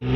Herzlich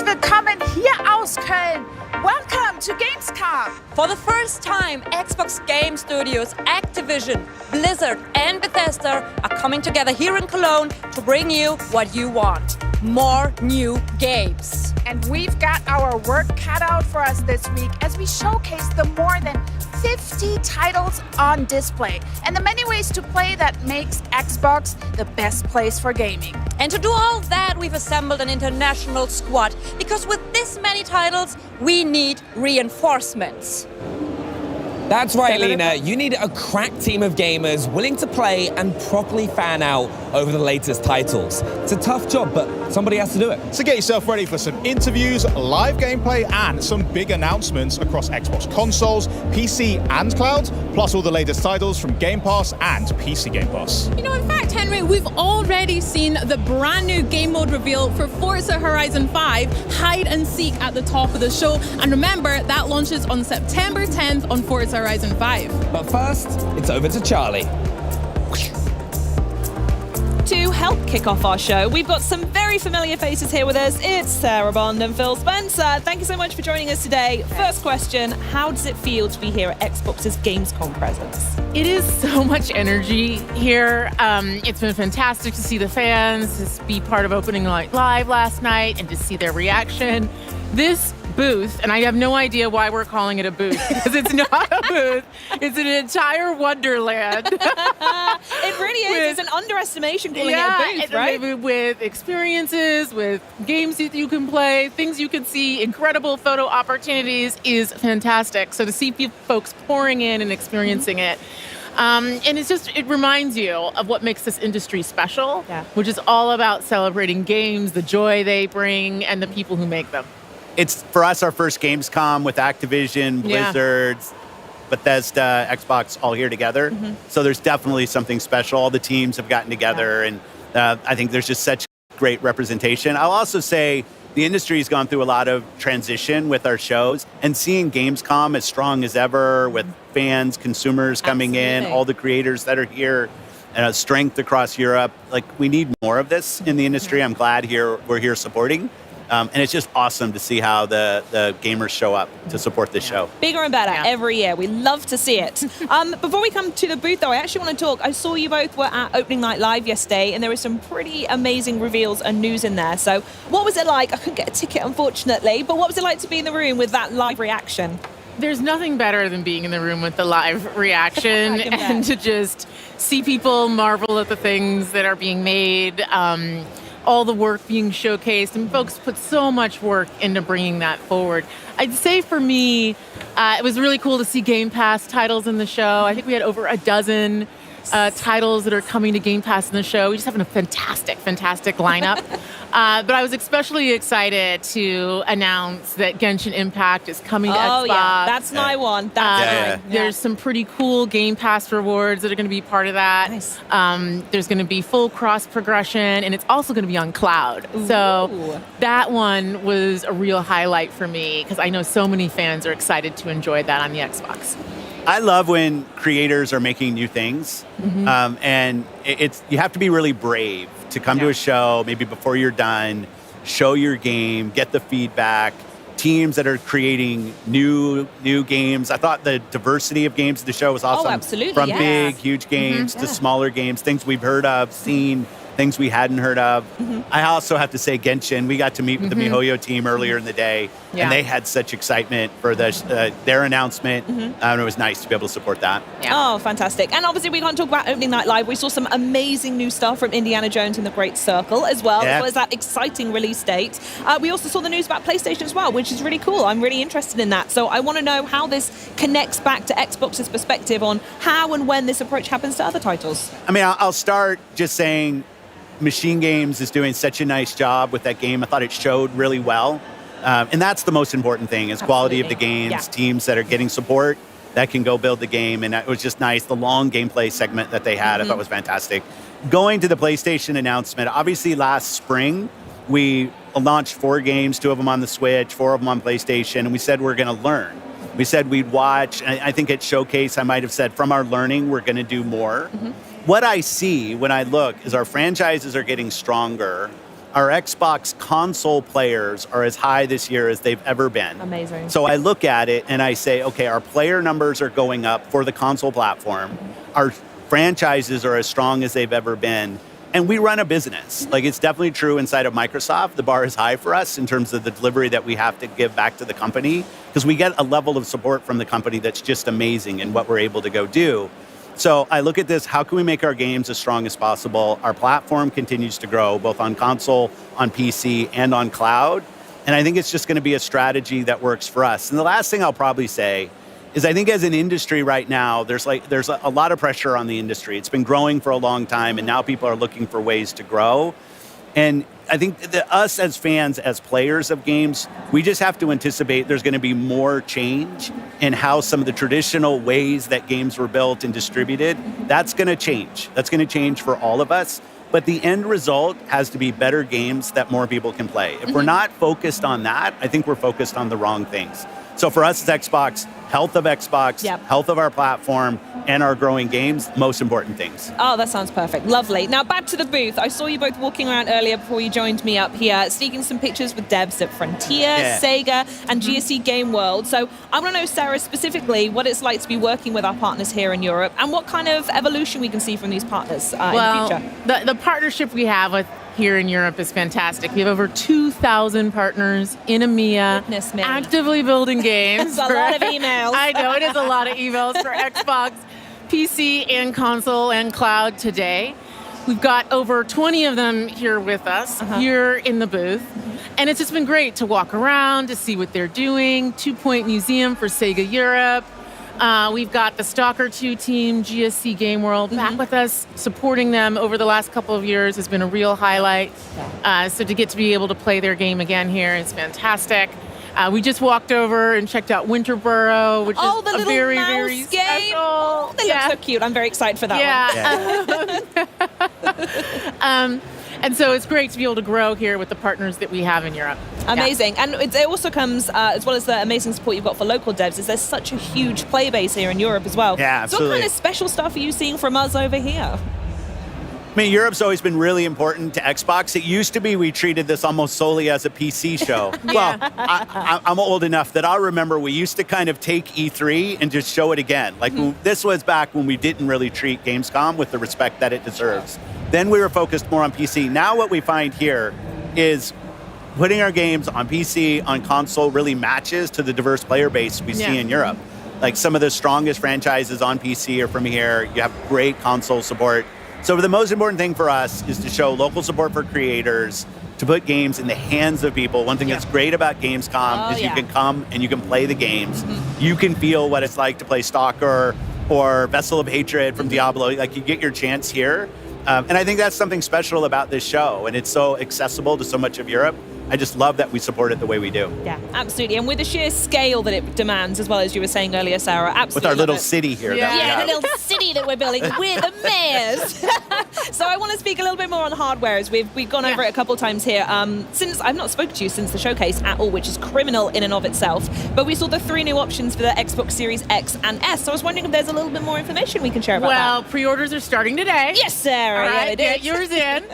willkommen hier aus Köln. Welcome to Gamescom. For the first time, Xbox Game Studios, Activision, Blizzard and Bethesda are coming together here in Cologne to bring you what you want. More new games. And we've got our work cut out for us this week as we showcase the more than 50 titles on display and the many ways to play that makes Xbox the best place for gaming. And to do all that, we've assembled an international squad because with this many titles, we need reinforcements. That's right, Lena. You need a crack team of gamers willing to play and properly fan out over the latest titles. It's a tough job, but somebody has to do it. So get yourself ready for some interviews, live gameplay, and some big announcements across Xbox consoles, PC, and cloud, plus all the latest titles from Game Pass and PC Game Pass. You know, in fact, Henry, we've already seen the brand new game mode reveal for Forza Horizon 5, Hide and Seek, at the top of the show. And remember, that launches on September 10th on Forza Horizon 5. But first, it's over to Charlie. To help kick off our show, we've got some very familiar faces here with us. It's Sarah Bond and Phil Spencer. Thank you so much for joining us today. First question, how does it feel to be here at Xbox's Gamescom presence? It is so much energy here. It's been fantastic to see the fans, to be part of Opening Night Live last night, and to see their reaction. This booth, and I have no idea why we're calling it a booth, because it's not a booth. It's an entire wonderland. It really is. It's an underestimation calling it a booth, right? With experiences, with games that you can play, things you can see, incredible photo opportunities is fantastic. So to see folks pouring in and experiencing it, and it reminds you of what makes this industry special, which is all about celebrating games, the joy they bring, and the people who make them. It's, for us, our first Gamescom with Activision, Blizzard, Bethesda, Xbox all here together. So there's definitely something special. All the teams have gotten together, and I think there's just such great representation. I'll also say the industry has gone through a lot of transition with our shows, and seeing Gamescom as strong as ever with fans, consumers coming in, all the creators that are here, strength across Europe. Like, we need more of this in the industry. I'm glad we're here supporting. And it's just awesome to see how the gamers show up to support this show. Bigger and better every year. We love to see it. Before we come to the booth, though, I actually want to talk. I saw you both were at Opening Night Live yesterday, and there were some pretty amazing reveals and news in there. So what was it like? I couldn't get a ticket, unfortunately, but what was it like to be in the room with that live reaction? There's nothing better than being in the room with the live reaction and to just see people marvel at the things that are being made. All the work being showcased, and folks put so much work into bringing that forward. I'd say for me, it was really cool to see Game Pass titles in the show. I think we had over a dozen titles that are coming to Game Pass in the show. We just have a fantastic lineup. But I was especially excited to announce that Genshin Impact is coming to Xbox. Oh, yeah. That's my one. There's some pretty cool Game Pass rewards that are going to be part of that. Nice. There's going to be full cross progression, and it's also going to be on cloud. Ooh. So that one was a real highlight for me because I know so many fans are excited to enjoy that on the Xbox. I love when creators are making new things, and you have to be really brave to come to a show, maybe before you're done, show your game, get the feedback. Teams that are creating new games. I thought the diversity of games at the show was awesome. Oh, absolutely. From big, huge games to smaller games, things we've heard of, seen. things we hadn't heard of. I also have to say Genshin, we got to meet with the MiHoYo team earlier in the day, and they had such excitement for their announcement, and it was nice to be able to support that. Oh, fantastic. And obviously we can't talk about Opening Night Live. We saw some amazing new stuff from Indiana Jones and the Great Circle as well as that exciting release date. We also saw the news about PlayStation as well, which is really cool. I'm really interested in that. So I want to know how this connects back to Xbox's perspective on how and when this approach happens to other titles. I mean, I'll start just saying Machine Games is doing such a nice job with that game. I thought it showed really well. And that's the most important thing, is quality of the games, teams that are getting support that can go build the game. And it was just nice. The long gameplay segment that they had, I thought was fantastic. Going to the PlayStation announcement, obviously last spring, we launched 4 games, 2 of them on the Switch, 4 of them on PlayStation, and we said we're going to learn. We said we'd watch, and I think at Showcase I might have said from our learning we're going to do more. What I see when I look is our franchises are getting stronger. Our Xbox console players are as high this year as they've ever been. Amazing. So I look at it and I say, okay, our player numbers are going up for the console platform. Our franchises are as strong as they've ever been. And we run a business. Like, it's definitely true inside of Microsoft. The bar is high for us in terms of the delivery that we have to give back to the company, because we get a level of support from the company that's just amazing in what we're able to go do. So I look at this, how can we make our games as strong as possible? Our platform continues to grow, both on console, on PC, and on cloud. And I think it's just going to be a strategy that works for us. And the last thing I'll probably say is I think as an industry right now, there's a lot of pressure on the industry. It's been growing for a long time, and now people are looking for ways to grow. And I think that us as fans, as players of games, we just have to anticipate there's going to be more change in how some of the traditional ways that games were built and distributed. That's going to change. That's going to change for all of us. But the end result has to be better games that more people can play. If we're not focused on that, I think we're focused on the wrong things. So for us as Xbox, health of Xbox, health of our platform, and our growing games, most important things. Oh, that sounds perfect. Lovely. Now back to the booth. I saw you both walking around earlier before you joined me up here, sneaking some pictures with devs at Frontier, Sega, and GSC Game World. So I want to know, Sarah, specifically what it's like to be working with our partners here in Europe, and what kind of evolution we can see from these partners in the future. The partnership we have with here in Europe is fantastic. We have over 2,000 partners in EMEA actively building games. That's a lot of emails. I know, it is a lot of emails for Xbox, PC, and console and cloud today. We've got over 20 of them here with us, here in the booth. And it's just been great to walk around, to see what they're doing. 2 Point Museum for Sega Europe. We've got the STALKER 2 team, GSC Game World, back with us, supporting them over the last couple of years has been a real highlight. So to get to be able to play their game again here is fantastic. We just walked over and checked out Winterboro, which is a very, very game. special. Oh, they look so cute. I'm very excited for that one. And so it's great to be able to grow here with the partners that we have in Europe. Amazing. And it also comes, as well as the amazing support you've got for local devs, is there's such a huge play base here in Europe as well. Yeah, absolutely. So what kind of special stuff are you seeing from us over here? I mean, Europe's always been really important to Xbox. It used to be we treated this almost solely as a PC show. Well, I'm old enough that I'll remember we used to kind of take E3 and just show it again. Like, this was back when we didn't really treat Gamescom with the respect that it deserves. Then we were focused more on PC. Now what we find here is putting our games on PC, on console, really matches to the diverse player base we see in Europe. Like, some of the strongest franchises on PC are from here. You have great console support. So the most important thing for us is to show local support for creators, to put games in the hands of people. One thing that's great about Gamescom is you can come and you can play the games. You can feel what it's like to play STALKER or Vessel of Hatred from Diablo. Like, you get your chance here. And I think that's something special about this show, and it's so accessible to so much of Europe. I just love that we support it the way we do. Yeah, absolutely. And with the sheer scale that it demands, as well as you were saying earlier, Sarah, absolutely. With our little city here. The little city that we're building. We're the mayors. So I want to speak a little bit more on hardware, as we've gone over it a couple of times here. Since I've not spoken to you since the showcase at all, which is criminal in and of itself, but we saw the 3 new options for the Xbox Series X and S. So I was wondering if there's a little bit more information we can share about that. Well, pre-orders are starting today. Yes, Sarah. All right, yeah, get yours in.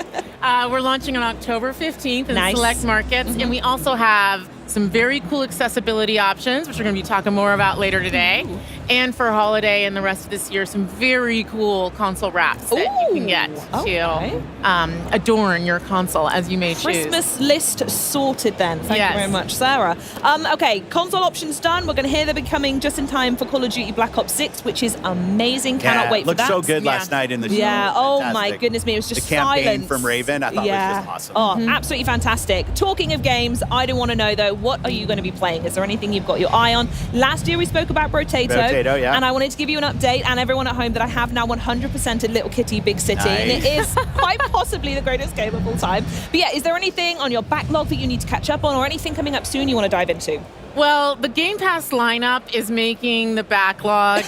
We're launching on October 15th in select markets. And we also have some very cool accessibility options, which we're going to be talking more about later today. And for holiday and the rest of this year, some very cool console wraps that you can get to adorn your console as you may choose. Christmas list sorted then. Thank you very much, Sarah. Okay, console options done. We're going to hear they'll be coming just in time for Call of Duty Black Ops 6, which is amazing. Cannot wait for that. Looked so good last night in the show. Yeah, oh my goodness me. It was just the campaign silence. from Raven, I thought was just awesome. Oh, absolutely fantastic. Talking of games, I do want to know though, what are you going to be playing? Is there anything you've got your eye on? Last year we spoke about Brotato, and I wanted to give you an update and everyone at home that I have now 100%ed Little Kitty Big City, and it is quite possibly the greatest game of all time. But yeah, is there anything on your backlog that you need to catch up on, or anything coming up soon you want to dive into? Well, the Game Pass lineup is making the backlog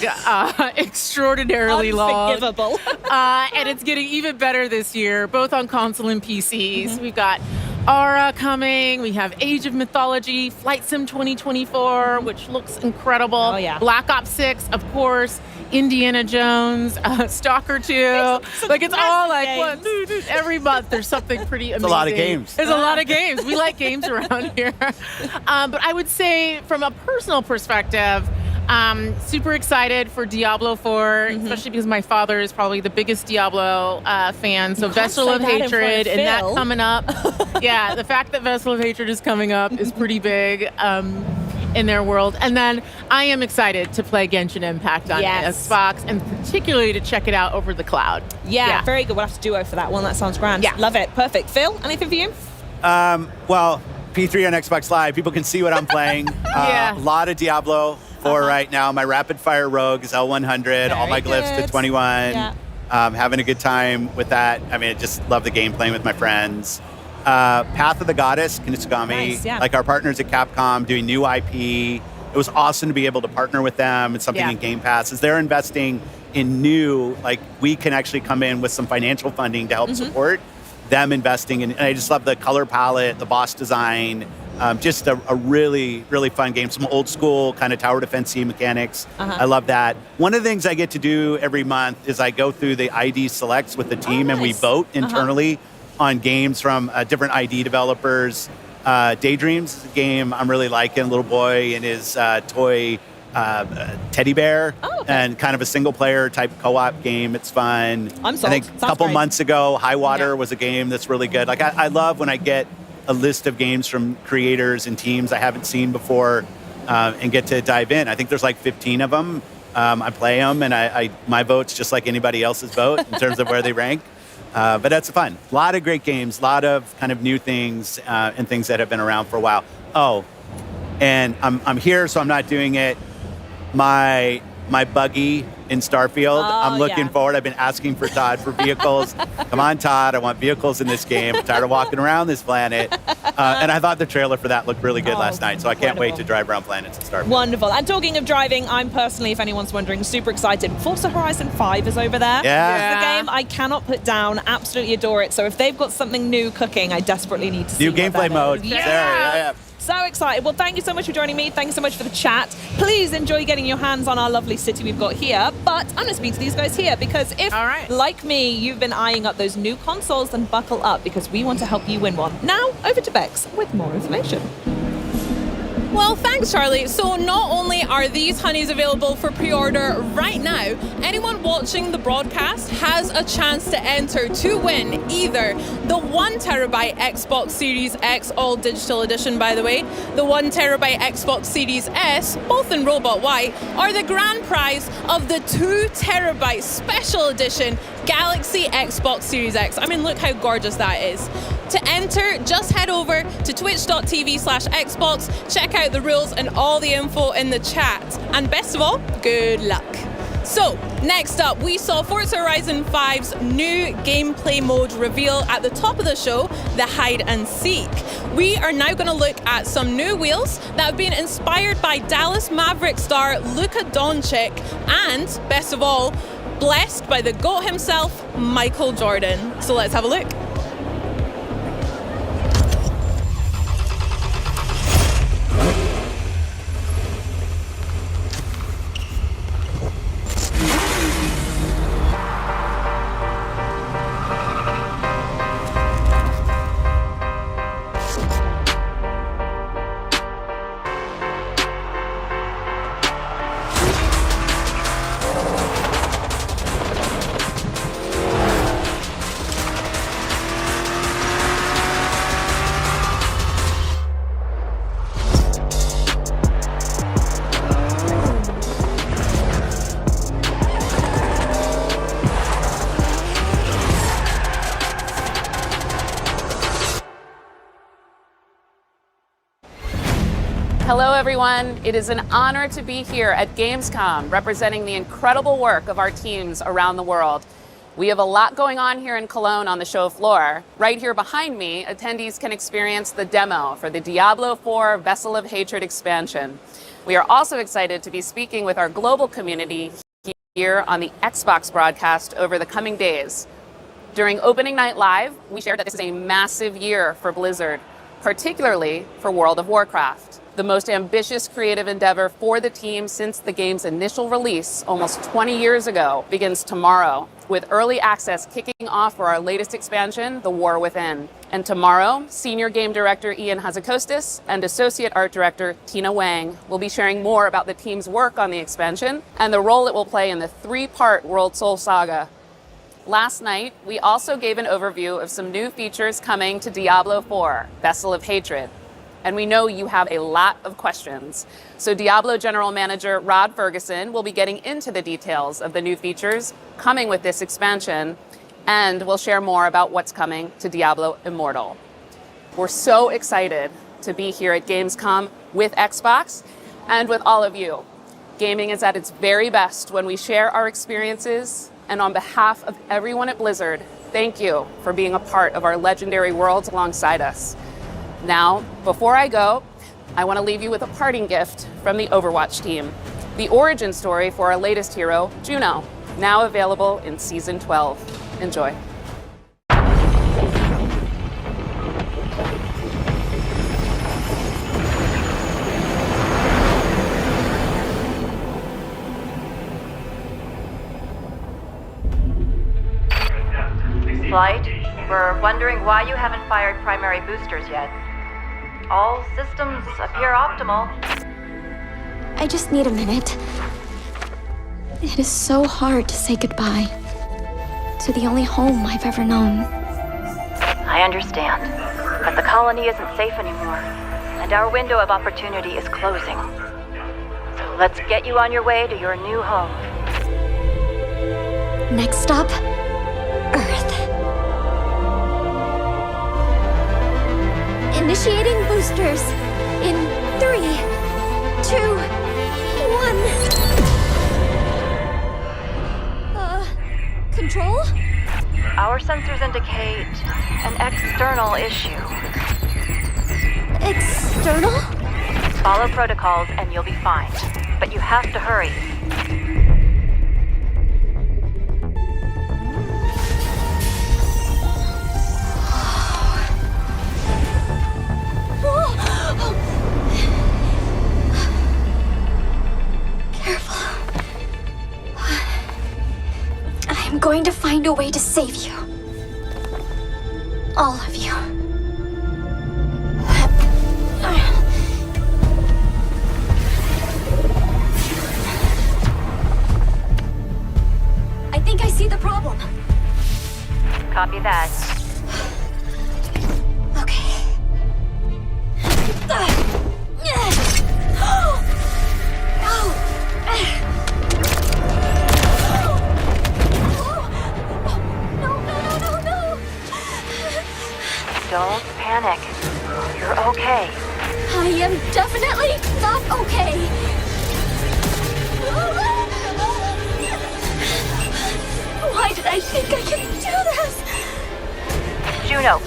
extraordinarily long. Unforgivable. And it's getting even better this year, both on console and PCs. We've got Aura coming. We have Age of Mythology, Flight Sim 2024, which looks incredible. Oh, yeah. Black Ops 6, of course. Indiana Jones, Stalker 2. It's all like, every month there's something pretty amazing. It's a lot of games. There's a lot of games. We like games around here. But I would say from a personal perspective, super excited for Diablo 4, especially because my father is probably the biggest Diablo fan. So Vessel of Hatred and that coming up. Yeah, the fact that Vessel of Hatred is coming up is pretty big in their world. And then I am excited to play Genshin Impact on Xbox, and particularly to check it out over the cloud. Yeah, very good. We'll have to duo for that one. That sounds grand. Yeah. Love it. Perfect. Phil, anything for you? Well, P3 on Xbox Live, people can see what I'm playing. A lot of Diablo 4 right now. My rapid fire rogue is L100, all my glyphs to 21. Having a good time with that. I mean, I just love the game, playing with my friends. Path of the Goddess, Kinesugami, like our partners at Capcom doing new IP. It was awesome to be able to partner with them. It's something in Game Pass. As they're investing in new, like we can actually come in with some financial funding to help support them investing in. And I just love the color palette, the boss design, just a really, really fun game. Some old school kind of tower defense mechanics. I love that. One of the things I get to do every month is I go through the ID selects with the team and we vote internally on games from different ID developers. Daydreams is a game I'm really liking. Little boy and his toy teddy bear, and kind of a single player type co-op game. It's fun. I'm sold. I think a couple months ago, High Water was a game that's really good. Like I love when I get a list of games from creators and teams I haven't seen before and get to dive in. I think there's like 15 of them. I play them, and my vote's just like anybody else's vote in terms of where they rank. But that's fun. A lot of great games, a lot of kind of new things and things that have been around for a while. Oh, and I'm here, so I'm not doing it. My buggy in Starfield, I'm looking forward. I've been asking for Todd for vehicles. Come on, Todd, I want vehicles in this game. I'm tired of walking around this planet. And I thought the trailer for that looked really good last night, so I can't wait to drive around planets and Starfield. Wonderful. And talking of driving, I'm personally, if anyone's wondering, super excited. Forza Horizon 5 is over there. Yeah. It's the game I cannot put down. Absolutely adore it. So if they've got something new cooking, I desperately need to see new gameplay mode. Yeah. So excited. Well, thank you so much for joining me. Thank you so much for the chat. Please enjoy getting your hands on our lovely city we've got here. But I'm going to speak to these guys here, because if, like me, you've been eyeing up those new consoles, then buckle up, because we want to help you win one. Now, over to Bex with more information. Well, thanks, Charlie. So not only are these honeys available for pre-order right now, anyone watching the broadcast has a chance to enter to win either the 1TB Xbox Series X All Digital Edition, by the way, the 1TB Xbox Series S, both in Robot White, or the grand prize of the 2TB Special Edition Galaxy Xbox Series X. I mean, look how gorgeous that is. To enter, just head over to twitch.tv/Xbox, check out the rules and all the info in the chat. And best of all, good luck. So, next up, we saw Forza Horizon 5's new gameplay mode reveal at the top of the show, the hide and seek. We are now going to look at some new wheels that have been inspired by Dallas Maverick star Luka Doncic, and best of all, blessed by the GOAT himself, Michael Jordan. So let's have a look. Hello, everyone. It is an honor to be here at Gamescom, representing the incredible work of our teams around the world. We have a lot going on here in Cologne on the show floor. Right here behind me, attendees can experience the demo for the Diablo IV Vessel of Hatred expansion. We are also excited to be speaking with our global community here on the Xbox broadcast over the coming days. During opening night live, we shared that this is a massive year for Blizzard, particularly for World of Warcraft. The most ambitious creative endeavor for the team since the game's initial release almost 20 years ago begins tomorrow, with early access kicking off for our latest expansion, The War Within. And tomorrow, Senior Game Director Ian Hazzikostas and Associate Art Director Tina Wang will be sharing more about the team's work on the expansion and the role it will play in the 3-part World Soul Saga. Last night, we also gave an overview of some new features coming to Diablo IV, Vessel of Hatred. And we know you have a lot of questions. So Diablo General Manager Rod Ferguson will be getting into the details of the new features coming with this expansion, and we'll share more about what's coming to Diablo Immortal. We're so excited to be here at Gamescom with Xbox and with all of you. Gaming is at its very best when we share our experiences, and on behalf of everyone at Blizzard, thank you for being a part of our legendary worlds alongside us. Now, before I go, I want to leave you with a parting gift from the Overwatch team. The origin story for our latest hero, Juno, now available in Season 12. Enjoy. Flight, we're wondering why you haven't fired primary boosters yet. All systems appear optimal. I just need a minute. It is so hard to say goodbye to the only home I've ever known. I understand, but the colony isn't safe anymore, and our window of opportunity is closing. So let's get you on your way to your new home. Next stop, Earth. Initiating boosters in 3, 2, 1. Control? Our sensors indicate an external issue. External? Follow protocols and you'll be fine, but you have to hurry. I'm going to find a way to save you. All of you. I think I see the problem. Copy that. Okay. Don't panic. You're okay. I am definitely not okay. Why did I think I could do this? Juno,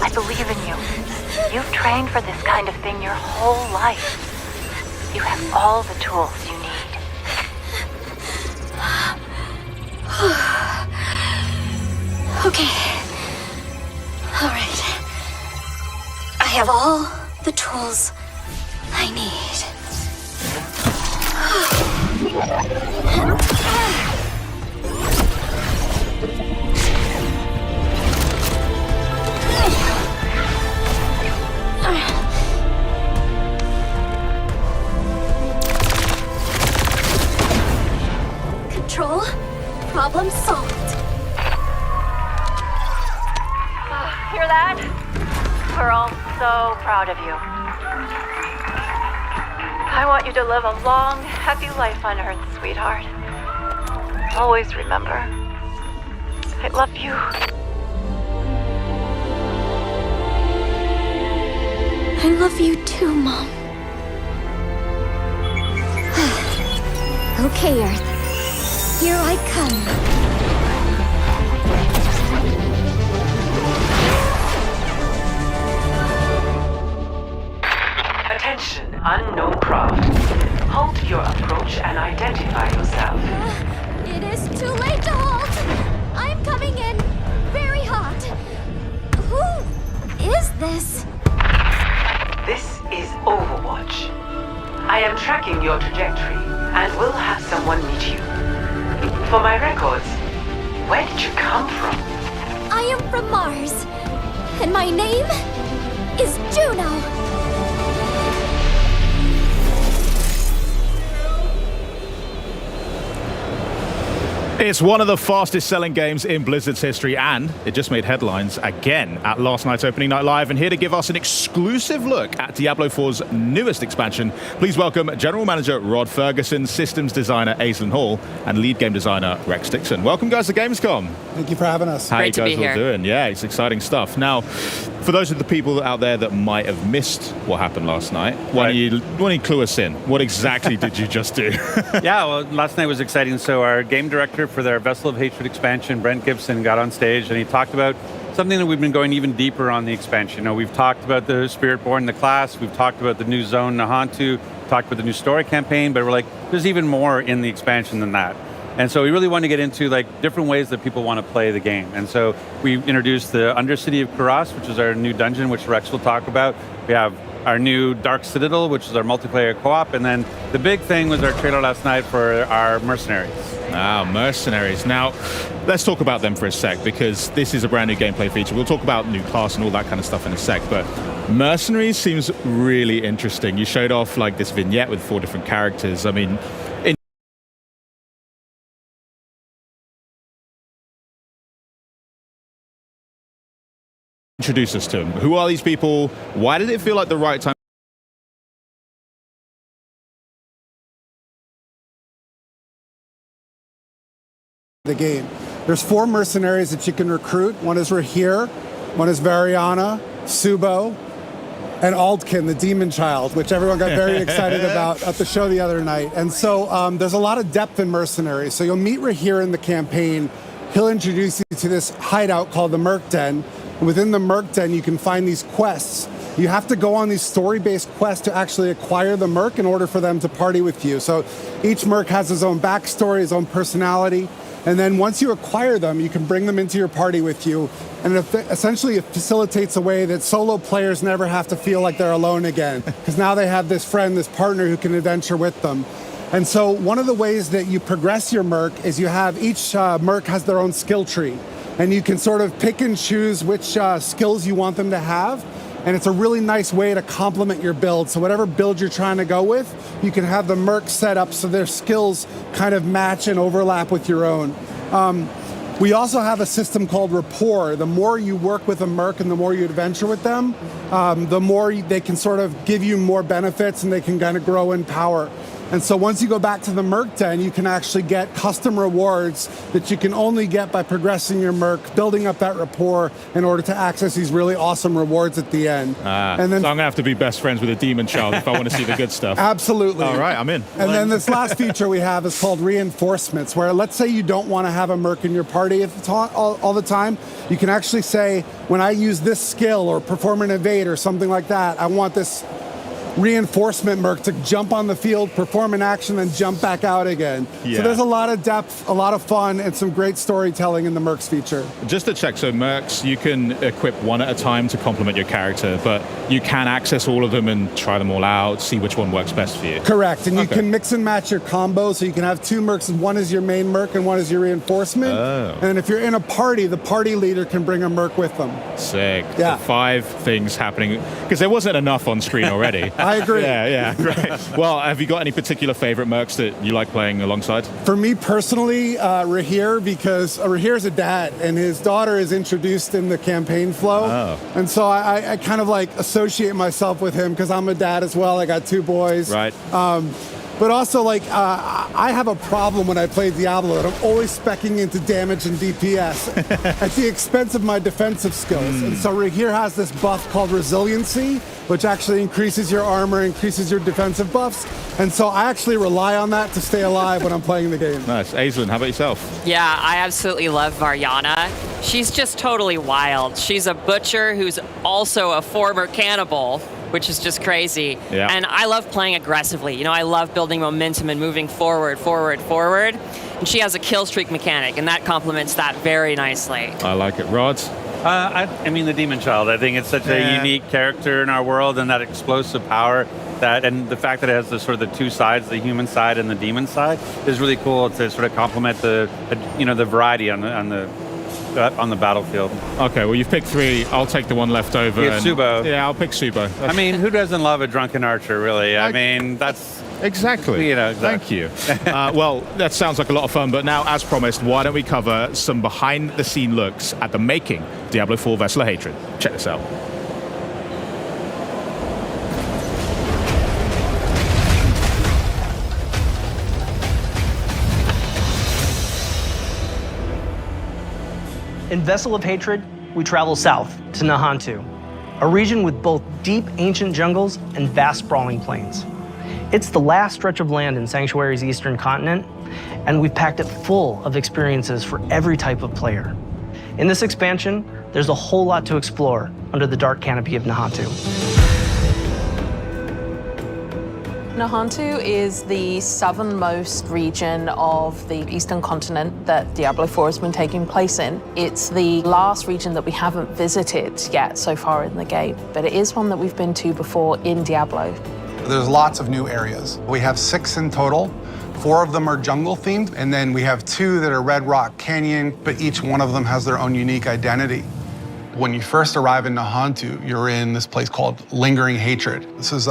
I believe in you. You've trained for this kind of thing your whole life. You have all the tools you need. Okay. All right. I have all the tools I need. Control, problem solved. Hear that? We're all so proud of you. I want you to live a long, happy life on Earth, sweetheart. Always remember, I love you. I love you too, Mom. Okay, Earth. Here I come. Attention, unknown craft. Halt your approach and identify yourself. It is too late to halt. I'm coming in very hot. Who is this? This is Overwatch. I am tracking your trajectory and will have someone meet you. For my records, where did you come from? I am from Mars, and my name is Juno. It's one of the fastest selling games in Blizzard's history, and it just made headlines again at last night's opening night live. And here to give us an exclusive look at Diablo 4's newest expansion, please welcome General Manager Rod Ferguson, Systems Designer Aislinn Hall, and Lead Game Designer Rex Dixon. Welcome, guys, to Gamescom. Thank you for having us. How Great you to guys be all here. doing? Yeah, it's exciting stuff. Now, for those of the people out there that might have missed what happened last night, why don't you clue us in? What exactly did you just do? Yeah, well, last night was exciting. So our game director for their Vessel of Hatred expansion, Brent Gibson, got on stage and he talked about something that we've been going even deeper on the expansion. You know, we've talked about the Spiritborn, the class, we've talked about the new zone, Nahantu, talked about the new story campaign, but we're like, there's even more in the expansion than that. And so we really want to get into like different ways that people want to play the game. And so we introduced the Undercity of Kuras, which is our new dungeon, which Rex will talk about. We have our new Dark Citadel, which is our multiplayer co-op. And then the big thing was our trailer last night for our mercenaries. Mercenaries. Now, let's talk about them for a sec, because this is a brand new gameplay feature. We'll talk about new class and all that kind of stuff in a sec, but mercenaries seems really interesting. You showed off like this vignette with 4 different characters. I mean, introduce us to them. Who are these people? Why did it feel like the right time? The game. There's 4 mercenaries that you can recruit. One is Rahir, one is Variana, Subo, and Aldkin, the demon child, which everyone got very excited about at the show the other night. And so there's a lot of depth in mercenaries. So you'll meet Rahir in the campaign. He'll introduce you to this hideout called the Merc Den. And within the Merc Den, you can find these quests. You have to go on these story-based quests to actually acquire the Merc in order for them to party with you. So each Merc has his own backstory, his own personality. And then once you acquire them, you can bring them into your party with you. And essentially it facilitates a way that solo players never have to feel like they're alone again. Because now they have this friend, this partner who can adventure with them. And so one of the ways that you progress your Merc is you have each Merc has their own skill tree. And you can sort of pick and choose which skills you want them to have. And it's a really nice way to complement your build. So whatever build you're trying to go with, you can have the Merc set up so their skills kind of match and overlap with your own. We also have a system called rapport. The more you work with a Merc and the more you adventure with them, the more they can sort of give you more benefits and they can kind of grow in power. And so once you go back to the Merc Den, you can actually get custom rewards that you can only get by progressing your Merc, building up that rapport in order to access these really awesome rewards at the end. And then, so I'm going to have to be best friends with a demon child if I want to see the good stuff. Absolutely. All right, I'm in. And then this last feature we have is called reinforcements, where let's say you don't want to have a Merc in your party all the time. You can actually say, when I use this skill or perform an evade or something like that, I want this reinforcement Merc to jump on the field, perform an action, then jump back out again. Yeah. So there's a lot of depth, a lot of fun, and some great storytelling in the Mercs feature. Just to check, so Mercs, you can equip one at a time to complement your character, but you can access all of them and try them all out, see which one works best for you. Correct, and you can mix and match your combo, so you can have 2 Mercs, one is your main Merc and one is your reinforcement. Oh. And if you're in a party, the party leader can bring a Merc with them. Sick. Yeah. So 5 things happening, because there wasn't enough on screen already. I agree. Yeah, great. Well, have you got any particular favorite Mercs that you like playing alongside? For me personally, Rahir, because Rahir's a dad, and his daughter is introduced in the campaign flow. Oh. And so I kind of like associate myself with him because I'm a dad as well. I got 2 boys. Right. But also, like, I have a problem when I play Diablo, that I'm always speccing into damage and DPS at the expense of my defensive skills. And so here has this buff called Resiliency, which actually increases your armor, increases your defensive buffs. And so I actually rely on that to stay alive when I'm playing the game. Nice. Aislinn, how about yourself? Yeah, I absolutely love Mariana. She's just totally wild. She's a butcher who's also a former cannibal, which is just crazy. Yeah. And I love playing aggressively. You know, I love building momentum and moving forward. And she has a kill streak mechanic, and that complements that very nicely. I like it. Rod? I mean, the Demon Child. I think it's such a unique character in our world, and that explosive power, and the fact that it has the sort of the two sides, the human side and the demon side, is really cool to sort of complement the variety on the battlefield. Okay, well, you've picked 3. I'll take the one left over. Yeah, Subo. Yeah, I'll pick Subo. I mean, who doesn't love a drunken archer, really? I mean, that's... Exactly. You know, Thank you. Well, that sounds like a lot of fun, but now, as promised, why don't we cover some behind-the-scene looks at the making Diablo IV Vessel of Hatred. Check this out. In Vessel of Hatred, we travel south to Nahantu, a region with both deep ancient jungles and vast sprawling plains. It's the last stretch of land in Sanctuary's eastern continent, and we've packed it full of experiences for every type of player. In this expansion, there's a whole lot to explore under the dark canopy of Nahantu. Nahantu is the southernmost region of the eastern continent that Diablo IV has been taking place in. It's the last region that we haven't visited yet so far in the game, but it is one that we've been to before in Diablo. There's lots of new areas. We have 6 in total. 4 of them are jungle themed, and then we have 2 that are Red Rock Canyon, but each one of them has their own unique identity. When you first arrive in Nahantu, you're in this place called Lingering Hatred. This is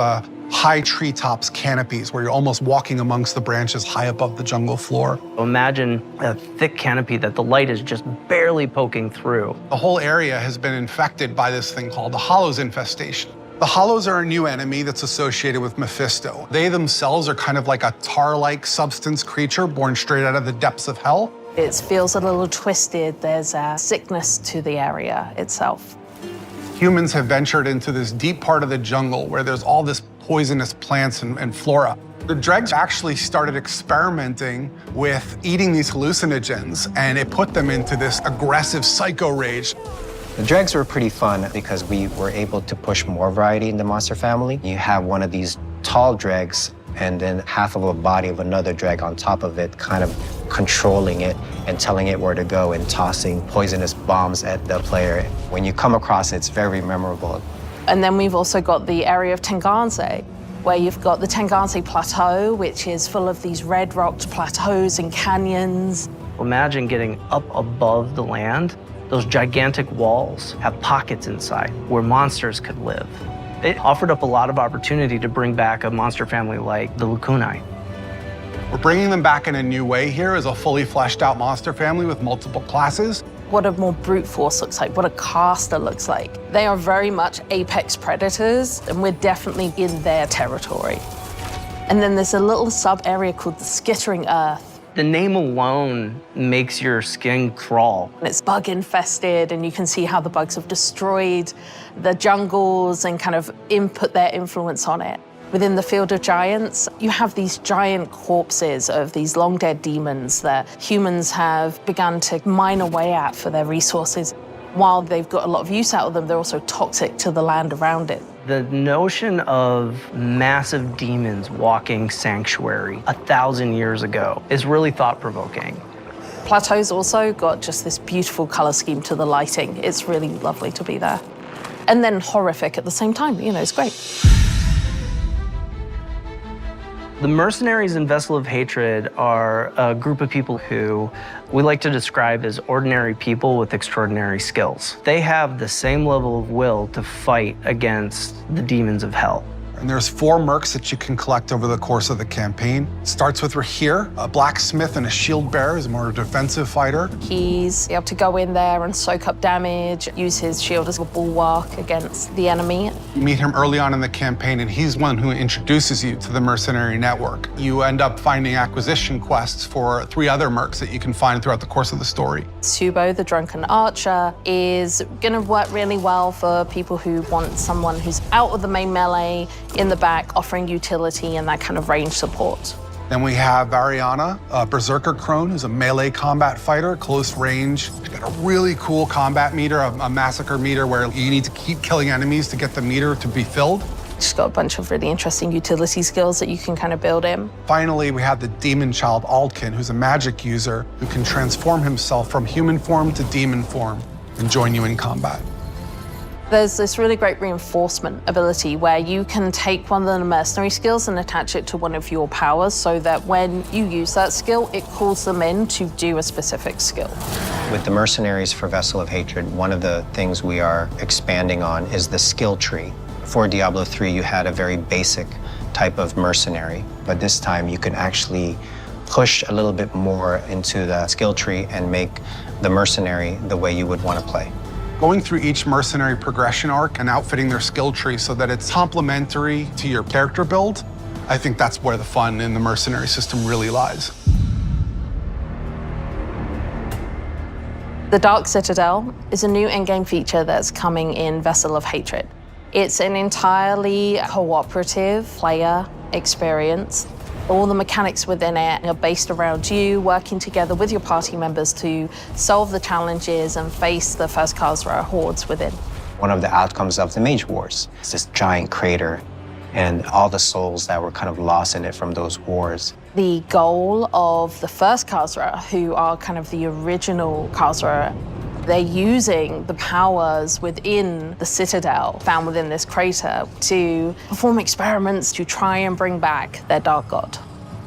high treetops canopies where you're almost walking amongst the branches high above the jungle floor. Imagine a thick canopy that the light is just barely poking through. The whole area has been infected by this thing called the Hollows infestation. The Hollows are a new enemy that's associated with Mephisto. They themselves are kind of like a tar-like substance creature born straight out of the depths of hell. It feels a little twisted. There's a sickness to the area itself. Humans have ventured into this deep part of the jungle where there's all this poisonous plants and flora. The dregs actually started experimenting with eating these hallucinogens, and it put them into this aggressive psycho rage. The dregs were pretty fun because we were able to push more variety in the monster family. You have one of these tall dregs and then half of a body of another dreg on top of it, kind of controlling it and telling it where to go and tossing poisonous bombs at the player. When you come across it, it's very memorable. And then we've also got the area of Tenganse, where you've got the Tenganse Plateau, which is full of these red rocked plateaus and canyons. Imagine getting up above the land. Those gigantic walls have pockets inside where monsters could live. It offered up a lot of opportunity to bring back a monster family like the Lukunai. We're bringing them back in a new way here as a fully fleshed out monster family with multiple classes. What a more brute force looks like, what a caster looks like. They are very much apex predators, and we're definitely in their territory. And then there's a little sub-area called the Skittering Earth. The name alone makes your skin crawl. It's bug infested, and you can see how the bugs have destroyed the jungles and kind of input their influence on it. Within the Field of Giants, you have these giant corpses of these long-dead demons that humans have begun to mine away at for their resources. While they've got a lot of use out of them, they're also toxic to the land around it. The notion of massive demons walking Sanctuary 1,000 years ago is really thought-provoking. Plateau's also got just this beautiful color scheme to the lighting. It's really lovely to be there. And then horrific at the same time, you know, it's great. The mercenaries in Vessel of Hatred are a group of people who we like to describe as ordinary people with extraordinary skills. They have the same level of will to fight against the demons of hell. And there's 4 mercs that you can collect over the course of the campaign. It starts with Rahir, a blacksmith and a shield bearer, who's a more defensive fighter. He's able to go in there and soak up damage, use his shield as a bulwark against the enemy. You meet him early on in the campaign, and he's one who introduces you to the mercenary network. You end up finding acquisition quests for 3 other mercs that you can find throughout the course of the story. Subo, the drunken archer, is going to work really well for people who want someone who's out of the main melee, in the back, offering utility and that kind of range support. Then we have Variana, a berserker crone, who's a melee combat fighter, close range. She's got a really cool combat meter, a massacre meter, where you need to keep killing enemies to get the meter to be filled. She's got a bunch of really interesting utility skills that you can kind of build in. Finally, we have the demon child S.T.A.L.K.E.R, who's a magic user who can transform himself from human form to demon form and join you in combat. There's this really great reinforcement ability where you can take one of the mercenary skills and attach it to one of your powers so that when you use that skill, it calls them in to do a specific skill. With the mercenaries for Vessel of Hatred, one of the things we are expanding on is the skill tree. For Diablo III, you had a very basic type of mercenary, but this time you can actually push a little bit more into the skill tree and make the mercenary the way you would want to play. Going through each mercenary progression arc and outfitting their skill tree so that it's complementary to your character build, I think that's where the fun in the mercenary system really lies. The Dark Citadel is a new endgame feature that's coming in Vessel of Hatred. It's an entirely cooperative player experience. All the mechanics within it are based around you working together with your party members to solve the challenges and face the first Khazra hordes within. One of the outcomes of the Mage Wars is this giant crater and all the souls that were kind of lost in it from those wars. The goal of the first Khazra, who are kind of the original Khazra, they're using the powers within the Citadel found within this crater to perform experiments to try and bring back their dark god.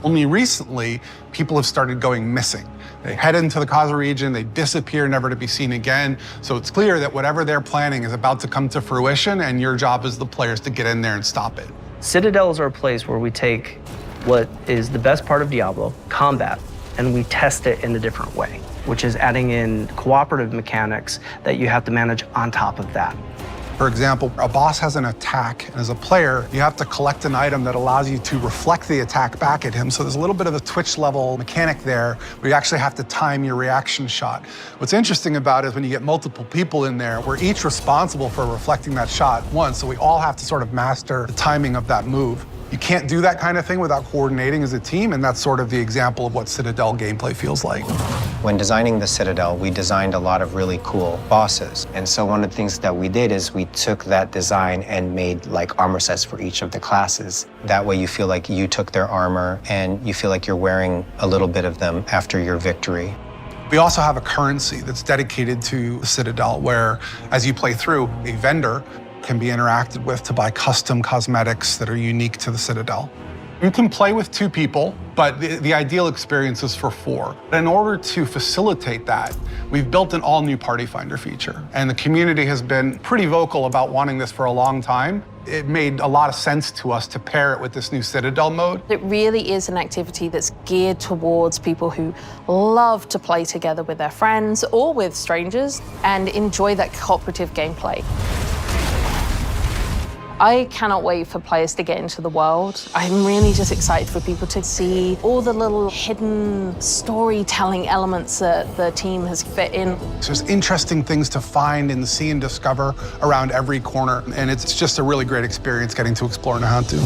Only recently, people have started going missing. They head into the Khazra region, they disappear, never to be seen again. So it's clear that whatever they're planning is about to come to fruition, and your job as the players to get in there and stop it. Citadels are a place where we take what is the best part of Diablo, combat, and we test it in a different way, which is adding in cooperative mechanics that you have to manage on top of that. For example, a boss has an attack, and as a player, you have to collect an item that allows you to reflect the attack back at him. So there's a little bit of a Twitch level mechanic there where you actually have to time your reaction shot. What's interesting about it is when you get multiple people in there, we're each responsible for reflecting that shot once, so we all have to sort of master the timing of that move. You can't do that kind of thing without coordinating as a team, and that's sort of the example of what Citadel gameplay feels like. When designing the Citadel, we designed a lot of really cool bosses. And so one of the things that we did is we took that design and made like armor sets for each of the classes. That way you feel like you took their armor and you feel like you're wearing a little bit of them after your victory. We also have a currency that's dedicated to the Citadel, where as you play through, a vendor can be interacted with to buy custom cosmetics that are unique to the Citadel. You can play with 2 people, but the ideal experience is for 4. In order to facilitate that, we've built an all-new Party Finder feature, and the community has been pretty vocal about wanting this for a long time. It made a lot of sense to us to pair it with this new Citadel mode. It really is an activity that's geared towards people who love to play together with their friends or with strangers and enjoy that cooperative gameplay. I cannot wait for players to get into the world. I'm really just excited for people to see all the little hidden storytelling elements that the team has fit in. There's interesting things to find and see and discover around every corner, and it's just a really great experience getting to explore Nahantu.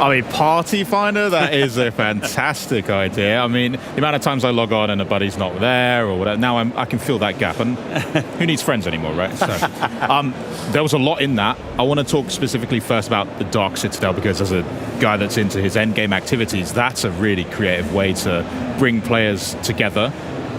I mean, Party Finder, that is a fantastic idea. I mean, the amount of times I log on and a buddy's not there or whatever, now I can fill that gap. And who needs friends anymore, right? So, there was a lot in that. I want to talk specifically first about the Dark Citadel, because as a guy that's into his endgame activities, that's a really creative way to bring players together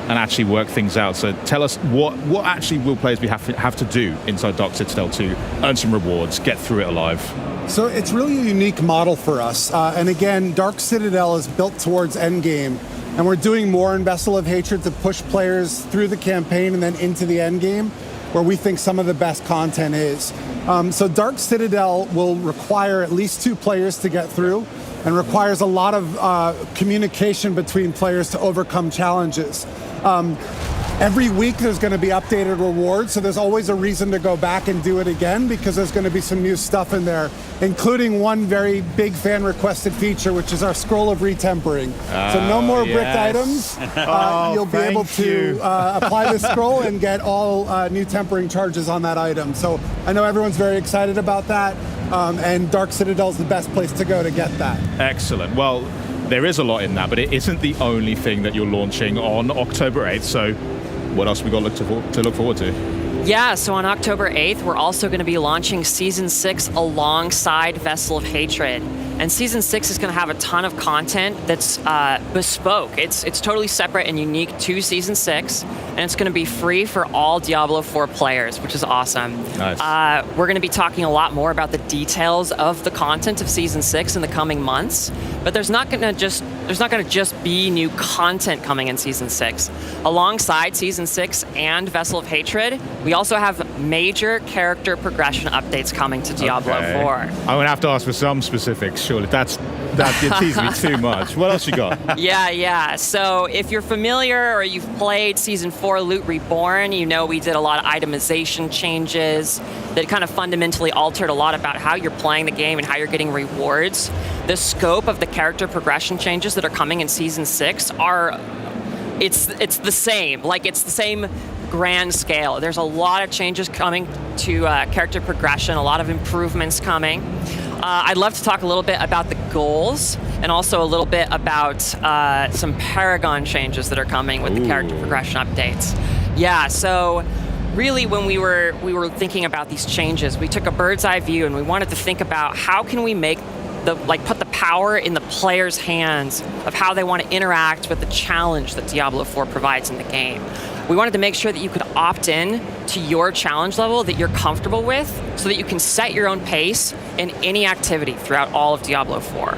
and actually work things out. So tell us, what actually will players have to do inside Dark Citadel to earn some rewards, get through it alive? So it's really a unique model for us. And again, Dark Citadel is built towards endgame, And we're doing more in Vessel of Hatred to push players through the campaign and then into the end game, where we think some of the best content is. So Dark Citadel will require at least 2 players to get through, and requires a lot of communication between players to overcome challenges. Every week there's going to be updated rewards, so there's always a reason to go back and do it again, because there's going to be some new stuff in there, including one very big fan requested feature, which is our Scroll of Retempering. So no more brick items. You'll be able to apply the scroll and get all new tempering charges on that item. So I know everyone's very excited about that, and Dark Citadel is the best place to go to get that. Excellent. Well, there is a lot in that, but it isn't the only thing that you're launching on October 8th. So what else we got to look forward to? Yeah, so on October 8th, we're also going to be launching Season 6 alongside Vessel of Hatred. And Season 6 is going to have a ton of content that's bespoke. It's totally separate and unique to Season 6, and it's going to be free for all Diablo IV players, which is awesome. Nice. We're going to be talking a lot more about the details of the content of Season 6 in the coming months, but there's not going to just be new content coming in Season 6. Alongside Season 6 and Vessel of Hatred, we also have major character progression updates coming to Diablo IV. I'm going to have to ask for some specifics, surely. That you're teasing me too much. What else you got? Yeah. So if you're familiar or you've played Season 4 Loot Reborn, you know we did a lot of itemization changes that kind of fundamentally altered a lot about how you're playing the game and how you're getting rewards. The scope of the character progression changes that are coming in Season 6 are... It's the same. Like, it's the same grand scale. There's a lot of changes coming to character progression, a lot of improvements coming. I'd love to talk a little bit about the goals and also a little bit about some Paragon changes that are coming with the character progression updates. Yeah, so really when we were thinking about these changes, we took a bird's eye view and we wanted to think about how can we make put the power in the player's hands of how they want to interact with the challenge that Diablo IV provides in the game. We wanted to make sure that you could opt in to your challenge level that you're comfortable with so that you can set your own pace in any activity throughout all of Diablo IV.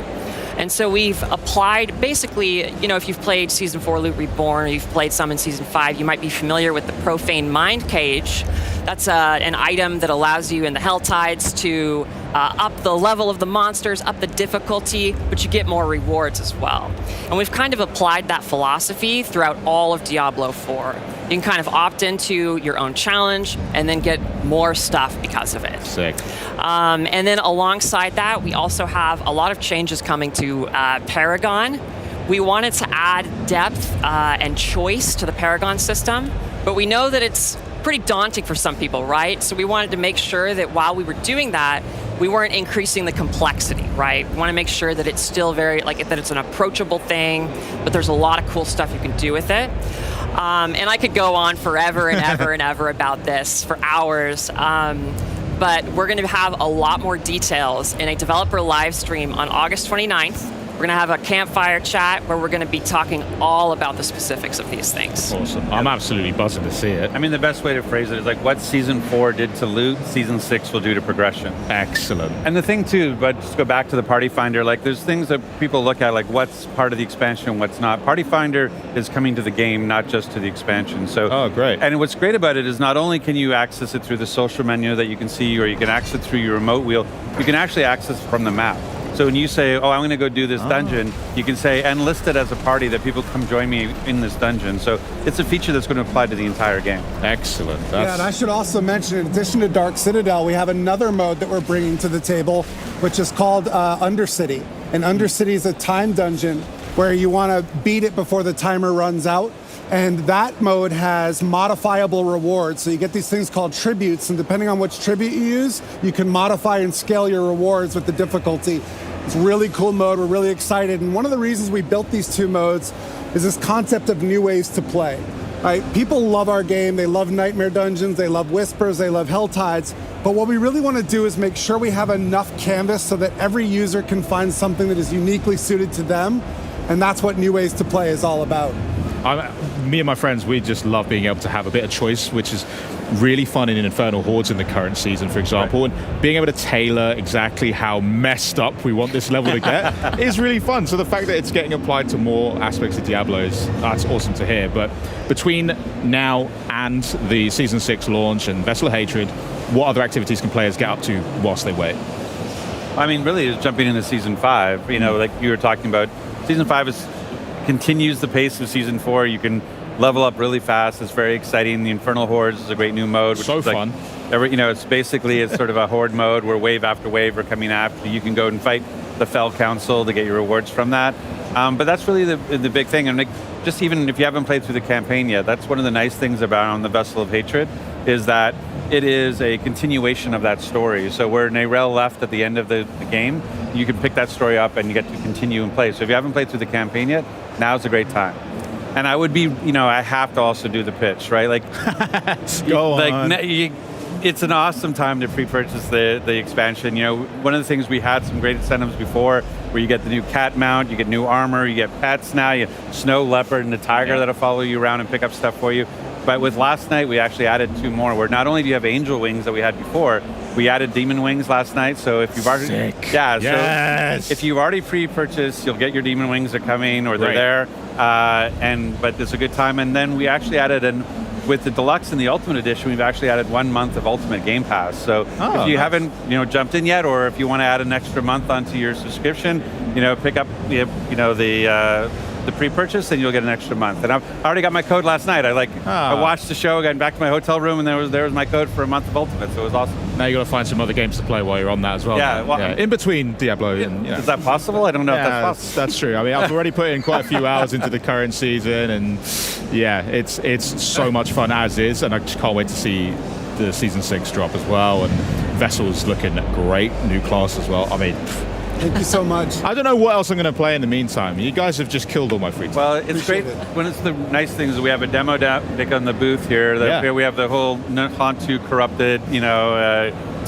And so we've applied, basically, you know, if you've played Season 4 Loot Reborn, or you've played some in Season 5, you might be familiar with the Profane Mind Cage. That's an item that allows you in the Hell Tides to up the level of the monsters, up the difficulty, but you get more rewards as well. And we've kind of applied that philosophy throughout all of Diablo IV. You can kind of opt into your own challenge and then get more stuff because of it. Sick. And then alongside that, we also have a lot of changes coming to Paragon. We wanted to add depth and choice to the Paragon system, but we know that it's pretty daunting for some people, right? So we wanted to make sure that while we were doing that, we weren't increasing the complexity, right? We want to make sure that it's still very, that it's an approachable thing, but there's a lot of cool stuff you can do with it. And I could go on forever and ever and ever about this for hours. But we're going to have a lot more details in a developer live stream on August 29th. We're going to have a campfire chat where we're going to be talking all about the specifics of these things. Awesome. I'm absolutely buzzing to see it. I mean, the best way to phrase it is like what Season 4 did to loot, Season 6 will do to progression. Excellent. And the thing too, but just go back to the Party Finder, like there's things that people look at, like what's part of the expansion and what's not. Party Finder is coming to the game, not just to the expansion. So, oh, great. And what's great about it is not only can you access it through the social menu that you can see, or you can access it through your remote wheel, you can actually access it from the map. So when you say, oh, I'm going to go do this dungeon, you can say, and list it as a party that people come join me in this dungeon. So it's a feature that's going to apply to the entire game. Excellent. Yeah, and I should also mention, in addition to Dark Citadel, we have another mode that we're bringing to the table, which is called Undercity. And Undercity is a time dungeon where you want to beat it before the timer runs out. And that mode has modifiable rewards. So you get these things called tributes, and depending on which tribute you use, you can modify and scale your rewards with the difficulty. It's a really cool mode. We're really excited. And one of the reasons we built these two modes is this concept of new ways to play. Right? People love our game. They love Nightmare Dungeons. They love Whispers. They love Hell Tides. But what we really want to do is make sure we have enough canvas so that every user can find something that is uniquely suited to them. And that's what New Ways to Play is all about. Me and my friends, we just love being able to have a bit of choice, which is really fun in Infernal Hordes in the current season, for example, and being able to tailor exactly how messed up we want this level to get is really fun. So the fact that it's getting applied to more aspects of Diablo that's awesome to hear. But between now and the Season 6 launch and Vessel of Hatred, what other activities can players get up to whilst they wait? I mean, really, it's jumping into Season 5. You know, like you were talking about, Season 5 continues the pace of Season 4. You can level up really fast. It's very exciting. The Infernal Hordes is a great new mode. Which is fun. It's sort of a horde mode where wave after wave are coming after you. You can go and fight the Fell Council to get your rewards from that. But that's really the big thing. And just even if you haven't played through the campaign yet, that's one of the nice things about on the Vessel of Hatred is that it is a continuation of that story. So where Neyrelle left at the end of the game, you can pick that story up and you get to continue and play. So if you haven't played through the campaign yet, now's a great time. And I would be, I have to also do the pitch, right? Like, go on. It's an awesome time to pre-purchase the expansion. One of the things we had some great incentives before, where you get the new cat mount, you get new armor, you get pets now, you get snow leopard and a tiger that'll follow you around and pick up stuff for you. But with last night, we actually added 2 more, where not only do you have angel wings that we had before, we added demon wings last night. So if you've already, so if you've already pre-purchased, you'll get your demon wings. Are coming, or they're there. But it's a good time. And then we actually added with the deluxe and the ultimate edition, we've actually added 1 month of ultimate game pass. So if you haven't jumped in yet, or if you want to add an extra month onto your subscription, pick up the pre-purchase, and you'll get an extra month. And I already got my code last night. I watched the show, got back to my hotel room, and there was my code for a month of Ultimate, so it was awesome. Now you got to find some other games to play while you're on that as well. In between Diablo. Is that possible? I don't know if that's possible. That's true. I mean, I've already put in quite a few hours into the current season, and it's so much fun as is, and I just can't wait to see the Season 6 drop as well, and Vessel's looking great, new class as well. I mean, thank you so much. I don't know what else I'm going to play in the meantime. You guys have just killed all my free time. Well, it's great. When it's the nice things, we have a demo deck on the booth here. Here we have the whole Hantu corrupted,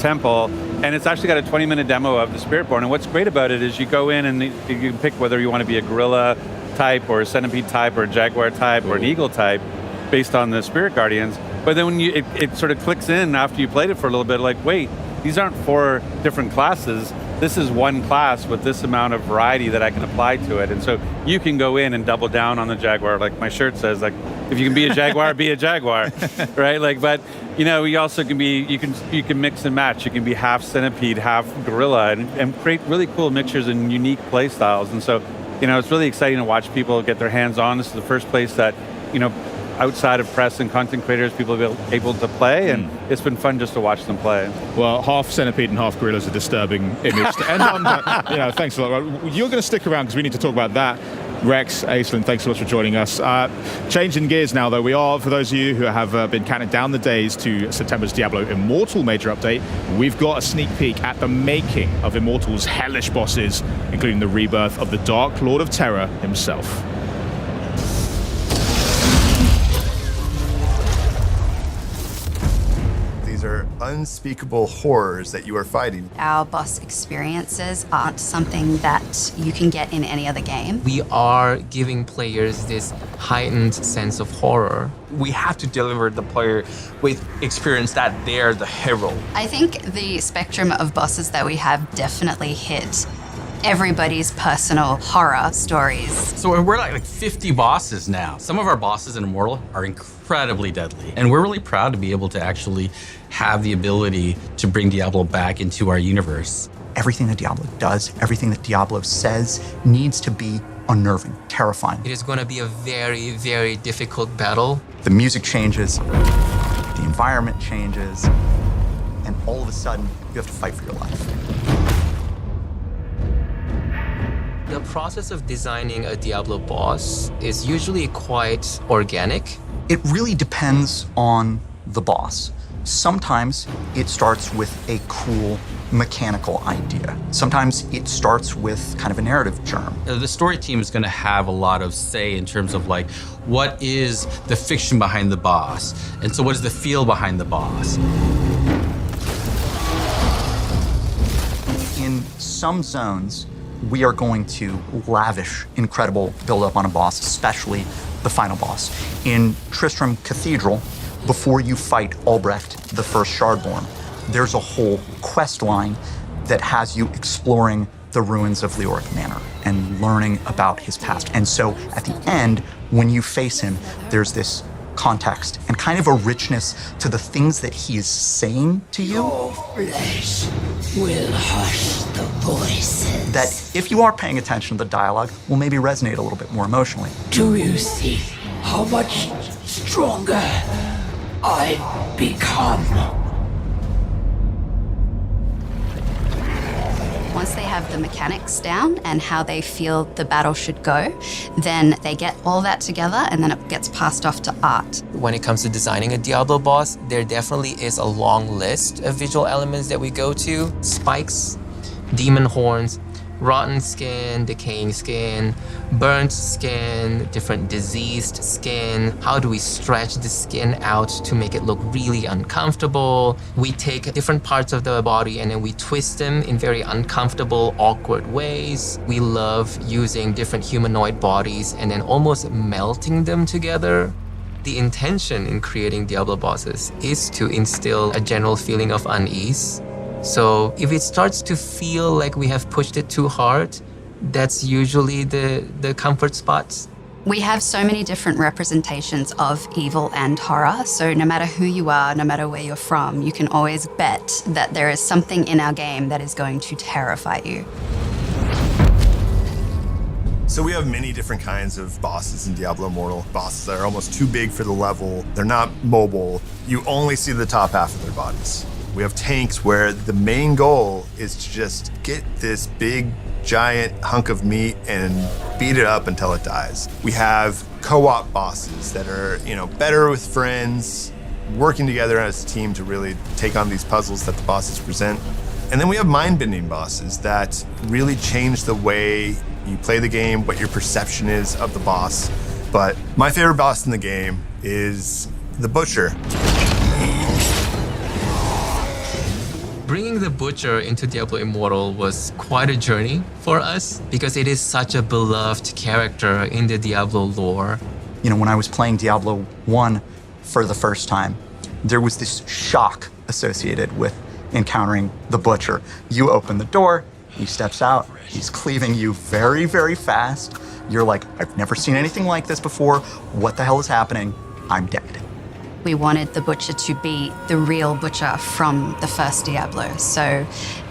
temple, and it's actually got a 20-minute demo of the Spiritborn. And what's great about it is you go in and you can pick whether you want to be a gorilla type, or a centipede type, or a jaguar type, or an eagle type, based on the Spirit Guardians. But then when it sort of clicks in after you played it for a little bit, like, wait, these aren't 4 different classes. This is one class with this amount of variety that I can apply to it. And so you can go in and double down on the jaguar, like my shirt says, like, if you can be a jaguar, be a jaguar, right? Like, but you also can be, you can mix and match. You can be half centipede, half gorilla, and create really cool mixtures and unique play styles. And so, it's really exciting to watch people get their hands on. This is the first place that, outside of press and content creators, people have been able to play, and it's been fun just to watch them play. Well, half centipede and half gorilla is a disturbing image to end on. But, thanks a lot. You're going to stick around because we need to talk about that. Rex, Aislinn, thanks so much for joining us. Changing gears now, though, we are, for those of you who have been counting down the days to September's Diablo Immortal major update, we've got a sneak peek at the making of Immortal's hellish bosses, including the rebirth of the Dark Lord of Terror himself. Are unspeakable horrors that you are fighting. Our boss experiences aren't something that you can get in any other game. We are giving players this heightened sense of horror. We have to deliver the player with experience that they're the hero. I think the spectrum of bosses that we have definitely hit everybody's personal horror stories. So we're like 50 bosses now. Some of our bosses in Immortal are incredibly deadly. And we're really proud to be able to actually have the ability to bring Diablo back into our universe. Everything that Diablo does, everything that Diablo says needs to be unnerving, terrifying. It is going to be a very, very difficult battle. The music changes, the environment changes, and all of a sudden, you have to fight for your life. The process of designing a Diablo boss is usually quite organic. It really depends on the boss. Sometimes it starts with a cool mechanical idea. Sometimes it starts with kind of a narrative germ. The story team is going to have a lot of say in terms of like, what is the fiction behind the boss? And so what is the feel behind the boss? In some zones, we are going to lavish incredible build-up on a boss, especially the final boss. In Tristram Cathedral, before you fight Albrecht, the first Shardborn, there's a whole quest line that has you exploring the ruins of Leoric Manor and learning about his past. And so at the end, when you face him, there's this context and kind of a richness to the things that he is saying to you. Your flesh will hush the voices. That if you are paying attention to the dialogue, will maybe resonate a little bit more emotionally. Do you see how much stronger I've become? Once they have the mechanics down and how they feel the battle should go, then they get all that together and then it gets passed off to art. When it comes to designing a Diablo boss, there definitely is a long list of visual elements that we go to. Spikes, demon horns, rotten skin, decaying skin, burnt skin, different diseased skin. How do we stretch the skin out to make it look really uncomfortable? We take different parts of the body and then we twist them in very uncomfortable, awkward ways. We love using different humanoid bodies and then almost melting them together. The intention in creating Diablo bosses is to instill a general feeling of unease. So if it starts to feel like we have pushed it too hard, that's usually the comfort spots. We have so many different representations of evil and horror, so no matter who you are, no matter where you're from, you can always bet that there is something in our game that is going to terrify you. So we have many different kinds of bosses in Diablo Immortal. Bosses that are almost too big for the level. They're not mobile. You only see the top half of their bodies. We have tanks where the main goal is to just get this big, giant hunk of meat and beat it up until it dies. We have co-op bosses that are, better with friends, working together as a team to really take on these puzzles that the bosses present. And then we have mind-bending bosses that really change the way you play the game, what your perception is of the boss. But my favorite boss in the game is the Butcher. Bringing the Butcher into Diablo Immortal was quite a journey for us because it is such a beloved character in the Diablo lore. When I was playing Diablo 1 for the first time, there was this shock associated with encountering the Butcher. You open the door, he steps out, he's cleaving you very, very fast. You're like, I've never seen anything like this before. What the hell is happening? I'm dead. We wanted the Butcher to be the real Butcher from the first Diablo. So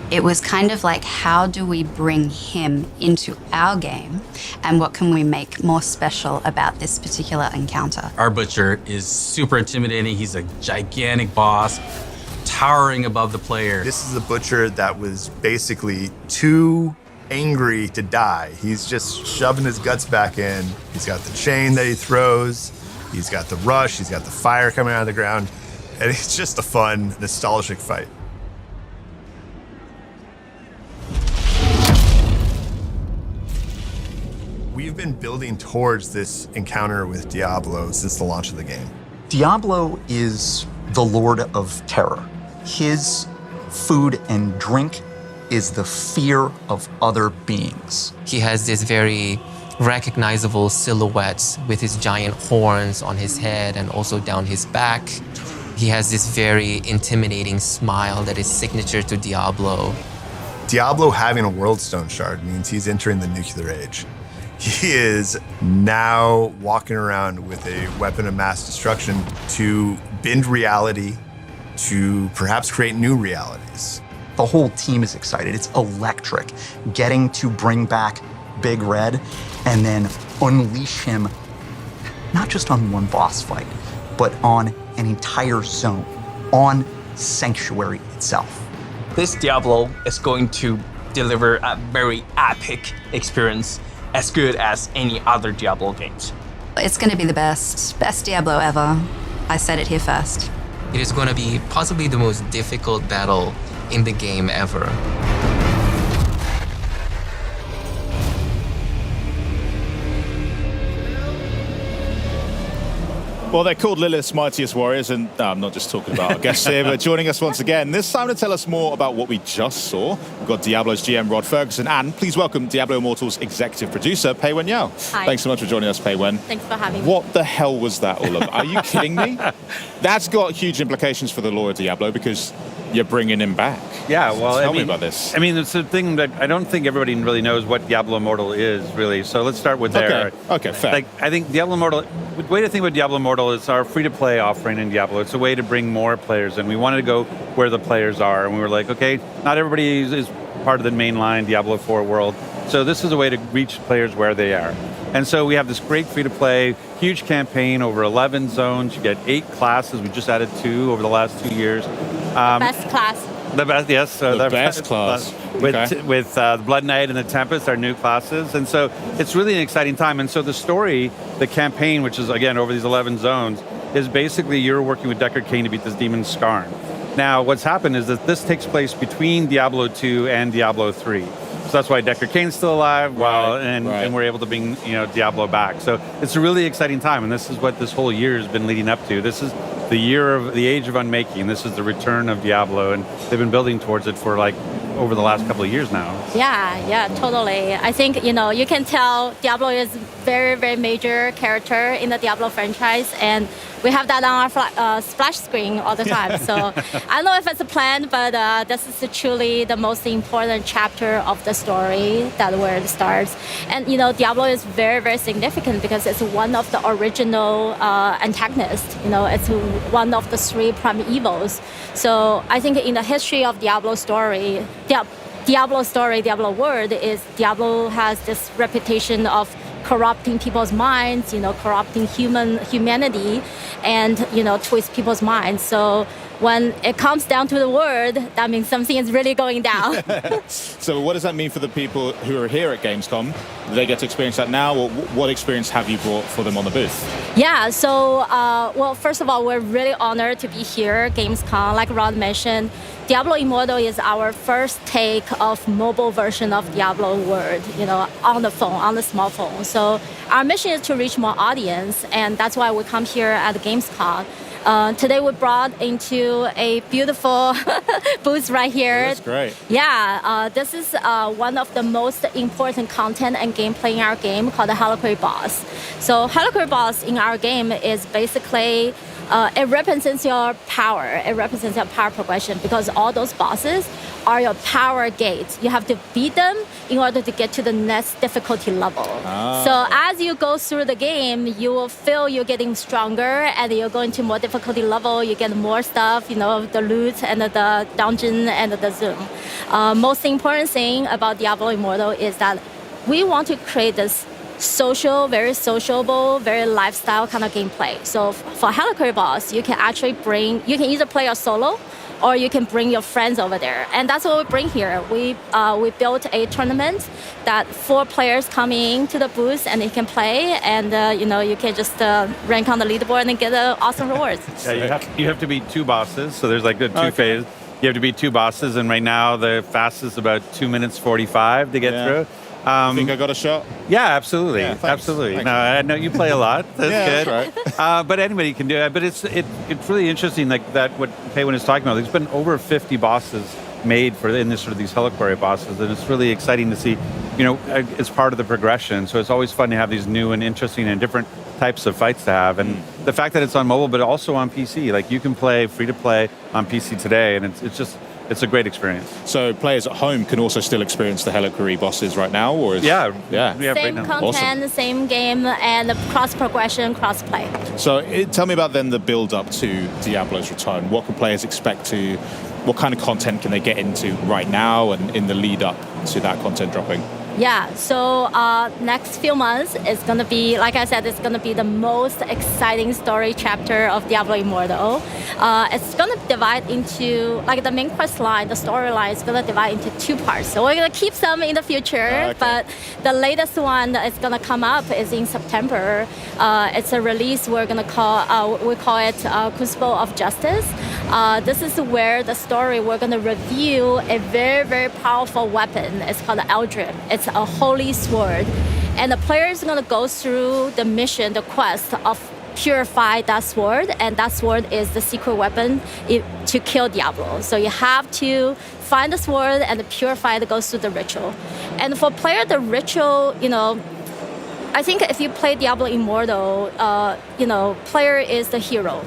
it was kind of like, how do we bring him into our game? And what can we make more special about this particular encounter? Our Butcher is super intimidating. He's a gigantic boss, towering above the player. This is a Butcher that was basically too angry to die. He's just shoving his guts back in. He's got the chain that he throws. He's got the rush, he's got the fire coming out of the ground, and it's just a fun, nostalgic fight. We've been building towards this encounter with Diablo since the launch of the game. Diablo is the Lord of Terror. His food and drink is the fear of other beings. He has this very recognizable silhouettes with his giant horns on his head and also down his back. He has this very intimidating smile that is signature to Diablo. Diablo having a World Stone Shard means he's entering the nuclear age. He is now walking around with a weapon of mass destruction to bend reality, to perhaps create new realities. The whole team is excited. It's electric. Getting to bring back Big Red and then unleash him, not just on one boss fight, but on an entire zone, on Sanctuary itself. This Diablo is going to deliver a very epic experience, as good as any other Diablo games. It's going to be the best Diablo ever. I said it here first. It is going to be possibly the most difficult battle in the game ever. Well, they're called Lilith's Mightiest Warriors, and no, I'm not just talking about our guests here, but joining us once again, this time to tell us more about what we just saw. We've got Diablo's GM Rod Ferguson, and please welcome Diablo Immortal's executive producer, Pei Wen Yao. Hi. Thanks so much for joining us, Pei Wen. Thanks for having me. What the hell was that all about? Are you kidding me? That's got huge implications for the lore of Diablo, because you're bringing him back. Yeah, well, Tell me about this. I mean, it's a thing that I don't think everybody really knows what Diablo Immortal is, really. So let's start with there. Okay, fair. Like, I think Diablo Immortal, the way to think about Diablo Immortal is our free-to-play offering in Diablo. It's a way to bring more players in. We wanted to go where the players are, and we were like, okay, not everybody is part of the mainline Diablo IV world. So this is a way to reach players where they are. And so we have this great free-to-play, huge campaign, over 11 zones. You get 8 classes. We just added 2 over the last 2 years. Best class. The best, yes. The best class. With the Blood Knight and the Tempest, our new classes. And so it's really an exciting time. And so the story, the campaign, which is, again, over these 11 zones, is basically you're working with Deckard Cain to beat this demon Skarn. Now, what's happened is that this takes place between Diablo 2 and Diablo 3. So that's why Deckard Cain's still alive, and we're able to bring Diablo back. So it's a really exciting time, and this is what this whole year has been leading up to. This is the year of the Age of Unmaking. This is the return of Diablo, and they've been building towards it for over the last couple of years now. Yeah, totally. I think, you can tell Diablo is very, very major character in the Diablo franchise, and we have that on our splash screen all the time. So I don't know if it's a plan, but this is truly the most important chapter of the story, that where it starts. And, Diablo is very, very significant because it's one of the original antagonists. It's one of the 3 prime evils. So I think in the history of Diablo story, Diablo world is Diablo has this reputation of corrupting people's minds, corrupting humanity, and twist people's minds. So when it comes down to the word, that means something is really going down. So what does that mean for the people who are here at Gamescom? Do they get to experience that now, or what experience have you brought for them on the booth? Yeah, so, well, first of all, we're really honored to be here, Gamescom. Like Rod mentioned, Diablo Immortal is our first take of mobile version of Diablo world, on the phone, on the smartphone. So our mission is to reach more audience, and that's why we come here at Gamescom. Today we brought into a beautiful booth right here. That's great. Yeah, this is one of the most important content and gameplay in our game called the Heliquary boss. So Heliquary boss in our game is basically it represents your power. It represents your power progression because all those bosses are your power gates. You have to beat them in order to get to the next difficulty level. So as you go through the game, you will feel you're getting stronger, and you're going to more difficulty level. You get more stuff, the loot and the dungeon and the zoom. Most important thing about Diablo Immortal is that we want to create this very sociable, very lifestyle kind of gameplay. So for Heliquary boss, you can either play a solo, or you can bring your friends over there. And that's what we bring here. We built a tournament that 4 players come in to the booth and they can play, and you can just rank on the leaderboard and get awesome rewards. Yeah, you have to beat 2 bosses, so there's the 2 phases. You have to beat 2 bosses, and right now the fastest is about 2 minutes 45 to get through. Think I got a shot? Yeah, absolutely. Yeah, absolutely. Thanks. No, I know you play a lot. That's good. That's right. But anybody can do it. But it's really interesting, that what Pei Wen is talking about. There's been over 50 bosses made in this these Heliquary bosses, and it's really exciting to see. It's part of the progression. So it's always fun to have these new and interesting and different types of fights to have. And the fact that it's on mobile, but also on PC. You can play free to play on PC today, and it's a great experience. So players at home can also still experience the Heliquary bosses right now, or yeah, same right now. content, Awesome. Same game, and cross progression, cross play. So tell me about then the build up to Diablo's return. What can players expect what kind of content can they get into right now and in the lead up to that content dropping? Yeah, so next few months is going to be, like I said, it's going to be the most exciting story chapter of Diablo Immortal. It's going to divide into, the main quest line, the storyline is going to divide into 2 parts. So we're going to keep some in the future, but the latest one that is going to come up is in September. It's a release we're going to we call it Crucible of Justice. This is where the story, we're going to review a very, very powerful weapon. It's called the Eldrim. It's a holy sword. And the player is going to go through the mission, the quest of purify that sword, and that sword is the secret weapon to kill Diablo. So you have to find the sword and purify it, goes through the ritual. And for player, the ritual, I think if you play Diablo Immortal, player is the hero.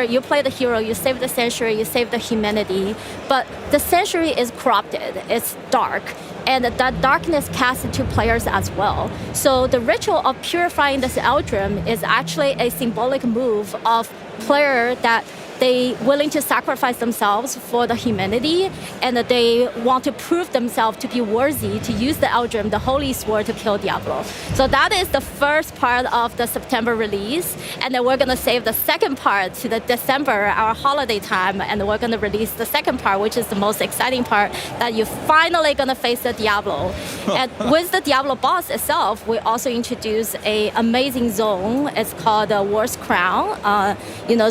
You play the hero, you save the sanctuary, you save the humanity, but the sanctuary is corrupted, it's dark, and that darkness casts into players as well. So the ritual of purifying this Eldrim is actually a symbolic move of player that they willing to sacrifice themselves for the humanity, and that they want to prove themselves to be worthy to use the Eldrim, the holy sword, to kill Diablo. So that is the first part of the September release, and then we're gonna save the second part to the December, our holiday time, and we're gonna release the second part, which is the most exciting part, that you're finally gonna face the Diablo. And with the Diablo boss itself, we also introduce a amazing zone. It's called the War's Crown.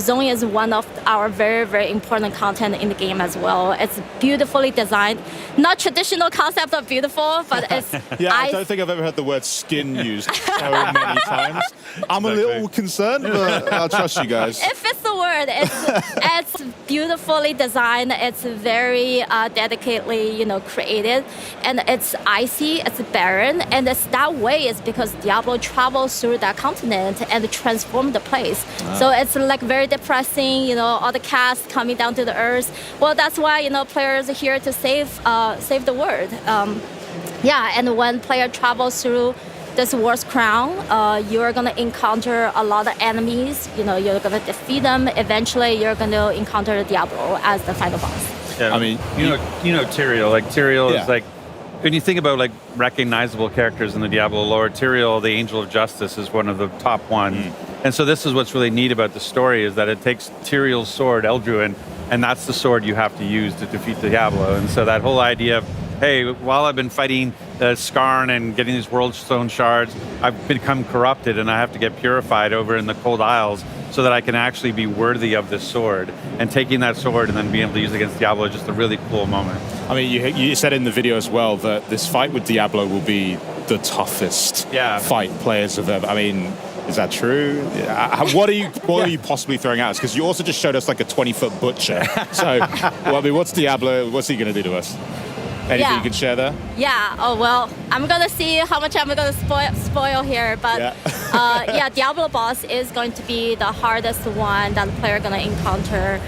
Zone is one of our very, very important content in the game as well. It's beautifully designed. Not traditional concept of beautiful, but it's... I don't think I've ever heard the word skin used so many times. I'm a little concerned, but I'll trust you guys. It fits the word. It's beautifully designed. It's very dedicatedly, created. And it's icy, it's barren. And it's that way is because Diablo travels through that continent and transforms the place. So it's like very depressing, all the cast coming down to the earth. Well, that's why, players are here to save the world. And when player travels through this War's Crown, you're gonna encounter a lot of enemies. You're gonna defeat them. Eventually, you're gonna encounter Diablo as the final boss. Yeah, I mean, Tyrael. Tyrael is like, when you think about recognizable characters in the Diablo lore, Tyrael, the Angel of Justice, is one of the top ones. And so this is what's really neat about the story, is that it takes Tyrael's sword, Eldruin, and that's the sword you have to use to defeat Diablo. And so that whole idea of, hey, while I've been fighting Skarn and getting these World Stone shards, I've become corrupted and I have to get purified over in the Cold Isles so that I can actually be worthy of this sword. And taking that sword and then being able to use it against Diablo is just a really cool moment. I mean, you said in the video as well that this fight with Diablo will be the toughest fight players have ever... I mean, is that true? What are you possibly throwing at us? Because you also just showed us like a 20-foot butcher. So, what's Diablo? What's he going to do to us? Anything you can share there? Yeah. Oh, well, I'm going to see how much I'm going to spoil here. But Diablo boss is going to be the hardest one that the player going to encounter.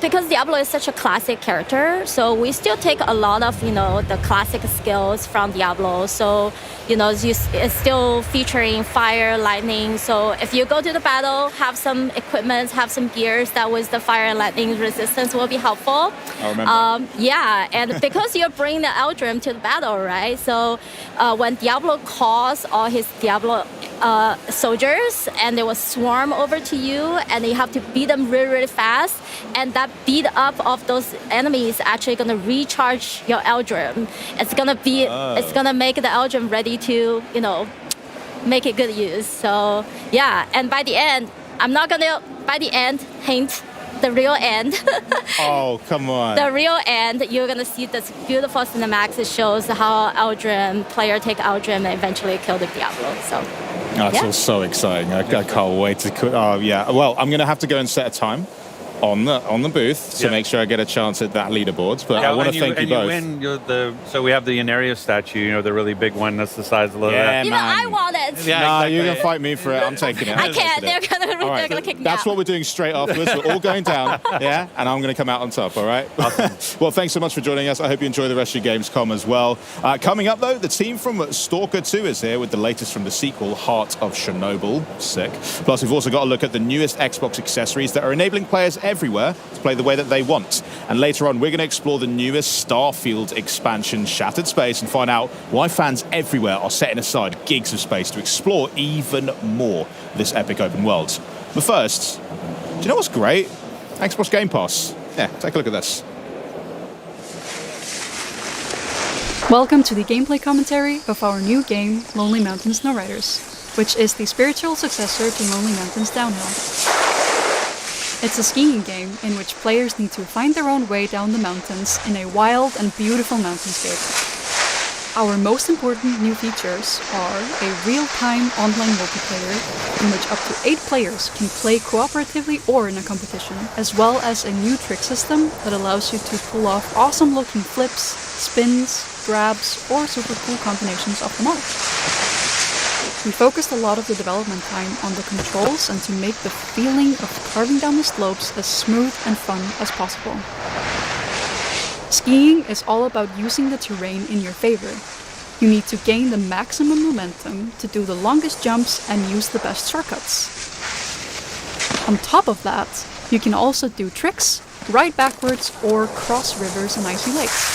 Because Diablo is such a classic character, so we still take a lot of, the classic skills from Diablo. So, it's still featuring fire, lightning. So if you go to the battle, have some equipment, have some gears that with the fire and lightning resistance will be helpful. I remember. And because you're bringing the Eldrim to the battle, right? So when Diablo calls all his Diablo soldiers, and they will swarm over to you, and you have to beat them really, really fast. And that beat up of those enemies actually going to recharge your Eldrim. It's gonna make the Eldrim ready to, make it good use. So and by the end, hint, the real end. Oh, come on. The real end, you're going to see this beautiful cinematics. It shows how player take Eldrim and eventually kill the Diablo. So, that's all so exciting. I can't wait to... Well, I'm going to have to go and set a time on the booth to make sure I get a chance at that leaderboard. But I want to thank you both. So we have the Inarius statue, the really big one that's the size of the... Yeah, man. I want it. You're going to fight me for it. I'm taking it. I can't. They're going to kick me That's out. what we're doing straight afterwards. We're all going down, and I'm going to come out on top, all right? Awesome. Well, thanks so much for joining us. I hope you enjoy the rest of your Gamescom as well. Coming up, though, the team from S.T.A.L.K.E.R 2 is here with the latest from the sequel, Heart of Chernobyl. Sick. Plus, we've also got a look at the newest Xbox accessories that are enabling players everywhere to play the way that they want. And later on, we're going to explore the newest Starfield expansion, Shattered Space, and find out why fans everywhere are setting aside gigs of space to explore even more of this epic open world. But first, do you know what's great? Xbox Game Pass. Yeah, take a look at this. Welcome to the gameplay commentary of our new game, Lonely Mountain Snowriders, which is the spiritual successor to Lonely Mountains Downhill. It's a skiing game in which players need to find their own way down the mountains in a wild and beautiful mountainscape. Our most important new features are a real-time online multiplayer in which up to 8 players can play cooperatively or in a competition, as well as a new trick system that allows you to pull off awesome-looking flips, spins, grabs, or super cool combinations of them all. We focused a lot of the development time on the controls and to make the feeling of carving down the slopes as smooth and fun as possible. Skiing is all about using the terrain in your favor. You need to gain the maximum momentum to do the longest jumps and use the best shortcuts. On top of that, you can also do tricks, ride backwards, or cross rivers and icy lakes.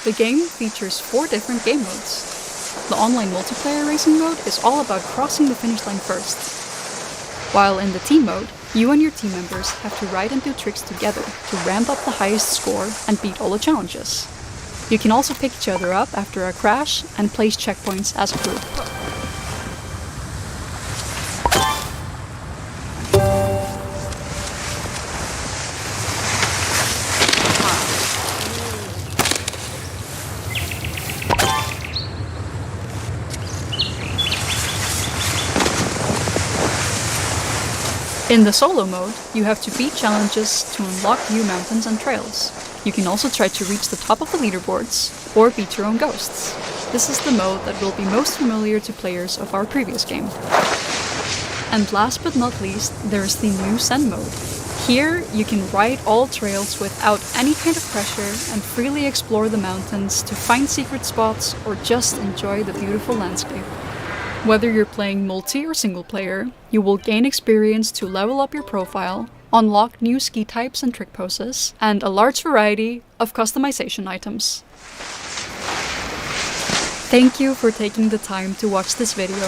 The game features 4 different game modes. The online multiplayer racing mode is all about crossing the finish line first. While in the team mode, you and your team members have to ride and do tricks together to ramp up the highest score and beat all the challenges. You can also pick each other up after a crash and place checkpoints as a group. In the solo mode, you have to beat challenges to unlock new mountains and trails. You can also try to reach the top of the leaderboards, or beat your own ghosts. This is the mode that will be most familiar to players of our previous game. And last but not least, there is the new Zen mode. Here, you can ride all trails without any kind of pressure and freely explore the mountains to find secret spots or just enjoy the beautiful landscape. Whether you're playing multi or single player, you will gain experience to level up your profile, unlock new ski types and trick poses, and a large variety of customization items. Thank you for taking the time to watch this video.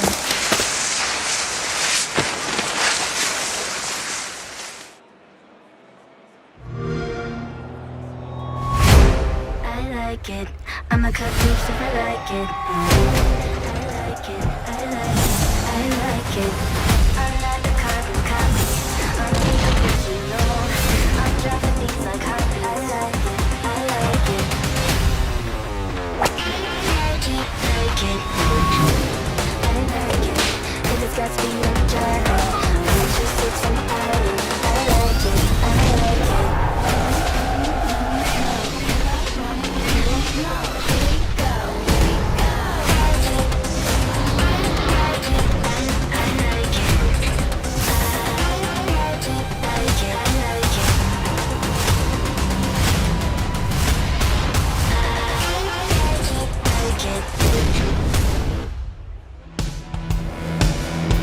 I like it. I'ma cut loose if I like it. I like it. I like it. I'm not the carbon copy. I'm the original. I'm dropping things like hot. I like it. I like it. I like it. I like it. If it's got to be original, I'm just it from the island. I like it. I like it.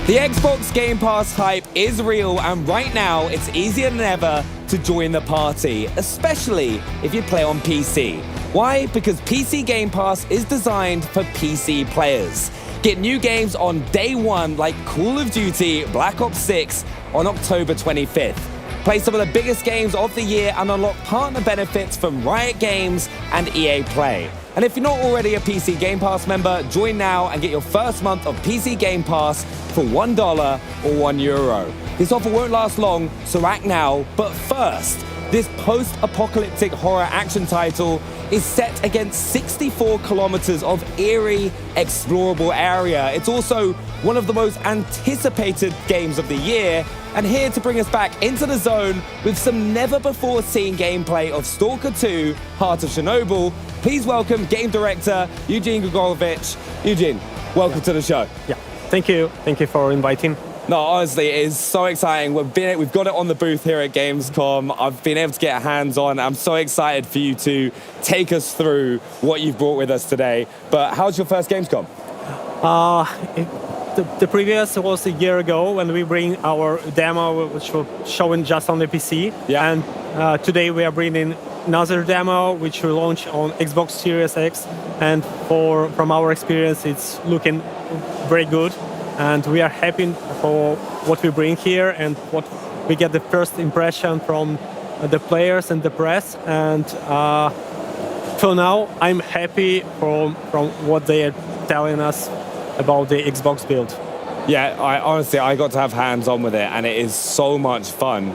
The Xbox Game Pass hype is real, and right now it's easier than ever to join the party, especially if you play on PC. Why? Because PC Game Pass is designed for PC players. Get new games on day one like Call of Duty Black Ops 6 on October 25th. Play some of the biggest games of the year and unlock partner benefits from Riot Games and EA Play. And if you're not already a PC Game Pass member, join now and get your first month of PC Game Pass for $1 or €1. This offer won't last long, so act now. But first, this post-apocalyptic horror action title is set against 64 kilometers of eerie, explorable area. It's also one of the most anticipated games of the year, and here to bring us back into the zone with some never-before-seen gameplay of Stalker 2, Heart of Chernobyl, please welcome game director Eugene Grigorovich. Eugene, welcome to the show. Yeah, thank you. Thank you for inviting. No, honestly, it is so exciting. We've got it on the booth here at Gamescom. I've been able to get hands-on. I'm so excited for you to take us through what you've brought with us today. But how's your first Gamescom? The previous was a year ago when we bring our demo, which was shown just on the PC. Yeah. And today we are bringing another demo, which will launch on Xbox Series X. And from our experience, it's looking very good. And we are happy for what we bring here and what we get the first impression from the players and the press. And for now, I'm happy from what they are telling us about the Xbox build. Yeah, I got to have hands-on with it, and it is so much fun.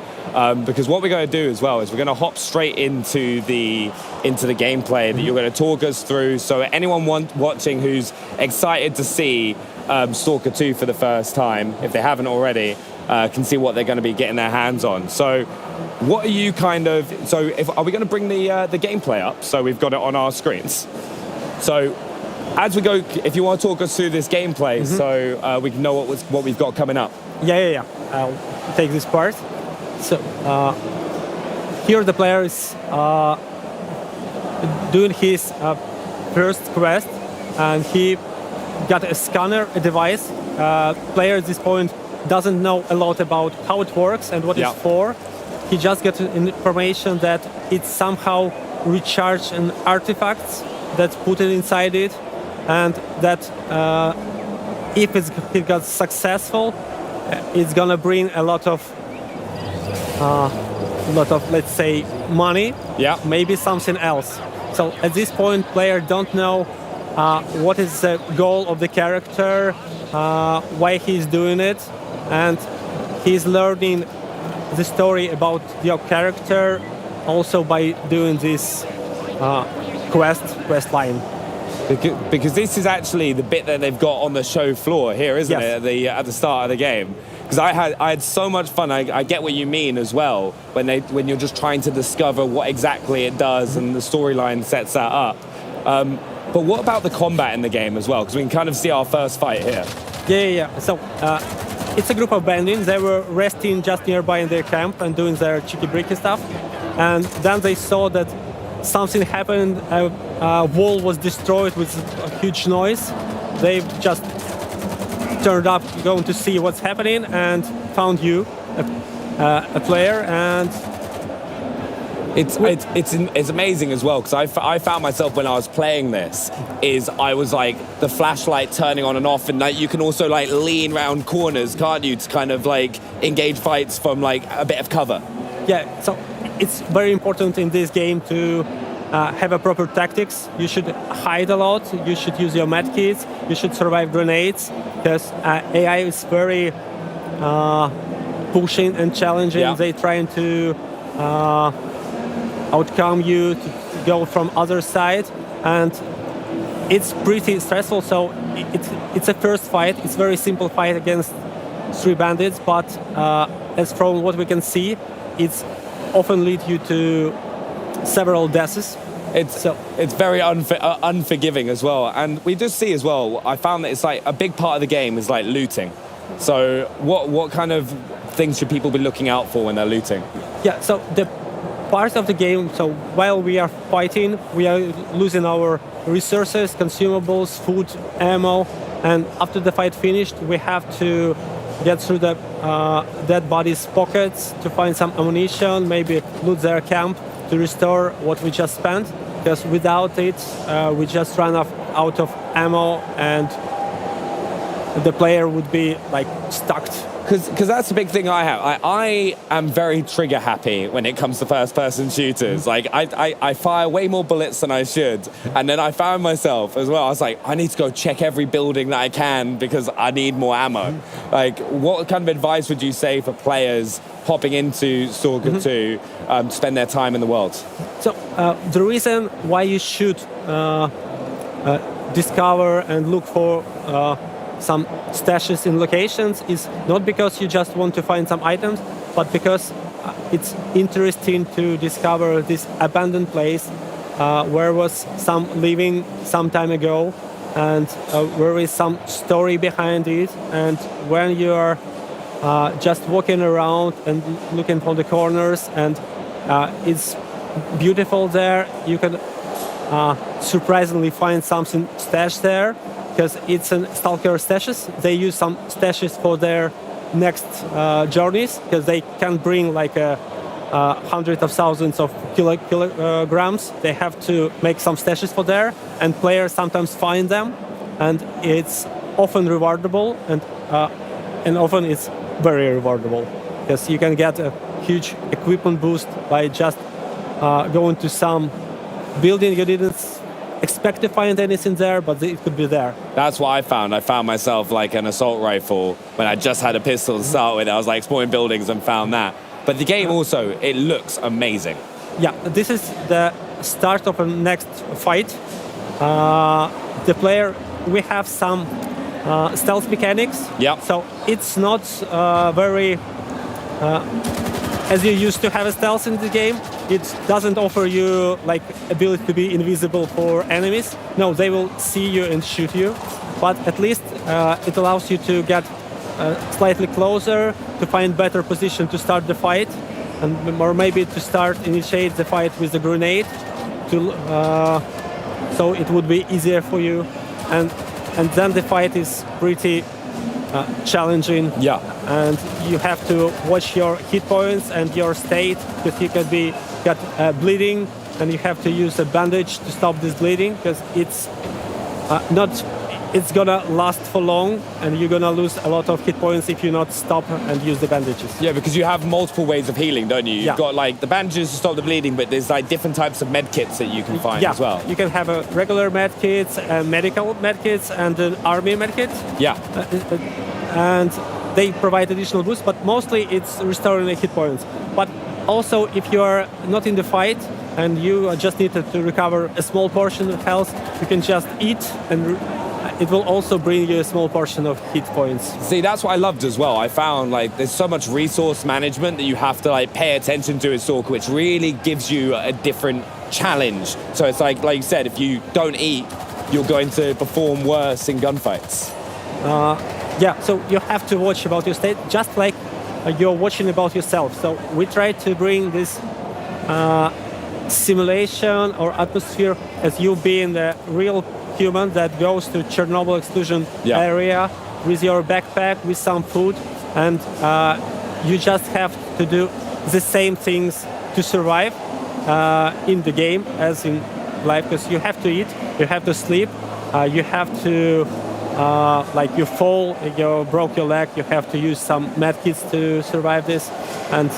Because what we're going to do as well is we're going to hop straight into the gameplay that you're going to talk us through. So anyone watching who's excited to see Stalker 2 for the first time, if they haven't already, can see what they're going to be getting their hands on. So what are you are we going to bring the gameplay up? So we've got it on our screens. So as we go, if you want to talk us through this gameplay, so we can know what we've got coming up. Yeah. I'll take this part. So here the player is doing his first quest, and he got a scanner, a device. Player at this point doesn't know a lot about how it works and what it's for. He just gets information that it somehow recharged an artifact that's put it inside it, and that if it got successful, it's gonna bring a lot of let's say money. Yeah. Maybe something else. So at this point, player don't know what is the goal of the character, why he's doing it, and he's learning the story about your character also by doing this quest line. Because this is actually the bit that they've got on the show floor here, isn't it? At the start of the game. Because I had so much fun. I get what you mean as well when you're just trying to discover what exactly it does, and the storyline sets that up. But what about the combat in the game as well? Because we can kind of see our first fight here. Yeah. So it's a group of bandits. They were resting just nearby in their camp and doing their cheeky-breaky stuff. And then they saw that something happened. A wall was destroyed with a huge noise. They just turned up going to see what's happening and found you, a player, and it's amazing as well, because I found myself when I was playing this I was like the flashlight turning on and off, and like you can also like lean around corners, can't you, to kind of like engage fights from like a bit of cover. Yeah, so it's very important in this game to have a proper tactics. You should hide a lot, you should use your medkits, you should survive grenades, because AI is very pushing and challenging. Yeah. They're trying to outcome you, to go from other side, and it's pretty stressful. So it's a first fight. It's a very simple fight against 3 bandits, but as from what we can see, it's often lead you to several deaths. It's very unforgiving as well. And we just see as well, I found that it's like a big part of the game is like looting. So what kind of things should people be looking out for when they're looting? Yeah, so the part of the game, so while we are fighting, we are losing our resources, consumables, food, ammo, and after the fight finished, we have to get through the dead bodies' pockets to find some ammunition, maybe loot their camp to restore what we just spent, because without it, we just run out of ammo, and the player would be like stuck. Because that's the big thing I have. I am very trigger happy when it comes to first-person shooters. Like, I fire way more bullets than I should. And then I found myself as well, I was like, I need to go check every building that I can because I need more ammo. Like, what kind of advice would you say for players hopping into Stalker 2 to spend their time in the world? So, the reason why you should discover and look for some stashes in locations is not because you just want to find some items, but because it's interesting to discover this abandoned place where was some living some time ago, and where is some story behind it. And when you are just walking around and looking for the corners, and it's beautiful there, you can surprisingly find something stashed there, because it's an STALKER stashes. They use some stashes for their next journeys, because they can bring like hundreds of thousands of kilograms. They have to make some stashes for there, and players sometimes find them, and it's often rewardable, and often it's very rewardable, because you can get a huge equipment boost by just going to some building you didn't expect to find anything there, but it could be there. That's what I found. I found myself like an assault rifle when I just had a pistol to start with. I was like exploring buildings and found that. But the game also, it looks amazing. Yeah, this is the start of a next fight. The player, we have some stealth mechanics. Yeah. So it's not very as you used to have a stealth in the game. It doesn't offer you like ability to be invisible for enemies. No, they will see you and shoot you. But at least it allows you to get slightly closer, to find better position to start the fight, and or maybe to initiate the fight with a grenade, so it would be easier for you. And then the fight is pretty challenging. Yeah. And you have to watch your hit points and your state, because you could get bleeding, and you have to use a bandage to stop this bleeding, because it's gonna last for long, and you're gonna lose a lot of hit points if you not stop and use the bandages. Yeah, because you have multiple ways of healing, don't you? You've Yeah. got like the bandages to stop the bleeding, but there's like different types of med kits that you can find Yeah, as well. you can have a regular med kits, medical med kits, and an army med kit. Yeah. And they provide additional boosts, but mostly it's restoring the hit points. But also, if you are not in the fight and you just need to recover a small portion of health, you can just eat, and it will also bring you a small portion of hit points. See, that's what I loved as well. I found like there's so much resource management that you have to like pay attention to as Stalker, which really gives you a different challenge. So it's like you said, if you don't eat, you're going to perform worse in gunfights. Yeah, so you have to watch about your state, just like you're watching about yourself. So we try to bring this simulation or atmosphere as you being the real human that goes to Chornobyl exclusion area with your backpack, with some food, and you just have to do the same things to survive in the game as in life, because you have to eat, you have to sleep, you have to like you fall, you broke your leg, you have to use some medkits to survive this, and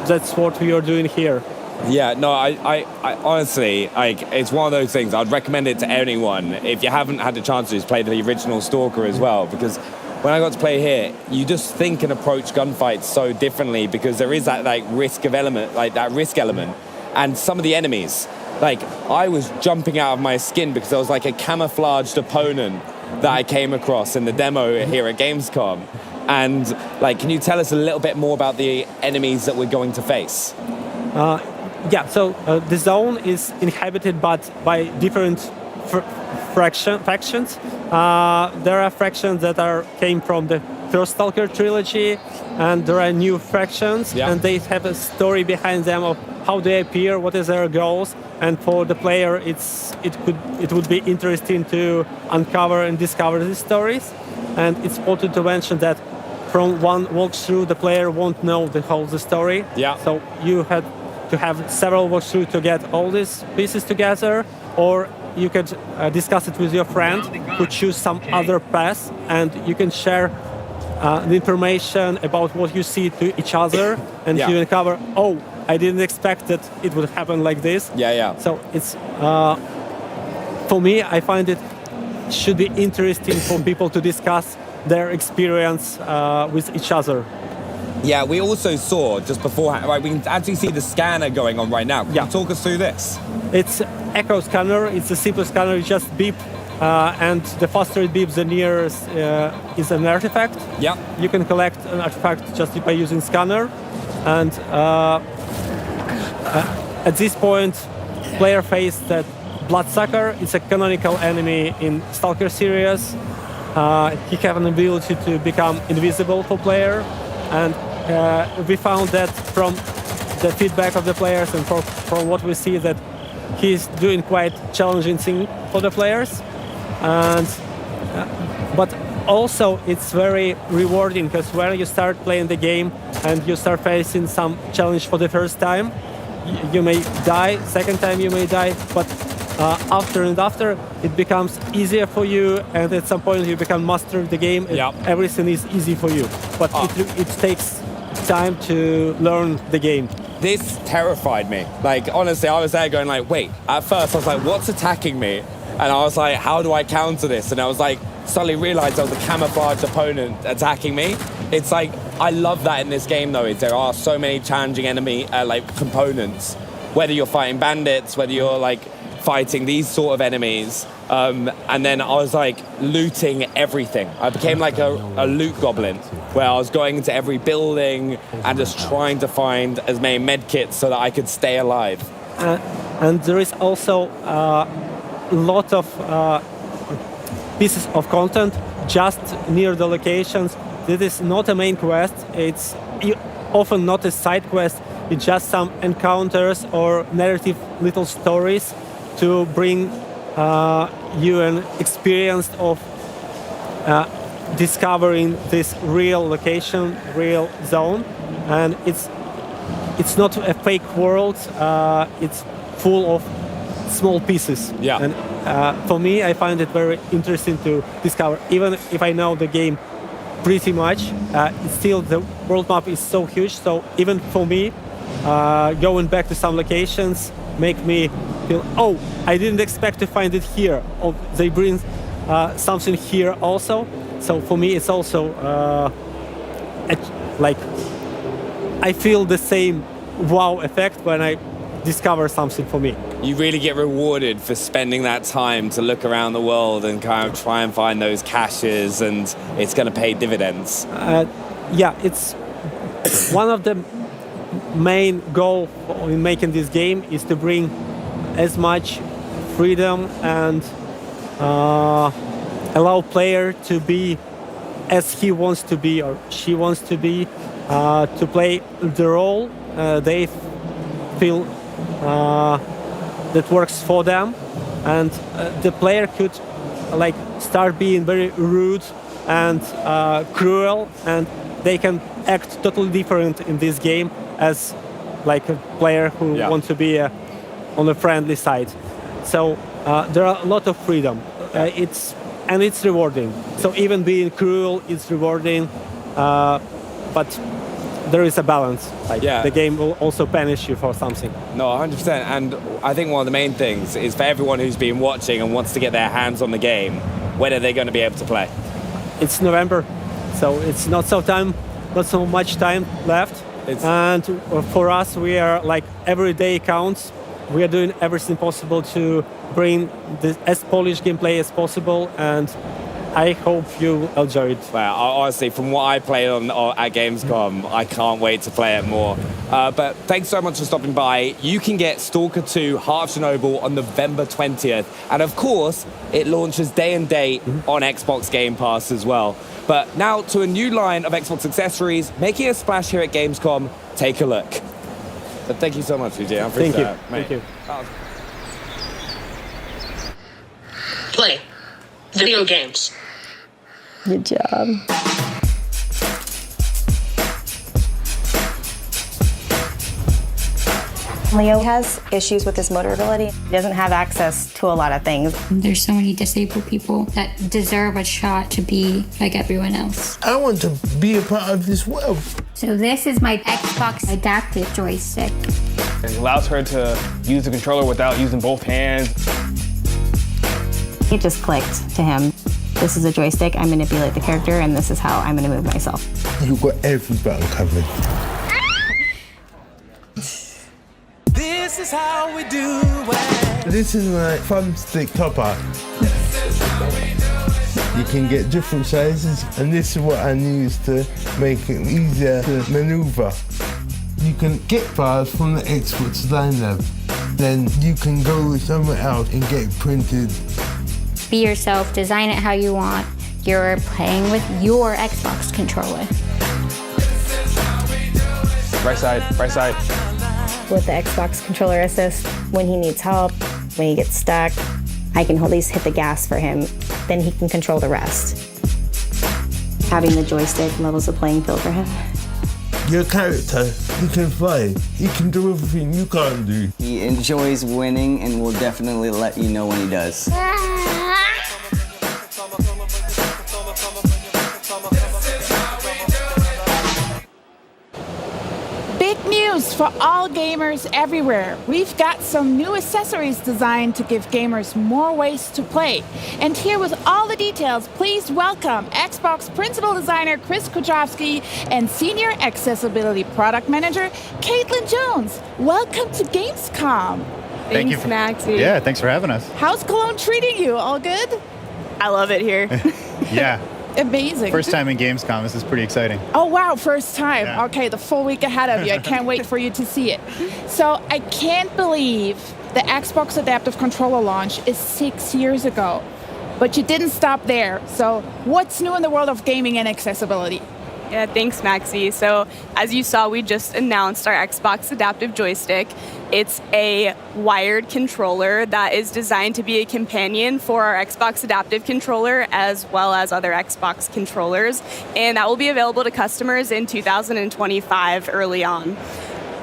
that's what we are doing here. Yeah, no, I honestly, like, it's one of those things. I'd recommend it to anyone. If you haven't had the chance to, just play the original Stalker as well, because when I got to play here, you just think and approach gunfights so differently, because there is that like risk element, and some of the enemies, like I was jumping out of my skin because there was like a camouflaged opponent that I came across in the demo here at Gamescom. And like, can you tell us a little bit more about the enemies that we're going to face? Yeah, so the zone is inhabited by different factions. There are factions that came from the first Stalker trilogy, and there are new factions, and they have a story behind them of how they appear, what is their goals, and for the player, it would be interesting to uncover and discover these stories. And it's important to mention that from one walkthrough, the player won't know the whole story. Yeah. So you had to have several walkthroughs to get all these pieces together, or you could discuss it with your friend who choose some other path, and you can share the information about what you see to each other, and you uncover, oh, I didn't expect that it would happen like this. Yeah. So it's, for me, I find it should be interesting for people to discuss their experience with each other. Yeah, we also saw just beforehand, right, we can actually see the scanner going on right now. Can you talk us through this? It's echo scanner, it's a simple scanner, you just beep, and the faster it beeps, the nearer is an artifact. Yeah. You can collect an artifact just by using scanner, and at this point, player faced that Bloodsucker. It's a canonical enemy in Stalker series. He has an ability to become invisible for player, and we found that from the feedback of the players and from what we see that he's doing quite challenging thing for the players, and but also it's very rewarding, because when you start playing the game and you start facing some challenge for the first time, you may die, second time you may die, but after it becomes easier for you, and at some point you become master of the game. Everything is easy for you, but it takes time to learn the game. this terrified me. Like, honestly, I was there going like, wait, at first I was like, what's attacking me? And I was like, how do I counter this? And I was like, suddenly realized there was a camouflaged opponent attacking me. It's like, I love that in this game though, is there are so many challenging enemy components. Whether you're fighting bandits, whether you're like fighting these sort of enemies. And then I was like looting everything. I became like a loot goblin where I was going into every building and just trying to find as many med kits so that I could stay alive. And there is also a lot of pieces of content just near the locations. This is not a main quest. It's often not a side quest. It's just some encounters or narrative little stories to bring you an experience of discovering this real location, real zone, and it's not a fake world. It's full of small pieces. Yeah. And for me, I find it very interesting to discover. Even if I know the game pretty much, still the world map is so huge. So even for me, going back to some locations make me feel, oh, I didn't expect to find it here. Or they bring something here also. So for me, it's also like I feel the same wow effect when I discover something for me. You really get rewarded for spending that time to look around the world and kind of try and find those caches, and it's going to pay dividends. Yeah, it's one of the main goal in making this game is to bring as much freedom and allow player to be as he wants to be or she wants to be, to play the role they feel that works for them, and the player could like start being very rude and cruel, and they can act totally different in this game as like a player who wants to be on the friendly side. So there are a lot of freedom. It's rewarding. So even being cruel is rewarding, but there is a balance. Like the game will also punish you for something. No, 100%. And I think one of the main things is for everyone who's been watching and wants to get their hands on the game, when are they going to be able to play? It's November, so it's not so much time left. And for us, we are like every day counts. We are doing everything possible to bring as Polish gameplay as possible, and I hope you enjoy it. Well, honestly, from what I played at Gamescom, I can't wait to play it more. But thanks so much for stopping by. You can get Stalker 2 Heart of Chernobyl on November 20th. And of course, it launches day and date on Xbox Game Pass as well. But now to a new line of Xbox accessories, making a splash here at Gamescom. Take a look. But thank you so much, VJ. I appreciate it. Thank you. Play video games. Good job. Leo has issues with his motor ability. He doesn't have access to a lot of things. There's so many disabled people that deserve a shot to be like everyone else. I want to be a part of this world. So this is my Xbox adaptive joystick. It allows her to use the controller without using both hands. It just clicked to him. This is a joystick, I manipulate the character, and this is how I'm gonna move myself. You've got every button covered. This is how we do it. This is my thumbstick topper. You can get different sizes, and this is what I use to make it easier to maneuver. You can get files from the Xbox Line Lab. Then you can go somewhere else and get it printed. Be yourself, design it how you want. You're playing with your Xbox controller. Right side, right side. With the Xbox controller assist, when he needs help, when he gets stuck, I can at least hit the gas for him. Then he can control the rest. Having the joystick levels the playing field for him. Your character, he can fly. He can do everything you can't do. He enjoys winning and will definitely let you know when he does. Big news for all gamers everywhere. We've got some new accessories designed to give gamers more ways to play. And here with all the details, please welcome Xbox Principal Designer Chris Kudrowski and Senior Accessibility Product Manager Caitlin Jones. Welcome to Gamescom. Thank you, Maxie. Yeah, thanks for having us. How's Cologne treating you? All good? I love it here. Yeah. Amazing. First time in Gamescom. This is pretty exciting. Oh, wow. First time. Yeah. Okay, the full week ahead of you. I can't wait for you to see it. So I can't believe the Xbox Adaptive Controller launch is 6 years ago. But you didn't stop there. So what's new in the world of gaming and accessibility? Yeah, thanks, Maxie. So as you saw, we just announced our Xbox Adaptive Joystick. It's a wired controller that is designed to be a companion for our Xbox Adaptive Controller as well as other Xbox controllers. And that will be available to customers in 2025, early on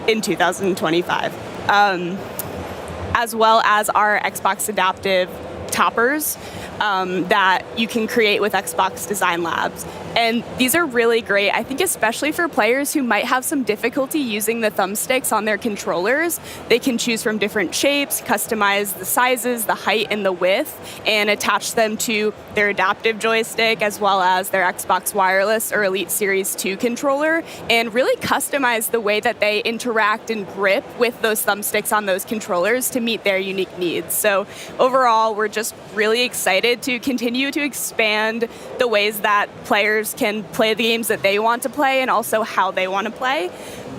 in 2025. As well as our Xbox Adaptive toppers that you can create with Xbox Design Labs. And these are really great, I think, especially for players who might have some difficulty using the thumbsticks on their controllers. They can choose from different shapes, customize the sizes, the height, and the width, and attach them to their adaptive joystick as well as their Xbox Wireless or Elite Series 2 controller, and really customize the way that they interact and grip with those thumbsticks on those controllers to meet their unique needs. So overall, we're just really excited to continue to expand the ways that players can play the games that they want to play and also how they want to play.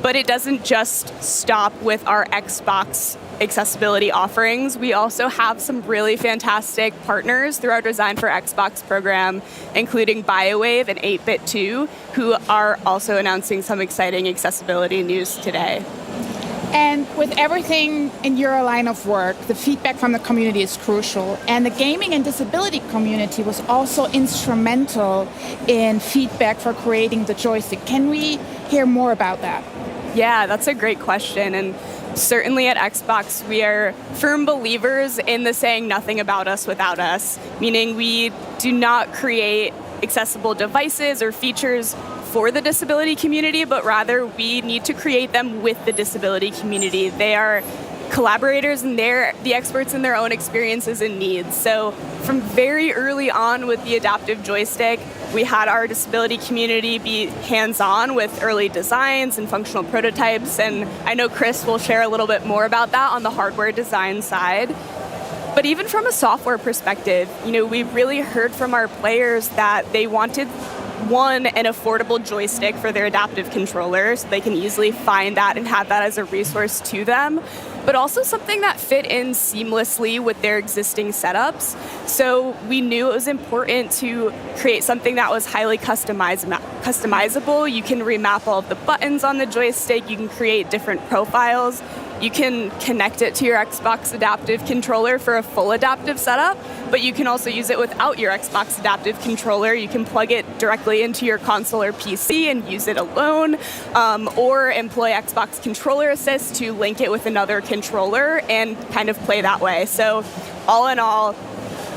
But it doesn't just stop with our Xbox accessibility offerings. We also have some really fantastic partners through our Design for Xbox program, including BioWave and 8bit2, who are also announcing some exciting accessibility news today. And with everything in your line of work, the feedback from the community is crucial. And the gaming and disability community was also instrumental in feedback for creating the joystick. Can we hear more about that? Yeah, that's a great question. And certainly at Xbox, we are firm believers in the saying nothing about us without us, meaning we do not create accessible devices or features for the disability community, but rather we need to create them with the disability community. They are collaborators and they're the experts in their own experiences and needs. So from very early on with the adaptive joystick, we had our disability community be hands-on with early designs and functional prototypes, and I know Chris will share a little bit more about that on the hardware design side. But even from a software perspective, we really heard from our players that they wanted an affordable joystick for their adaptive controller so they can easily find that and have that as a resource to them, but also something that fit in seamlessly with their existing setups. So we knew it was important to create something that was highly customizable. You can remap all of the buttons on the joystick, you can create different profiles, you can connect it to your Xbox Adaptive Controller for a full adaptive setup, but you can also use it without your Xbox Adaptive Controller. You can plug it directly into your console or PC and use it alone, or employ Xbox Controller Assist to link it with another controller and kind of play that way. So all in all,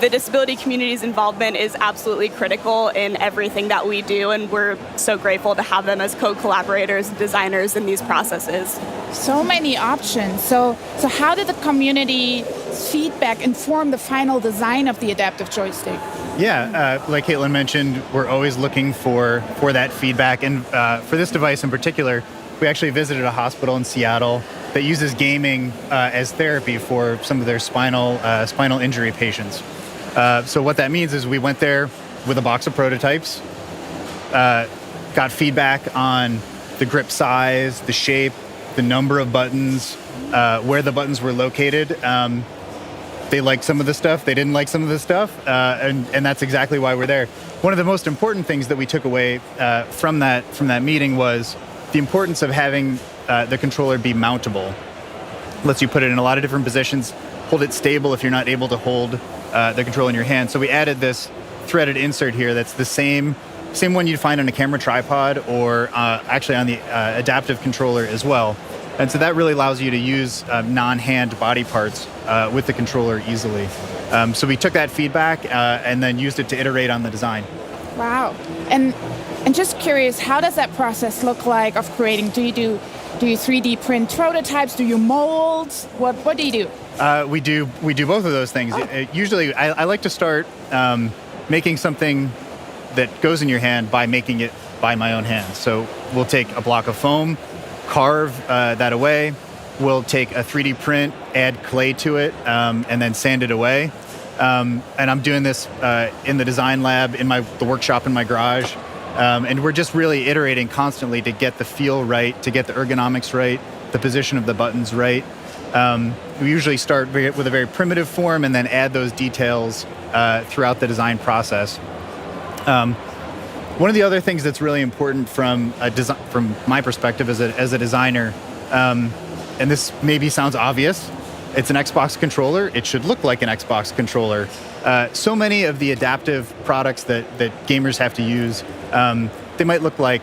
the disability community's involvement is absolutely critical in everything that we do, and we're so grateful to have them as co-collaborators and designers in these processes. So many options. So how did the community feedback inform the final design of the adaptive joystick? Yeah, like Caitlin mentioned, we're always looking for that feedback. And for this device in particular, we actually visited a hospital in Seattle that uses gaming as therapy for some of their spinal injury patients. So what that means is we went there with a box of prototypes, got feedback on the grip size, the shape, the number of buttons, where the buttons were located. They liked some of the stuff, they didn't like some of the stuff, and that's exactly why we're there. One of the most important things that we took away from that meeting was the importance of having the controller be mountable. Lets you put it in a lot of different positions, hold it stable if you're not able to hold the controller in your hand. So we added this threaded insert here that's the same one you'd find on a camera tripod or actually on the adaptive controller as well. And so that really allows you to use non-hand body parts with the controller easily. So we took that feedback and then used it to iterate on the design. Wow. And just curious, how does that process look like of creating? Do you do Do you 3D print prototypes? Do you mold? What do you do? We do both of those things. Usually, I like to start making something that goes in your hand by making it by my own hands. So we'll take a block of foam, carve that away. We'll take a 3D print, add clay to it, and then sand it away. And I'm doing this in the design lab, in the workshop in my garage. And we're just really iterating constantly to get the feel right, to get the ergonomics right, the position of the buttons right. We usually start with a very primitive form and then add those details throughout the design process. One of the other things that's really important from my perspective as a designer, and this maybe sounds obvious, it's an Xbox controller. It should look like an Xbox controller. So many of the adaptive products that gamers have to use, they might look like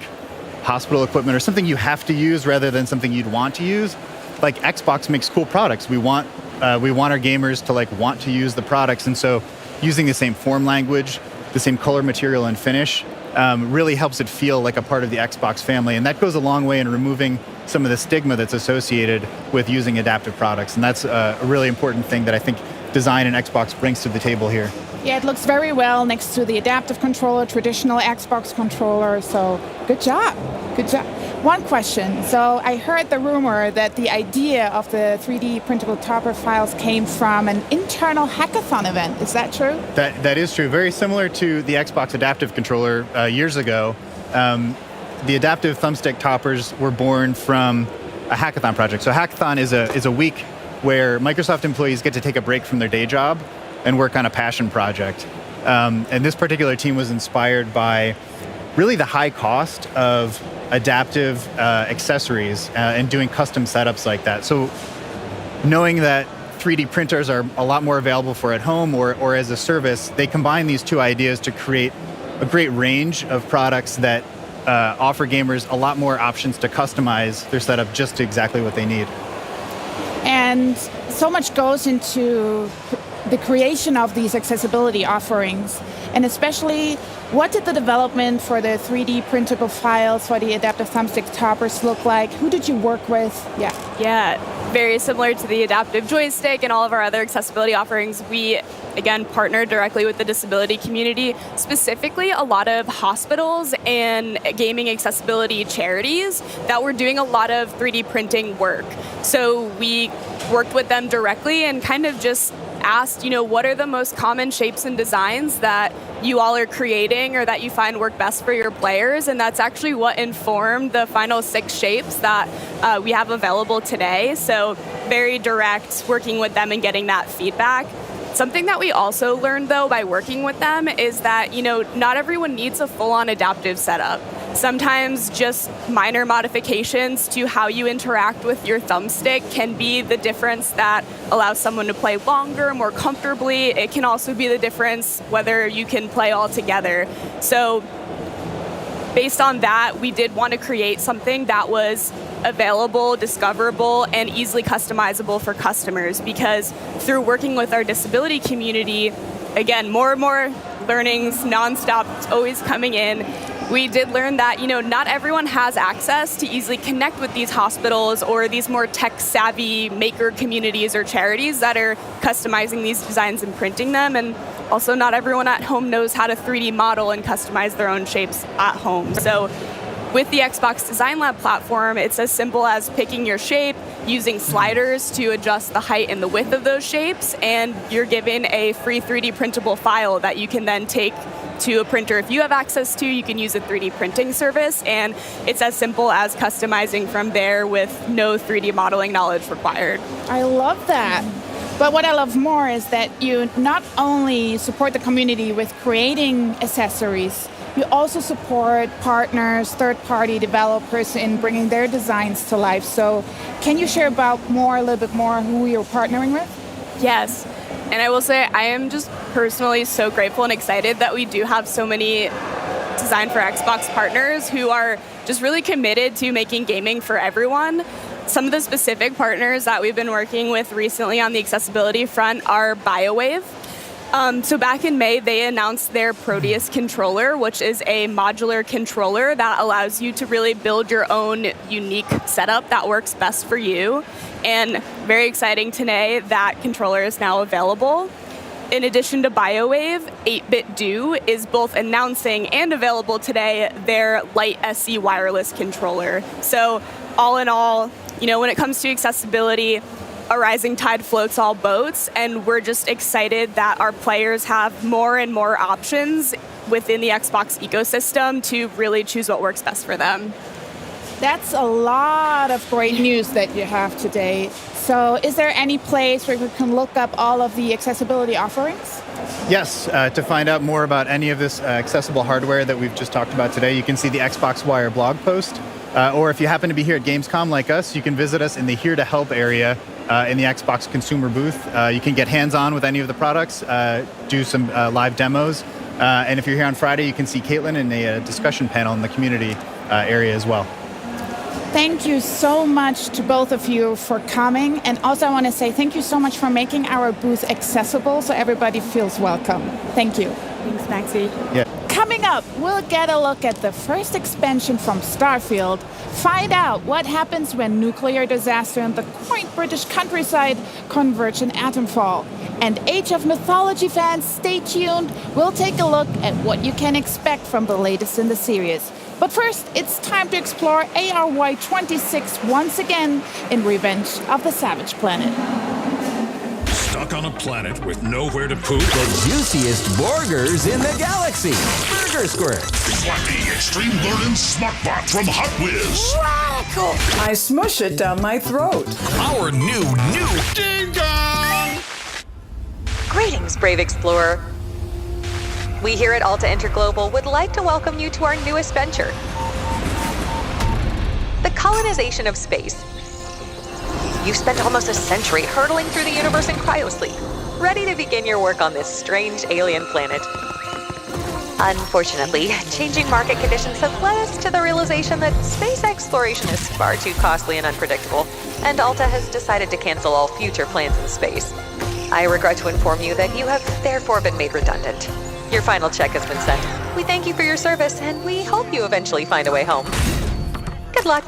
hospital equipment or something you have to use rather than something you'd want to use. Like Xbox makes cool products. We want our gamers to want to use the products, and so using the same form language, the same color, material, and finish really helps it feel like a part of the Xbox family, and that goes a long way in removing some of the stigma that's associated with using adaptive products, and that's a really important thing that I think design and Xbox brings to the table here. Yeah, it looks very well next to the adaptive controller, traditional Xbox controller, so good job. Good job. One question. So I heard the rumor that the idea of the 3D printable topper files came from an internal hackathon event. Is that true? That is true. Very similar to the Xbox adaptive controller years ago. The adaptive thumbstick toppers were born from a hackathon project. So hackathon is a week where Microsoft employees get to take a break from their day job and work on a passion project. And this particular team was inspired by really the high cost of adaptive accessories and doing custom setups like that. So knowing that 3D printers are a lot more available for at home or as a service, they combine these two ideas to create a great range of products that offer gamers a lot more options to customize their setup just to exactly what they need. And so much goes into the creation of these accessibility offerings, and especially what did the development for the 3D printable files for the adaptive thumbstick toppers look like? Who did you work with? Yeah, very similar to the adaptive joystick and all of our other accessibility offerings. We, again, partner directly with the disability community, specifically a lot of hospitals and gaming accessibility charities that were doing a lot of 3D printing work. So we worked with them directly and kind of just asked, what are the most common shapes and designs that you all are creating or that you find work best for your players? And that's actually what informed the final 6 shapes that we have available today. So very direct, working with them and getting that feedback. Something that we also learned, though, by working with them is that, not everyone needs a full-on adaptive setup. Sometimes just minor modifications to how you interact with your thumbstick can be the difference that allows someone to play longer, more comfortably. It can also be the difference whether you can play all together. So based on that, we did want to create something that was available, discoverable, and easily customizable for customers, because through working with our disability community, again, more and more learnings nonstop, always coming in. We did learn that, not everyone has access to easily connect with these hospitals or these more tech-savvy maker communities or charities that are customizing these designs and printing them. And also not everyone at home knows how to 3D model and customize their own shapes at home. So with the Xbox Design Lab platform, it's as simple as picking your shape, using sliders to adjust the height and the width of those shapes, and you're given a free 3D printable file that you can then take to a printer. If you have access to, you can use a 3D printing service, and it's as simple as customizing from there with no 3D modeling knowledge required. I love that. But what I love more is that you not only support the community with creating accessories, you also support partners, third-party developers in bringing their designs to life. So can you share a little bit more who you're partnering with? Yes. And I will say I am just personally so grateful and excited that we do have so many Design for Xbox partners who are just really committed to making gaming for everyone. Some of the specific partners that we've been working with recently on the accessibility front are BioWave. So back in May, they announced their Proteus controller, which is a modular controller that allows you to really build your own unique setup that works best for you. And very exciting today, that controller is now available. In addition to BioWave, 8-Bit Do is both announcing and available today their Lite SE wireless controller. So all in all, when it comes to accessibility, a rising tide floats all boats, and we're just excited that our players have more and more options within the Xbox ecosystem to really choose what works best for them. That's a lot of great news that you have today. So is there any place where we can look up all of the accessibility offerings? Yes, to find out more about any of this accessible hardware that we've just talked about today, you can see the Xbox Wire blog post. Or if you happen to be here at Gamescom like us, you can visit us in the Here to Help area in the Xbox consumer booth. You can get hands-on with any of the products, do some live demos. And if you're here on Friday, you can see Caitlin in a discussion panel in the community area as well. Thank you so much to both of you for coming. And also I want to say thank you so much for making our booth accessible so everybody feels welcome. Thank you. Thanks, Maxie. Yeah. Coming up, we'll get a look at the first expansion from Starfield, find out what happens when nuclear disaster in the quaint British countryside converge in Atomfall. And Age of Mythology fans, stay tuned. We'll take a look at what you can expect from the latest in the series. But first, it's time to explore ARY26 once again in Revenge of the Savage Planet. Stuck on a planet with nowhere to poop? The juiciest burgers in the galaxy. Burger Squirt. Wacky Extreme Learning Smartbot from Hot Whiz. Radical. I smush it down my throat. Our new Ding Dong. Greetings, brave explorer. We here at Alta Interglobal would like to welcome you to our newest venture, the colonization of space. You've spent almost a century hurtling through the universe in cryosleep, ready to begin your work on this strange alien planet. Unfortunately, changing market conditions have led us to the realization that space exploration is far too costly and unpredictable, and Alta has decided to cancel all future plans in space. I regret to inform you that you have therefore been made redundant. Your final check has been sent. We thank you for your service, and we hope you eventually find a way home. Good luck.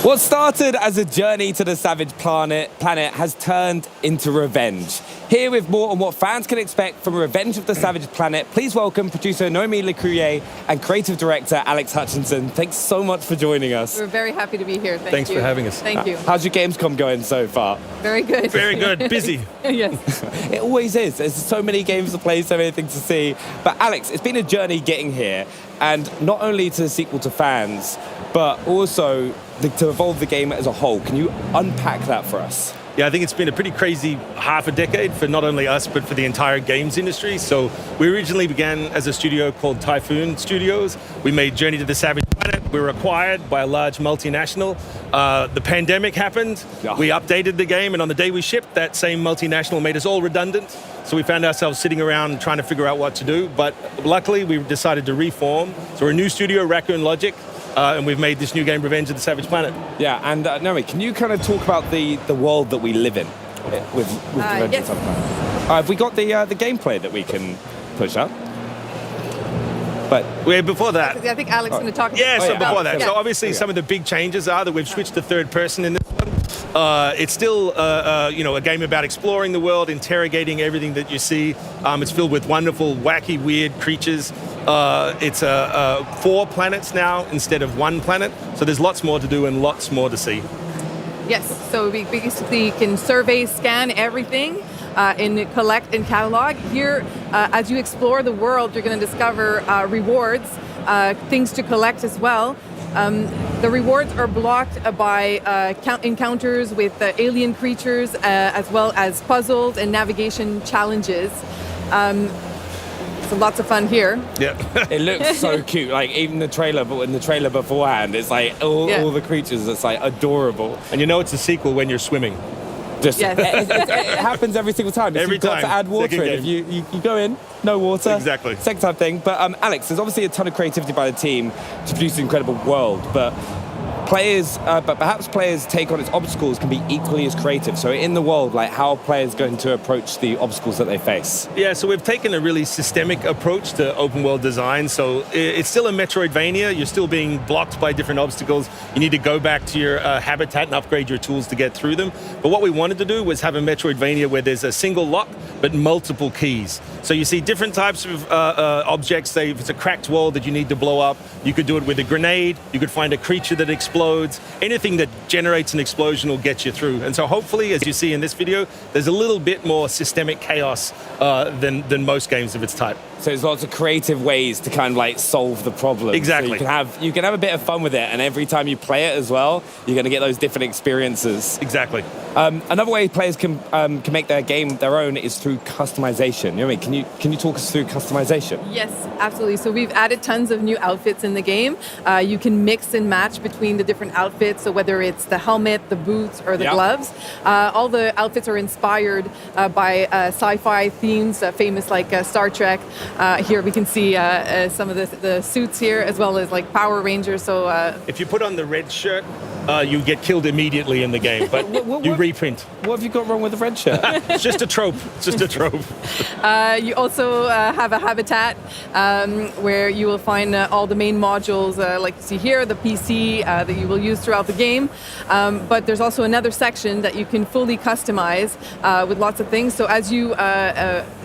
What started as a journey to the Savage Planet has turned into revenge. Here with more on what fans can expect from Revenge of the Savage Planet, please welcome producer Noémie Lecourier and creative director Alex Hutchinson. Thanks so much for joining us. We're very happy to be here. Thanks for having us. Thank you. How's your Gamescom going so far? Very good. Very good. Busy. Yes. It always is. There's so many games to play, so many things to see. But Alex, it's been a journey getting here, and not only to the sequel to fans, but also to evolve the game as a whole. Can you unpack that for us? Yeah, I think it's been a pretty crazy half a decade for not only us, but for the entire games industry. So we originally began as a studio called Typhoon Studios. We made Journey to the Savage Planet, We were acquired by a large multinational. The pandemic happened. We updated the game, and on the day we shipped, that same multinational made us all redundant. So we found ourselves sitting around trying to figure out what to do. But luckily, we decided to reform. So we're a new studio, Raccoon Logic, and we've made this new game, Revenge of the Savage Planet. Yeah, and Naomi, can you kind of talk about the world that we live in with Revenge of the Savage Planet? Have we got the gameplay that we can push up? But before that, I think Alex is going to talk about Yeah, so before that. Yeah. So obviously some of the big changes are that we've switched to third person in this one. It's still, a game about exploring the world, interrogating everything that you see. It's filled with wonderful, wacky, weird creatures. It's 4 planets now instead of 1 planet. So there's lots more to do and lots more to see. Yes, so we basically can survey, scan everything, and collect and catalog. Here, as you explore the world, you're going to discover rewards, things to collect as well. The rewards are blocked by encounters with alien creatures, as well as puzzles and navigation challenges. So lots of fun here. Yeah, it looks so cute. Like even the trailer, but in the trailer beforehand, it's like all the creatures. It's like adorable. And you know it's a sequel when you're swimming. Just it happens every single time. You've got to add water in. If you go in, no water. Exactly. Second time thing. But Alex, there's obviously a ton of creativity by the team to produce an incredible world. But perhaps players' take on its obstacles can be equally as creative. So in the world, like how are players going to approach the obstacles that they face? Yeah, so we've taken a really systemic approach to open world design. So it's still a Metroidvania. You're still being blocked by different obstacles. You need to go back to your habitat and upgrade your tools to get through them. But what we wanted to do was have a Metroidvania where there's a single lock, but multiple keys. So you see different types of objects. Say if it's a cracked wall that you need to blow up, you could do it with a grenade. You could find a creature that explodes. Anything that generates an explosion will get you through. And so hopefully, as you see in this video, there's a little bit more systemic chaos than most games of its type. So there's lots of creative ways to kind of like solve the problem. Exactly. So you can have a bit of fun with it, and every time you play it as well, you're going to get those different experiences. Exactly. Another way players can make their game their own is through customization. You know what I mean? Can you talk us through customization? Yes, absolutely. So we've added tons of new outfits in the game. You can mix and match between the different outfits. So whether it's the helmet, the boots, or the gloves, all the outfits are inspired by sci-fi themes, famous like Star Trek. Here we can see some of the suits here, as well as like Power Rangers. So if you put on the red shirt, you get killed immediately in the game, but you reprint. What have you got wrong with the red shirt? It's just a trope. It's just a trope. You also have a habitat where you will find all the main modules, like you see here, the PC that you will use throughout the game. But there's also another section that you can fully customize with lots of things. So as you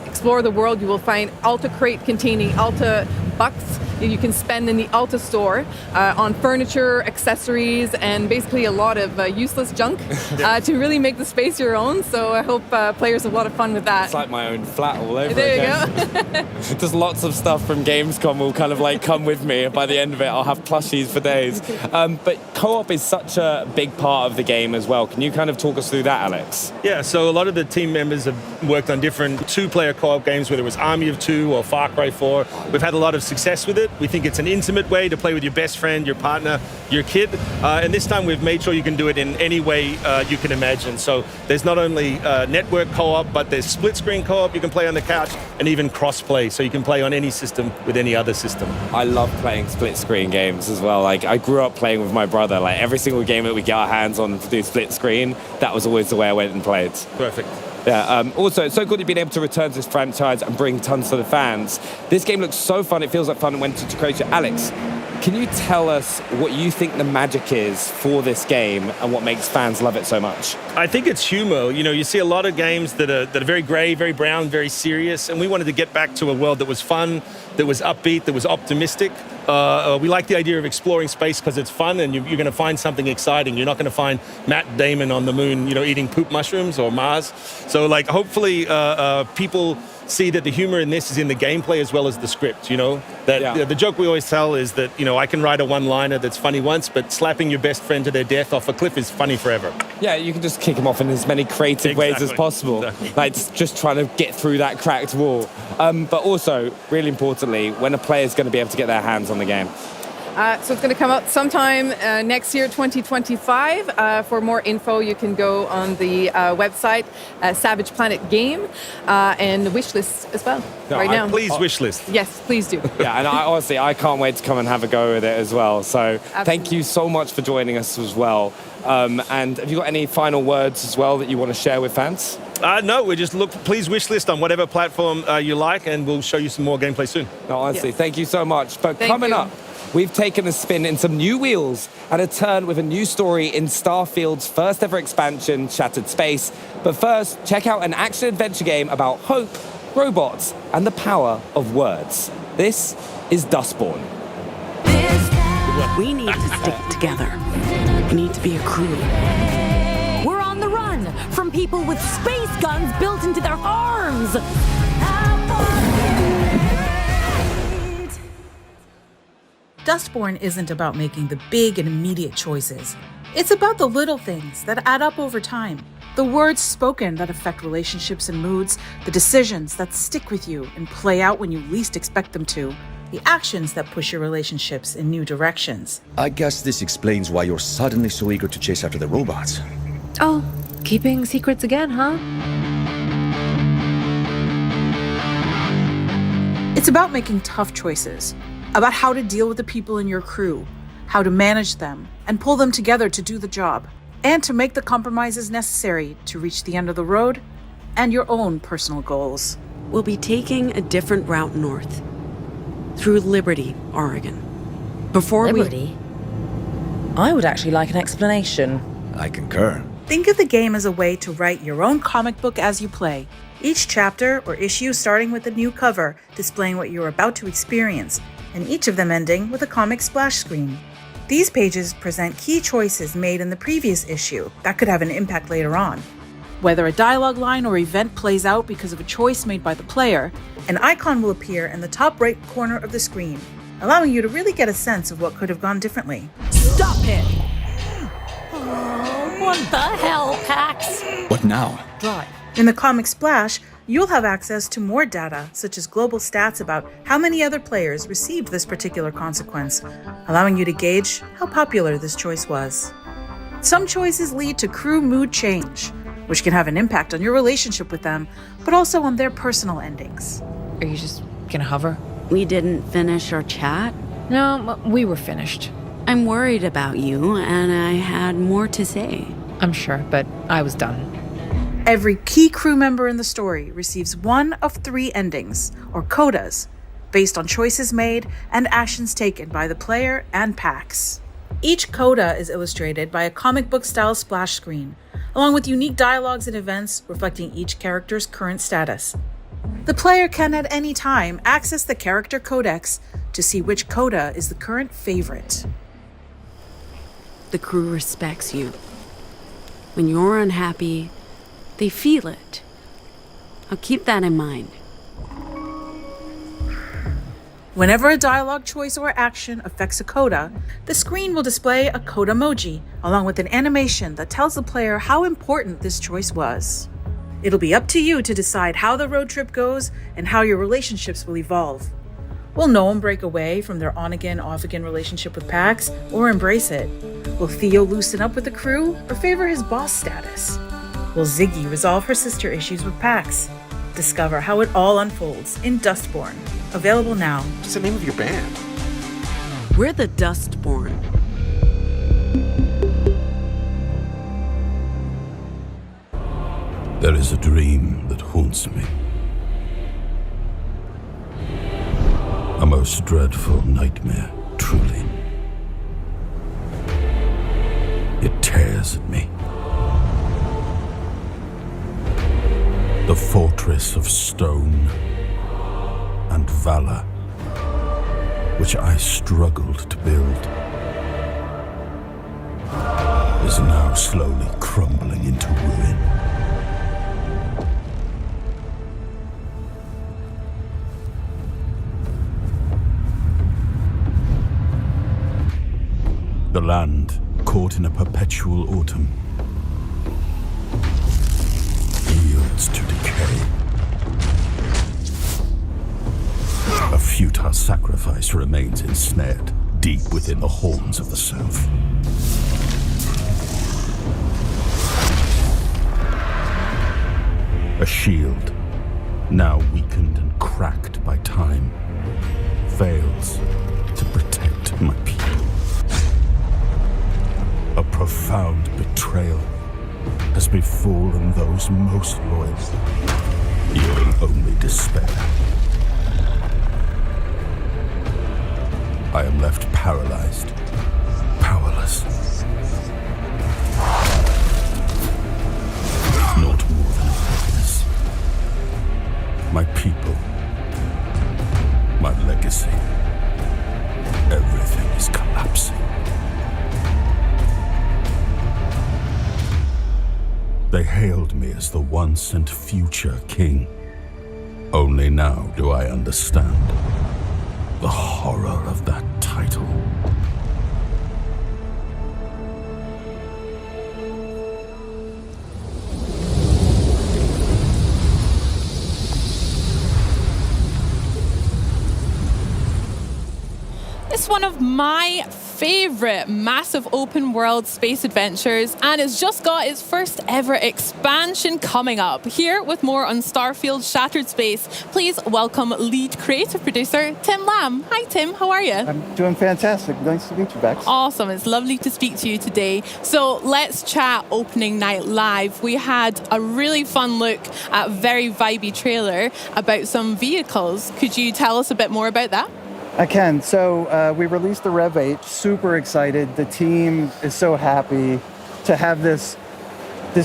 explore the world, you will find Alta crate containing Alta bucks that you can spend in the Alta store on furniture, accessories, and basically a lot of useless junk to really make the space your own. So I hope players have a lot of fun with that. It's like my own flat all over there again. You go. Just lots of stuff from Gamescom will kind of like come with me, and by the end of it I'll have plushies for days. But co-op is such a big part of the game as well. Can you kind of talk us through that, Alex? Yeah, so a lot of the team members have worked on different 2-player co-op games, whether it was Army of Two or Far Cry 4. We've had a lot of success with it. We think it's an intimate way to play with your best friend, your partner, your kid. And this time we've made sure you can do it in any way you can imagine. So there's not only network co-op, but there's split-screen co-op you can play on the couch, and even cross-play, so you can play on any system with any other system. I love playing split-screen games as well. Like I grew up playing with my brother. Like every single game that we get our hands on to do split-screen, that was always the way I went and played. Perfect. Yeah, also, it's so good you've been able to return to this franchise and bring tons to the fans. This game looks so fun, it feels like fun, and went into Croatia. Alex, can you tell us what you think the magic is for this game and what makes fans love it so much? I think it's humor. You know, you see a lot of games that are very grey, very brown, very serious, and we wanted to get back to a world that was fun, that was upbeat, that was optimistic. We like the idea of exploring space because it's fun, and you're going to find something exciting. You're not going to find Matt Damon on the moon, eating poop mushrooms, or Mars. So, like, hopefully people see that the humor in this is in the gameplay as well as the script, the joke we always tell is that, I can write a one-liner that's funny once, but slapping your best friend to their death off a cliff is funny forever. Yeah, you can just kick him off in as many creative ways as possible. Exactly. Like just trying to get through that cracked wall. But also, really importantly, when a player is going to be able to get their hands on the game. So it's going to come out sometime next year, 2025. For more info, you can go on the website, Savage Planet Game, and the wishlist as well. Now. Please wishlist. Yes, please do. Yeah, and honestly, I can't wait to come and have a go with it as well. So thank you so much for joining us as well. And have you got any final words as well that you want to share with fans? No, we just please wishlist on whatever platform you like, and we'll show you some more gameplay soon. No, honestly, thank you so much. But Thank coming you. up, we've taken a spin in some new wheels and a turn with a new story in Starfield's first ever expansion, Shattered Space. But first, check out an action-adventure game about hope, robots, and the power of words. This is Dustborn. We need to stick together. We need to be a crew. We're on the run from people with space guns built into their arms. Dustborn isn't about making the big and immediate choices. It's about the little things that add up over time. The words spoken that affect relationships and moods, the decisions that stick with you and play out when you least expect them to, the actions that push your relationships in new directions. I guess this explains why you're suddenly so eager to chase after the robots. Oh, keeping secrets again, huh? It's about making tough choices, about how to deal with the people in your crew, how to manage them, and pull them together to do the job, and to make the compromises necessary to reach the end of the road and your own personal goals. We'll be taking a different route north, through Liberty, Oregon. Before Liberty? I would actually like an explanation. I concur. Think of the game as a way to write your own comic book as you play. Each chapter or issue starting with a new cover displaying what you're about to experience, and each of them ending with a comic splash screen. These pages present key choices made in the previous issue that could have an impact later on. Whether a dialogue line or event plays out because of a choice made by the player, an icon will appear in the top right corner of the screen, allowing you to really get a sense of what could have gone differently. Stop it! Oh, what the hell, Pax? What now? Drive. In the comic splash, you'll have access to more data, such as global stats about how many other players received this particular consequence, allowing you to gauge how popular this choice was. Some choices lead to crew mood change, which can have an impact on your relationship with them, but also on their personal endings. Are you just gonna hover? We didn't finish our chat? No, we were finished. I'm worried about you, and I had more to say. I'm sure, but I was done. Every key crew member in the story receives one of 3 endings, or codas, based on choices made and actions taken by the player and PAX. Each coda is illustrated by a comic book style splash screen, along with unique dialogues and events reflecting each character's current status. The player can at any time access the character codex to see which coda is the current favorite. The crew respects you. When you're unhappy, they feel it. I'll keep that in mind. Whenever a dialogue choice or action affects a coda, the screen will display a coda emoji, along with an animation that tells the player how important this choice was. It'll be up to you to decide how the road trip goes and how your relationships will evolve. Will Noam break away from their on-again, off-again relationship with Pax, or embrace it? Will Theo loosen up with the crew, or favor his boss status? Will Ziggy resolve her sister issues with Pax? Discover how it all unfolds in Dustborn. Available now. What's the name of your band? We're the Dustborn. There is a dream that haunts me. A most dreadful nightmare, truly. It tears at me. The fortress of stone and valor, which I struggled to build, is now slowly crumbling into ruin. The land, caught in a perpetual autumn, yields to decay. A futile sacrifice remains ensnared, deep within the horns of the South. A shield, now weakened and cracked by time, fails to protect my people. A profound betrayal has befallen those most loyal. Your only despair. I am left paralyzed, powerless. Not more than a witness. My people, my legacy, everything is collapsing. They hailed me as the once and future king. Only now do I understand the horror of that title. It's one of my favorite massive open world space adventures, and it's just got its first ever expansion coming up. Here with more on Starfield Shattered Space, please welcome lead creative producer Tim Lamb. Hi Tim, how are you? I'm doing fantastic. Nice to meet you, Bex. Awesome, it's lovely to speak to you today. So let's chat opening night live. We had a really fun look at a very vibey trailer about some vehicles. Could you tell us a bit more about that? I can. So we released the Rev 8, super excited. The team is so happy to have this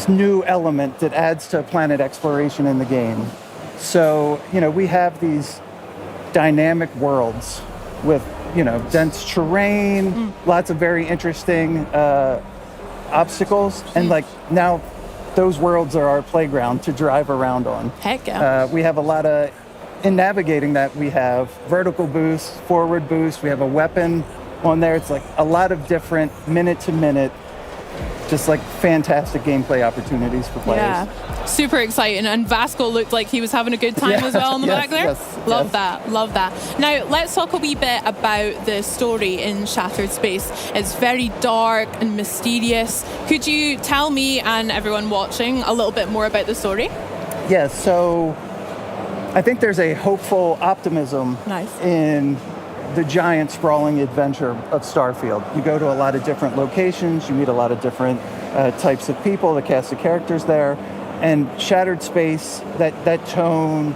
new element that adds to planet exploration in the game. So, we have these dynamic worlds with, dense terrain, lots of very interesting obstacles. And now those worlds are our playground to drive around on. Heck yeah. We have a lot of... In navigating that, we have vertical boost, forward boost, we have a weapon on there. It's a lot of different minute-to-minute, just fantastic gameplay opportunities for players. Yeah, super exciting. And Vasco looked like he was having a good time as well in the back there. Love that. Now, let's talk a wee bit about the story in Shattered Space. It's very dark and mysterious. Could you tell me and everyone watching a little bit more about the story? Yes, so... I think there's a hopeful optimism in the giant sprawling adventure of Starfield. You go to a lot of different locations, you meet a lot of different types of people, the cast of characters there, and Shattered Space, that tone,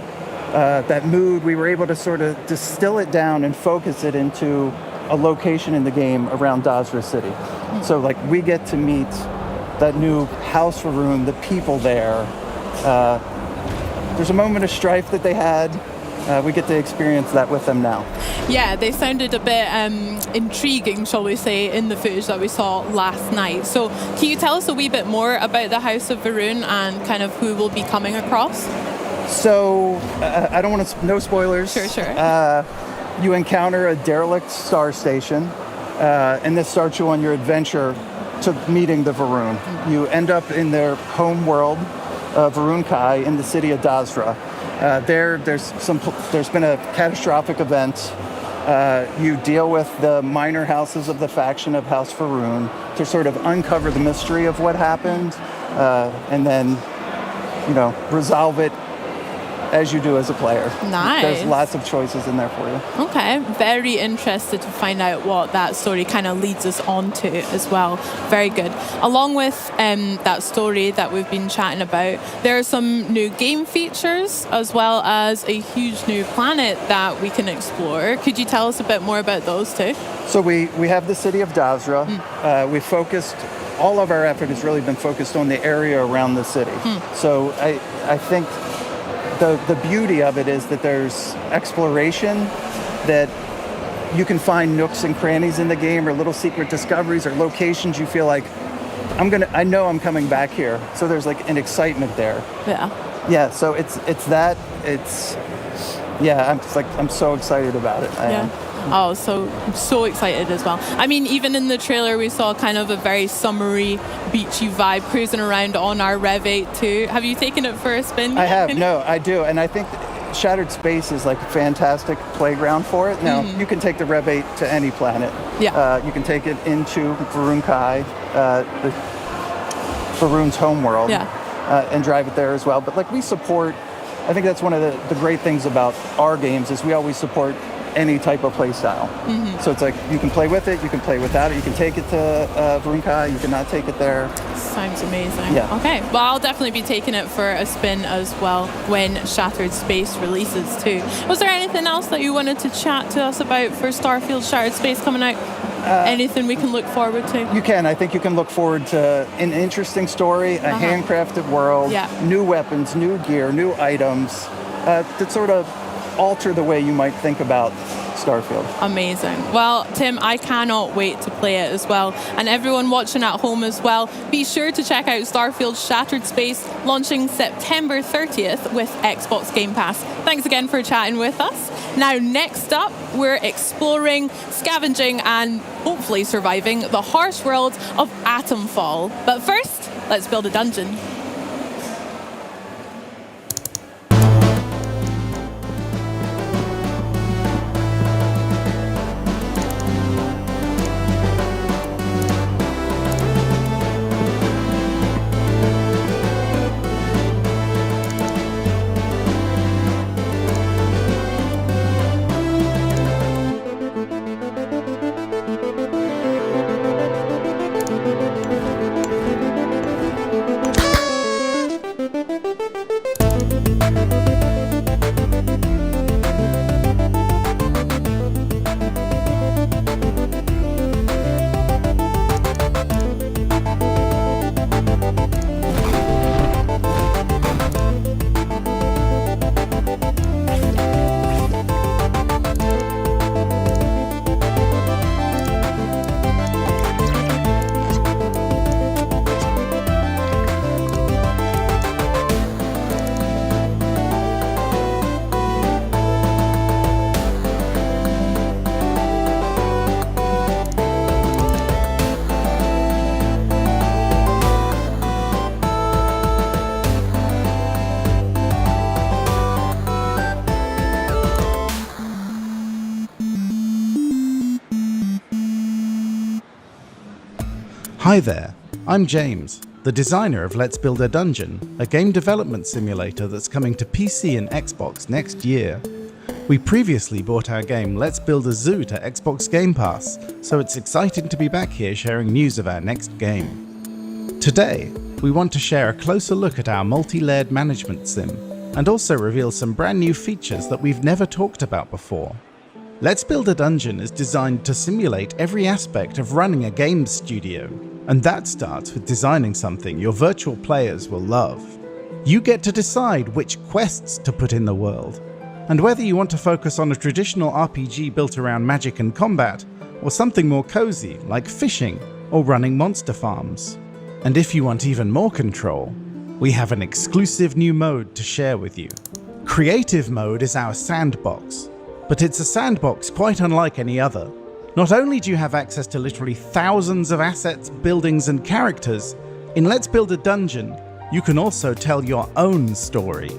that mood, we were able to sort of distill it down and focus it into a location in the game around Dazra City. So we get to meet that new house for room, the people there. There's a moment of strife that they had. We get to experience that with them now. Yeah, they sounded a bit intriguing, shall we say, in the footage that we saw last night. So can you tell us a wee bit more about the House of Varun and kind of who will be coming across? So, I don't want to... No spoilers. Sure. You encounter a derelict star station, and this starts you on your adventure to meeting the Varun. You end up in their home world, Varun Kai, in the city of Dazra. There's been a catastrophic event. You deal with the minor houses of the faction of House Varun to sort of uncover the mystery of what happened, and then, resolve it as you do as a player. Nice. There's lots of choices in there for you. Okay, very interested to find out what that story kind of leads us on to as well. Very good. Along with that story that we've been chatting about, there are some new game features as well as a huge new planet that we can explore. Could you tell us a bit more about those too? So we have the city of Dazra. We focused... All of our effort has really been focused on the area around the city. So I think the beauty of it is that there's exploration, that you can find nooks and crannies in the game or little secret discoveries or locations you feel like, I know I'm coming back here. So there's an excitement there. Yeah, so it's I'm so excited about it. Oh, so excited as well. I mean, even in the trailer, we saw kind of a very summery, beachy vibe cruising around on our Rev 8 too. Have you taken it for a spin? I have. No, I do. And I think Shattered Space is like a fantastic playground for it. Now, you can take the Rev 8 to any planet. Yeah. You can take it into Varun-Kai, Varun's homeworld, and drive it there as well. But like we support, I think that's one of the great things about our games is we always support any type of play style. So it's like you can play with it, you can play without it, you can take it to Varun-Kai, you can not take it there. Sounds amazing. Yeah. Okay, well, I'll definitely be taking it for a spin as well when Shattered Space releases too. Was there anything else that you wanted to chat to us about for Starfield Shattered Space coming out? Anything we can look forward to? You can. I think you can look forward to an interesting story, a handcrafted world, new weapons, new gear, new items that sort of alter the way you might think about Starfield. Amazing. Well, Tim, I cannot wait to play it as well. And everyone watching at home as well, be sure to check out Starfield Shattered Space, launching September 30th with Xbox Game Pass. Thanks again for chatting with us. Now, next up, we're exploring, scavenging, and hopefully surviving the harsh world of Atomfall. But first, let's build a dungeon. Hi there, I'm James, the designer of Let's Build a Dungeon, a game development simulator that's coming to PC and Xbox next year. We previously brought our game Let's Build a Zoo to Xbox Game Pass, so it's exciting to be back here sharing news of our next game. Today, we want to share a closer look at our multi-layered management sim, and also reveal some brand new features that we've never talked about before. Let's Build a Dungeon is designed to simulate every aspect of running a games studio, and that starts with designing something your virtual players will love. You get to decide which quests to put in the world, and whether you want to focus on a traditional RPG built around magic and combat, or something more cozy like fishing or running monster farms. And if you want even more control, we have an exclusive new mode to share with you. Creative Mode is our sandbox, but it's a sandbox quite unlike any other. Not only do you have access to literally thousands of assets, buildings, and characters, in Let's Build a Dungeon, you can also tell your own story.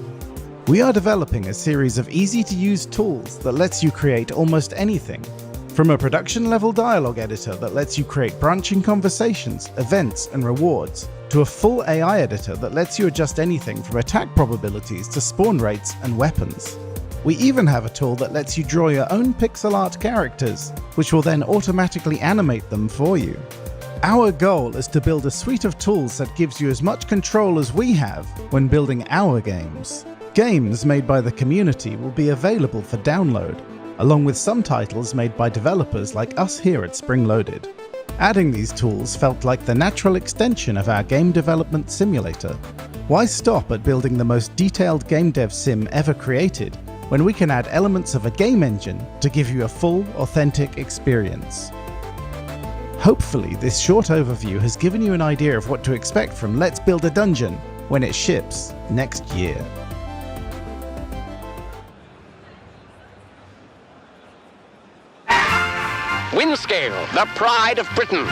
We are developing a series of easy-to-use tools that lets you create almost anything, from a production-level dialogue editor that lets you create branching conversations, events, and rewards, to a full AI editor that lets you adjust anything from attack probabilities to spawn rates and weapons. We even have a tool that lets you draw your own pixel art characters, which will then automatically animate them for you. Our goal is to build a suite of tools that gives you as much control as we have when building our games. Games made by the community will be available for download, along with some titles made by developers like us here at Spring Loaded. Adding these tools felt like the natural extension of our game development simulator. Why stop at building the most detailed game dev sim ever created, when we can add elements of a game engine to give you a full, authentic experience? Hopefully, this short overview has given you an idea of what to expect from Let's Build a Dungeon when it ships next year. Windscale, the pride of Britain,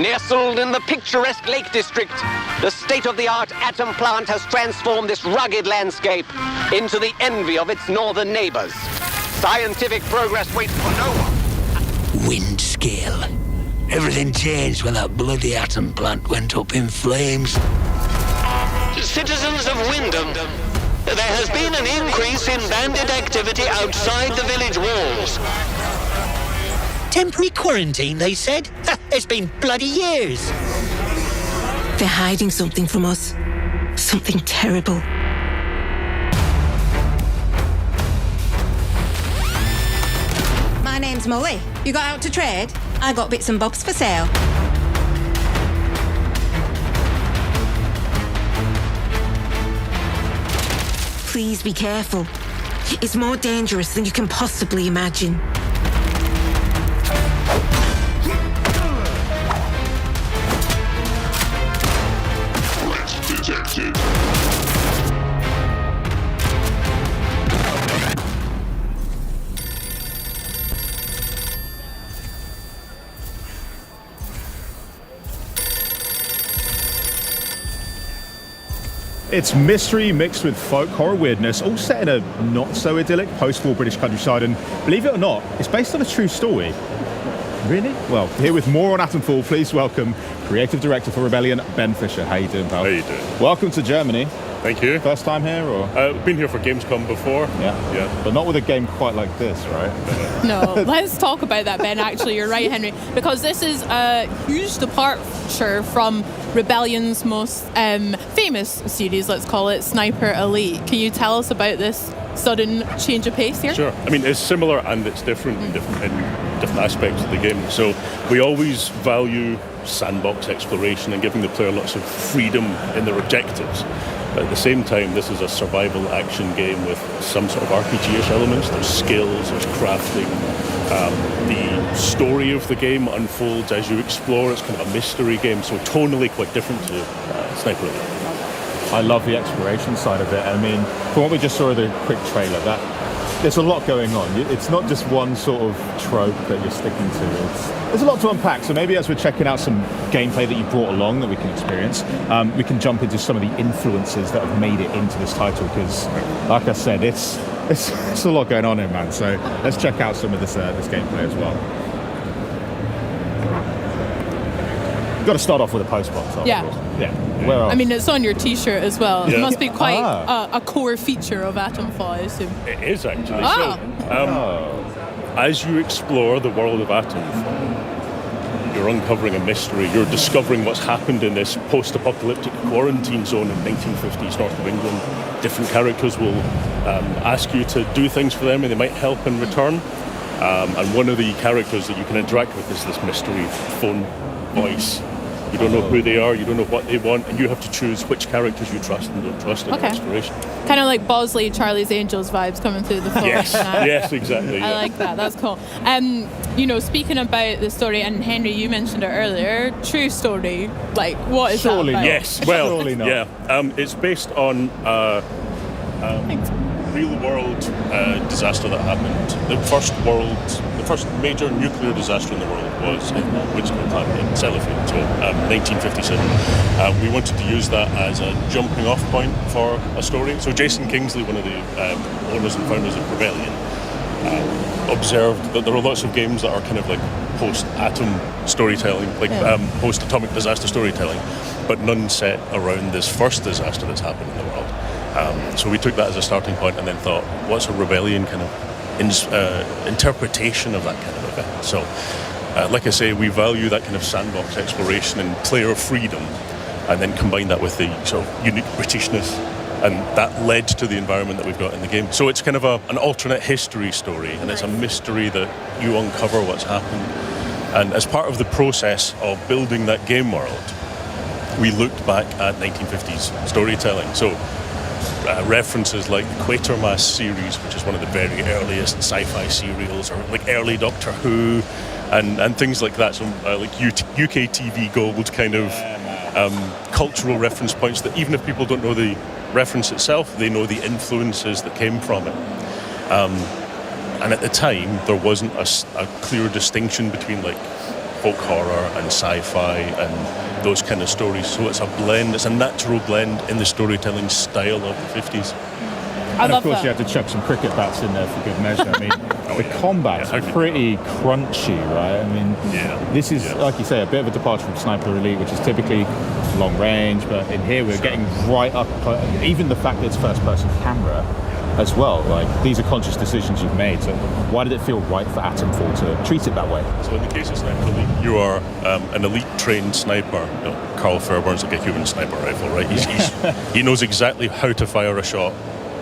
nestled in the picturesque Lake District, The state-of-the-art atom plant has transformed this rugged landscape into the envy of its northern neighbors. Scientific progress waits for no one. Wind scale. Everything changed when that bloody atom plant went up in flames. Citizens of Wyndham, there has been an increase in bandit activity outside the village walls. Temporary quarantine, they said? It's been bloody years. They're hiding something from us. Something terrible. My name's Molly. You got out to trade? I got bits and bobs for sale. Please be careful. It's more dangerous than you can possibly imagine. Detected. It's mystery mixed with folk horror weirdness, all set in a not-so-idyllic post-war British countryside, and believe it or not, it's based on a true story. Really? Well, here with more on Atomfall, please welcome Creative Director for Rebellion, Ben Fisher. How you doing, pal? How you doing? Welcome to Germany. Thank you. First time here, or? Been here for Gamescom before. Yeah. But not with a game quite like this, right? No, let's talk about that, Ben. Actually, you're right, Henry, because this is a huge departure from Rebellion's most famous series, let's call it Sniper Elite. Can you tell us about this sudden change of pace here? Sure. I mean, it's similar and it's different in different aspects of the game. So we always value sandbox exploration and giving the player lots of freedom in their objectives. But at the same time, this is a survival action game with some sort of RPG-ish elements. There's skills, there's crafting. The story of the game unfolds as you explore. It's kind of a mystery game, so tonally quite different to Sniper Elite. I love the exploration side of it. I mean, from what we just saw in the quick trailer, there's a lot going on. It's not just one sort of trope that you're sticking to. There's a lot to unpack. So maybe as we're checking out some gameplay that you brought along that we can experience, we can jump into some of the influences that have made it into this title. Because, like I said, it's a lot going on here, man. So let's check out some of this gameplay as well. You've got to start off with a post box. Yeah. Where else? I mean, it's on your T-shirt as well. Yeah. It must be quite a core feature of Atomfall, I assume. It is actually. Oh. As you explore the world of Atomfall, you're uncovering a mystery. You're discovering what's happened in this post-apocalyptic quarantine zone in 1950s north of England. Different characters will ask you to do things for them, and they might help in return. And one of the characters that you can interact with is this mystery phone voice. You don't know who they are, you don't know what they want, and you have to choose which characters you trust and don't trust in your exploration. Kind of like Bosley, Charlie's Angels vibes coming through the phone. Yes, exactly. I like that. That's cool. Speaking about the story, and Henry, you mentioned it earlier. True story. Like, what is Surely that about? Yes. Well, Surely not. yeah. It's based on real-world disaster that happened. The first major nuclear disaster in the world was in Winston plant in Sellafield, so 1957. We wanted to use that as a jumping-off point for a story. So Jason Kingsley, one of the owners and founders of Rebellion, observed that there are lots of games that are kind of like post-atom storytelling, like post-atomic disaster storytelling, but none set around this first disaster that's happened in the world. So we took that as a starting point and then thought, what's a Rebellion kind of interpretation of that kind of event? So, like I say, we value that kind of sandbox exploration and player freedom, and then combine that with the sort of unique Britishness, and that led to the environment that we've got in the game. So it's kind of an alternate history story, and it's a mystery that you uncover what's happened. And as part of the process of building that game world, we looked back at 1950s storytelling. So references like the Quatermass series, which is one of the very earliest sci-fi serials, or like early Doctor Who, and things like that. So like UK TV Gold kind of cultural reference points that even if people don't know the reference itself, they know the influences that came from it. And at the time, there wasn't a clear distinction between like folk horror and sci-fi and those kind of stories. So it's a blend, it's a natural blend in the storytelling style of the 50s. And of course, you have to chuck some cricket bats in there for good measure. I mean, the combat's pretty crunchy, right? I mean, this is, like you say, a bit of a departure from Sniper Elite, which is typically long range, but in here we're getting right up, even the fact that it's first-person camera as well. Like, these are conscious decisions you've made. So why did it feel right for Atomfall to treat it that way? So in the case of Sniper Elite, you are an elite trained sniper. You know, Carl Fairbairn's like a human sniper rifle, right? He knows exactly how to fire a shot,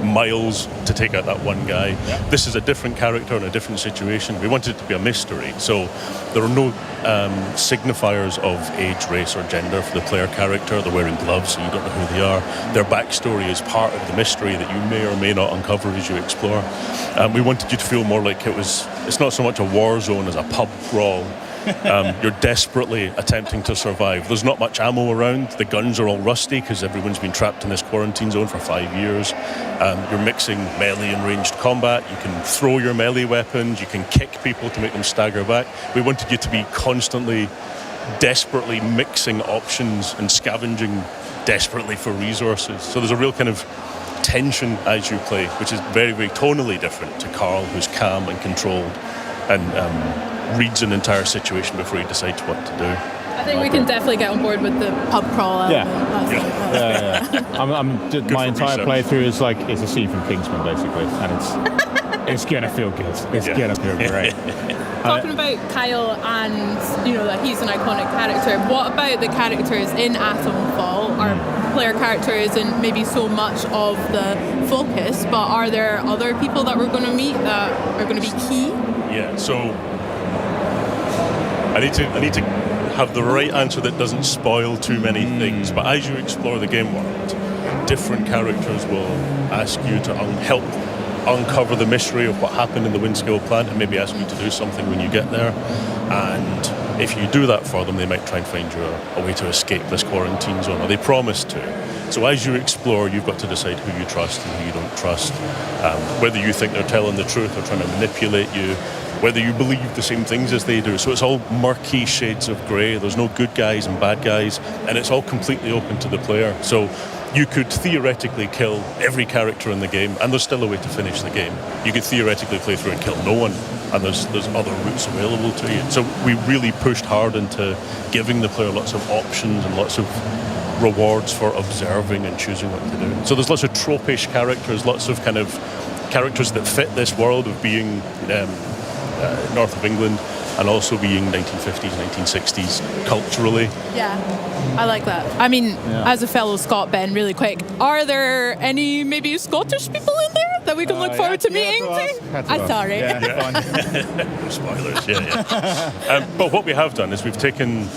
miles to take out that one guy. This is a different character in a different situation. We wanted it to be a mystery, so there are no signifiers of age, race or gender for the player character. They're wearing gloves, so you don't know who they are. Their backstory is part of the mystery that you may or may not uncover as you explore. We wanted you to feel more like it's not so much a war zone as a pub crawl. You're desperately attempting to survive. There's not much ammo around. The guns are all rusty because everyone's been trapped in this quarantine zone for 5 years. You're mixing melee and ranged combat. You can throw your melee weapons. You can kick people to make them stagger back. We wanted you to be constantly, desperately mixing options and scavenging desperately for resources. So there's a real kind of tension as you play, which is very, very tonally different to Carl, who's calm and controlled and reads an entire situation before he decides what to do. I think we can definitely get on board with the pub crawl element. My entire playthrough is like it's a scene from Kingsman basically, and it's gonna feel good. It's gonna feel great. Talking about Kyle and that he's an iconic character. What about the characters in Atomfall? Our player characters and maybe so much of the focus, but are there other people that we're going to meet that are going to be key? Yeah. So. I need to have the right answer that doesn't spoil too many things. But as you explore the game world, different characters will ask you to help uncover the mystery of what happened in the Windscale plant and maybe ask you to do something when you get there. And if you do that for them, they might try and find you a way to escape this quarantine zone, or they promise to. So as you explore, you've got to decide who you trust and who you don't trust, whether you think they're telling the truth or trying to manipulate you, whether you believe the same things as they do. So it's all murky shades of grey. There's no good guys and bad guys, and it's all completely open to the player. So you could theoretically kill every character in the game, and there's still a way to finish the game. You could theoretically play through and kill no one, and there's other routes available to you. So we really pushed hard into giving the player lots of options and lots of rewards for observing and choosing what to do. So there's lots of tropish characters, lots of kind of characters that fit this world of being north of England and also being 1950s, 1960s culturally. Yeah, I like that. I mean, as a fellow Scot, Ben, really quick, are there any maybe Scottish people in there that we can look forward to meeting? I'm sorry. No spoilers, but what we have done is we've taken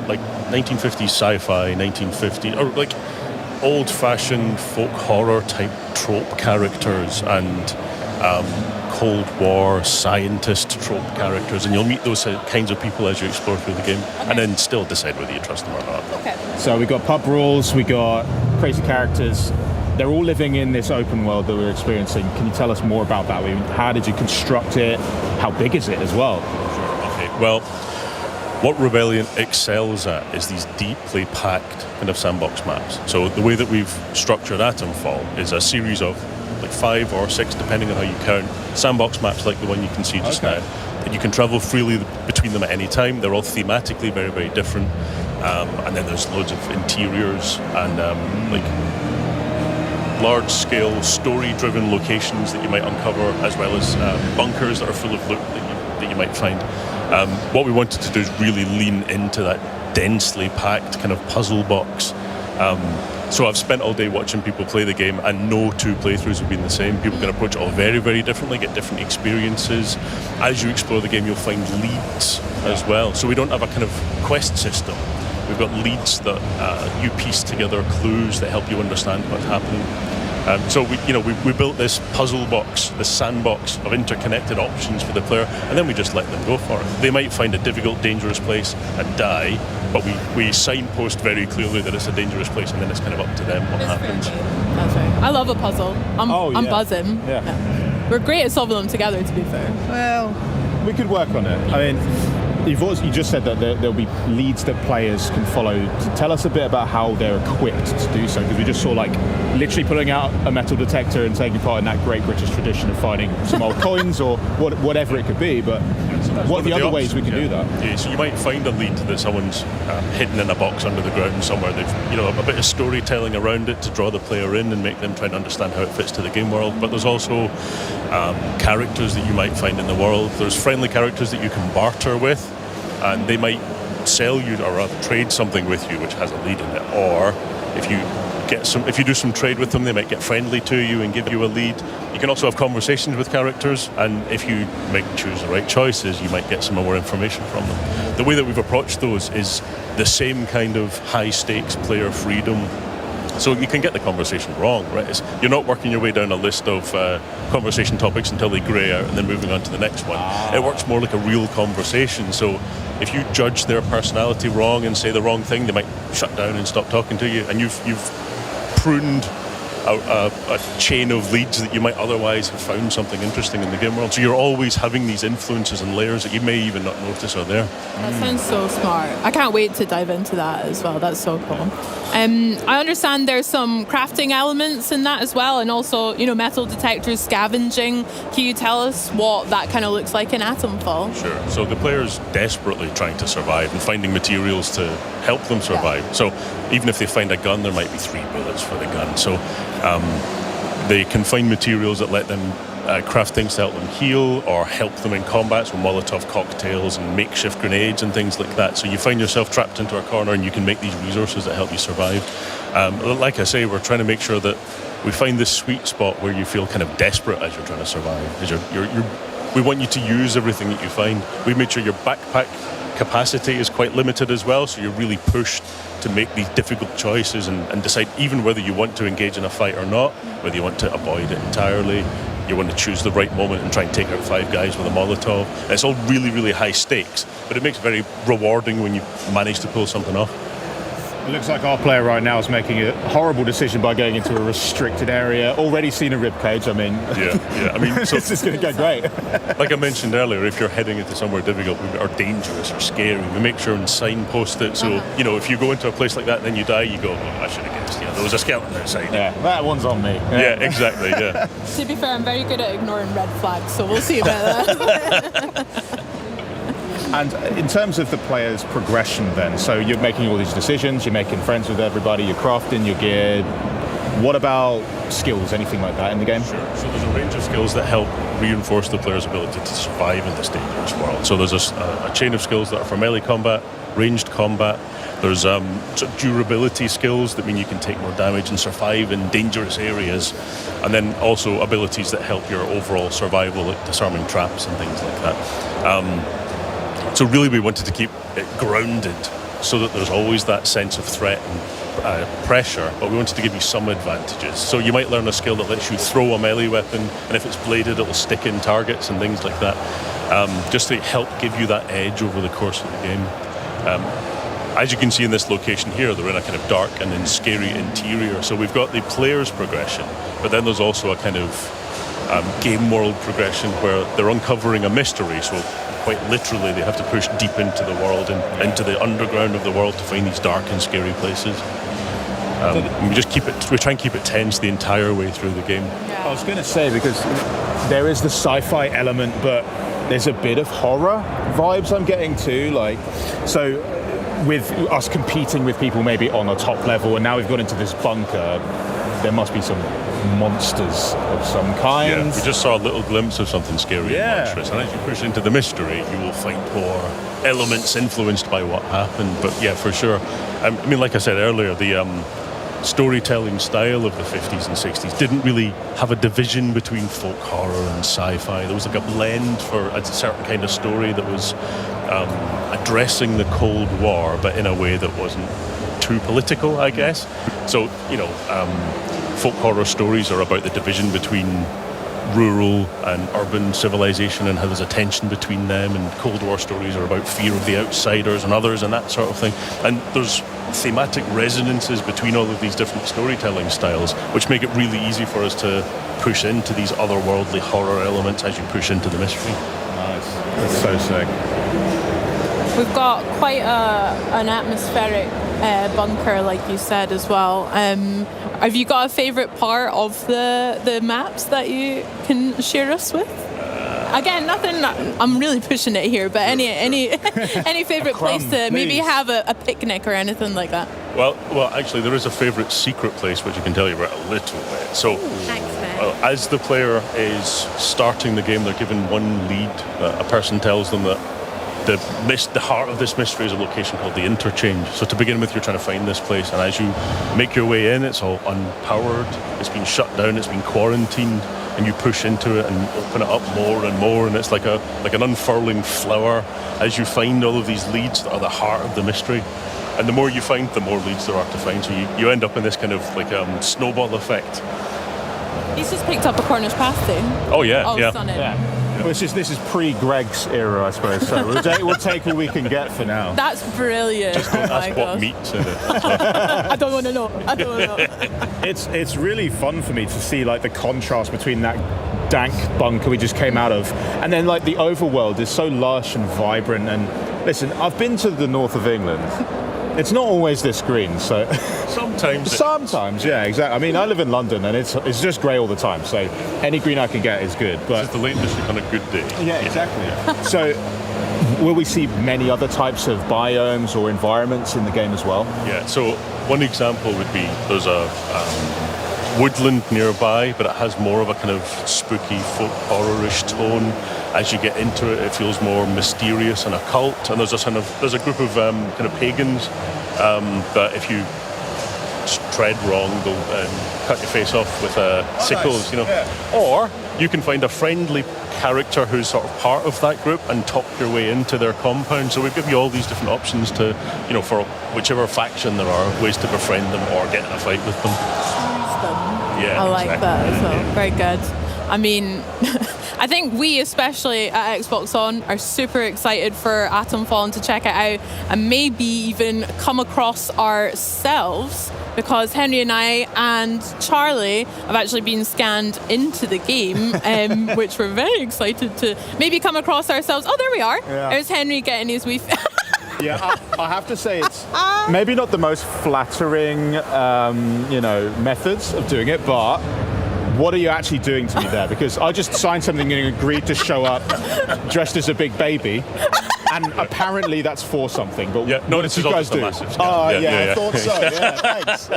like 1950s sci-fi, 1950s, or like old-fashioned folk horror type trope characters and Cold War scientist trope characters, and you'll meet those kinds of people as you explore through the game, and then still decide whether you trust them or not. Okay. So we got pub rules, we got crazy characters. They're all living in this open world that we're experiencing. Can you tell us more about that? I mean, how did you construct it? How big is it as well? Okay. Well, what Rebellion excels at is these deeply packed kind of sandbox maps. So the way that we've structured Atomfall is a series of like 5 or 6, depending on how you count, sandbox maps like the one you can see just now. And you can travel freely between them at any time. They're all thematically very, very different. And then there's loads of interiors and like large-scale, story-driven locations that you might uncover, as well as bunkers that are full of loot that you might find. What we wanted to do is really lean into that densely packed kind of puzzle box. So I've spent all day watching people play the game, and no two playthroughs have been the same. People can approach it all very, very differently, get different experiences. As you explore the game, you'll find leads as well. So we don't have a kind of quest system. We've got leads that you piece together clues that help you understand what's happening. So we built this puzzle box, this sandbox of interconnected options for the player, and then we just let them go for it. They might find a difficult, dangerous place and die, but we signpost very clearly that it's a dangerous place, and then it's kind of up to them what happens. That's right. I love a puzzle. I'm buzzing. Yeah. We're great at solving them together, to be fair. Well, we could work on it. I mean, You just said that there'll be leads that players can follow. Tell us a bit about how they're equipped to do so, because we just saw like literally pulling out a metal detector and taking part in that great British tradition of finding some old coins or whatever it could be. But what are the other ways we can do that? Yeah, so you might find a lead that someone's hidden in a box under the ground somewhere. They've a bit of storytelling around it to draw the player in and make them try and understand how it fits to the game world. But there's also characters that you might find in the world. There's friendly characters that you can barter with, and they might sell you or rather trade something with you which has a lead in it. Or if you do some trade with them, they might get friendly to you and give you a lead. You can also have conversations with characters, and if you choose the right choices, you might get some more information from them. The way that we've approached those is the same kind of high stakes player freedom. So you can get the conversation wrong, right? You're not working your way down a list of conversation topics until they grey out and then moving on to the next one. It works more like a real conversation. So if you judge their personality wrong and say the wrong thing, they might shut down and stop talking to you, and you've pruned a chain of leads that you might otherwise have found something interesting in the game world. So you're always having these influences and layers that you may even not notice are there. That sounds so smart. I can't wait to dive into that as well. That's so cool. I understand there's some crafting elements in that as well, and also, metal detectors, scavenging. Can you tell us what that kind of looks like in Atomfall? Sure. So the player's desperately trying to survive and finding materials to help them survive. Yeah. So even if they find a gun, there might be 3 bullets for the gun. So they can find materials that let them craft things to help them heal or help them in combat, so Molotov cocktails and makeshift grenades and things like that. So you find yourself trapped into a corner and you can make these resources that help you survive. Like I say, we're trying to make sure that we find this sweet spot where you feel kind of desperate as you're trying to survive. We want you to use everything that you find. We've made sure your backpack capacity is quite limited as well, so you're really pushed to make these difficult choices and decide even whether you want to engage in a fight or not, whether you want to avoid it entirely. You want to choose the right moment and try and take out 5 guys with a Molotov. And it's all really, really high stakes, but it makes it very rewarding when you manage to pull something off. It looks like our player right now is making a horrible decision by going into a restricted area. Already seen a ribcage. I mean, yeah. I mean, so this is going to go great. Like I mentioned earlier, if you're heading into somewhere difficult or dangerous or scary, we make sure and signpost it. So if you go into a place like that and then you die, you go, I should have guessed. There was a skeleton outside. Yeah, that one's on me. Yeah, exactly. Yeah. To be fair, I'm very good at ignoring red flags, so we'll see about that. And in terms of the player's progression then, so you're making all these decisions, you're making friends with everybody, you're crafting your gear. What about skills, anything like that in the game? Sure. So there's a range of skills that help reinforce the player's ability to survive in this dangerous world. So there's a chain of skills that are for melee combat, ranged combat. There's sort of durability skills that mean you can take more damage and survive in dangerous areas. And then also abilities that help your overall survival, like disarming traps and things like that. So really we wanted to keep it grounded so that there's always that sense of threat and pressure, but we wanted to give you some advantages. So you might learn a skill that lets you throw a melee weapon, and if it's bladed, it will stick in targets and things like that, just to help give you that edge over the course of the game. As you can see in this location here, they're in a kind of dark and then scary interior. So we've got the player's progression, but then there's also a kind of game world progression where they're uncovering a mystery. So quite literally, they have to push deep into the world and into the underground of the world to find these dark and scary places. And we try and keep it tense the entire way through the game. I was going to say, because there is the sci-fi element, but there's a bit of horror vibes I'm getting too. So with us competing with people maybe on a top level, and now we've got into this bunker, there must be some monsters of some kind. Yeah, we just saw a little glimpse of something scary and monstrous, and as you push into the mystery, you will find more elements influenced by what happened. But yeah, for sure. I mean, like I said earlier, the storytelling style of the 50s and 60s didn't really have a division between folk horror and sci-fi. There was like a blend for a certain kind of story that was addressing the Cold War, but in a way that wasn't too political, I guess. So, folk horror stories are about the division between rural and urban civilization and how there's a tension between them, and Cold War stories are about fear of the outsiders and others and that sort of thing. And there's thematic resonances between all of these different storytelling styles, which make it really easy for us to push into these otherworldly horror elements as you push into the mystery. Nice. That's so sick. We've got quite an atmospheric bunker, like you said, as well. Have you got a favourite part of the maps that you can share us with? Again, nothing. I'm really pushing it here, but any favourite place to maybe have a picnic or anything like that? Well, actually, there is a favourite secret place which I can tell you about a little bit. So, as the player is starting the game, they're given one lead. A person tells them that the heart of this mystery is a location called the Interchange. So to begin with, you're trying to find this place, and as you make your way in, it's all unpowered, it's been shut down, it's been quarantined, and you push into it and open it up more and more, and it's like an unfurling flower as you find all of these leads that are the heart of the mystery. And the more you find, the more leads there are to find. So you end up in this kind of like snowball effect. He's just picked up a Cornish pasty. Oh yeah, yeah. Stunning. Yeah. Well, this is pre-Greg's era, I suppose. So we'll take what we can get for now. That's brilliant. Just don't ask what meat's in it. I don't want to know. It's really fun for me to see like the contrast between that dank bunker we just came out of, and then like the overworld is so lush and vibrant. And listen, I've been to the north of England. It's not always this green, so sometimes, yeah, exactly. I mean, I live in London, and it's just grey all the time. So any green I can get is good. But it's the Lake District on a good day. Yeah, exactly. Yeah. So, will we see many other types of biomes or environments in the game as well? Yeah. So one example would be there's a woodland nearby, but it has more of a kind of spooky folk horror-ish tone. As you get into it, it feels more mysterious and occult. And there's a group of kind of pagans that if you tread wrong, they'll cut your face off with sickles, you know. Yeah. Or you can find a friendly character who's sort of part of that group and talk your way into their compound. So we give you all these different options to, you know, for whichever faction there are, ways to befriend them or get in a fight with them. Yeah, I like that as well. Yeah. Very good. I mean, I think we, especially at Xbox On, are super excited for Atomfall and to check it out and maybe even come across ourselves, because Henry and I and Charlie have actually been scanned into the game, which we're very excited to maybe come across ourselves. Oh, there we are. Yeah. There's Henry getting his wee... Yeah, I have to say it's maybe not the most flattering, methods of doing it, but what are you actually doing to me there? Because I just signed something and agreed to show up dressed as a big baby, and apparently that's for something. But yeah, no, what did you guys do? Oh, yeah, I thought so. Yeah, thanks.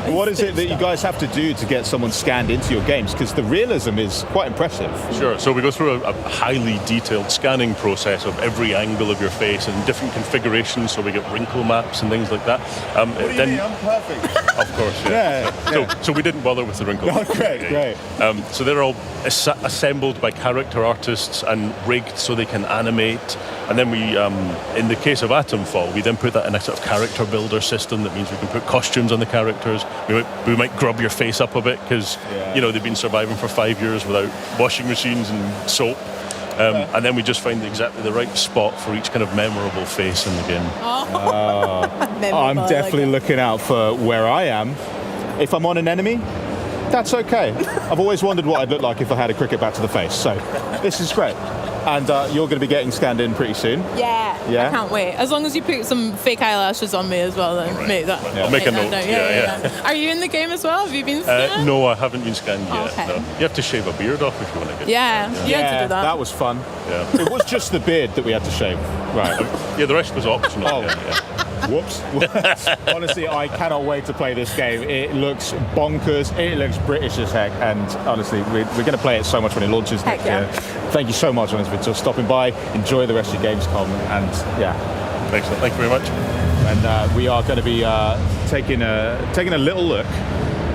What is it that you guys have to do to get someone scanned into your games? Because the realism is quite impressive. Sure. So we go through a highly detailed scanning process of every angle of your face and different configurations. So we get wrinkle maps and things like that. What do you mean? I'm perfect. Of course, yeah. So we didn't bother with the wrinkle maps. Oh, great. So they're all assembled by character artists and rigged so they can animate. And then we, in the case of Atomfall, we then put that in a sort of character builder system. That means we can put costumes on the characters. We might grub your face up a bit because, they've been surviving for 5 years without washing machines and soap. And then we just find exactly the right spot for each kind of memorable face in the game. I'm definitely looking out for where I am. If I'm on an enemy, that's okay. I've always wondered what I'd look like if I had a cricket bat to the face. So this is great. And you're going to be getting scanned in pretty soon. Yeah. I can't wait. As long as you put some fake eyelashes on me as well, then make that. I'll make a note. Yeah. Are you in the game as well? Have you been scanned? No, I haven't been scanned yet. Okay. No. You have to shave a beard off if you want to get. Yeah, you had to do that. That was fun. Yeah. It was just the beard that we had to shave. Right. The rest was optional. Oh. Whoops. Honestly, I cannot wait to play this game. It looks bonkers. It looks British as heck. And honestly, we're going to play it so much when it launches next year. Thank you so much, honestly, for stopping by. Enjoy the rest of your Gamescom. And excellent. Thank you very much. And we are going to be taking a little look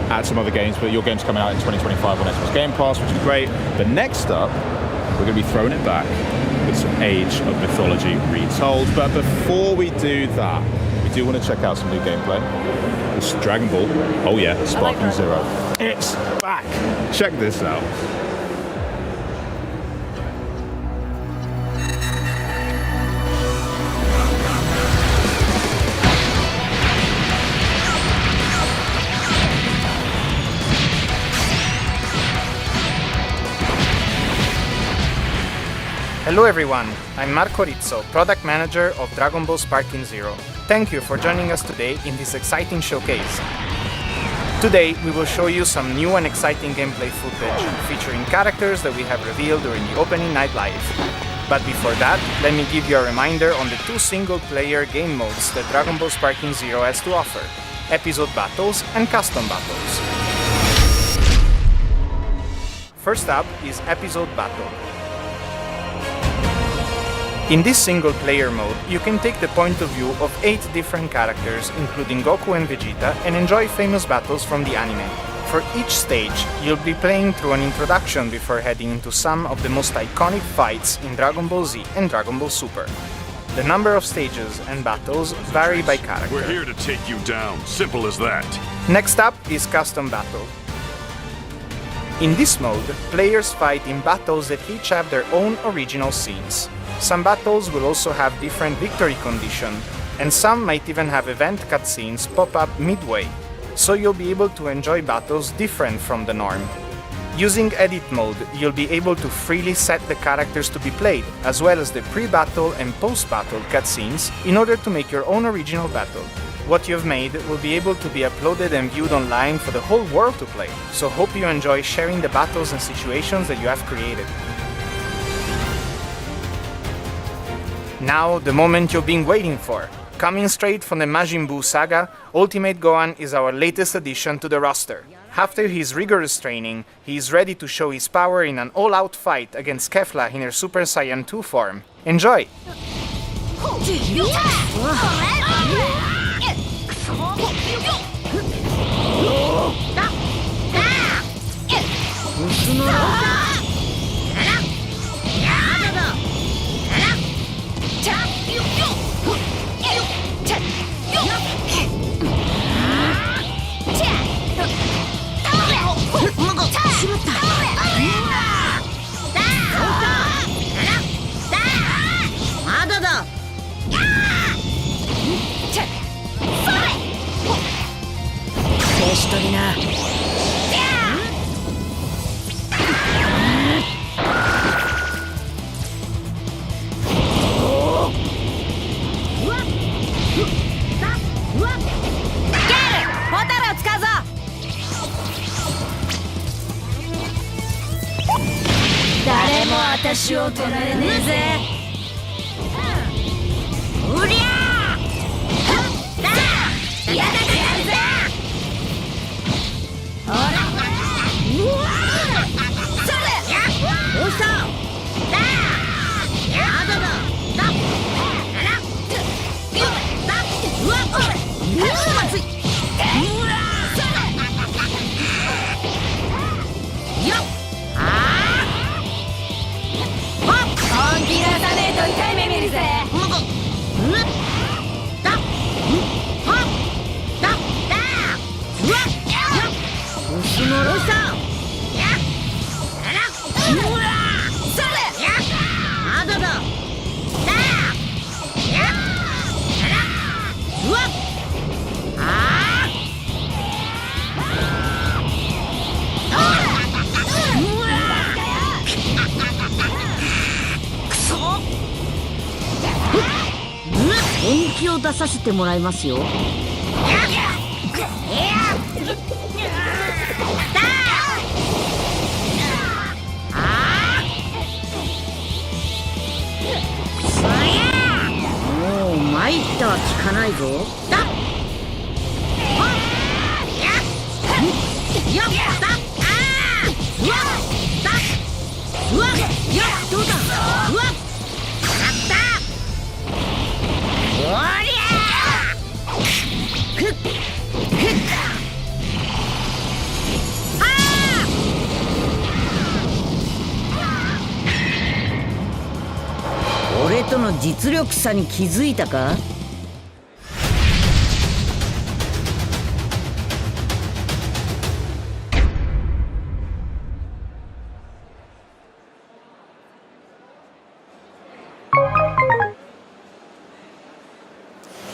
at some other games, but your game's coming out in 2025 on Xbox Game Pass, which is great. But next up, we're going to be throwing it back with some Age of Mythology Retold. But before we do that, we do want to check out some new gameplay. It's Dragon Ball. Oh yeah, Sparking Zero. It's back. Check this out. Hello everyone, I'm Marco Rizzo, Product Manager of Dragon Ball Sparking Zero. Thank you for joining us today in this exciting showcase. Today we will show you some new and exciting gameplay footage featuring characters that we have revealed during the opening night live. But before that, let me give you a reminder on the 2 single-player game modes that Dragon Ball Sparking Zero has to offer: Episode Battles and Custom Battles. First up is Episode Battle. In this single-player mode, you can take the point of view of 8 different characters, including Goku and Vegeta, and enjoy famous battles from the anime. For each stage, you'll be playing through an introduction before heading into some of the most iconic fights in Dragon Ball Z and Dragon Ball Super. The number of stages and battles vary by character. We're here to take you down, simple as that. Next up is Custom Battle. In this mode, players fight in battles that each have their own original scenes. Some battles will also have different victory condition, and some might even have event cutscenes pop up midway, so you'll be able to enjoy battles different from the norm. Using Edit mode, you'll be able to freely set the characters to be played, as well as the pre-battle and post-battle cutscenes, in order to make your own original battle. What you've made will be able to be uploaded and viewed online for the whole world to play, so hope you enjoy sharing the battles and situations that you have created. Now, the moment you've been waiting for. Coming straight from the Majin Buu saga, Ultimate Gohan is our latest addition to the roster. After his rigorous training, he is ready to show his power in an all-out fight against Kefla in her Super Saiyan 2 form. Enjoy!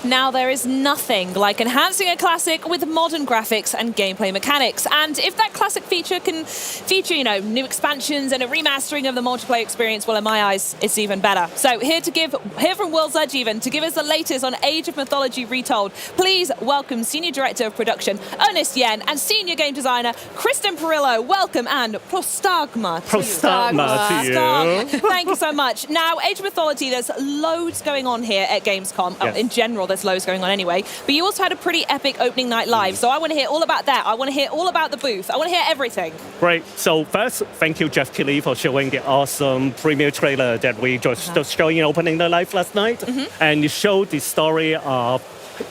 Now, there is nothing like enhancing a classic with modern graphics and gameplay mechanics. And if that classic feature can feature, new expansions and a remastering of the multiplayer experience, well, in my eyes, it's even better. So here from World's Edge even, to give us the latest on Age of Mythology Retold, please welcome Senior Director of Production, Ernest Yen, and Senior Game Designer, Kristen Perillo. Welcome and prostagma to you. Thank you so much. Now, Age of Mythology, there's loads going on here at Gamescom. Yes. In general, there's loads going on anyway. But you also had a pretty epic opening night live. So I want to hear all about that. I want to hear all about the booth. I want to hear everything. Great. So first, thank you, Jeff Keighley, for showing the awesome premiere trailer that we just showing in opening night live last night. And it showed the story of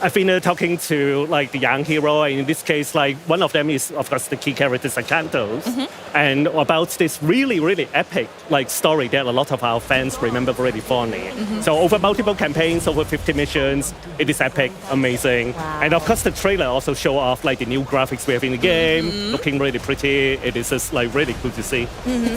Athena talking to the young hero, and in this case, one of them is of course the key character, Cantos, and about this really, really epic story that a lot of our fans remember really fondly. So over multiple campaigns, over 50 missions, it is epic, amazing, and of course the trailer also show off the new graphics we have in the game, looking really pretty. It is just really cool to see.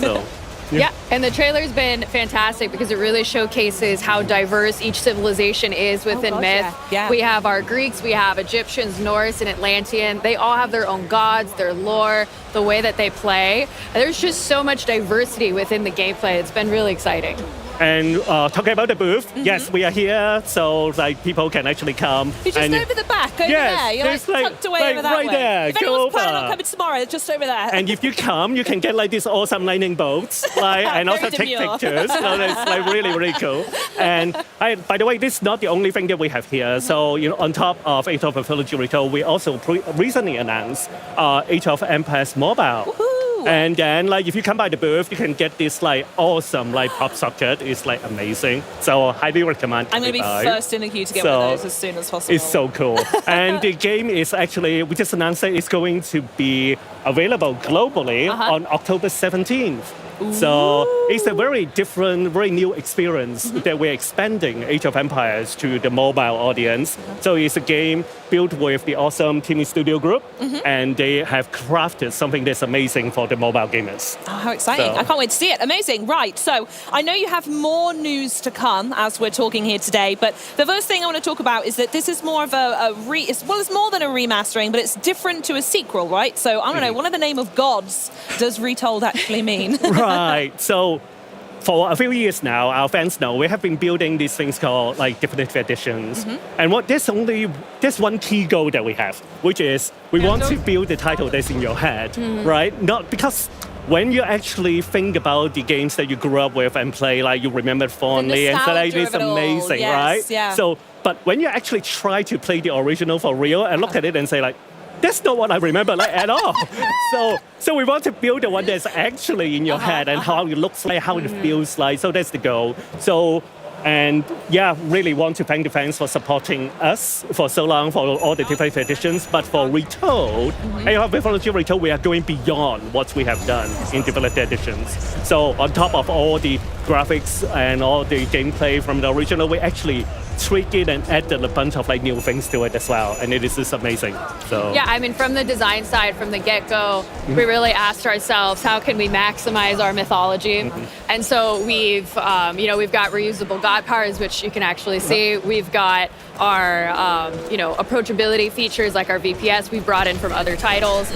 So. Yeah, and the trailer's been fantastic because it really showcases how diverse each civilization is within myth. Yeah. We have our Greeks, we have Egyptians, Norse, and Atlantean. They all have their own gods, their lore, the way that they play. There's just so much diversity within the gameplay. It's been really exciting. And talking about the booth, yes, we are here, so people can actually come. You're just over the back, over there. You're tucked away over that right way. there. If anyone's planning on coming tomorrow, it's just over there. And if you come, you can get these awesome lightning bolts, and also take pictures. So that's really, really cool. And by the way, this is not the only thing that we have here. So on top of Age of Mythology Retold, we also recently announced Age of Empires Mobile. And then, if you come by the booth, you can get this awesome pop socket. It's amazing. So highly recommend. I'm going to be first in the queue to get one of those as soon as possible. It's so cool. And the game is actually, we just announced that it's going to be available globally on October 17th. So it's a very different, very new experience that we're expanding Age of Empires to the mobile audience. So it's a game built with the awesome Team Studio group, and they have crafted something that's amazing for the mobile gamers. Oh, how exciting. I can't wait to see it. Amazing. Right, so I know you have more news to come as we're talking here today, but the first thing I want to talk about is that this is more of it's more than a remastering, but it's different to a sequel, right? So I don't know, what are the name of gods does Retold actually mean? Right. So for a few years now, our fans know we have been building these things called definitive editions. And there's one key goal that we have, which is we want to build the title that's in your head, right? Not because when you actually think about the games that you grew up with and play, you remember fondly, and so it's amazing, right? Yeah. So, but when you actually try to play the original for real and look at it and say that's not what I remember at all. So we want to build the one that's actually in your head and how it looks like, how it feels like. So that's the goal. So, and really want to thank the fans for supporting us for so long for all the different editions. But for Retold, Age of Mythology Retold, we are going beyond what we have done in developed editions. So on top of all the graphics and all the gameplay from the original, we actually tweaked it and added a bunch of new things to it as well, and it is just amazing. So yeah, I mean, from the design side, from the get-go, we really asked ourselves, how can we maximize our mythology? And so we've got reusable god powers, which you can actually see. We've got our approachability features like our VPS we brought in from other titles.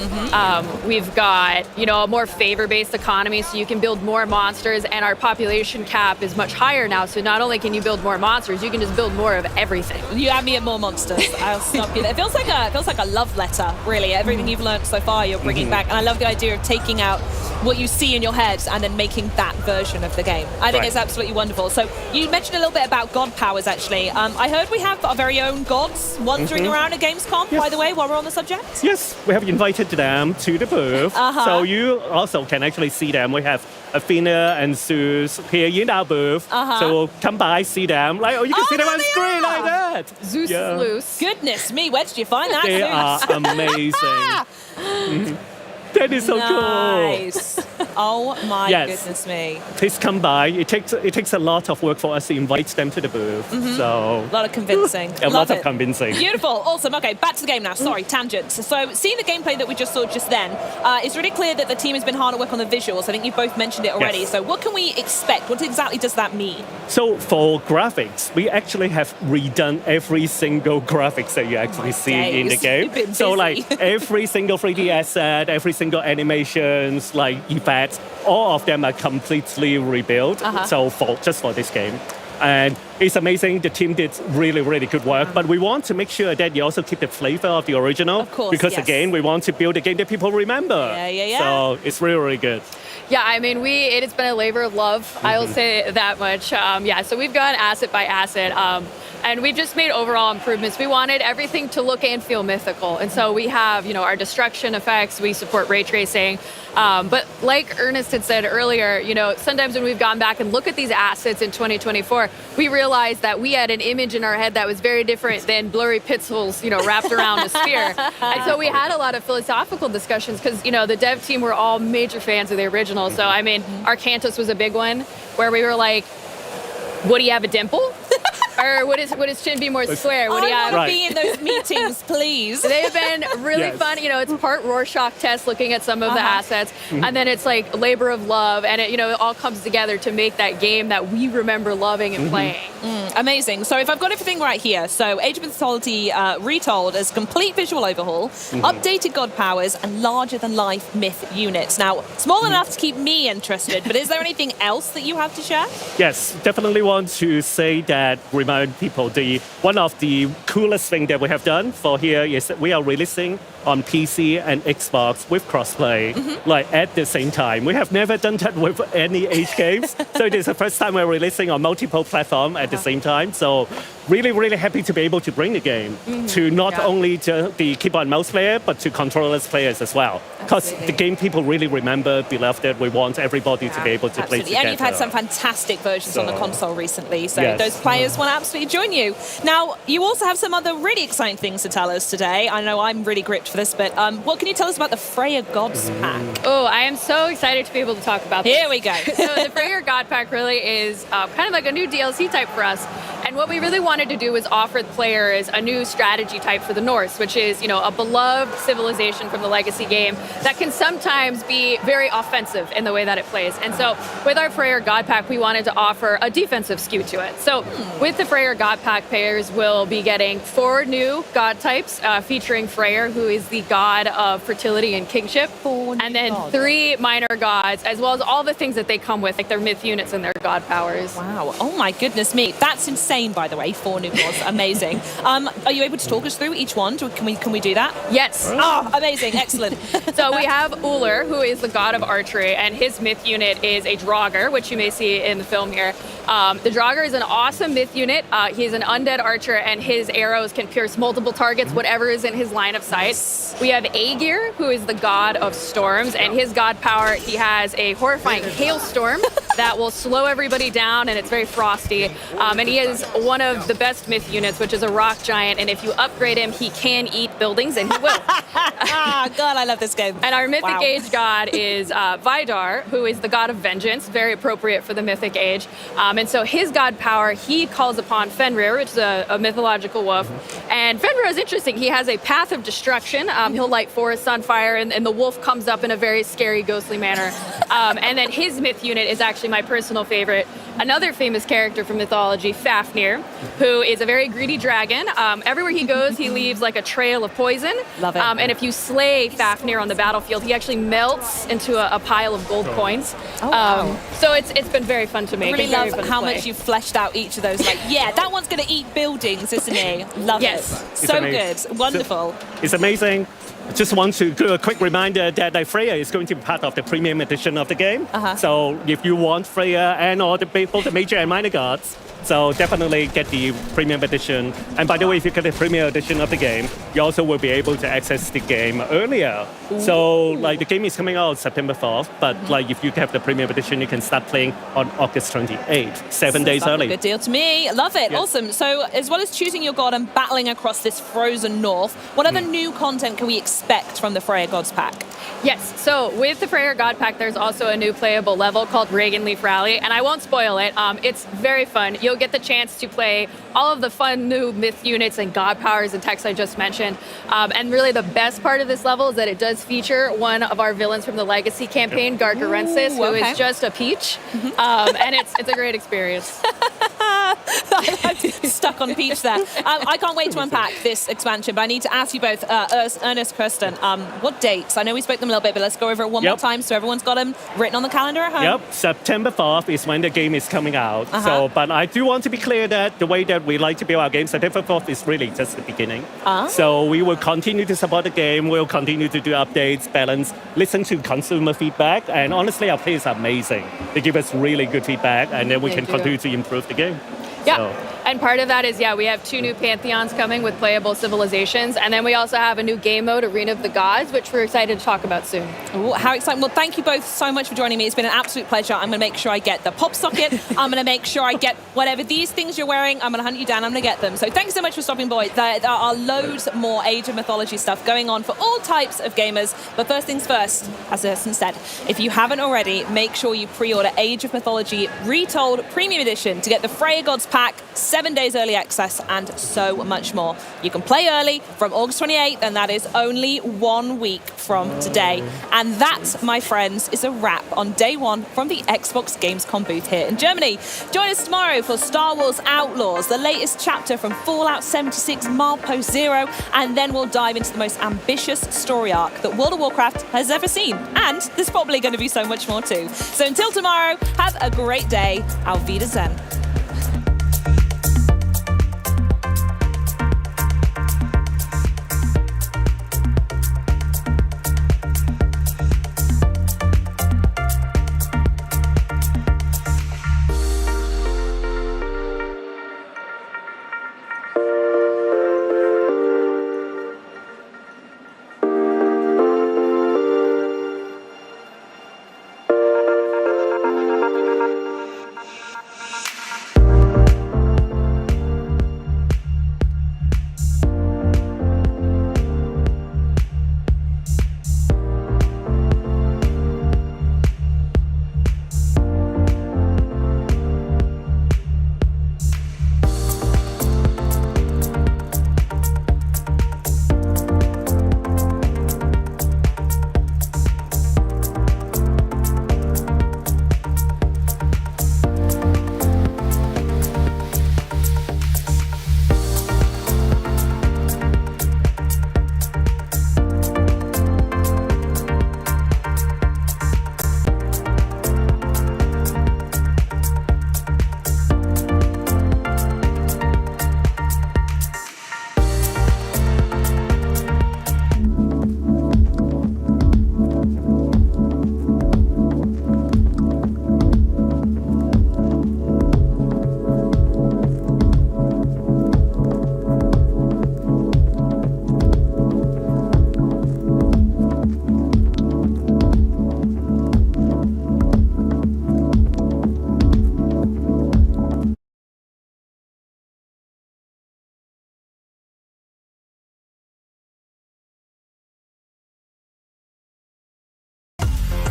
We've got a more favor-based economy, so you can build more monsters, and our population cap is much higher now. So not only can you build more monsters, you can just build more of everything. You add me at more monsters, I'll stop you there. It feels like a love letter, really. Everything you've learned so far, you're bringing back, and I love the idea of taking out what you see in your head and then making that version of the game. I think it's absolutely wonderful. So you mentioned a little bit about god powers, actually. I heard we have our very own gods wandering around at Gamescom, by the way, while we're on the subject. Yes, we have invited them to the booth. So you also can actually see them. We have Athena and Zeus here in our booth. So come by, see them. You can see them on screen like that. Zeus is loose. Goodness me, where did you find that, They Zeus? are amazing. That is so nice. cool. Oh my Yes. goodness me. Please come by. It takes a lot of work for us to invite them to the booth. So A lot of convincing. a Love lot of it. convincing. Beautiful, awesome. Okay, back to the game now. Sorry, tangent. So, seeing the gameplay that we just saw just then, it's really clear that the team has been hard at work on the visuals. I think you've both mentioned it already. Yes. So, what can we expect? What exactly does that mean? So for graphics, we actually have redone every single graphics that you actually see in the days. game. You've been So busy. like every single 3D asset, every single animations, like effects, all of them are completely rebuilt. So just for this game. And it's amazing. The team did really, really good work. But we want to make sure that you also keep the flavor of the original. Of course, because yes. again, we want to build a game that people remember. Yeah. So it's really, really good. Yeah, I mean, it has been a labor of love. I will say that much. So we've gone asset by asset. And we've just made overall improvements. We wanted everything to look and feel mythical. And so we have, our destruction effects, we support ray tracing. But like Ernest had said earlier, sometimes when we've gone back and look at these assets in 2024, we realized that we had an image in our head that was very different than blurry pixels, wrapped around a sphere. And so we had a lot of philosophical discussions because, the dev team were all major fans of the original. So, I mean, Arcantus was a big one where we were like, would he have a dimple? Or would his chin be more square? Would he have? I want to be in those meetings, please. They've been really fun. It's part Rorschach test looking at some of the assets, and then it's like labor of love, and it all comes together to make that game that we remember loving and playing. Amazing. So if I've got everything right here, so Age of Mythology Retold is complete visual overhaul, updated god powers, and larger-than-life myth units. Now, small enough to keep me interested, but is there anything else that you have to share? Yes, definitely want to say that remind people one of the coolest thing that we have done for here is that we are releasing on PC and Xbox with crossplay, like at the same time. We have never done that with any Age games, so it is the first time we're releasing on multiple platforms at the same time. So really, really happy to be able to bring the game to not only to the keyboard and mouse player, but to controllerless players as well. Because the game people really remember, beloved it. We want everybody to be able to play together. And you've had some fantastic versions on the console recently, so Yes. those players want to absolutely join you. Now, you also have some other really exciting things to tell us today. I know I'm really gripped for this, but what can you tell us about the Freya Gods Pack? Oh, I am so excited to be able to talk about this. Here we go. So the Freya God Pack really is kind of like a new DLC type for us. And what we really wanted to do was offer the players a new strategy type for the Norse, which is, a beloved civilization from the legacy game that can sometimes be very offensive in the way that it plays. And so with our Freyr God Pack, we wanted to offer a defensive skew to it. So with the Freyr God Pack, players will be getting 4 new god types featuring Freyr, who is the god of fertility and kingship, and then 3 minor gods, as well as all the things that they come with, like their myth units and their god powers. Wow. Oh my goodness me. That's insane, by the way. 4 new gods. Amazing. Are you able to talk us through each one? Can we do that? Yes. Oh, amazing. Excellent. So we have Uller, who is the god of archery, and his myth unit is a Draugr, which you may see in the film here. The Draugr is an awesome myth unit. He's an undead archer, and his arrows can pierce multiple targets, whatever is in his line of sight. We have Aegir, who is the god of storms, and his god power, he has a horrifying hailstorm that will slow everybody down, and it's very frosty. And he is one of the best myth units, which is a rock giant, and if you upgrade him, he can eat buildings, and he will. God, I love this game. And our mythic age god is Vidar, who is the god of vengeance, very appropriate for the mythic age. And so his god power, he calls upon Fenrir, which is a mythological wolf. And Fenrir is interesting. He has a path of destruction. He'll light forests on fire, and the wolf comes up in a very scary, ghostly manner. And then his myth unit is actually my personal favorite. Another famous character from mythology, Fafnir, who is a very greedy dragon. Everywhere he goes, he leaves like a trail of poison. Love it. And if you slay Fafnir on the battlefield, he actually melts into a pile of gold coins. Oh, wow. So it's been very fun to make. I really and very love fun to how play. much you've fleshed out each of those. Like, yeah, that one's going to eat buildings, isn't he? Love Yes. it. So good. Wonderful. It's amazing. Just want to do a quick reminder that Freya is going to be part of the premium edition of the game. So if you want Freya and all both the major and minor gods, so definitely get the premium edition. And by the way, if you get the premium edition of the game, you also will be able to access the game earlier. So like the game is coming out September 4th, but like if you have the premium edition, you can start playing on August 28th, 7 days early. Good deal to me. Love it. Yes. Awesome. So as well as choosing your god and battling across this frozen north, what other new content can we expect from the Freya Gods pack? Yes, so with the Freyr God Pack, there's also a new playable level called ign-live Rally, and I won't spoil it. It's very fun. You'll get the chance to play all of the fun new myth units and god powers and techs I just mentioned. And really the best part of this level is that it does feature one of our villains from the Legacy campaign, Gargarensis, who is just a peach. And it's a great experience. I'm stuck on peach there. I can't wait to unpack this expansion, but I need to ask you both, Ernest, Kirsten, what dates? I know we spoke them a little bit, but let's go over it one more time so everyone's got them written on the calendar at home. Yep, September 4th is when the game is coming out. So, but I do want to be clear that the way that we like to build our games, September 4th is really just the beginning. So we will continue to support the game, we'll continue to do updates, balance, listen to consumer feedback, and honestly, our players are amazing. They give us really good feedback, and then we can continue to improve the game. Yeah, So. and part of that is, we have 2 new Pantheons coming with playable civilizations, and then we also have a new game mode, Arena of the Gods, which we're excited to talk about soon. Ooh, how exciting. Well, thank you both so much for joining me. It's been an absolute pleasure. I'm going to make sure I get the pop socket. I'm going to make sure I get whatever these things you're wearing. I'm going to hunt you down. I'm going to get them. So thanks so much for stopping by. There are loads more Age of Mythology stuff going on for all types of gamers. But first things first, as Ersten said, if you haven't already, make sure you pre-order Age of Mythology Retold Premium Edition to get the Freyr Gods pack, 7 days early access, and so much more. You can play early from August 28th, and that is only 1 week from today. And that, my friends, is a wrap on day 1 from the Xbox Gamescom booth here in Germany. Join us tomorrow for Star Wars Outlaws, the latest chapter from Fallout 76 Milepost Zero, and then we'll dive into the most ambitious story arc that World of Warcraft has ever seen. And there's probably going to be so much more too. So until tomorrow, have a great day. Auf Wiedersehen.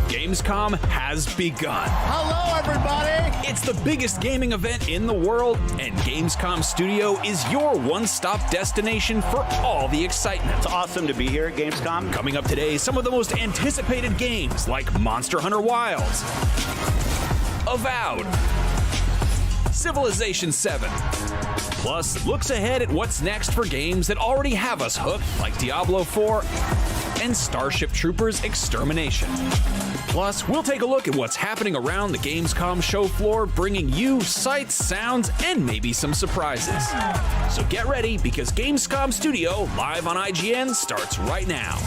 Gamescom has begun. Hello, everybody! It's the biggest gaming event in the world, and Gamescom Studio is your one-stop destination for all the excitement. It's awesome to be here at Gamescom. Coming up today, some of the most anticipated games like Monster Hunter Wilds, Avowed, Civilization 7. Plus, looks ahead at what's next for games that already have us hooked, like Diablo IV and Starship Troopers Extermination. Plus, we'll take a look at what's happening around the Gamescom show floor, bringing you sights, sounds, and maybe some surprises. So get ready, because Gamescom Studio, live on IGN, starts right now.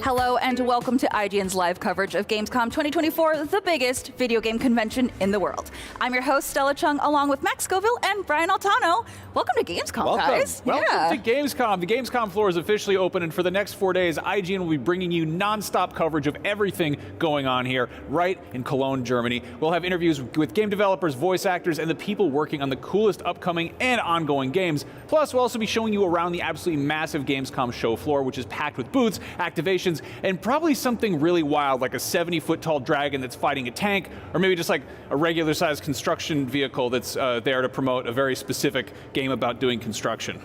Hello and welcome to IGN's live coverage of Gamescom 2024, the biggest video game convention in the world. I'm your host, Stella Chung, along with Max Scoville and Brian Altano. Welcome to Gamescom, guys. Welcome to Gamescom. The Gamescom floor is officially open, and for the next 4 days, IGN will be bringing you non-stop coverage of everything going on here, right in Cologne, Germany. We'll have interviews with game developers, voice actors, and the people working on the coolest upcoming and ongoing games. Plus, we'll also be showing you around the absolutely massive Gamescom show floor, which is packed with booths, activations, and probably something really wild like a 70-foot tall dragon that's fighting a tank, or maybe just like a regular-sized construction vehicle that's there to promote a very specific game about doing construction.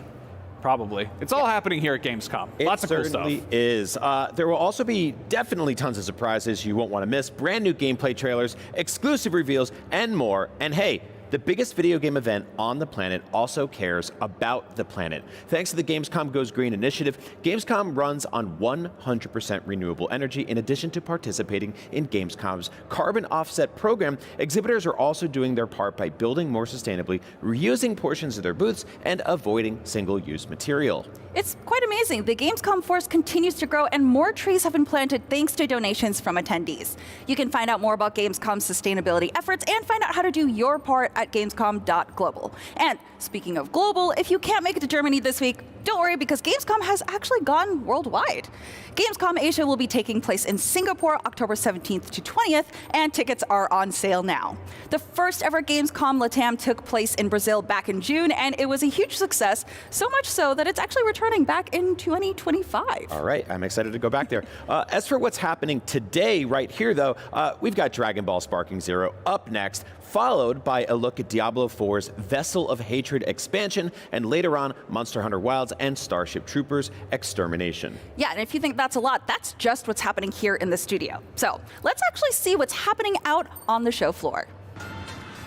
Probably. It's all happening here at Gamescom. Lots of cool stuff. It certainly is. There will also be definitely tons of surprises you won't want to miss, brand new gameplay trailers, exclusive reveals, and more. And hey, the biggest video game event on the planet also cares about the planet. Thanks to the Gamescom Goes Green initiative, Gamescom runs on 100% renewable energy. In addition to participating in Gamescom's carbon offset program, exhibitors are also doing their part by building more sustainably, reusing portions of their booths, and avoiding single-use material. It's quite amazing. The Gamescom force continues to grow, and more trees have been planted thanks to donations from attendees. You can find out more about Gamescom's sustainability efforts and find out how to do your part at gamescom.global. And speaking of global, if you can't make it to Germany this week, don't worry, because Gamescom has actually gone worldwide. Gamescom Asia will be taking place in Singapore October 17th to 20th, and tickets are on sale now. The first ever Gamescom Latam took place in Brazil back in June, and it was a huge success, so much so that it's actually returning back in 2025. All right, I'm excited to go back there. As for what's happening today right here, though, we've got Dragon Ball Sparking Zero up next, followed by a look at Diablo IV's Vessel of Hatred expansion, and later on, Monster Hunter Wilds and Starship Troopers Extermination. Yeah, and if you think that's a lot, that's just what's happening here in the studio. So let's actually see what's happening out on the show floor.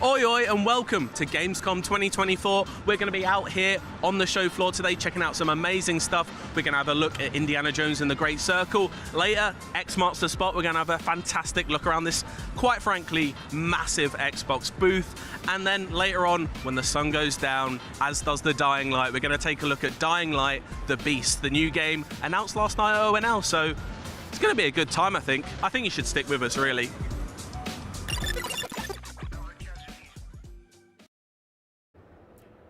Oi oi and welcome to Gamescom 2024. We're going to be out here on the show floor today checking out some amazing stuff. We're going to have a look at Indiana Jones and the Great Circle. Later, X marks the spot. We're going to have a fantastic look around this, quite frankly, massive Xbox booth. And then later on, when the sun goes down, as does the Dying Light, we're going to take a look at Dying Light, The Beast, the new game, announced last night at ONL. So it's going to be a good time, I think. I think you should stick with us, really.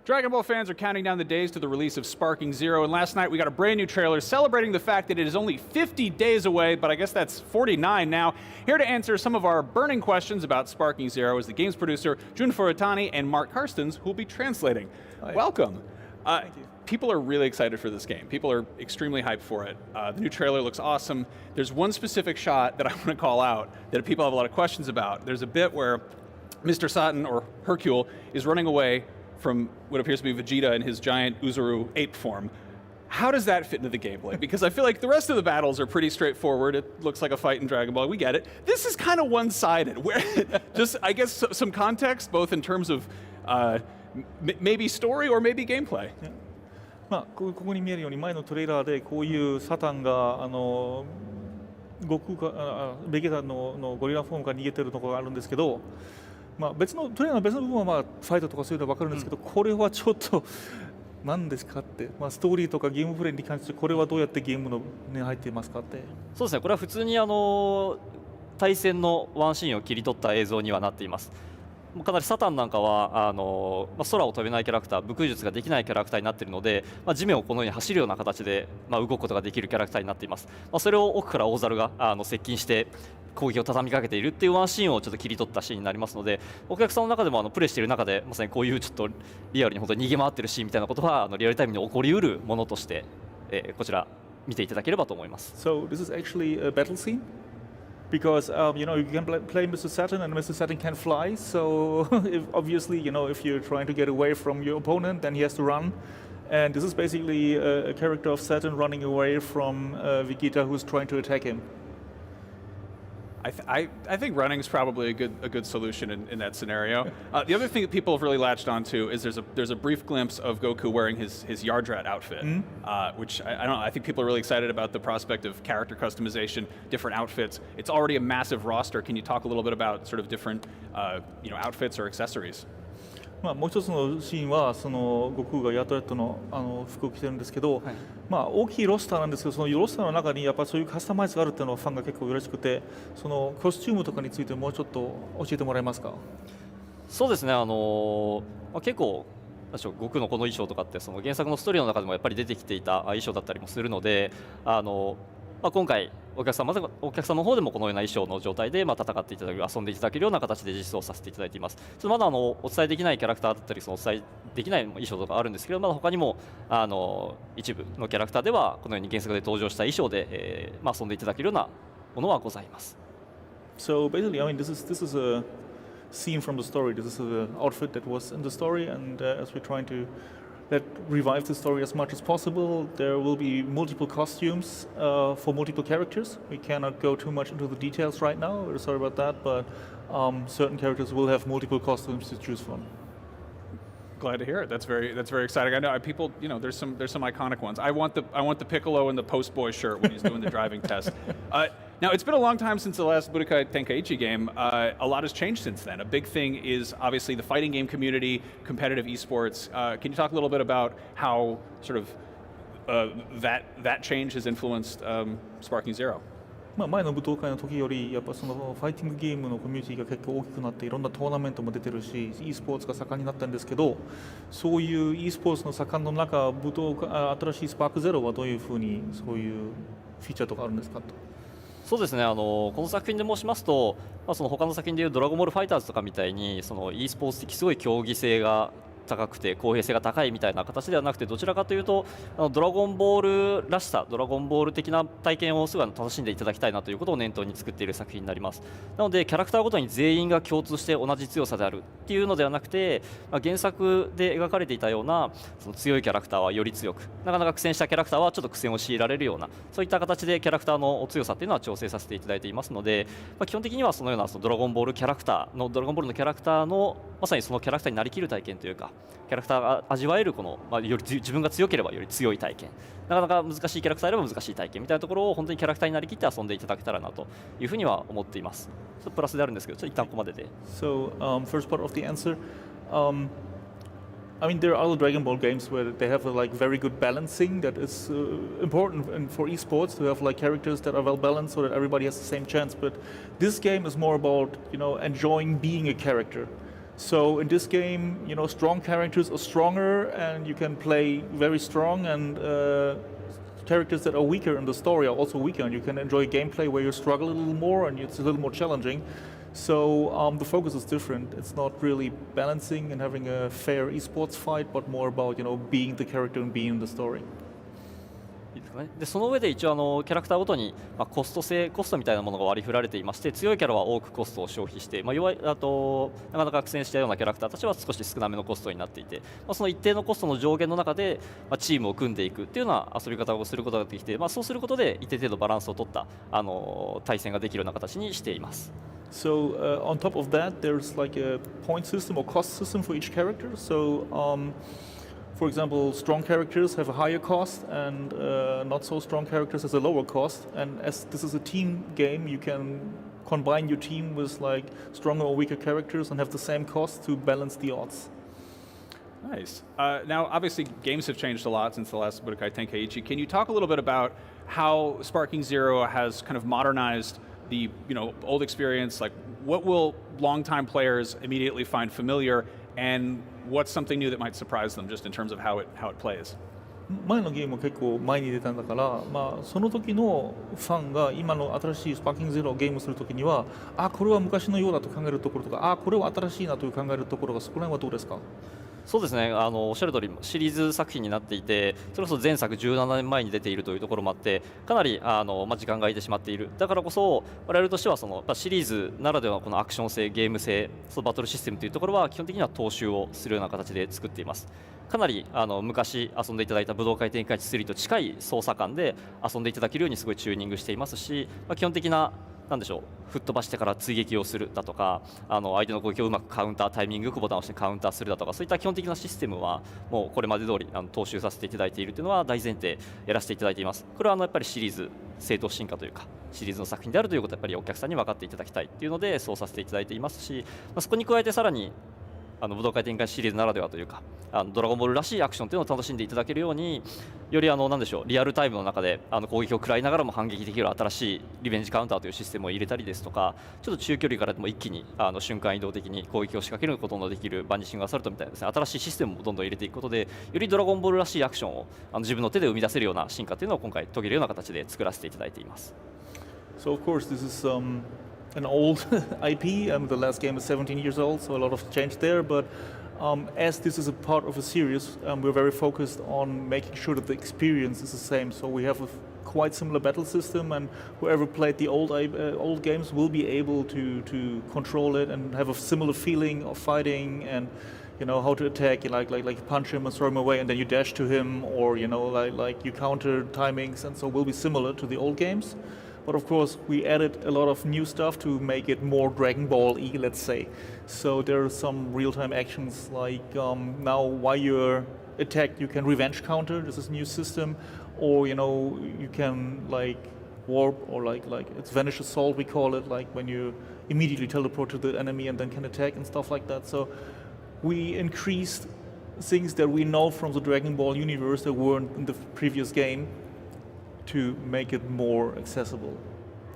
Dragon Ball fans are counting down the days to the release of Sparking Zero, and last night we got a brand new trailer celebrating the fact that it is only 50 days away, but I guess that's 49 now. Here to answer some of our burning questions about Sparking Zero is the games producer Jun Furutani and Mark Karstens, who will be translating. Hi. Welcome. Thank you. People are really excited for this game. People are extremely hyped for it. The new trailer looks awesome. There's one specific shot that I want to call out that people have a lot of questions about. There's a bit where Mr. Satan, or Hercule, is running away from what appears to be Vegeta in his giant Uzuru ape form. How does that fit into the gameplay? Because I feel like the rest of the battles are pretty straightforward. It looks like a fight in Dragon Ball. We get it. This is kind of one-sided. Where just, I guess, some context, both in terms of maybe story or maybe gameplay. まあここに見えるように前のトレーラーでこういうサタンが悟空かベゲタのゴリラフォームから逃げてるところがあるんですけど。まあ別のトレーナーの別の部分はまあファイトとかそういうのは分かるんですけど、これはちょっと何ですかって、まあストーリーとかゲームプレイに関してこれはどうやってゲームのに入っていますかって。そうですね。これは普通に対戦のワンシーンを切り取った映像にはなっています。かなりサタンなんかは空を飛べないキャラクター、武空術ができないキャラクターになっているので、地面をこのように走るような形で動くことができるキャラクターになっています。それを奥から大猿が接近して攻撃を畳みかけているっていうワンシーンをちょっと切り取ったシーンになりますので、お客さんの中でもプレイしている中でまさにこういうちょっとリアルに本当に逃げ回ってるシーンみたいなことはリアルタイムに起こりうるものとして、こちら見ていただければと思います。So this is actually a battle scene because you know you can play Mr. Saturn and Mr. Saturn can fly. So obviously you know if you're trying to get away from your opponent, then he has to run. And this is basically a character of Saturn running away from Vegeta who's trying to attack him. I think running is probably a good solution in that scenario. The other thing that people have really latched onto is there's a brief glimpse of Goku wearing his Yardrat outfit, which I don't know. I think people are really excited about the prospect of character customization, different outfits. It's already a massive roster. Can you talk a little bit about sort of different outfits or accessories? まあ、もう一つのシーンはその悟空がヤトレットの服を着てるんですけど、まあ、大きいロスターなんですけど、そのロスターの中にやっぱそういうカスタマイズがあるっていうのはファンが結構嬉しくて、そのコスチュームとかについてもうちょっと教えてもらえますか。そうですね、結構悟空のこの衣装とかってその原作のストーリーの中でもやっぱり出てきていた衣装だったりもするので、今回お客様の方でもこのような衣装の状態で戦っていただく、遊んでいただけるような形で実装させていただいています。まだお伝えできないキャラクターだったり、お伝えできない衣装とかあるんですけど、まだ他にも一部のキャラクターではこのように原作で登場した衣装で、遊んでいただけるようなものはございます。So basically, I mean, this is a scene from the story. This is an outfit that was in the story, and as we're trying to revive the story as much as possible, there will be multiple costumes for multiple characters. We cannot go too much into the details right now. We're sorry about that, but certain characters will have multiple costumes to choose from. Glad to hear it. That's very exciting. I know people. There's some iconic ones. I want the Piccolo in the Post Boy shirt when he's doing the driving test. Now it's been a long time since the last Budokai Tenkaichi game. A lot has changed since then. A big thing is obviously the fighting game community, competitive esports. Can you talk a little bit about how sort of that change has influenced Sparking Zero? まあ前の舞踏会の時よりやっぱそのファイティングゲームのコミュニティが結構大きくなって、いろんなトーナメントも出てるし、e スポーツが盛んになったんですけど、そういう e スポーツの盛んの中、新しいスパークゼロはどういうふうにそういうフィーチャーとかあるんですかと。そうですね、この作品で申しますと、その他の作品でいうドラゴンボールファイターズとかみたいにその e スポーツ的すごい競技性が高くて公平性が高いみたいな形ではなくて、どちらかというとドラゴンボールらしさ、ドラゴンボール的な体験をすごい楽しんでいただきたいなということを念頭に作っている作品になります。なのでキャラクターごとに全員が共通して同じ強さであるっていうのではなくて、原作で描かれていたようなその強いキャラクターはより強く、なかなか苦戦したキャラクターはちょっと苦戦を強いられるような、そういった形でキャラクターの強さっていうのは調整させていただいていますので、基本的にはそのようなドラゴンボールのキャラクターのまさにそのキャラクターになりきる体験というか、キャラクターが味わえるこの、より自分が強ければより強い体験、なかなか難しいキャラクターでも難しい体験みたいなところを本当にキャラクターになりきって遊んでいただけたらなというふうには思っています。ちょっとプラスであるんですけど、ちょっと一旦ここまでで。So, first part of the answer. I mean, there are other Dragon Ball games where they have very good balancing that is important for esports to have characters that are well balanced so that everybody has the same chance. But this game is more about enjoying being a character. So in this game, strong characters are stronger, and you can play very strong, and characters that are weaker in the story are also weaker, and you can enjoy gameplay where you struggle a little more and it's a little more challenging. So the focus is different. It's not really balancing and having a fair esports fight, but more about being the character and being in the story. でその上で一応キャラクターごとにコストみたいなものが割り振られていまして、強いキャラは多くコストを消費して、弱いなかなか苦戦したようなキャラクターたちは少し少なめのコストになっていて、その一定のコストの上限の中でチームを組んでいくっていうような遊び方をすることができて、そうすることで一定程度バランスを取った対戦ができるような形にしています。So on top of that, there's a point system or cost system for each character. So for example, strong characters have a higher cost, and not so strong characters has a lower cost. And as this is a team game, you can combine your team with stronger or weaker characters and have the same cost to balance the odds. Nice. Now, obviously, games have changed a lot since the last Budokai Tenkaichi. Can you talk a little bit about how Sparking Zero has kind of modernized the old experience? What will longtime players immediately find familiar, and what's something new that might surprise them just in terms of how it plays? 前のゲームは結構前に出たんだから、その時のファンが今の新しいスパーキングゼロをゲームするときには、これは昔のようだと考えるところとか、これは新しいなという考えるところが、そこら辺はどうですか？そうですね、おっしゃる通りシリーズ作品になっていて、それこそ前作17年前に出ているというところもあって、かなり時間が空いてしまっている。だからこそ我々としてはシリーズならではのこのアクション性、ゲーム性、バトルシステムというところは基本的には踏襲をするような形で作っています。かなり昔遊んでいただいた武道会展開地3と近い操作感で遊んでいただけるようにすごいチューニングしていますし、基本的な吹っ飛ばしてから追撃をするだとか、相手の攻撃をうまくカウンター、タイミングよくボタンを押してカウンターするだとか、そういった基本的なシステムはもうこれまで通り踏襲させていただいているというのは大前提やらせていただいています。これはやっぱりシリーズ正当進化というか、シリーズの作品であるということをやっぱりお客さんに分かっていただきたいというのでそうさせていただいていますし、そこに加えてさらに武道会展開シリーズならではというか、ドラゴンボールらしいアクションというのを楽しんでいただけるように、よりなんでしょう、リアルタイムの中で攻撃を食らいながらも反撃できる新しいリベンジカウンターというシステムを入れたりですとか、ちょっと中距離からでも一気に瞬間移動的に攻撃を仕掛けることのできるバニシングアサルトみたいなですね、新しいシステムもどんどん入れていくことで、よりドラゴンボールらしいアクションを自分の手で生み出せるような進化というのを今回遂げるような形で作らせていただいています。So of course this is an old IP. The last game is 17 years old, so a lot of change there. But as this is a part of a series, we're very focused on making sure that the experience is the same. So we have a quite similar battle system, and whoever played the old games will be able to control it and have a similar feeling of fighting and how to attack, like punch him and throw him away, and then you dash to him, or like you counter timings, and so will be similar to the old games. But of course, we added a lot of new stuff to make it more Dragon Ball-y, let's say. So there are some real-time actions, like now while you're attacked, you can revenge counter. This is a new system, or you can like warp, or like it's Vanish Assault, we call it, like when you immediately teleport to the enemy and then can attack and stuff like that. So we increased things that we know from the Dragon Ball universe that weren't in the previous game, to make it more accessible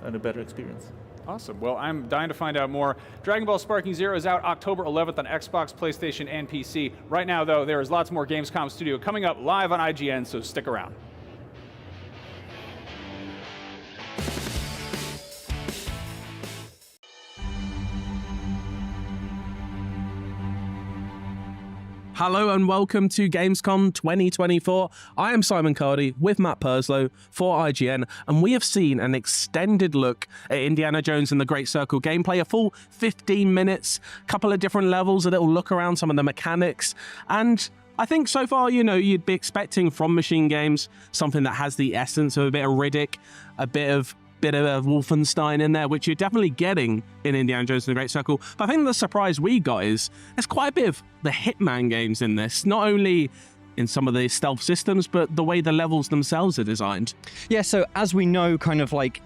and a better experience. Awesome. Well, I'm dying to find out more. Dragon Ball Sparking Zero is out October 11th on Xbox, PlayStation, and PC. Right now, though, there is lots more Gamescom Studio coming up live on IGN, so stick around. Hello and welcome to Gamescom 2024. I am Simon Cardy with Matt Purslow for IGN, and we have seen an extended look at Indiana Jones and the Great Circle gameplay, a full 15 minutes, couple of different levels, a little look around some of the mechanics, and I think so far, you'd be expecting from Machine Games something that has the essence of a bit of Riddick, a bit of Wolfenstein in there, which you're definitely getting in Indiana Jones and the Great Circle. But I think the surprise we got is there's quite a bit of the Hitman games in this, not only in some of the stealth systems, but the way the levels themselves are designed. Yeah, so as we know, kind of like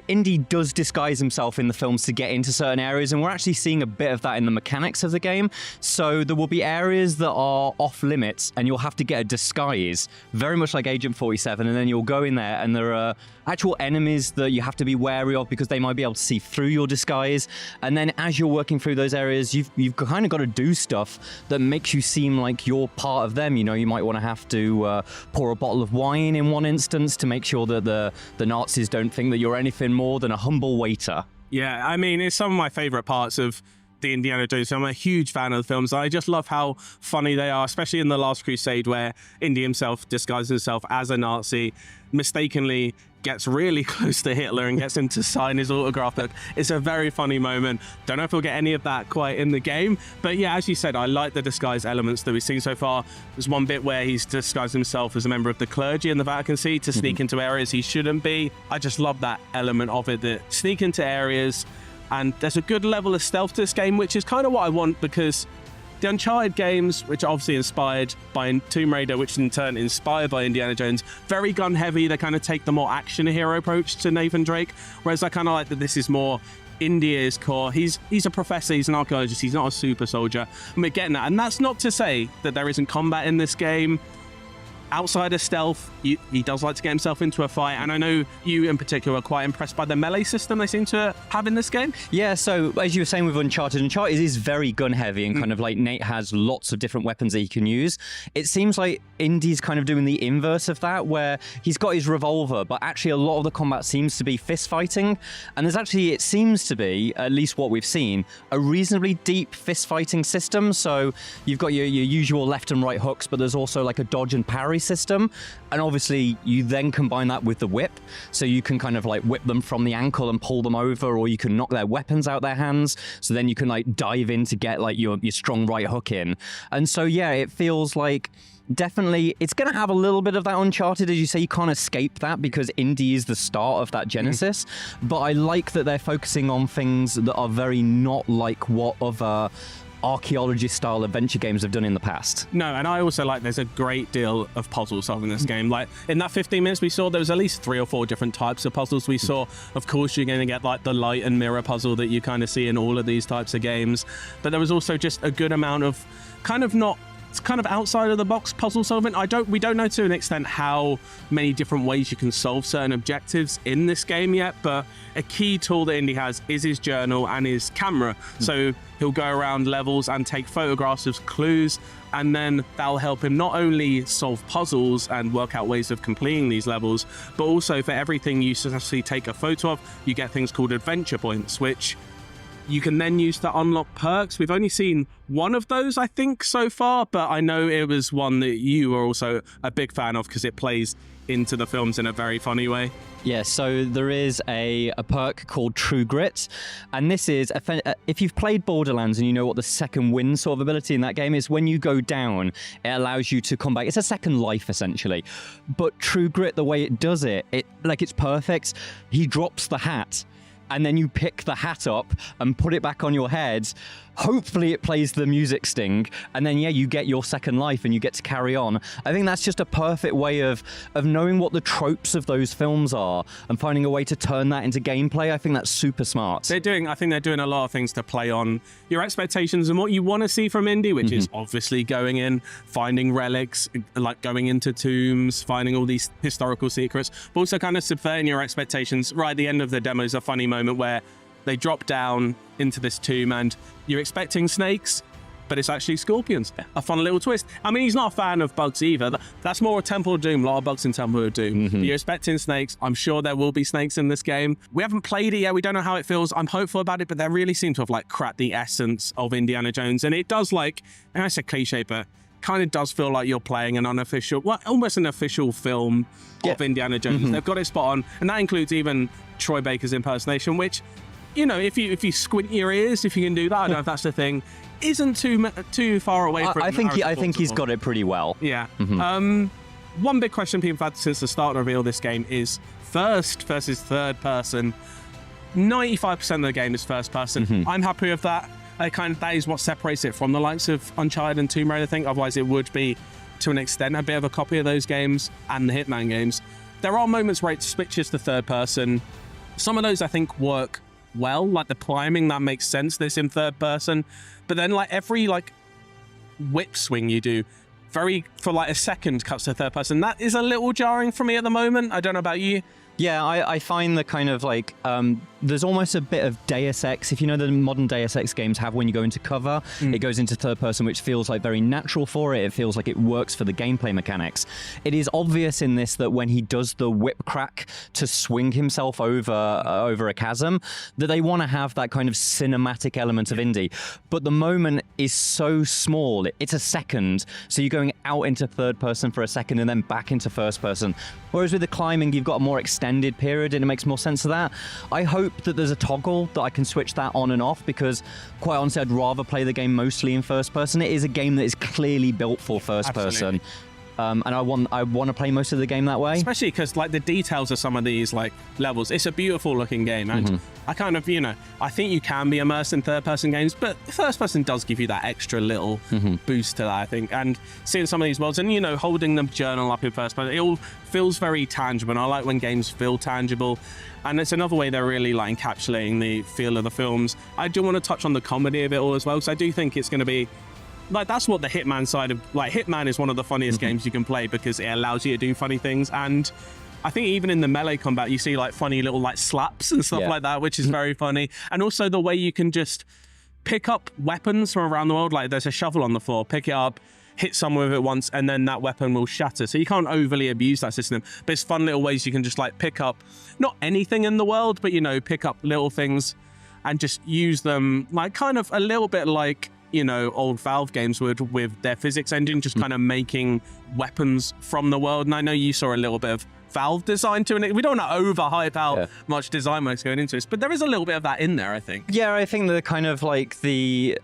Indy does disguise himself in the films to get into certain areas, and we're actually seeing a bit of that in the mechanics of the game. So there will be areas that are off limits, and you'll have to get a disguise, very much like Agent 47, and then you'll go in there, and there are actual enemies that you have to be wary of because they might be able to see through your disguise. And then as you're working through those areas, you've kind of got to do stuff that makes you seem like you're part of them. You might want to have to pour a bottle of wine in one instance to make sure that the Nazis don't think that you're anything more than a humble waiter. Yeah, I mean, it's some of my favorite parts of the Indiana Jones. I'm a huge fan of the films. I just love how funny they are, especially in The Last Crusade, where Indy himself disguises himself as a Nazi, mistakenly gets really close to Hitler and gets him to sign his autograph book. It's a very funny moment. Don't know if we'll get any of that quite in the game, but yeah, as you said, I like the disguise elements that we've seen so far. There's one bit where he's disguised himself as a member of the clergy in the Vatican City to sneak into areas he shouldn't be. I just love that element of it, that sneak into areas, and there's a good level of stealth to this game, which is kind of what I want, because the Uncharted games, which are obviously inspired by Tomb Raider, which in turn inspired by Indiana Jones, very gun heavy. They kind of take the more action hero approach to Nathan Drake, whereas I kind of like that this is more India's core. He's a professor, he's an archaeologist, he's not a super soldier, and we're getting that. And that's not to say that there isn't combat in this game. Outside of stealth, he does like to get himself into a fight, and I know you in particular are quite impressed by the melee system they seem to have in this game. Yeah, so as you were saying with Uncharted is very gun heavy, and kind of like Nate has lots of different weapons that he can use. It seems like Indy's kind of doing the inverse of that, where he's got his revolver, but actually a lot of the combat seems to be fist fighting, and there's actually, it seems to be, at least what we've seen, a reasonably deep fist fighting system. So you've got your usual left and right hooks, but there's also like a dodge and parry system, and obviously you then combine that with the whip, so you can kind of like whip them from the ankle and pull them over, or you can knock their weapons out their hands, so then you can like dive in to get like your strong right hook in. And so yeah, it feels like definitely it's going to have a little bit of that Uncharted, as you say. You can't escape that because Indy is the start of that genesis. But I like that they're focusing on things that are very not like what other archaeology-style adventure games have done in the past. No, and I also like there's a great deal of puzzle solving in this game. Like in that 15 minutes we saw, there was at least 3 or 4 different types of puzzles we saw. Of course, you're going to get like the light and mirror puzzle that you kind of see in all of these types of games. But there was also just a good amount of kind of outside of the box puzzle solving. We don't know to an extent how many different ways you can solve certain objectives in this game yet, but a key tool that Indy has is his journal and his camera. So he'll go around levels and take photographs of clues, and then that'll help him not only solve puzzles and work out ways of completing these levels, but also for everything you successfully take a photo of, you get things called adventure points, which you can then use to unlock perks. We've only seen one of those, I think, so far, but I know it was one that you were also a big fan of because it plays into the films in a very funny way. Yeah, so there is a perk called True Grit, and this is, if you've played Borderlands and you know what the second wind sort of ability in that game is, when you go down, it allows you to come back. It's a second life, essentially. But True Grit, the way it does it, it's perfect. He drops the hat, and then you pick the hat up and put it back on your head. Hopefully it plays the music sting, and then you get your second life and you get to carry on. I think that's just a perfect way of knowing what the tropes of those films are and finding a way to turn that into gameplay. I think that's super smart. I think they're doing a lot of things to play on your expectations and what you want to see from Indy, which is obviously going in, finding relics, like going into tombs, finding all these historical secrets, but also kind of subverting your expectations. Right at the end of the demo is a funny moment where they drop down into this tomb and you're expecting snakes, but it's actually scorpions. A fun little twist. I mean, he's not a fan of bugs either. That's more a Temple of Doom. A lot of bugs in Temple of Doom. But you're expecting snakes. I'm sure there will be snakes in this game. We haven't played it yet. We don't know how it feels. I'm hopeful about it, but they really seem to have like cracked the essence of Indiana Jones. And it does, like, and I said cliche, but kind of does feel like you're playing an unofficial, well, almost an official film of Indiana Jones. They've got it spot on. And that includes even Troy Baker's impersonation, which, you know, if you squint your ears, if you can do that, I don't know if that's the thing, isn't too far away from. I think he's got it pretty well. Yeah. One big question people have had since the start of reveal this game is first versus third person. 95% of the game is first person. I'm happy with that. That is what separates it from the likes of Uncharted and Tomb Raider, I think. Otherwise, it would be, to an extent, a bit of a copy of those games and the Hitman games. There are moments where it switches to third person. Some of those, I think, work well, like the climbing, that makes sense, this in third person, but then like every like whip swing you do for like a second cuts to third person. That is a little jarring for me at the moment. I don't know about you. Yeah, I find the kind of like, there's almost a bit of Deus Ex. If you know the modern Deus Ex games have when you go into cover, it goes into third person, which feels like very natural for it. It feels like it works for the gameplay mechanics. It is obvious in this that when he does the whip crack to swing himself over a chasm, that they want to have that kind of cinematic element of Indy. But the moment is so small. It's a second. So you're going out into third person for a second and then back into first person. Whereas with the climbing, you've got a more extended period and it makes more sense of that. I hope that there's a toggle that I can switch that on and off, because quite honestly, I'd rather play the game mostly in first person. It is a game that is clearly built for first person. And I want to play most of the game that way. Especially because like the details of some of these like levels, it's a beautiful looking game, and I kind of, I think you can be immersed in third person games, but first person does give you that extra little boost to that, I think. And seeing some of these worlds and holding the journal up in first person, it all feels very tangible, and I like when games feel tangible. And it's another way they're really like encapsulating the feel of the films. I do want to touch on the comedy of it all as well, because I do think it's going to be like, that's what the Hitman side of, like, Hitman is one of the funniest games you can play because it allows you to do funny things. And I think even in the melee combat, you see like funny little like slaps and stuff like that, which is very funny. And also the way you can just pick up weapons from around the world. Like there's a shovel on the floor, pick it up, hit someone with it once, and then that weapon will shatter. So you can't overly abuse that system, but it's fun little ways you can just like pick up, not anything in the world, but pick up little things and just use them like kind of a little bit like, old Valve games would with their physics engine, just kind of making weapons from the world. And I know you saw a little bit of Valve design to it. We don't want to overhype how much design work's going into this, but there is a little bit of that in there, I think. Yeah, I think they're kind of like the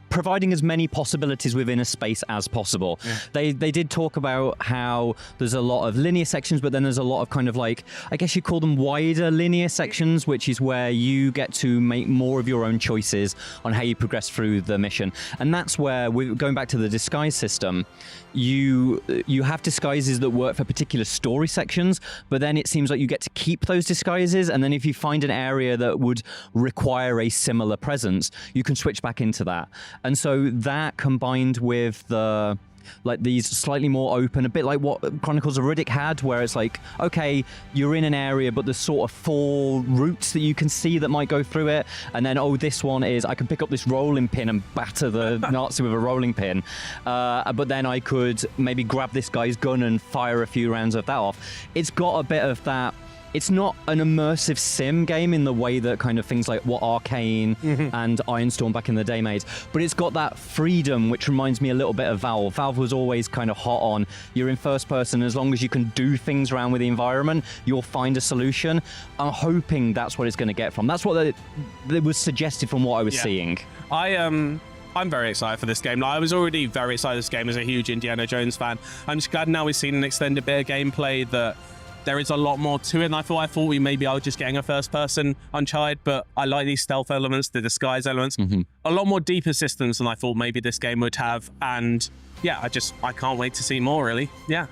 providing as many possibilities within a space as possible. They did talk about how there's a lot of linear sections, but then there's a lot of kind of like, I guess you call them wider linear sections, which is where you get to make more of your own choices on how you progress through the mission. And that's where, we're going back to the disguise system, you have disguises that work for particular story sections, but then it seems like you get to keep those disguises, and then if you find an area that would require a similar presence, you can switch back into that. And so that combined with the like these slightly more open, a bit like what Chronicles of Riddick had, where it's like, okay, you're in an area, but there's sort of 4 routes that you can see that might go through it, and then, oh, this one is, I can pick up this rolling pin and batter the Nazi with a rolling pin, but then I could maybe grab this guy's gun and fire a few rounds of that off. It's got a bit of that. It's not an immersive sim game in the way that kind of things like what Arcane and Ironstorm back in the day made, but it's got that freedom, which reminds me a little bit of Valve. Valve was always kind of hot on, you're in first person, as long as you can do things around with the environment, you'll find a solution. I'm hoping that's what it's going to get from. That's what it was suggested from what I was seeing. I'm very excited for this game. I was already very excited for this game as a huge Indiana Jones fan. I'm just glad now we've seen an extended bit of gameplay that there is a lot more to it, and I thought we maybe I was just getting a first-person Uncharted, but I like these stealth elements, the disguise elements, a lot more deeper systems than I thought maybe this game would have, and yeah, I can't wait to see more, really. Yeah,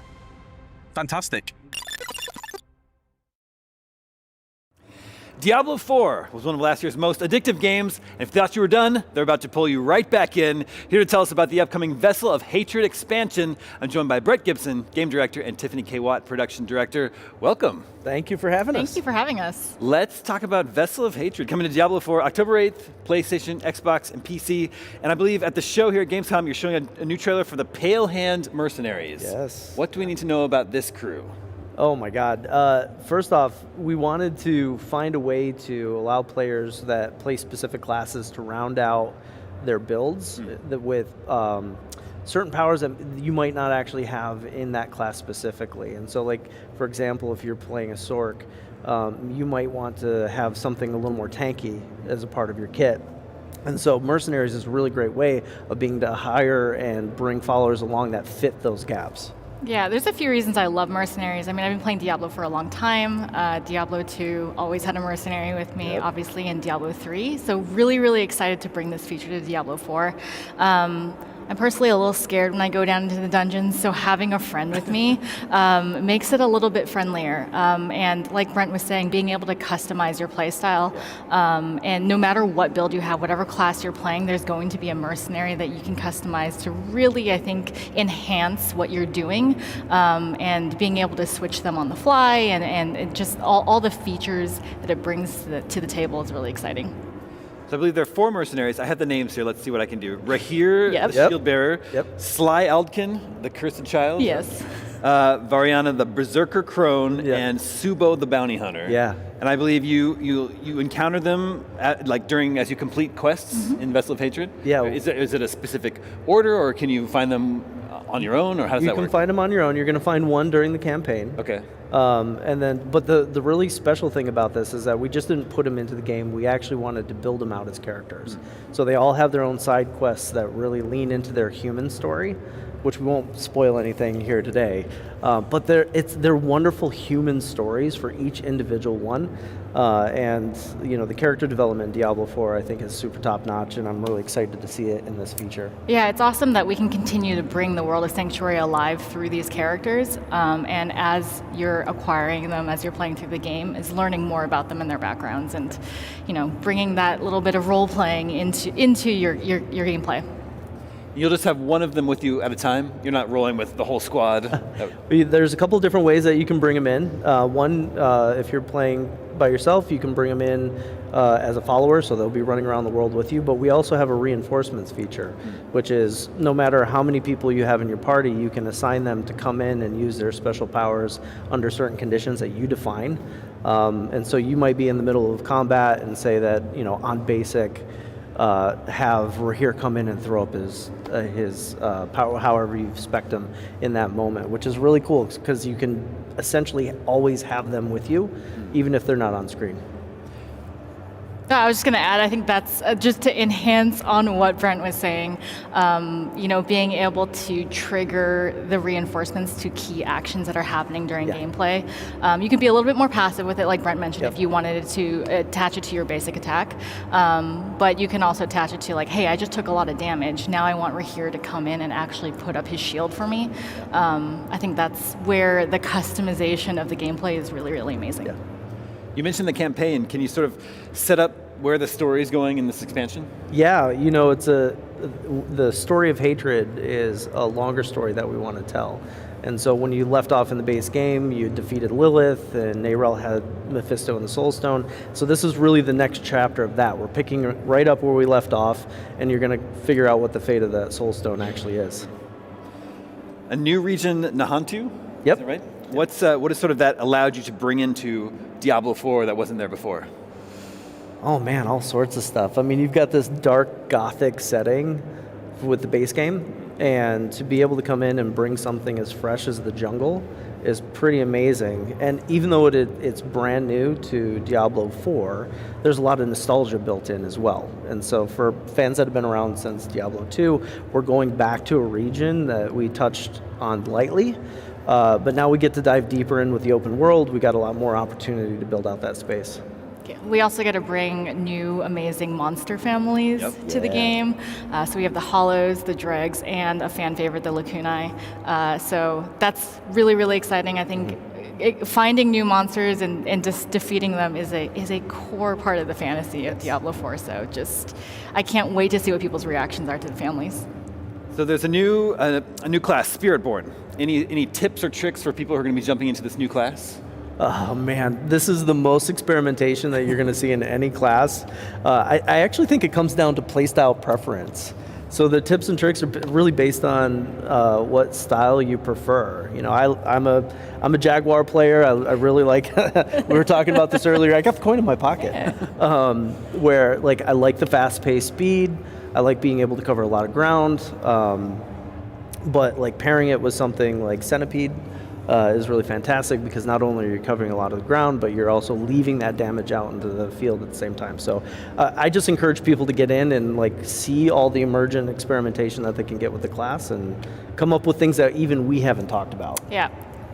fantastic. Diablo IV was one of last year's most addictive games, and if you thought you were done, they're about to pull you right back in. Here to tell us about the upcoming Vessel of Hatred expansion, I'm joined by Brett Gibson, Game Director, and Tiffany K. Watt, Production Director. Welcome. Thank you for having us. Thank you for having us. Let's talk about Vessel of Hatred, coming to Diablo IV October 8th, PlayStation, Xbox, and PC. And I believe at the show here at Gamescom, you're showing a new trailer for the Pale Hand Mercenaries. Yes. What do we need to know about this crew? Oh my God. First off, we wanted to find a way to allow players that play specific classes to round out their builds with certain powers that you might not actually have in that class specifically. And so, like, for example, if you're playing a Sork, you might want to have something a little more tanky as a part of your kit. And so Mercenaries is a really great way of being to hire and bring followers along that fit those gaps. Yeah, there's a few reasons I love Mercenaries. I mean, I've been playing Diablo for a long time. Diablo 2 always had a mercenary with me, obviously, in Diablo 3. So really, really excited to bring this feature to Diablo 4. I'm personally a little scared when I go down into the dungeons, so having a friend with me makes it a little bit friendlier. And like Brent was saying, being able to customize your playstyle, and no matter what build you have, whatever class you're playing, there's going to be a mercenary that you can customize to really, I think, enhance what you're doing, and being able to switch them on the fly, and just all the features that it brings to the table is really exciting. So I believe there are 4 mercenaries. I have the names here. Let's see what I can do. Rahir, the shield bearer. Sly Aldkin, the cursed child. Yes. Variana, the berserker crone, and Subo, the bounty hunter. Yeah. And I believe you encounter them as you complete quests in Vessel of Hatred. Yeah. Is it a specific order, or can you find them on your own, or how does that work? You can find them on your own. You're going to find one during the campaign. Okay. But the really special thing about this is that we just didn't put them into the game. We actually wanted to build them out as characters. So they all have their own side quests that really lean into their human story, which we won't spoil anything here today. But they're wonderful human stories for each individual one. And the character development in Diablo IV, I think, is super top notch, and I'm really excited to see it in this feature. Yeah, it's awesome that we can continue to bring the world of Sanctuary alive through these characters, and as you're acquiring them, as you're playing through the game, is learning more about them and their backgrounds, and bringing that little bit of role playing into your gameplay. You'll just have one of them with you at a time? You're not rolling with the whole squad? There's a couple of different ways that you can bring them in. One, if you're playing by yourself, you can bring them in as a follower, so they'll be running around the world with you. But we also have a reinforcements feature, which is no matter how many people you have in your party, you can assign them to come in and use their special powers under certain conditions that you define. And so you might be in the middle of combat and say that, on basic, have Rahir come in and throw up his power, however you've spec'd him in that moment, which is really cool because you can essentially always have them with you, even if they're not on screen. I was just going to add, I think that's just to enhance on what Brent was saying, being able to trigger the reinforcements to key actions that are happening during gameplay. You can be a little bit more passive with it, like Brent mentioned, if you wanted to attach it to your basic attack. But you can also attach it to like, hey, I just took a lot of damage. Now I want Rahir to come in and actually put up his shield for me. I think that's where the customization of the gameplay is really, really amazing. Yeah. You mentioned the campaign. Can you sort of set up where the story is going in this expansion? Yeah, it's the story of Hatred is a longer story that we want to tell. And so when you left off in the base game, you defeated Lilith, and Nayrel had Mephisto and the Soul Stone. So this is really the next chapter of that. We're picking right up where we left off, and you're going to figure out what the fate of that Soul Stone actually is. A new region, Nahantu? Yep. Is that right? What is sort of that allowed you to bring into Diablo IV that wasn't there before? Oh man, all sorts of stuff. I mean, you've got this dark Gothic setting with the base game, and to be able to come in and bring something as fresh as the jungle is pretty amazing. And even though it's brand new to Diablo IV, there's a lot of nostalgia built in as well. And so for fans that have been around since Diablo II, we're going back to a region that we touched on lightly. But now we get to dive deeper in with the open world. We got a lot more opportunity to build out that space. We also get to bring new amazing monster families to the game. So we have the Hollows, the Dregs, and a fan favorite, the Lacunae. So that's really, really exciting. I think finding new monsters and just defeating them is a core part of the fantasy of Diablo IV. So I can't wait to see what people's reactions are to the families. So there's a new class, Spiritborn. Any tips or tricks for people who are going to be jumping into this new class? Oh man, this is the most experimentation that you're going to see in any class. I actually think it comes down to playstyle preference. So the tips and tricks are really based on what style you prefer. I'm a Jaguar player. I really like. We were talking about this earlier. I got the coin in my pocket. Where I like the fast-paced speed. I like being able to cover a lot of ground. But pairing it with something like Centipede is really fantastic because not only are you covering a lot of the ground, but you're also leaving that damage out into the field at the same time. So I just encourage people to get in and see all the emergent experimentation that they can get with the class and come up with things that even we haven't talked about. Yeah,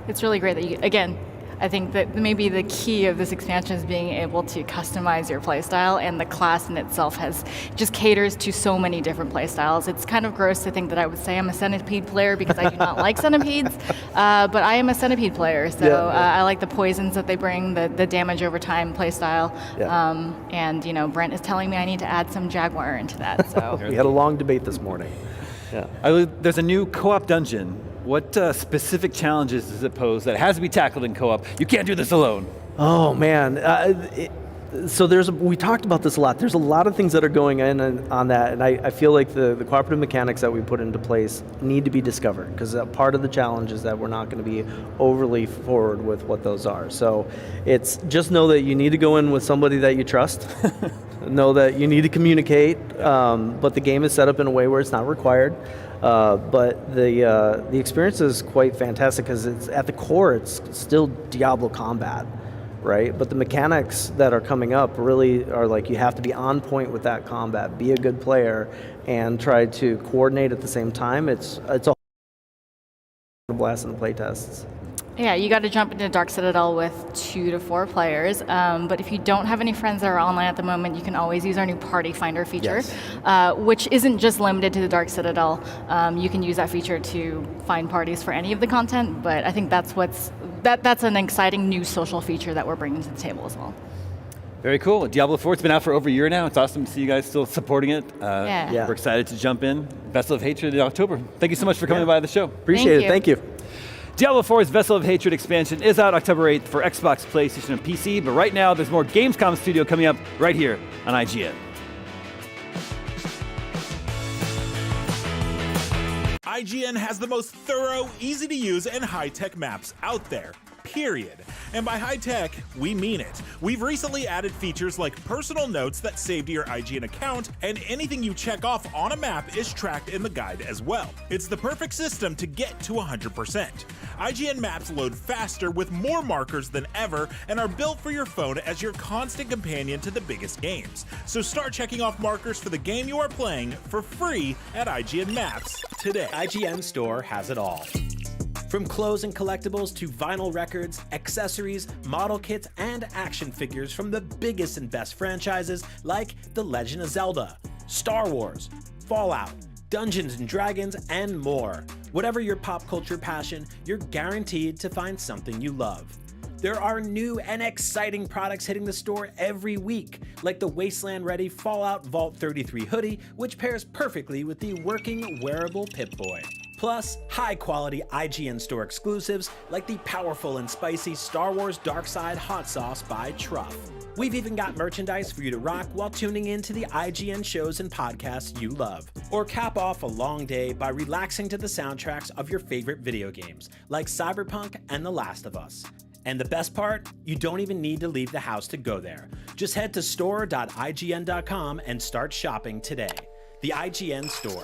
it's really great that again, I think that maybe the key of this expansion is being able to customize your playstyle, and the class in itself just caters to so many different playstyles. It's kind of gross to think that I would say I'm a Centipede player because I do not like centipedes, but I am a Centipede player, so I like the poisons that they bring, the damage over time playstyle, and Brent is telling me I need to add some Jaguar into that. So we had a long debate this morning. Yeah. There's a new co-op dungeon. What specific challenges does it pose that has to be tackled in co-op? You can't do this alone. Oh man, so we talked about this a lot. There's a lot of things that are going in on that, and I feel like the cooperative mechanics that we put into place need to be discovered, because part of the challenge is that we're not going to be overly forward with what those are. So it's just know that you need to go in with somebody that you trust. Know that you need to communicate, but the game is set up in a way where it's not required. But the experience is quite fantastic because it's at the core, it's still Diablo combat, right? But the mechanics that are coming up really are you have to be on point with that combat, be a good player, and try to coordinate at the same time. It's a blast in the playtests. Yeah, you got to jump into Dark Citadel with 2 to 4 players. But if you don't have any friends that are online at the moment, you can always use our new Party Finder feature, which isn't just limited to the Dark Citadel. You can use that feature to find parties for any of the content. But I think that's an exciting new social feature that we're bringing to the table as well. Very cool. Diablo IV, it's been out for over a year now. It's awesome to see you guys still supporting it. Yeah. We're excited to jump in. Vessel of Hatred in October. Thank you so much for coming by the show. Appreciate it. Thank you. Diablo 4's Vessel of Hatred expansion is out October 8th for Xbox, PlayStation, and PC, but right now there's more Gamescom Studio coming up right here on IGN. IGN has the most thorough, easy-to-use, and high-tech maps out there. period. And by high tech, we mean it. We've recently added features like personal notes that save to your IGN account, and anything you check off on a map is tracked in the guide as well. It's the perfect system to get to 100%. IGN maps load faster with more markers than ever and are built for your phone as your constant companion to the biggest games. So start checking off markers for the game you are playing for free at IGN Maps today. IGN Store has it all. From clothes and collectibles to vinyl records, accessories, model kits, and action figures from the biggest and best franchises like The Legend of Zelda, Star Wars, Fallout, Dungeons & Dragons, and more. Whatever your pop culture passion, you're guaranteed to find something you love. There are new and exciting products hitting the store every week, like the Wasteland-ready Fallout Vault 33 hoodie, which pairs perfectly with the working wearable Pip-Boy. Plus, high-quality IGN Store exclusives like the powerful and spicy Star Wars Darkside Hot Sauce by Truff. We've even got merchandise for you to rock while tuning in to the IGN shows and podcasts you love. Or cap off a long day by relaxing to the soundtracks of your favorite video games, like Cyberpunk and The Last of Us. And the best part? You don't even need to leave the house to go there. Just head to store.ign.com and start shopping today. The IGN Store.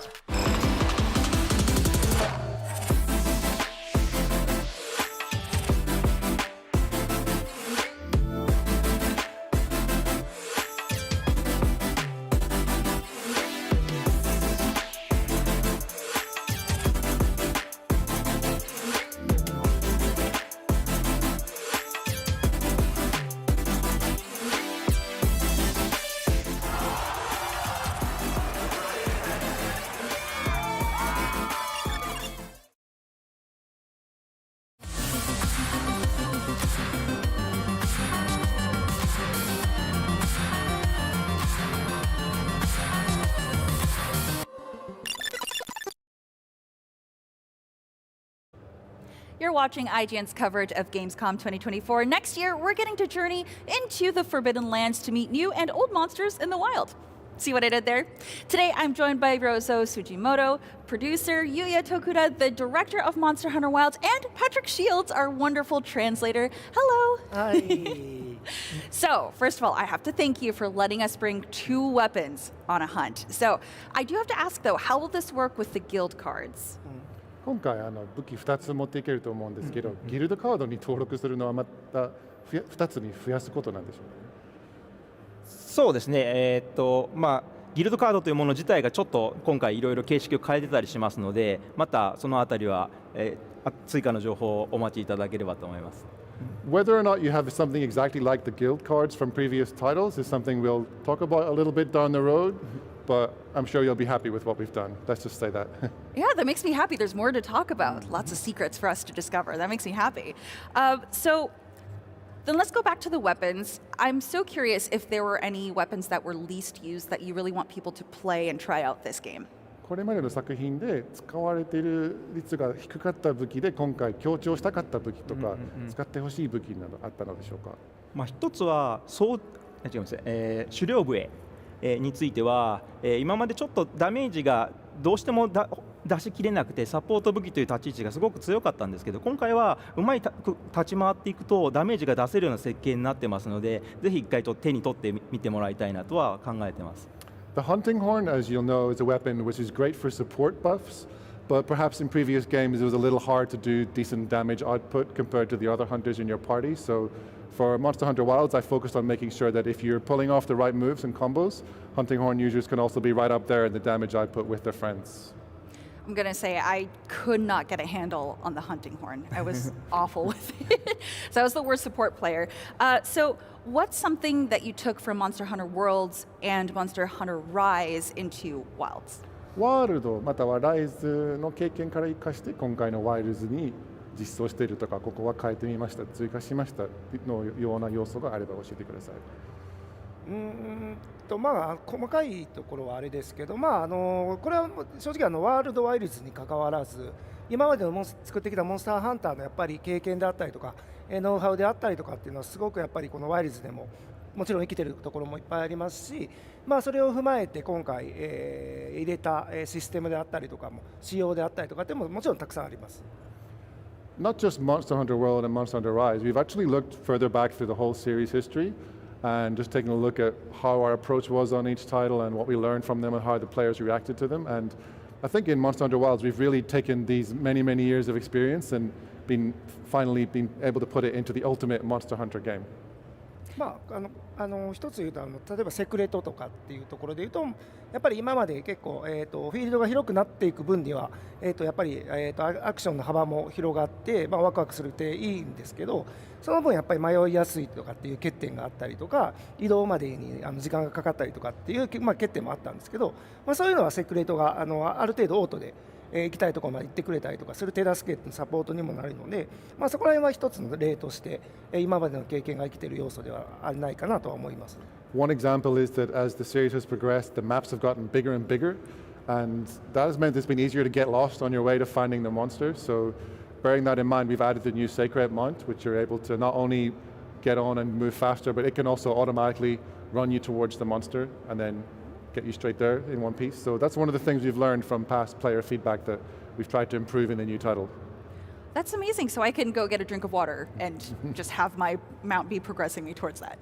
You're watching IGN's coverage of Gamescom 2024. Next year, we're getting to journey into the Forbidden Lands to meet new and old monsters in the wild. See what I did there? Today, I'm joined by Rozo Sujimoto, producer, Yuya Tokuda, the director of Monster Hunter Wilds, and Patrick Shields, our wonderful translator. Hello. Hi. So, first of all, I have to thank you for letting us bring 2 weapons on a hunt. So, I do have to ask, though, how will this work with the guild cards? 今回武器2つ持っていけると思うんですけど、ギルドカードに登録するのはまた2つに増やすことなんでしょうか。そうですね。ギルドカードというもの自体がちょっと今回いろいろ形式を変えてたりしますので、またそのあたりは、追加の情報をお待ちいただければと思います。Whether or not you have something exactly like the guild cards from previous titles is something we'll talk about a little bit down the road, but I'm sure you'll be happy with what we've done. Let's just say that. Yeah, that makes me happy. There's more to talk about. Lots of secrets for us to discover. That makes me happy. So then let's go back to the weapons. I'm so curious if there were any weapons that were least used that you really want people to play and try out this game. これまでの作品で使われている率が低かった武器で今回強調したかった武器とか使ってほしい武器などあったのでしょうか。一つは狩猟笛については今までちょっとダメージがどうしても出しきれなくてサポート武器という立ち位置がすごく強かったんですけど、今回はうまい立ち回っていくとダメージが出せるような設計になってますので、ぜひ一回手に取ってみてもらいたいなとは考えてます。The hunting horn, as you'll know, is a weapon which is great for support buffs, but perhaps in previous games it was a little hard to do decent damage output compared to the other hunters in your party. So for Monster Hunter Wilds, I focused on making sure that if you're pulling off the right moves and combos, hunting horn users can also be right up there in the damage output with their friends. I'm going to say I could not get a handle on the hunting horn. I was awful with it. So I was the worst support player. So what's something that you took from Monster Hunter Worlds and Monster Hunter Rise into Wilds? ワールドまたはライズの経験から生かして今回のワイルズに実装しているとか、ここは変えてみました、追加しましたのような要素があれば教えてください。細かいところはあれですけど、これは正直ワールドワイルズに関わらず、今までの作ってきたモンスターハンターのやっぱり経験であったりとか、ノウハウであったりとかっていうのはすごくやっぱりこのワイルズでももちろん生きてるところもいっぱいありますし、それを踏まえて今回、入れたシステムであったりとかも仕様であったりとかってももちろんたくさんあります。not just Monster Hunter World and Monster Hunter Rise, we've actually looked further back through the whole series history and just taking a look at how our approach was on each title and what we learned from them and how the players reacted to them. And I think in Monster Hunter Wilds, we've really taken these many, many years of experience and finally been able to put it into the ultimate Monster Hunter game. 一つ言うと例えばセクレトとかっていうところで言うとやっぱり今まで結構、フィールドが広くなっていく分には、やっぱり、アクションの幅も広がって、ワクワクするっていいんですけどその分やっぱり迷いやすいとかっていう欠点があったりとか移動までに時間がかかったりとかっていう、欠点もあったんですけど、そういうのはセクレトがある程度オートで行きたいところまで行ってくれたりとかする手助けのサポートにもなるので、そこら辺は一つの例として今までの経験が生きている要素ではないかなとは思います。One example is that as the series has progressed, the maps have gotten bigger and bigger, and that has meant it's been easier to get lost on your way to finding the monster. So, bearing that in mind, we've added the new Sacred mount, which you're able to not only get on and move faster, but it can also automatically run you towards the monster and then get you straight there in one piece. So that's one of the things we've learned from past player feedback that we've tried to improve in the new title. That's amazing. So I can go get a drink of water and just have my mount be progressing me towards that.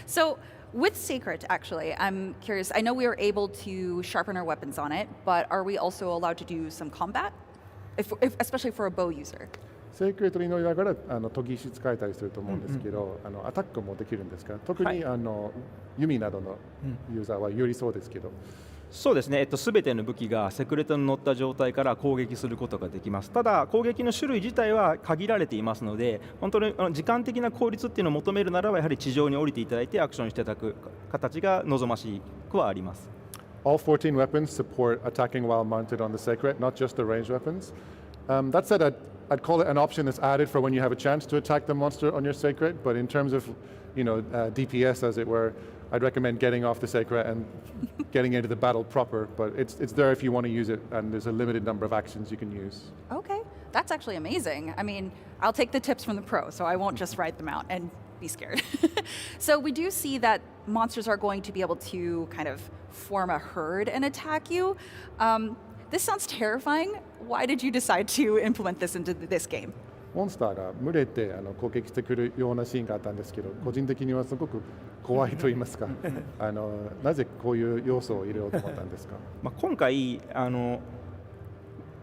So with Sacred, actually, I'm curious. I know we were able to sharpen our weapons on it, but are we also allowed to do some combat, especially for a bow user? セークレットに乗りながら研ぎ石使えたりすると思うんですけど、アタックもできるんですか？特に、弓などのユーザーは有利そうですけど。そうですね、全ての武器がセクレトに乗った状態から攻撃することができます。ただ攻撃の種類自体は限られていますので、本当に時間的な効率っていうのを求めるならばやはり地上に降りていただいてアクションしていただく形が望ましくはあります。All 14 weapons support attacking while mounted on the Sacred, not just the ranged weapons. That said, I'd call it an option that's added for when you have a chance to attack the monster on your Sacred, but in terms of, DPS as it were, I'd recommend getting off the Sacred and getting into the battle proper, but it's there if you want to use it, and there's a limited number of actions you can use. Okay, that's actually amazing. I mean, I'll take the tips from the pro, so I won't just ride them out and be scared. So we do see that monsters are going to be able to kind of form a herd and attack you. This sounds terrifying. Why did you decide to implement this into this game? モンスターが群れて攻撃してくるようなシーンがあったんですけど、個人的にはすごく怖いと言いますか、なぜこういう要素を入れようと思ったんですか？今回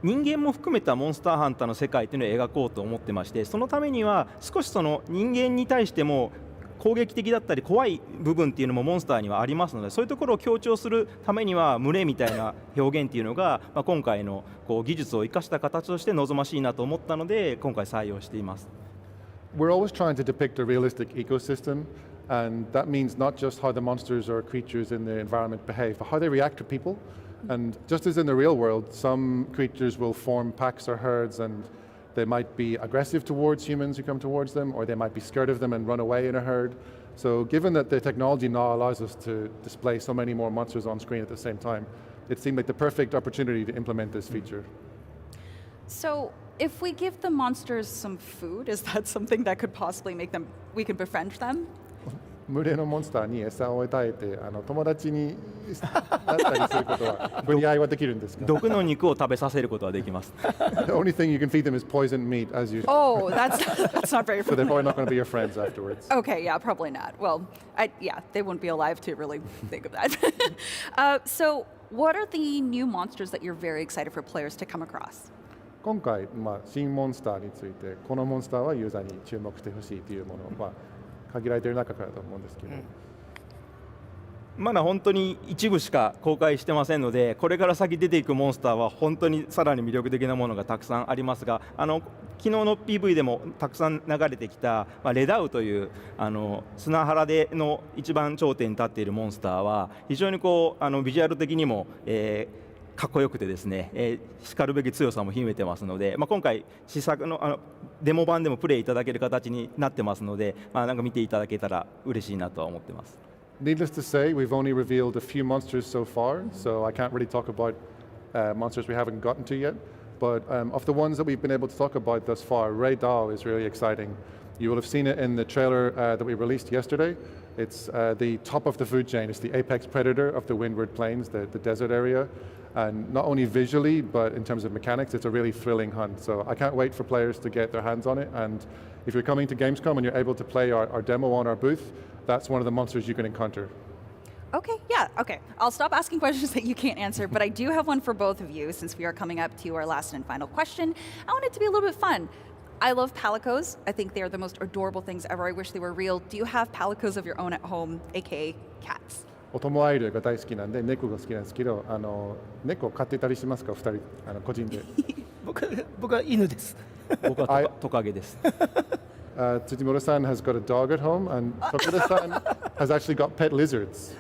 人間も含めたモンスターハンターの世界というのを描こうと思ってまして、そのためには少しその人間に対しても攻撃的だったり怖い部分っていうのもモンスターにはありますので、そういうところを強調するためには群れみたいな表現っていうのが、今回の技術を生かした形として望ましいなと思ったので今回採用しています。We're always trying to depict a realistic ecosystem, and that means not just how the monsters or creatures in the environment behave, but how they react to people. And just as in the real world, some creatures will form packs or herds, and they might be aggressive towards humans who come towards them, or they might be scared of them and run away in a herd. So given that the technology now allows us to display so many more monsters on screen at the same time, it seemed like the perfect opportunity to implement this feature. So if we give the monsters some food, is that something that could possibly make them, we could befriend them? 群れのモンスターに餌を与えて友達になったりすることは分離合いはできるんですか？毒の肉を食べさせることはできます。The only thing you can feed them is poisoned meat, as usual. Oh, that's not very So they're probably not going to be your friends afterwards. Okay, yeah, probably not. Well, they wouldn't be alive to really think of that. So what are the new monsters that you're very excited for players to come across? 今回、新モンスターについてこのモンスターはユーザーに注目してほしいというものは限られている中からと思うんですけど、まだ本当に一部しか公開してませんので、これから先出ていくモンスターは本当にさらに魅力的なものがたくさんありますが、昨日の PV でもたくさん流れてきた、レダウという砂原での一番頂点に立っているモンスターは非常にビジュアル的にも、かっこよくてですね、しかるべき強さも秘めてますので、今回試作のデモ版でもプレイいただける形になってますので、なんか見ていただけたら嬉しいなとは思ってます。Needless to say, we've only revealed a few monsters so far, so I can't really talk about monsters we haven't gotten to yet. But of the ones that we've been able to talk about thus far, Ray Dao is really exciting. You will have seen it in the trailer that we released yesterday. It's the top of the food chain. It's the apex predator of the Windward Plains, the desert area. And not only visually, but in terms of mechanics, it's a really thrilling hunt. So I can't wait for players to get their hands on it. And if you're coming to Gamescom and you're able to play our demo on our booth, that's one of the monsters you can encounter. Okay, yeah, okay. I'll stop asking questions that you can't answer, but I do have one for both of you since we are coming up to our last and final question. I want it to be a little bit fun. I love palicos. I think they are the most adorable things ever. I wish they were real. Do you have palicos of your own at home, aka cats? オトモアイルが大好きなんで猫が好きなんですけど、猫飼ってたりしますか、2人個人で。僕は犬です。僕はトカゲです。Tsujimura-san has got a dog at home, and Tokura-san has actually got pet lizards.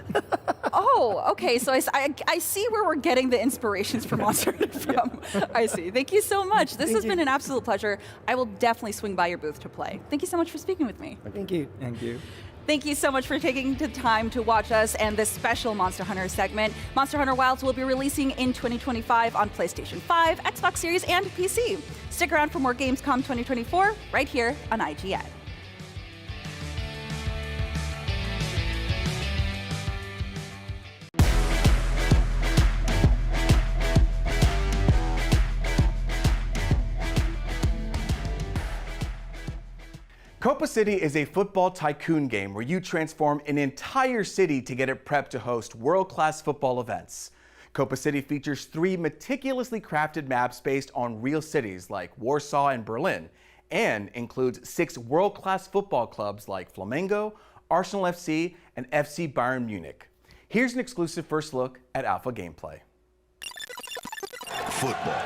Oh, okay. So I see where we're getting the inspirations for Monster Hunter from. I see. Thank you so much. This has been an absolute pleasure. I will definitely swing by your booth to play. Thank you so much for speaking with me. Thank you. Thank you. Thank you so much for taking the time to watch us and this special Monster Hunter segment. Monster Hunter Wilds will be releasing in 2025 on PlayStation 5, Xbox Series, and PC. Stick around for more Gamescom 2024 right here on IGN. Copa City is a football tycoon game where you transform an entire city to get it prepped to host world-class football events. Copa City features 3 meticulously crafted maps based on real cities like Warsaw and Berlin, and includes 6 world-class football clubs like Flamengo, Arsenal FC, and FC Bayern Munich. Here's an exclusive first look at alpha gameplay. Football.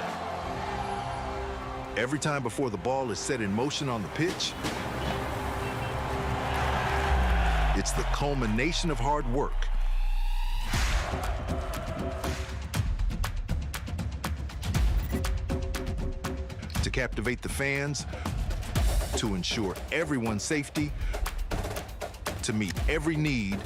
Every time before the ball is set in motion on the pitch, it's the culmination of hard work. To captivate the fans, to ensure everyone's safety, to meet every need,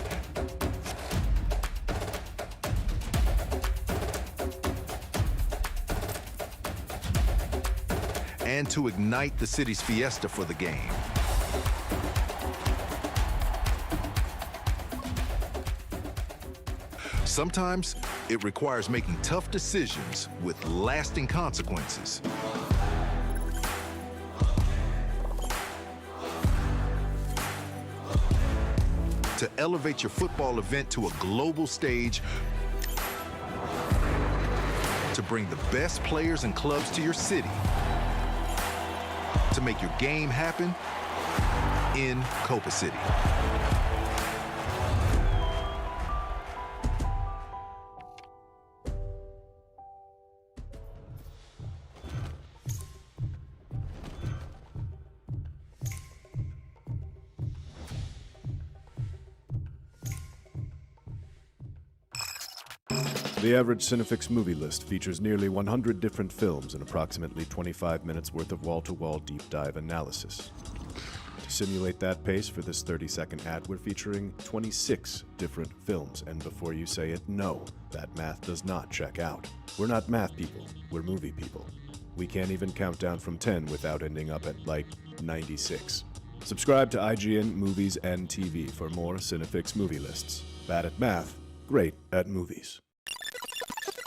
and to ignite the city's fiesta for the game. Sometimes it requires making tough decisions with lasting consequences. To elevate your football event to a global stage, to bring the best players and clubs to your city, to make your game happen in Copa City. The average Cinefix movie list features nearly 100 different films and approximately 25 minutes worth of wall-to-wall deep dive analysis. To simulate that pace for this 30-second ad, we're featuring 26 different films, and before you say it, no, that math does not check out. We're not math people, we're movie people. We can't even count down from 10 without ending up at, like, 96. Subscribe to IGN Movies and TV for more Cinefix movie lists. Bad at math, great at movies.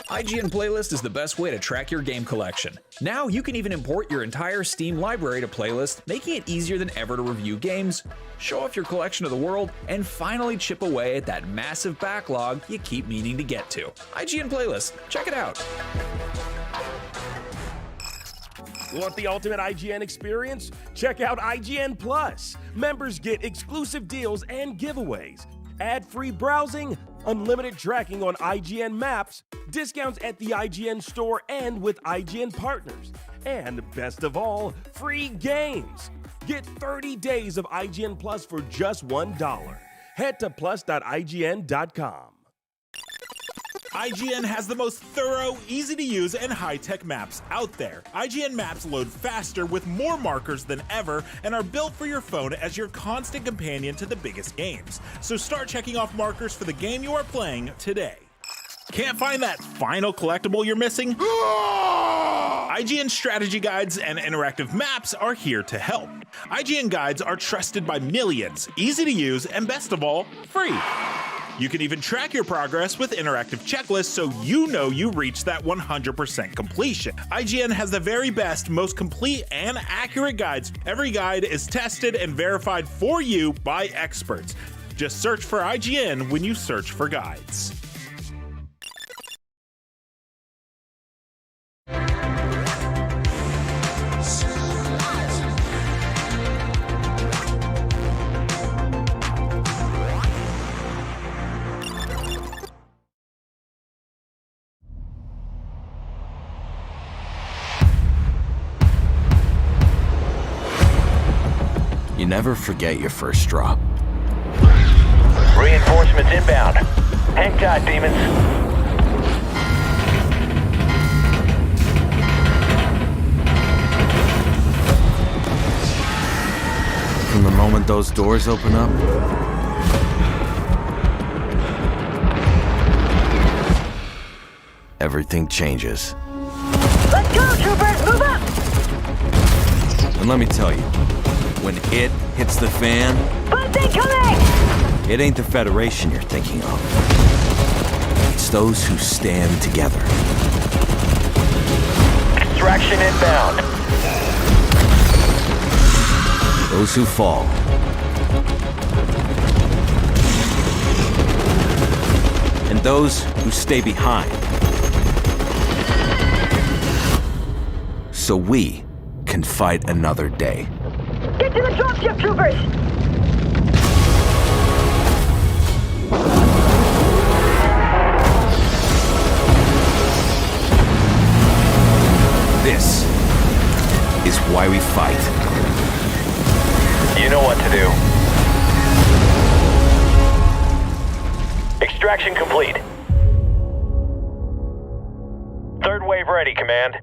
IGN Playlist is the best way to track your game collection. Now you can even import your entire Steam library to Playlist, making it easier than ever to review games, show off your collection of the world, and finally chip away at that massive backlog you keep meaning to get to. IGN Playlist, check it out. Want the ultimate IGN experience? Check out IGN Plus. Members get exclusive deals and giveaways, ad-free browsing, unlimited tracking on IGN maps, discounts at the IGN store and with IGN partners, and best of all, free games. Get 30 days of IGN Plus for just $1. Head to plus.ign.com. IGN has the most thorough, easy-to-use, and high-tech maps out there. IGN maps load faster with more markers than ever and are built for your phone as your constant companion to the biggest games. So start checking off markers for the game you are playing today. Can't find that final collectible you're missing? IGN strategy guides and interactive maps are here to help. IGN guides are trusted by millions, easy to use, and best of all, free. You can even track your progress with interactive checklists so you know you reached that 100% completion. IGN has the very best, most complete, and accurate guides. Every guide is tested and verified for you by experts. Just search for IGN when you search for guides. You never forget your first drop. Reinforcements inbound. Hang tight, demons. From the moment those doors open up, everything changes. Let's go, troopers! Move up! And let me tell you, when it hits the fan, Buds incoming! it ain't the Federation you're thinking of. It's those who stand together. Extraction inbound. Those who fall. And those who stay behind. So we can fight another day. Get to the dropship, troopers! This is why we fight. You know what to do. Extraction complete. Third wave ready, Command.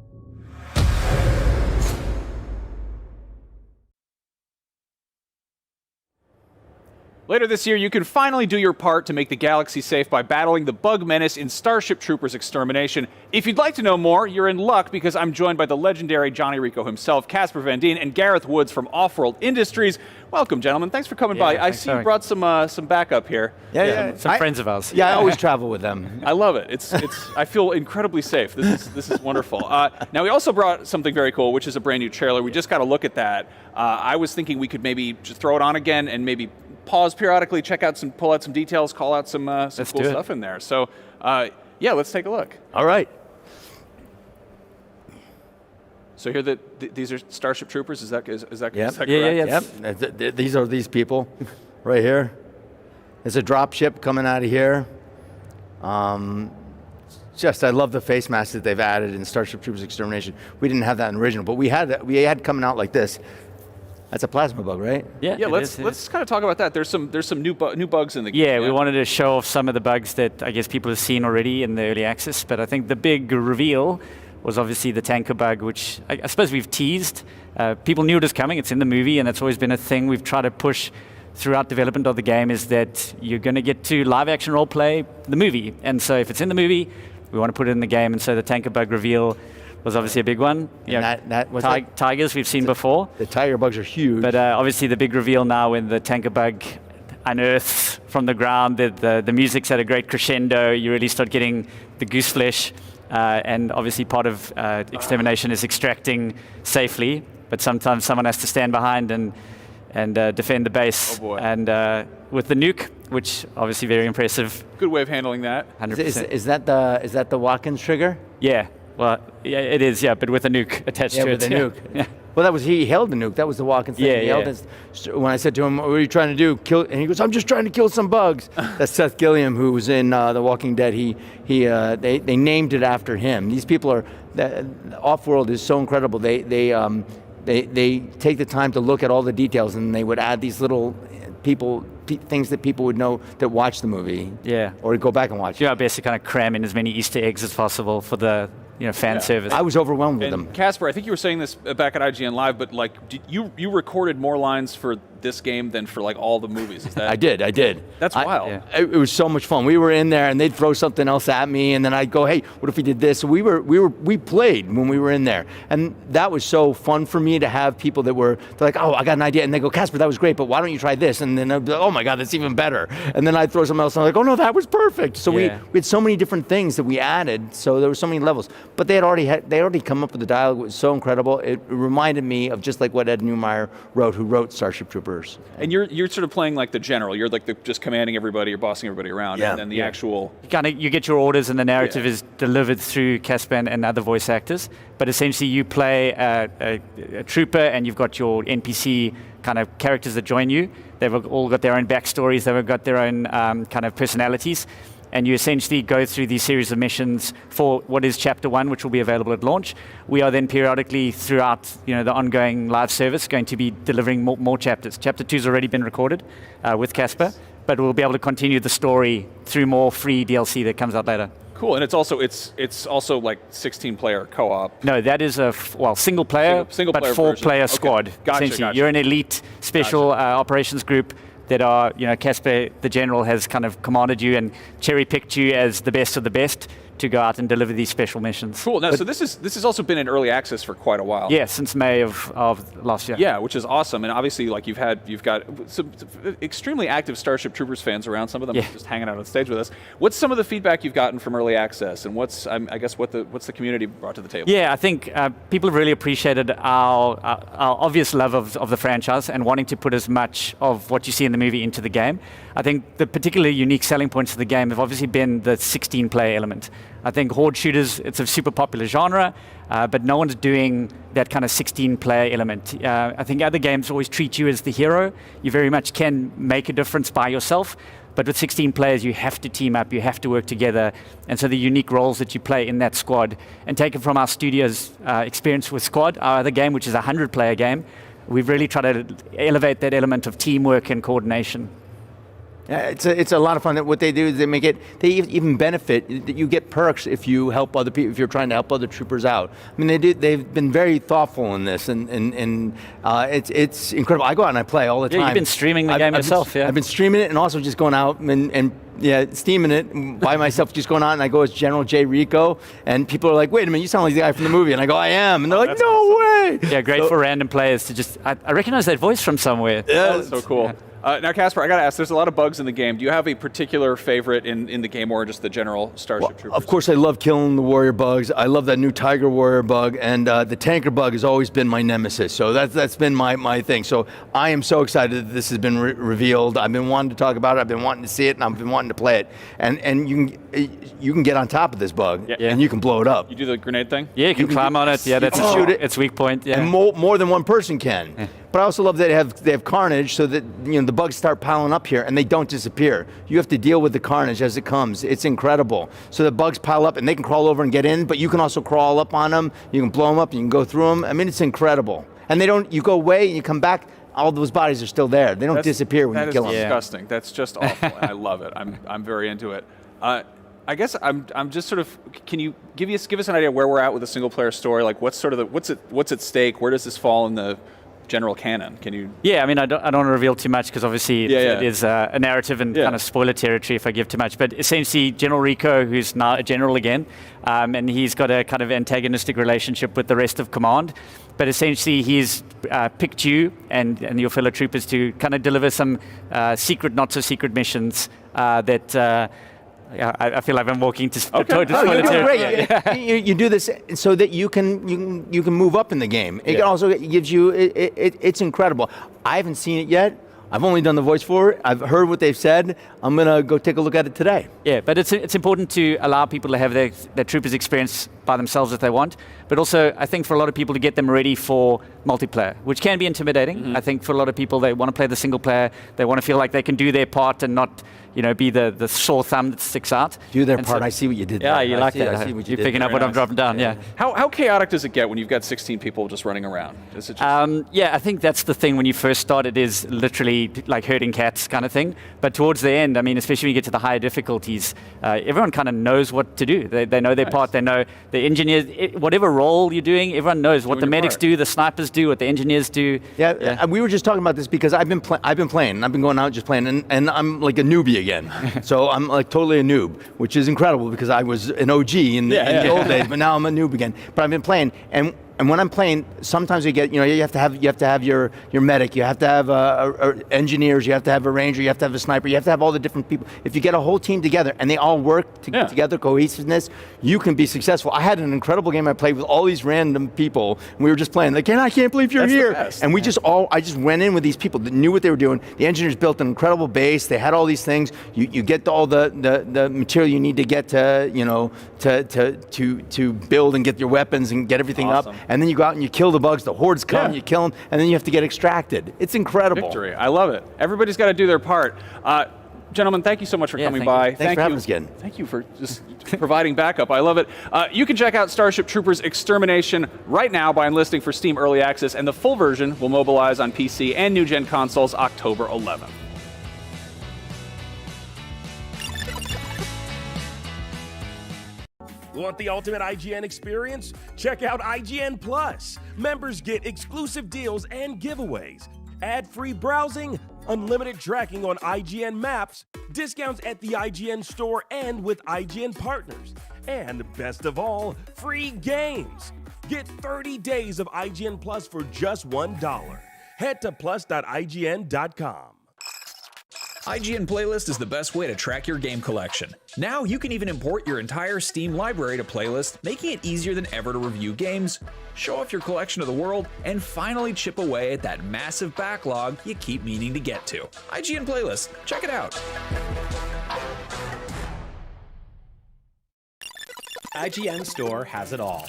Later this year, you can finally do your part to make the galaxy safe by battling the bug menace in Starship Troopers Extermination. If you'd like to know more, you're in luck because I'm joined by the legendary Johnny Rico himself, Casper Van Dien, and Gareth Woods from Offworld Industries. Welcome, gentlemen. Thanks for coming by. I see you brought some backup here. Some friends of ours. Yeah, I always travel with them. I love it. It's. I feel incredibly safe. This is wonderful. Now we also brought something very cool, which is a brand new trailer. We just got to look at that. I was thinking we could maybe just throw it on again and maybe pause periodically, pull out some details, call out some cool stuff in there. So, yeah, let's take a look. All right. So here, these are Starship Troopers. Is that correct? Yep. These are these people, right here. There's a drop ship coming out of here. I love the face masks that they've added in Starship Troopers Extermination. We didn't have that in the original, but we had coming out like this. That's a plasma bug, right? Yeah. Let's kind of talk about that. There's some new bugs in the game. Yeah, we wanted to show off some of the bugs that I guess people have seen already in the early access. But I think the big reveal was obviously the tanker bug, which I suppose we've teased. People knew it was coming. It's in the movie, and that's always been a thing we've tried to push throughout development of the game, is that you're going to get to live action role play the movie. And so if it's in the movie, we want to put it in the game. And so the tanker bug reveal was obviously a big one. That was tigers we've seen before. The tiger bugs are huge. But obviously the big reveal now when the tanker bug unearths from the ground, the music's at a great crescendo. You really start getting the goose flesh. And obviously part of extermination is extracting safely. But sometimes someone has to stand behind and defend the base. Oh boy. And with the nuke, which obviously very impressive. Good way of handling that. 100%. Is that the Watkins trigger? Yeah. Well, yeah, it is, but with a nuke attached to it. Yeah, with a nuke. Yeah. Well, he held the nuke. That was the Watkins thing. He held his, when I said to him, what are you trying to do? Kill? And he goes, I'm just trying to kill some bugs. That's Seth Gilliam, who was in The Walking Dead. They named it after him. These people are, Offworld is so incredible. They take the time to look at all the details, and they would add these little things that people would know that watch the movie. Yeah. Or go back and watch it. Yeah, basically kind of cram in as many Easter eggs as possible for the fan service. I was overwhelmed with them. Casper, I think you were saying this back at IGN Live, but like you recorded more lines for this game than for like all the movies. Is that? I did. That's wild. It was so much fun. We were in there, and they'd throw something else at me, and then I'd go, "Hey, what if we did this?" So we played when we were in there, and that was so fun for me to have people that they're like, "Oh, I got an idea," and they go, "Casper, that was great, but why don't you try this?" And then I'd be like, "Oh my God, that's even better." And then I'd throw something else, and I'm like, "Oh no, that was perfect." So we had so many different things that we added. So there were so many levels, but they already come up with the dialogue. It was so incredible. It reminded me of just like what Ed Neumeyer wrote, who wrote Starship Troopers. And you're sort of playing like the general. You're like just commanding everybody. You're bossing everybody around. And then the actual. You get your orders, and the narrative is delivered through Casper and other voice actors. But essentially, you play a trooper, and you've got your NPC kind of characters that join you. They've all got their own backstories. They've got their own kind of personalities. And you essentially go through these series of missions for what is Chapter 1, which will be available at launch. We are then periodically throughout the ongoing live service going to be delivering more chapters. Chapter 2 has already been recorded with Casper, but we'll be able to continue the story through more free DLC that comes out later. Cool, and it's also like 16-player co-op. No, that is a single player, but 4-player squad. Gotcha. You're an elite special operations group that are, Casper, the general, has kind of commanded you and cherry-picked you as the best of the best to go out and deliver these special missions. Cool. Now, so this has also been in early access for quite a while. Yeah, since May of last year. Yeah, which is awesome. And obviously, like you've got some extremely active Starship Troopers fans around. Some of them just hanging out on stage with us. What's some of the feedback you've gotten from early access, and what's the community brought to the table? Yeah, I think people have really appreciated our obvious love of the franchise and wanting to put as much of what you see in the movie into the game. I think the particularly unique selling points of the game have obviously been the 16-player element. I think horde shooters, it's a super popular genre, but no one's doing that kind of 16-player element. I think other games always treat you as the hero. You very much can make a difference by yourself, but with 16 players, you have to team up, you have to work together. And so the unique roles that you play in that squad, and taken from our studio's experience with Squad, our other game, which is a 100-player game, we've really tried to elevate that element of teamwork and coordination. Yeah, it's a lot of fun. What they do is they even benefit. You get perks if you help other people, if you're trying to help other troopers out. I mean, they've been very thoughtful in this, and it's incredible. I go out and I play all the time. You've been streaming the game yourself, I've been streaming it and also just going out and steaming it by myself, just going out, and I go as General J. Rico, and people are like, "Wait a minute, you sound like the guy from the movie," and I go, "I am," and they're like, "No way!" Yeah, great for random players to just. I recognize that voice from somewhere. Yeah, that's so cool. Yeah. Now, Casper, I got to ask, there's a lot of bugs in the game. Do you have a particular favorite in the game, or just the general Starship Troopers? Of course, I love killing the warrior bugs. I love that new Tiger Warrior bug, and the tanker bug has always been my nemesis. So that's been my thing. So I am so excited that this has been revealed. I've been wanting to talk about it. I've been wanting to see it, and I've been wanting to play it. And you can get on top of this bug, and you can blow it up. You do the grenade thing? Yeah, you can climb on it. Yeah, that's shoot it. Its weak point. Yeah. And more than one person can. But I also love that they have carnage, so that the bugs start piling up here and they don't disappear. You have to deal with the carnage as it comes. It's incredible. So the bugs pile up and they can crawl over and get in, but you can also crawl up on them. You can blow them up. You can go through them. I mean, it's incredible. And you go away and you come back. All those bodies are still there. They don't disappear when you kill them. That is disgusting. That's just awful. I love it. I'm very into it. I guess I'm just sort of. Can you give us an idea where we're at with the single player story? Like, what's at stake? Where does this fall in the general canon? Can you? Yeah, I mean, I don't want to reveal too much because obviously it is a narrative and kind of spoiler territory if I give too much. But essentially, General Rico, who's now a general again, and he's got a kind of antagonistic relationship with the rest of command. But essentially, he's picked you and your fellow troopers to kind of deliver some secret, not so secret missions that. I feel like I'm walking to spoiler territory. You do this so that you can move up in the game. It also gives you. It's incredible. I haven't seen it yet. I've only done the voice for it. I've heard what they've said. I'm gonna go take a look at it today. Yeah, but it's important to allow people to have their troopers experience by themselves if they want. But also, I think for a lot of people to get them ready for multiplayer, which can be intimidating. Mm-hmm. I think for a lot of people, they want to play the single player. They want to feel like they can do their part and not, be the sore thumb that sticks out. Do their part. I see what you did there. Yeah, you like that. I see what you You're did picking there. up what I'm dropping down. Yeah. How chaotic does it get when you've got 16 people just running around? Is it just... Yeah, I think that's the thing when you first start. It is literally like herding cats kind of thing. But towards the end, I mean, especially when you get to the higher difficulties, everyone kind of knows what to do. They know their part. They know the engineers, whatever role you're doing, everyone knows what the medics do, the snipers do, what the engineers do. Yeah, we were just talking about this because I've been playing, and I've been going out just playing, and I'm like a newbie again. So I'm like totally a noob, which is incredible because I was an OG in the old days, but now I'm a noob again. But I've been playing, and when I'm playing, sometimes you get, you have to have your medic, you have to have engineers, you have to have a ranger, you have to have a sniper, you have to have all the different people. If you get a whole team together and they all work together, cohesiveness, you can be successful. I had an incredible game I played with all these random people, and we were just playing. Like, I can't believe you're here. And I just went in with these people that knew what they were doing. The engineers built an incredible base. They had all these things. You get all the material you need to get to build and get your weapons and get everything up. And then you go out and you kill the bugs, the hordes come, you kill them, and then you have to get extracted. It's incredible. Victory. I love it. Everybody's got to do their part. Gentlemen, thank you so much for coming by. Thanks for having us again. Thank you for just providing backup. I love it. You can check out Starship Troopers Extermination right now by enlisting for Steam Early Access, and the full version will mobilize on PC and new-gen consoles October 11th. Want the ultimate IGN experience? Check out IGN Plus. Members get exclusive deals and giveaways, ad-free browsing, unlimited tracking on IGN maps, discounts at the IGN Store and with IGN partners, and best of all, free games. Get 30 days of IGN Plus for just $1. Head to plus.ign.com. IGN Playlist is the best way to track your game collection. Now you can even import your entire Steam library to Playlist, making it easier than ever to review games, show off your collection to the world, and finally chip away at that massive backlog you keep meaning to get to. IGN Playlist, check it out. IGN Store has it all.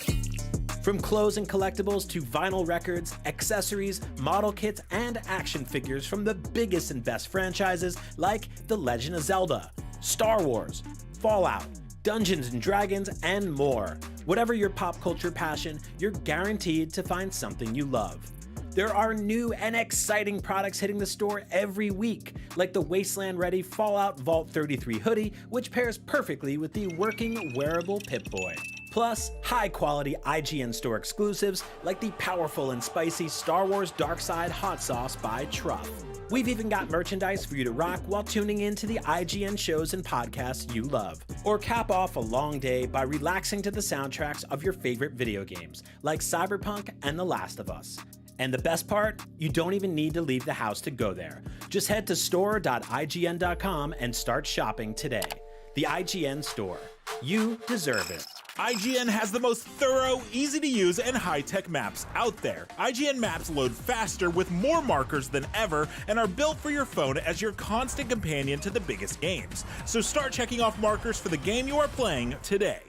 From clothes and collectibles to vinyl records, accessories, model kits, and action figures from the biggest and best franchises like The Legend of Zelda, Star Wars, Fallout, Dungeons & Dragons, and more. Whatever your pop culture passion, you're guaranteed to find something you love. There are new and exciting products hitting the store every week, like the Wasteland-ready Fallout Vault 33 hoodie, which pairs perfectly with the working wearable Pip-Boy. Plus, high-quality IGN Store exclusives like the powerful and spicy Star Wars Darkside Hot Sauce by Truff. We've even got merchandise for you to rock while tuning in to the IGN shows and podcasts you love. Or cap off a long day by relaxing to the soundtracks of your favorite video games, like Cyberpunk and The Last of Us. And the best part? You don't even need to leave the house to go there. Just head to store.ign.com and start shopping today. The IGN Store. You deserve it. IGN has the most thorough, easy-to-use, and high-tech maps out there. IGN maps load faster with more markers than ever and are built for your phone as your constant companion to the biggest games. So start checking off markers for the game you are playing today.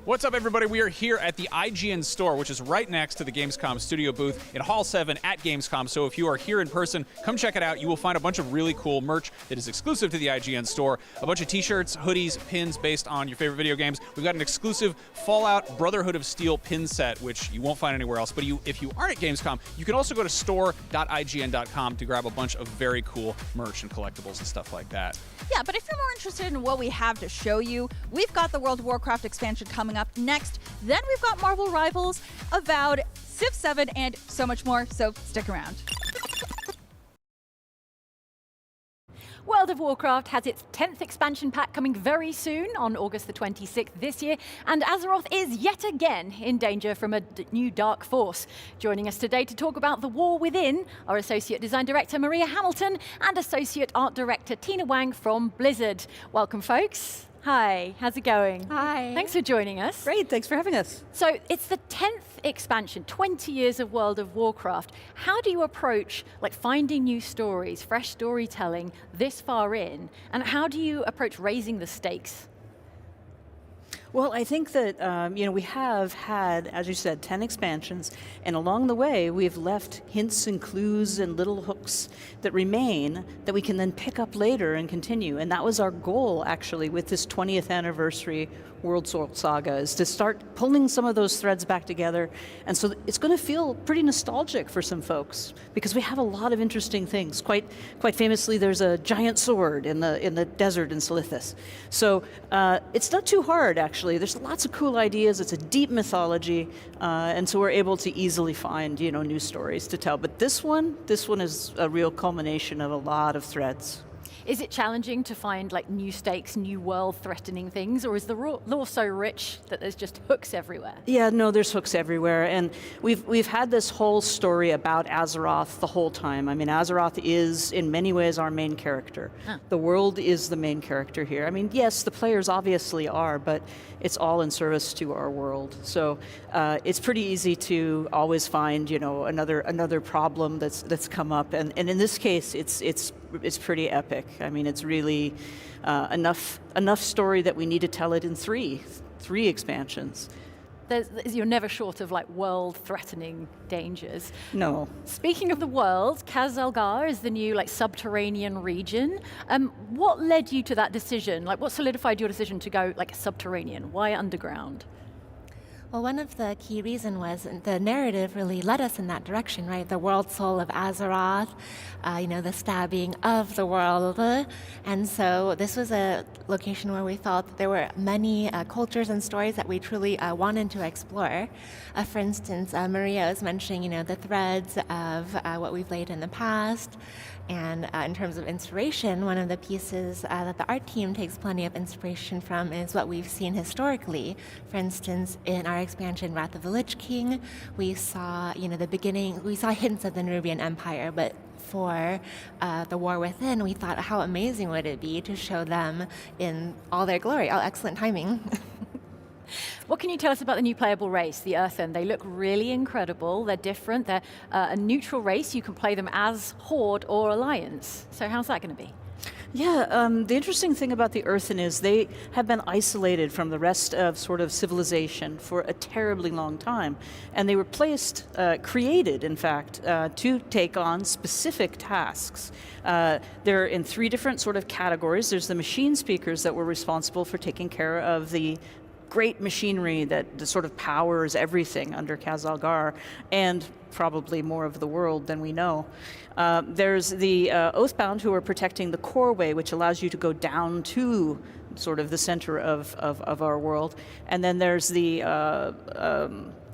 What's up, everybody? We are here at the IGN Store, which is right next to the Gamescom Studio booth in Hall 7 at Gamescom. So if you are here in person, come check it out. You will find a bunch of really cool merch that is exclusive to the IGN Store. A bunch of t-shirts, hoodies, pins based on your favorite video games. We've got an exclusive Fallout Brotherhood of Steel pin set, which you won't find anywhere else. But if you aren't at Gamescom, you can also go to store.ign.com to grab a bunch of very cool merch and collectibles and stuff like that. Yeah, but if you're more interested in what we have to show you, we've got the World of Warcraft expansion coming up next. Then we've got Marvel Rivals, Avowed, Civ 7, and so much more, so stick around. World of Warcraft has its 10th expansion pack coming very soon on August the 26th this year, and Azeroth is yet again in danger from a new dark force. Joining us today to talk about the war within are Associate Design Director Maria Hamilton and Associate Art Director Tina Wang from Blizzard. Welcome, folks. Hi, how's it going? Hi. Thanks for joining us. Great, thanks for having us. So it's the 10th expansion, 20 years of World of Warcraft. How do you approach finding new stories, fresh storytelling this far in, and how do you approach raising the stakes? Well, I think that we have had, as you said, 10 expansions, and along the way we've left hints and clues and little hooks that remain that we can then pick up later and continue. And that was our goal, actually, with this 20th anniversary World Soul Saga, is to start pulling some of those threads back together. And so it's going to feel pretty nostalgic for some folks, because we have a lot of interesting things. Quite famously, there's a giant sword in the desert in Silithus. So it's not too hard, actually. There's lots of cool ideas. It's a deep mythology, and so we're able to easily find new stories to tell. But this one is a real culmination of a lot of threads. Is it challenging to find like new stakes, new world-threatening things, or is the lore so rich that there's just hooks everywhere? Yeah, no, there's hooks everywhere, and we've had this whole story about Azeroth the whole time. I mean, Azeroth is in many ways our main character. The world is the main character here. I mean, yes, the players obviously are, but it's all in service to our world. So it's pretty easy to always find another problem that's come up, and in this case, it's pretty epic. I mean, it's really enough story that we need to tell it in three expansions. You're never short of like world-threatening dangers. No. Speaking of the world, CEST is the new like subterranean region. What led you to that decision? Like, what solidified your decision to go like subterranean? Why underground? Well, one of the key reasons was the narrative really led us in that direction, right? The world soul of Azeroth, the stabbing of the world. And so this was a location where we felt that there were many cultures and stories that we truly wanted to explore. For instance, Maria was mentioning, the threads of what we've laid in the past. And in terms of inspiration, one of the pieces that the art team takes plenty of inspiration from is what we've seen historically. For instance, in our expansion, Wrath of the Lich King, we saw, we saw hints of the Nerubian Empire, but for the War Within, we thought, how amazing would it be to show them in all their glory? Oh, excellent timing. What can you tell us about the new playable race, the Earthen? They look really incredible. They're different. They're a neutral race. You can play them as Horde or Alliance. So how's that going to be? Yeah, the interesting thing about the Earthen is they have been isolated from the rest of sort of civilization for a terribly long time. And they were created, in fact, to take on specific tasks. They're in three different sort of categories. There's the machine speakers that were responsible for taking care of the great machinery that sort of powers everything under CEST, and probably more of the world than we know. There's the Oathbound, who are protecting the core way, which allows you to go down to sort of the center of our world. And then there's the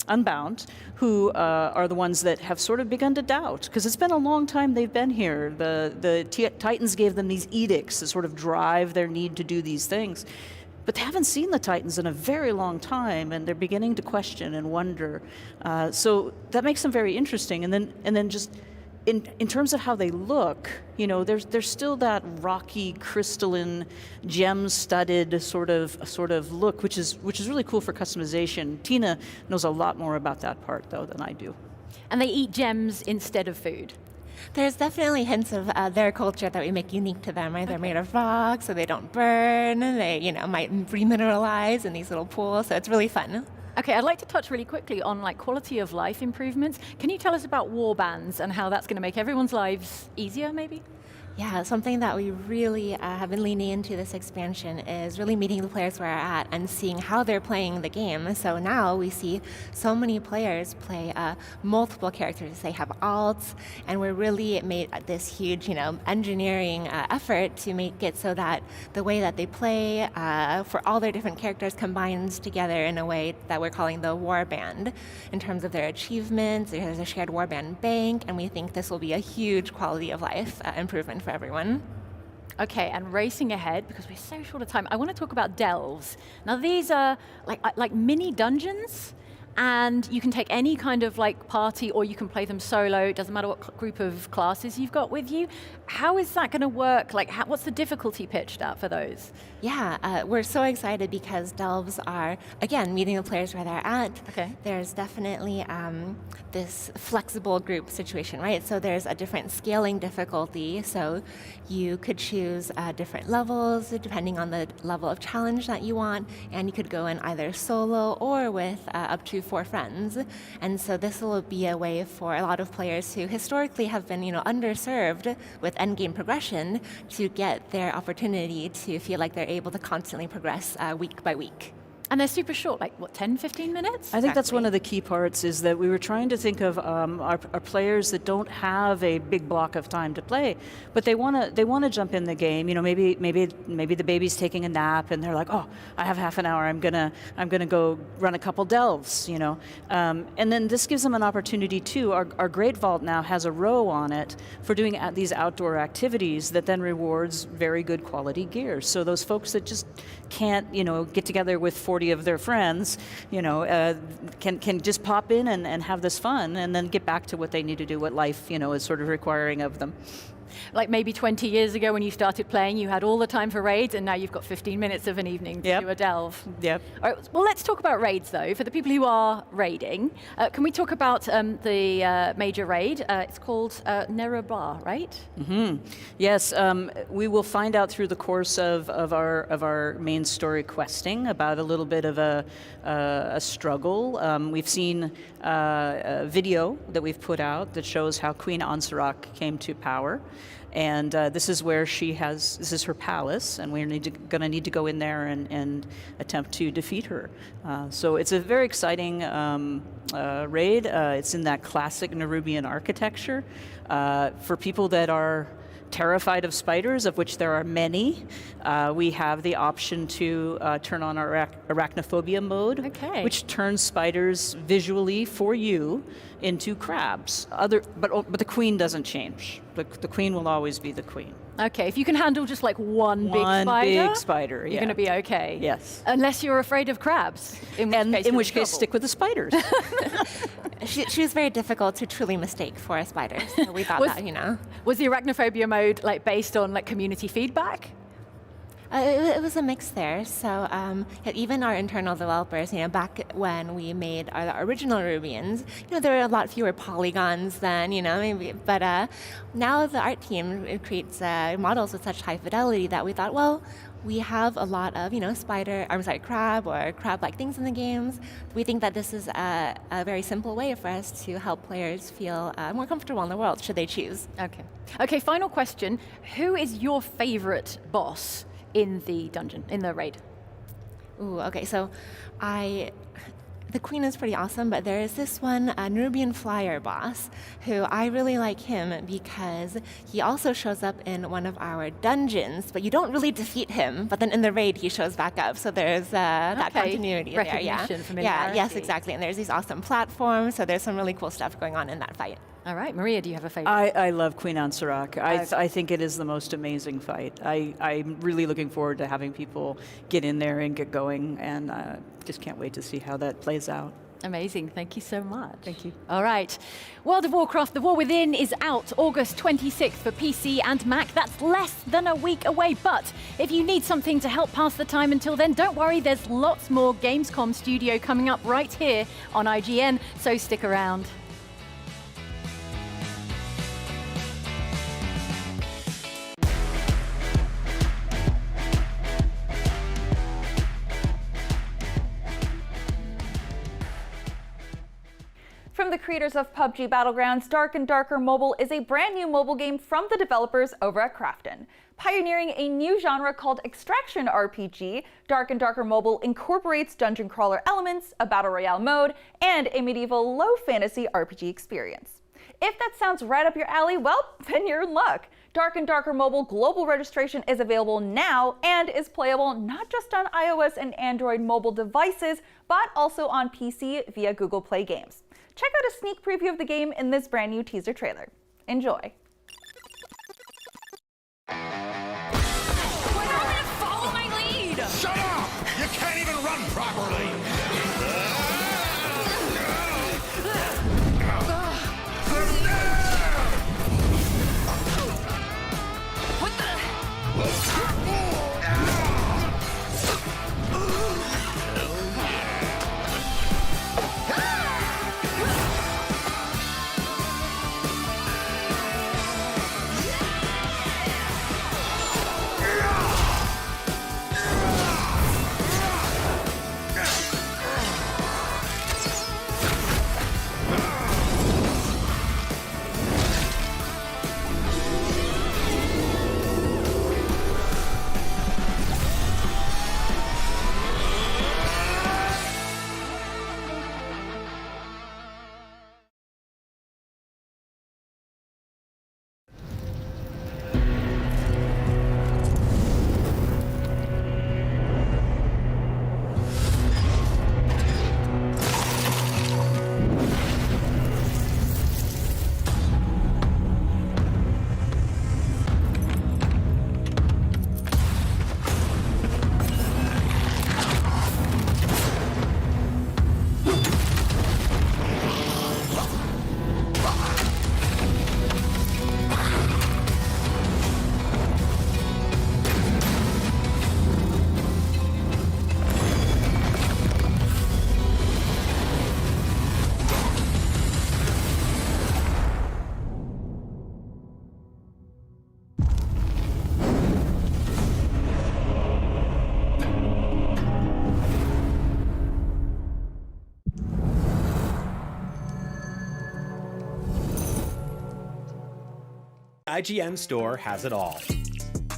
Unbound, who are the ones that have sort of begun to doubt, because it's been a long time they've been here. The Titans gave them these edicts that sort of drive their need to do these things. But they haven't seen the Titans in a very long time, and they're beginning to question and wonder. So that makes them very interesting. And then just in terms of how they look, there's still that rocky, crystalline, gem-studded sort of look, which is really cool for customization. Tina knows a lot more about that part though than I do. And they eat gems instead of food. There's definitely hints of their culture that we make unique to them, right? They're made of rock, so they don't burn. They, might remineralize in these little pools, so it's really fun. Okay, I'd like to touch really quickly on like quality of life improvements. Can you tell us about warbands and how that's going to make everyone's lives easier, maybe? Yeah, something that we really have been leaning into this expansion is really meeting the players where they're at and seeing how they're playing the game. So now we see so many players play multiple characters. They have alts, and we're really made this huge, engineering effort to make it so that the way that they play for all their different characters combines together in a way that we're calling the warband. In terms of their achievements, there's a shared warband bank, and we think this will be a huge quality of life improvement for everyone. Okay, and racing ahead, because we're so short of time, I want to talk about delves. Now these are like mini dungeons, and you can take any kind of like party, or you can play them solo. It doesn't matter what group of classes you've got with you. How is that going to work? Like, what's the difficulty pitched at for those? Yeah, we're so excited because delves are, again, meeting the players where they're at. Okay. There's definitely this flexible group situation, right? So there's a different scaling difficulty. So you could choose different levels depending on the level of challenge that you want, and you could go in either solo or with up to 4 friends. And so this will be a way for a lot of players who historically have been, underserved with endgame progression to get their opportunity to feel like they're able to constantly progress week by week. And they're super short, like what, 10, 15 minutes? I think that's one of the key parts, is that we were trying to think of our players that don't have a big block of time to play, but they want to jump in the game. You know, maybe the baby's taking a nap and they're like, oh, I have half an hour. I'm gonna go run a couple delves. You know, and then this gives them an opportunity too. Our Great Vault now has a row on it for doing these outdoor activities that then rewards very good quality gear. So those folks that just can't, you know, get together with 40 of their friends, you know, can just pop in and have this fun and then get back to what they need to do, what life, you know, is sort of requiring of them. Like maybe 20 years ago when you started playing, you had all the time for raids, and now you've got 15 minutes of an evening to do a delve. Yep. All right, well, let's talk about raids, though. For the people who are raiding, can we talk about the major raid? It's called Nerebar, right? Mm-hmm. Yes, we will find out through the course of our main story questing about a little bit of a struggle. We've seen a video that we've put out that shows how Queen Ansarak came to power. And this is where this is her palace, and we're going to need to go in there and attempt to defeat her. So it's a very exciting raid. It's in that classic Nerubian architecture. For people that are terrified of spiders, of which there are many, we have the option to turn on our arachnophobia mode, which turns spiders visually for you into crabs. But the queen doesn't change. The queen will always be the queen. Okay, if you can handle just like one big spider, big spider, you're going to be okay. Yes. Unless you're afraid of crabs. In which case, stick with the spiders. She was very difficult to truly mistake for a spider, so we thought that, you know. Was the arachnophobia mode like based on like community feedback? It was a mix there. So even our internal developers, you know, back when we made our original Rubians, you know, there were a lot fewer polygons than, you know, maybe. But now the art team creates models with such high fidelity that we thought, well, we have a lot of, you know, crab or crab-like things in the games. We think that this is a very simple way for us to help players feel more comfortable in the world, should they choose. Okay, final question. Who is your favorite boss in the dungeon, in the raid? Ooh, okay, so the queen is pretty awesome, but there is this one Nerubian flyer boss who I really like him because he also shows up in one of our dungeons, but you don't really defeat him, but then in the raid he shows back up, so there's that continuity there. Familiarity. Yes, exactly, and there's these awesome platforms, so there's some really cool stuff going on in that fight. All right, Maria, do you have a favorite? I love Queen Ansarak. I think it is the most amazing fight. I'm really looking forward to having people get in there and get going, and just can't wait to see how that plays out. Amazing. Thank you so much. Thank you. All right. World of Warcraft, The War Within is out August 26th for PC and Mac. That's less than a week away. But if you need something to help pass the time until then, don't worry. There's lots more Gamescom Studio coming up right here on IGN. So stick around. From the creators of PUBG Battlegrounds, Dark and Darker Mobile is a brand new mobile game from the developers over at Krafton. Pioneering a new genre called Extraction RPG, Dark and Darker Mobile incorporates dungeon crawler elements, a battle royale mode, and a medieval low fantasy RPG experience. If that sounds right up your alley, well, then you're in luck. Dark and Darker Mobile global registration is available now and is playable not just on iOS and Android mobile devices, but also on PC via Google Play Games. Check out a sneak preview of the game in this brand new teaser trailer. Enjoy. Follow my lead! Shut up! You can't even run properly! What the? IGN Store has it all.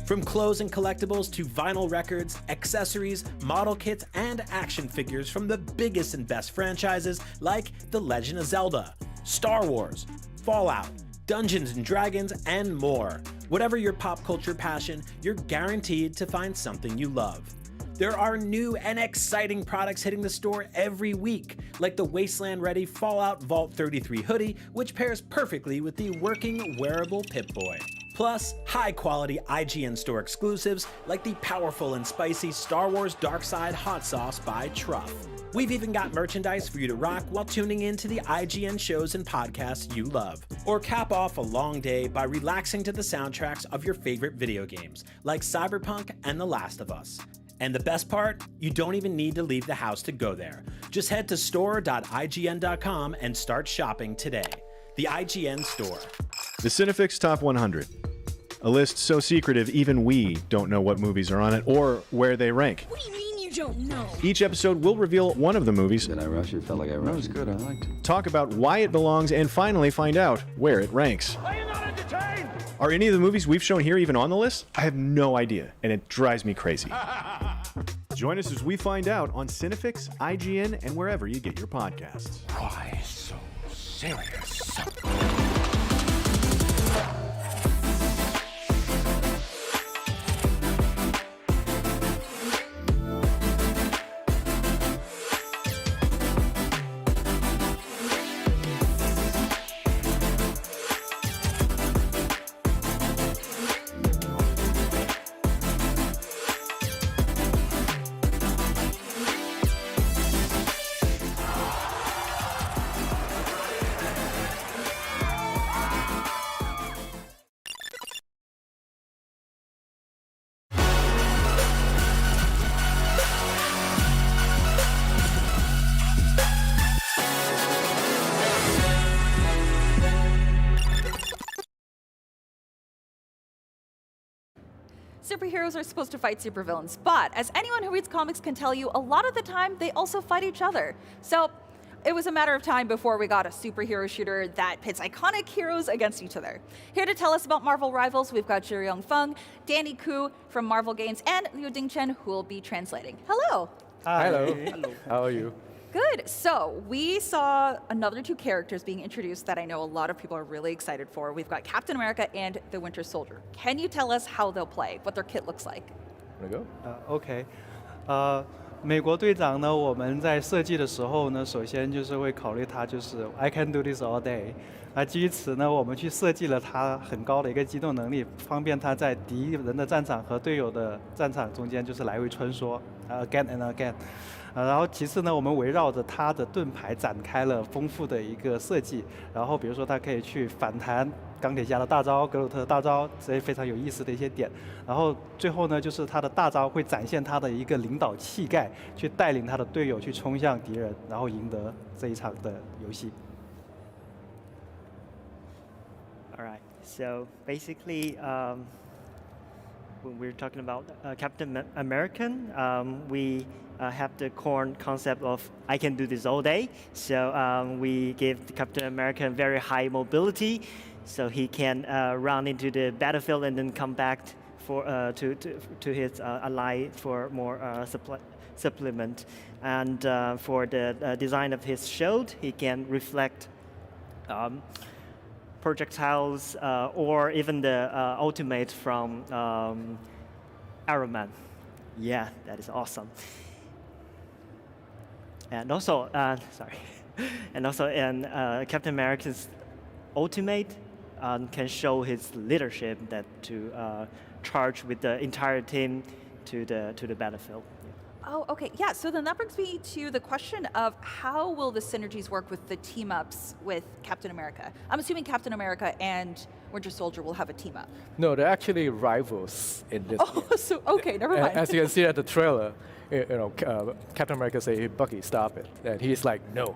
From clothes and collectibles to vinyl records, accessories, model kits, and action figures from the biggest and best franchises like The Legend of Zelda, Star Wars, Fallout, Dungeons & Dragons, and more. Whatever your pop culture passion, you're guaranteed to find something you love. There are new and exciting products hitting the store every week, like the Wasteland-ready Fallout Vault 33 hoodie, which pairs perfectly with the working wearable Pip-Boy. Plus, high-quality IGN Store exclusives like the powerful and spicy Star Wars Darkside Hot Sauce by Truff. We've even got merchandise for you to rock while tuning in to the IGN shows and podcasts you love. Or cap off a long day by relaxing to the soundtracks of your favorite video games, like Cyberpunk and The Last of Us. And the best part? You don't even need to leave the house to go there. Just head to store.ign.com and start shopping today. The IGN Store. The Cinefix Top 100. A list so secretive even we don't know what movies are on it or where they rank. What do you mean you don't know? Each episode will reveal one of the movies. Did I rush it? Felt like I rushed. That was good. I liked it. Talk about why it belongs and finally find out where it ranks. Are you not entertained? Are any of the movies we've shown here even on the list? I have no idea, and it drives me crazy. Join us as we find out on Cinefix, IGN, and wherever you get your podcasts. Why so serious? Superheroes are supposed to fight supervillains, but as anyone who reads comics can tell you, a lot of the time they also fight each other. So it was a matter of time before we got a superhero shooter that pits iconic heroes against each other. Here to tell us about Marvel rivals, we've got Zhiyong Feng, Danny Ku from Marvel Games, and Liu Dingchen, who will be translating. Hello. Hi. Hello. How are you? Good. So we saw another two characters being introduced that I know a lot of people are really excited for. We've got Captain America and the Winter Soldier. Can you tell us how they'll play, what their kit looks like? Wanna go? OK. 美国队长呢，我们在设计的时候呢，首先就是会考虑他就是 I can do this all day。基于此呢，我们去设计了他很高的一个机动能力，方便他在敌人的战场和队友的战场中间就是来回穿梭，again and again。然后其次呢，我们围绕着它的盾牌展开了丰富的一个设计。然后比如说，它可以去反弹钢铁侠的大招、格鲁特的大招，这些非常有意思的一些点。然后最后呢，就是他的大招会展现他的一个领导气概，去带领他的队友去冲向敌人，然后赢得这一场的游戏。All right. So basically, when we're talking about Captain American, we have the core concept of I can do this all day. So we give Captain America very high mobility, so he can run into the battlefield and then come back for to his ally for more supplement. And for the design of his shield, he can reflect projectiles or even the ultimate from Iron Man. Yeah, that is awesome. And also, and also, Captain America's ultimate can show his leadership that to charge with the entire team to the battlefield. Oh, okay. Yeah, so then that brings me to the question of how will the synergies work with the team-ups with Captain America? I'm assuming Captain America and Winter Soldier will have a team-up. No, they're actually rivals in this game. So, okay, never mind. As you can see at the trailer, Captain America say, hey, Bucky, stop it. And he's like, no.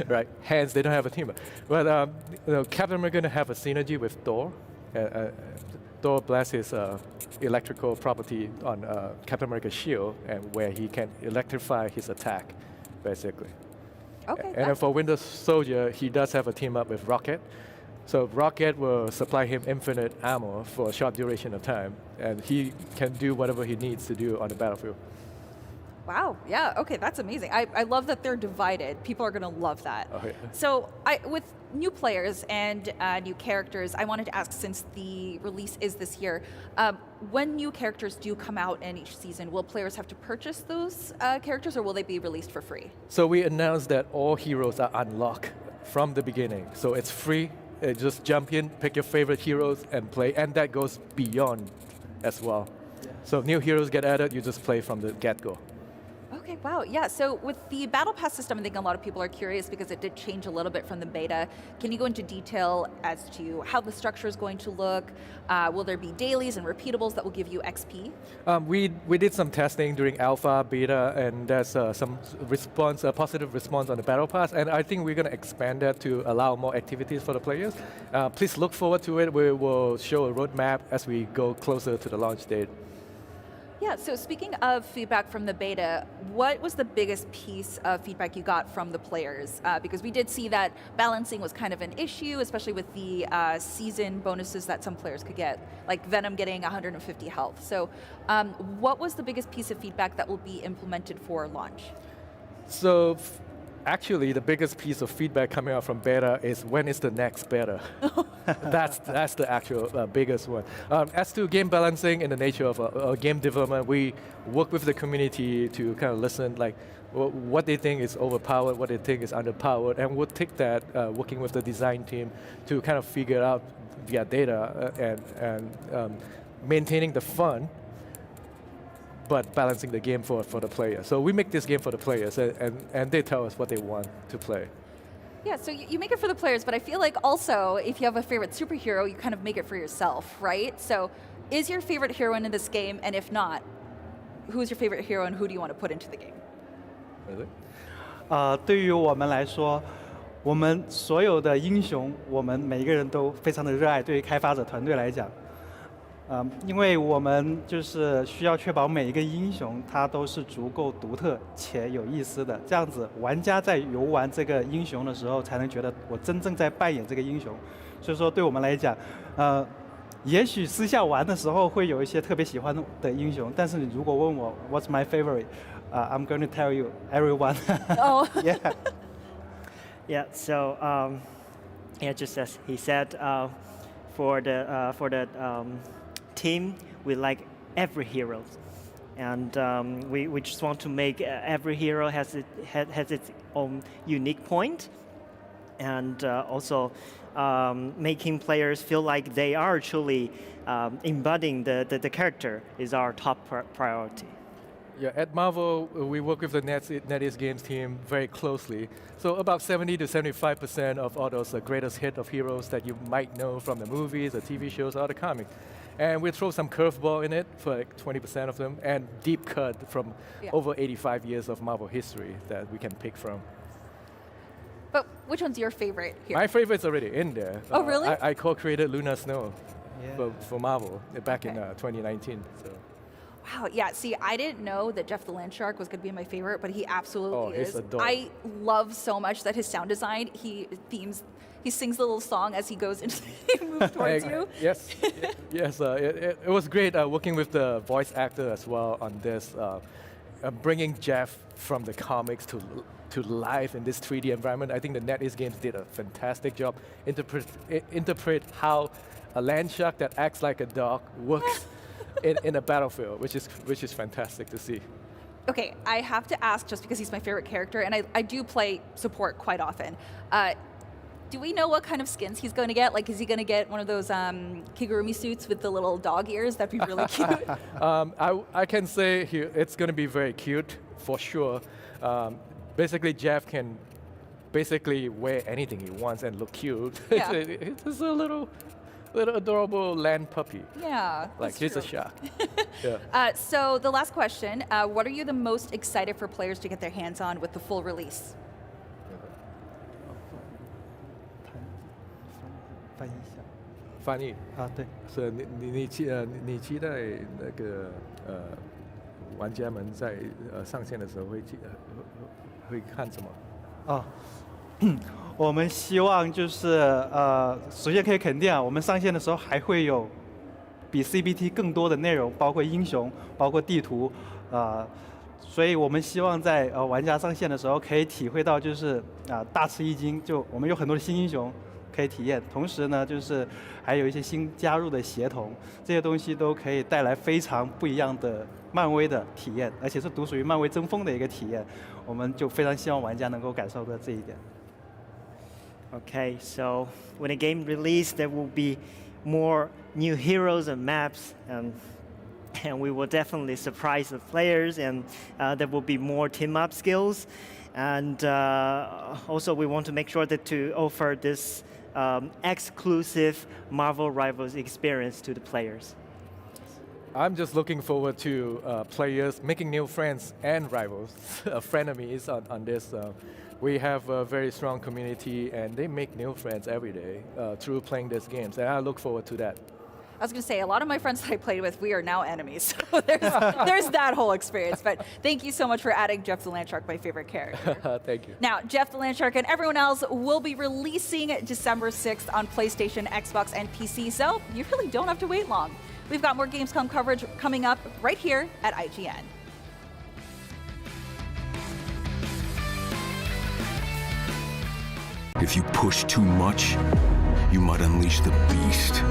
Right? Hence, they don't have a team-up. But Captain America going to have a synergy with Thor. Thor blasts his electrical property on Captain America's shield, and where he can electrify his attack, basically. Okay. And then for Winter Soldier, he does have a team up with Rocket So Rocket will supply him infinite ammo for a short duration of time, and he can do whatever he needs to do on the battlefield. Wow, yeah, okay, that's amazing. I love that they're divided. People are going to love that. Oh, yeah. So with new players and new characters, I wanted to ask, since the release is this year, when new characters do come out in each season, will players have to purchase those characters, or will they be released for free? So we announced that all heroes are unlocked from the beginning. So it's free. Just jump in, pick your favorite heroes, and play. And that goes beyond as well. Yeah. So if new heroes get added, you just play from the get-go. Okay, wow, yeah. So with the Battle Pass system, I think a lot of people are curious because it did change a little bit from the beta. Can you go into detail as to how the structure is going to look? Will there be dailies and repeatables that will give you XP? We did some testing during alpha, beta, and there's some response, a positive response on the Battle Pass, and I think we're going to expand that to allow more activities for the players. Please look forward to it. We will show a roadmap as we go closer to the launch date. Yeah, so speaking of feedback from the beta, what was the biggest piece of feedback you got from the players? Because we did see that balancing was kind of an issue, especially with the season bonuses that some players could get, like Venom getting 150 health. So what was the biggest piece of feedback that will be implemented for launch? So actually, the biggest piece of feedback coming out from beta is when is the next beta? That's the actual biggest one. As to game balancing in the nature of game development, we work with the community to kind of listen, like what they think is overpowered, what they think is underpowered, and we'll take that, working with the design team to kind of figure out via data and maintaining the fun, but balancing the game for the player. So we make this game for the players, and they tell us what they want to play. Yeah, so you make it for the players, but I feel like also, if you have a favorite superhero, you kind of make it for yourself, right? So is your favorite hero in this game, and if not, who's your favorite hero and who do you want to put into the game? Really? 对于我们来说，我们所有的英雄，我们每一个人都非常的热爱。对于开发者团队来讲，因为我们就是需要确保每一个英雄他都是足够独特且有意思的，这样子玩家在游玩这个英雄的时候，才能觉得我真正在扮演这个英雄。所以说，对我们来讲，也许私下玩的时候会有一些特别喜欢的英雄，但是你如果问我 What's my favorite? I'm going to tell you everyone. Oh. Yeah. Yeah. So yeah, just as he said, for the team, we like every hero, and we just want to make every hero has its own unique point, and also making players feel like they are truly embodying the character is our top priority. Yeah, at Marvel, we work with the NetEase Games team very closely. So about 70 to 75% of all those greatest hit of heroes that you might know from the movies, the TV shows, or the comics. And we throw some curveball in it for like 20% of them, and deep cut from over 85 years of Marvel history that we can pick from. But which one's your favorite hero? My favorite's already in there. Oh, really? I co-created Luna Snow for Marvel back in 2019. So. Wow, yeah, see, I didn't know that Jeff the Land Shark was going to be my favorite, but he absolutely is. Adorable. I love so much that his sound design, he sings a little song as he goes into he moves towards you. Yes, yes, it was great working with the voice actor as well on this, bringing Jeff from the comics to life in this 3D environment. I think the NetEase Games did a fantastic job interpret how a land shark that acts like a dog works in a battlefield, which is fantastic to see. Okay, I have to ask, just because he's my favorite character, and I do play support quite often. Do we know what kind of skins he's going to get? Like, is he going to get one of those Kigurumi suits with the little dog ears? That'd be really cute. I can say it's going to be very cute, for sure. Basically, Jeff can basically wear anything he wants and look cute. Yeah. It's a little adorable land puppy. Yeah. Like, he's a shark. Yeah. So the last question, what are you the most excited for players to get their hands on with the full release? 翻译啊，对，是你期待那个玩家们在上线的时候会看什么？啊，我们希望就是首先可以肯定啊，我们上线的时候还会有比 CBT 更多的内容，包括英雄，包括地图，所以我们希望在玩家上线的时候可以体会到就是大吃一惊，就我们有很多的新英雄可以体验，同时呢就是还有一些新加入的协同，这些东西都可以带来非常不一样的漫威的体验，而且是独属于漫威争锋的一个体验，我们就非常希望玩家能够感受到这一点。Okay, so when a game released, there will be more new heroes and maps, and we will definitely surprise the players, and there will be more team-up skills. And also, we want to make sure that to offer this exclusive Marvel Rivals experience to the players. I'm just looking forward to players making new friends and rivals, frenemies on this. We have a very strong community, and they make new friends every day through playing these games, and I look forward to that. I was going to say, a lot of my friends that I played with, we are now enemies. So there's that whole experience. But thank you so much for adding Jeff the Landshark, my favorite character. Thank you. Now, Jeff the Landshark and everyone else will be releasing December 6th on PlayStation, Xbox, and PC, so you really don't have to wait long. We've got more Gamescom coverage coming up right here at IGN. If you push too much, you might unleash the beast.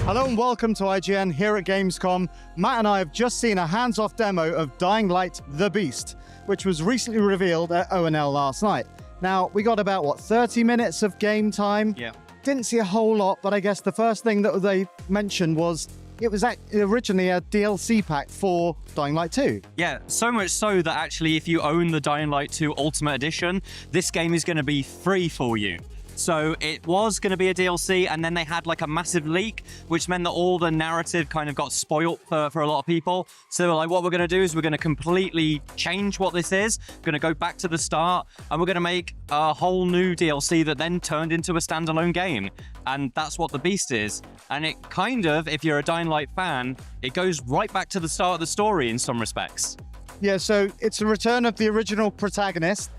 Hello and welcome to IGN here at Gamescom. Matt and I have just seen a hands-off demo of Dying Light The Beast, which was recently revealed at O&L last night. Now, we got about, 30 minutes of game time? Yeah. Didn't see a whole lot, but I guess the first thing that they mentioned was it was originally a DLC pack for Dying Light 2. Yeah, so much so that actually if you own the Dying Light 2 Ultimate Edition, this game is going to be free for you. So it was going to be a DLC, and then they had like a massive leak, which meant that all the narrative kind of got spoiled for a lot of people. So they were like, what we're going to do is we're going to completely change what this is, going to go back to the start, and we're going to make a whole new DLC that then turned into a standalone game. And that's what The Beast is. And it kind of, if you're a Dying Light fan, it goes right back to the start of the story in some respects. Yeah, so it's a return of the original protagonist,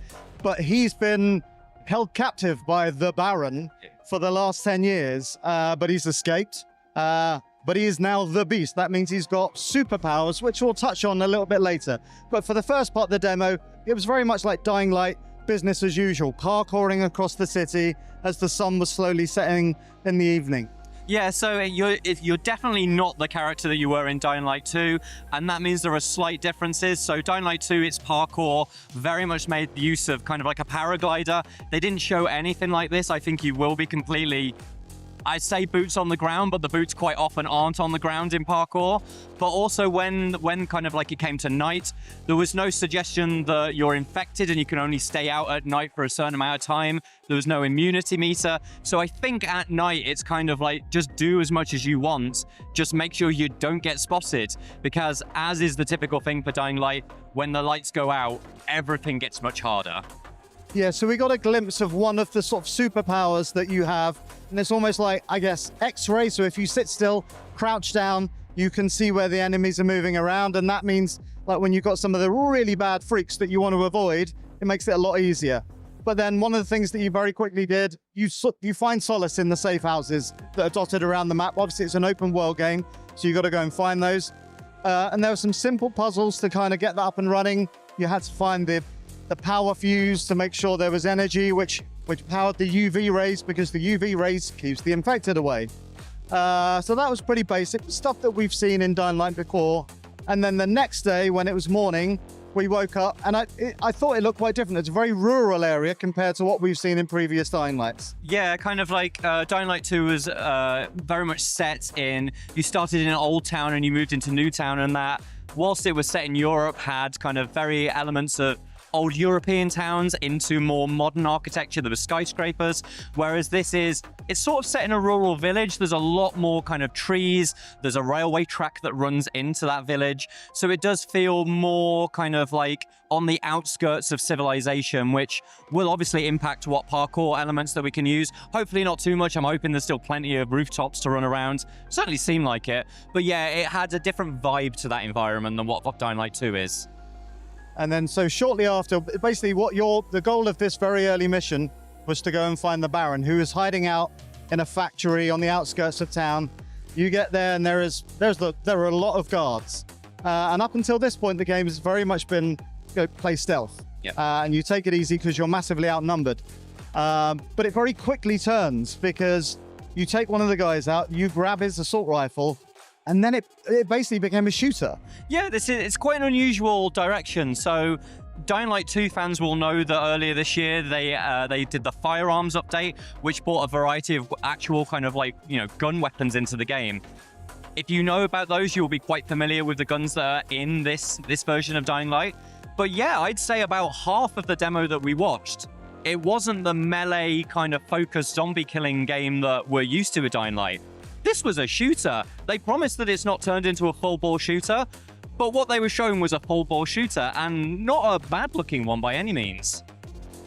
but he's been held captive by the Baron for the last 10 years, but he's escaped. But he is now the Beast. That means he's got superpowers, which we'll touch on a little bit later. But for the first part of the demo, it was very much like Dying Light, business as usual, parkouring across the city as the sun was slowly setting in the evening. Yeah, so you're definitely not the character that you were in Dying Light 2, and that means there are slight differences. So Dying Light 2, its parkour very much made use of kind of like a paraglider. They didn't show anything like this. I think you will be completely, I'd say boots on the ground, but the boots quite often aren't on the ground in parkour. But also when kind of like it came to night, there was no suggestion that you're infected and you can only stay out at night for a certain amount of time. There was no immunity meter. So I think at night, it's kind of like, just do as much as you want. Just make sure you don't get spotted. Because as is the typical thing for Dying Light, when the lights go out, everything gets much harder. Yeah, so we got a glimpse of one of the sort of superpowers that you have. And it's almost like, I guess, X-ray. So if you sit still, crouch down, you can see where the enemies are moving around. And that means, like, when you've got some of the really bad freaks that you want to avoid, it makes it a lot easier. But then one of the things that you very quickly did, you find solace in the safe houses that are dotted around the map. Obviously, it's an open world game, so you got to go and find those. And there were some simple puzzles to kind of get that up and running. You had to find the power fuse to make sure there was energy, which powered the UV rays, because the UV rays keeps the infected away. So that was pretty basic stuff that we've seen in Dying Light before. And then the next day, when it was morning, we woke up, and I thought it looked quite different. It's a very rural area compared to what we've seen in previous Dying Lights. Yeah, kind of like Dying Light 2 was very much set in, you started in an old town and you moved into new town, and that, whilst it was set in Europe, had kind of very elements of old European towns into more modern architecture. There were skyscrapers, whereas it's sort of set in a rural village. There's a lot more kind of trees. There's a railway track that runs into that village. So it does feel more kind of like on the outskirts of civilization, which will obviously impact what parkour elements that we can use. Hopefully not too much. I'm hoping there's still plenty of rooftops to run around. Certainly seemed like it. But yeah, it had a different vibe to that environment than what Dying Light 2 is. And then so shortly after, basically the goal of this very early mission was to go and find the Baron, who is hiding out in a factory on the outskirts of town. You get there, and there are a lot of guards. And up until this point, the game has very much been play stealth. Yep. And you take it easy because you're massively outnumbered. But it very quickly turns because you take one of the guys out, you grab his assault rifle, and then it basically became a shooter. Yeah, it's quite an unusual direction. So Dying Light 2 fans will know that earlier this year they did the firearms update, which brought a variety of actual kind of gun weapons into the game. If you know about those, you'll be quite familiar with the guns that are in this version of Dying Light. But yeah, I'd say about half of the demo that we watched, it wasn't the melee kind of focused zombie killing game that we're used to with Dying Light. This was a shooter. They promised that it's not turned into a full-bore shooter, but what they were showing was a full-bore shooter, and not a bad-looking one by any means.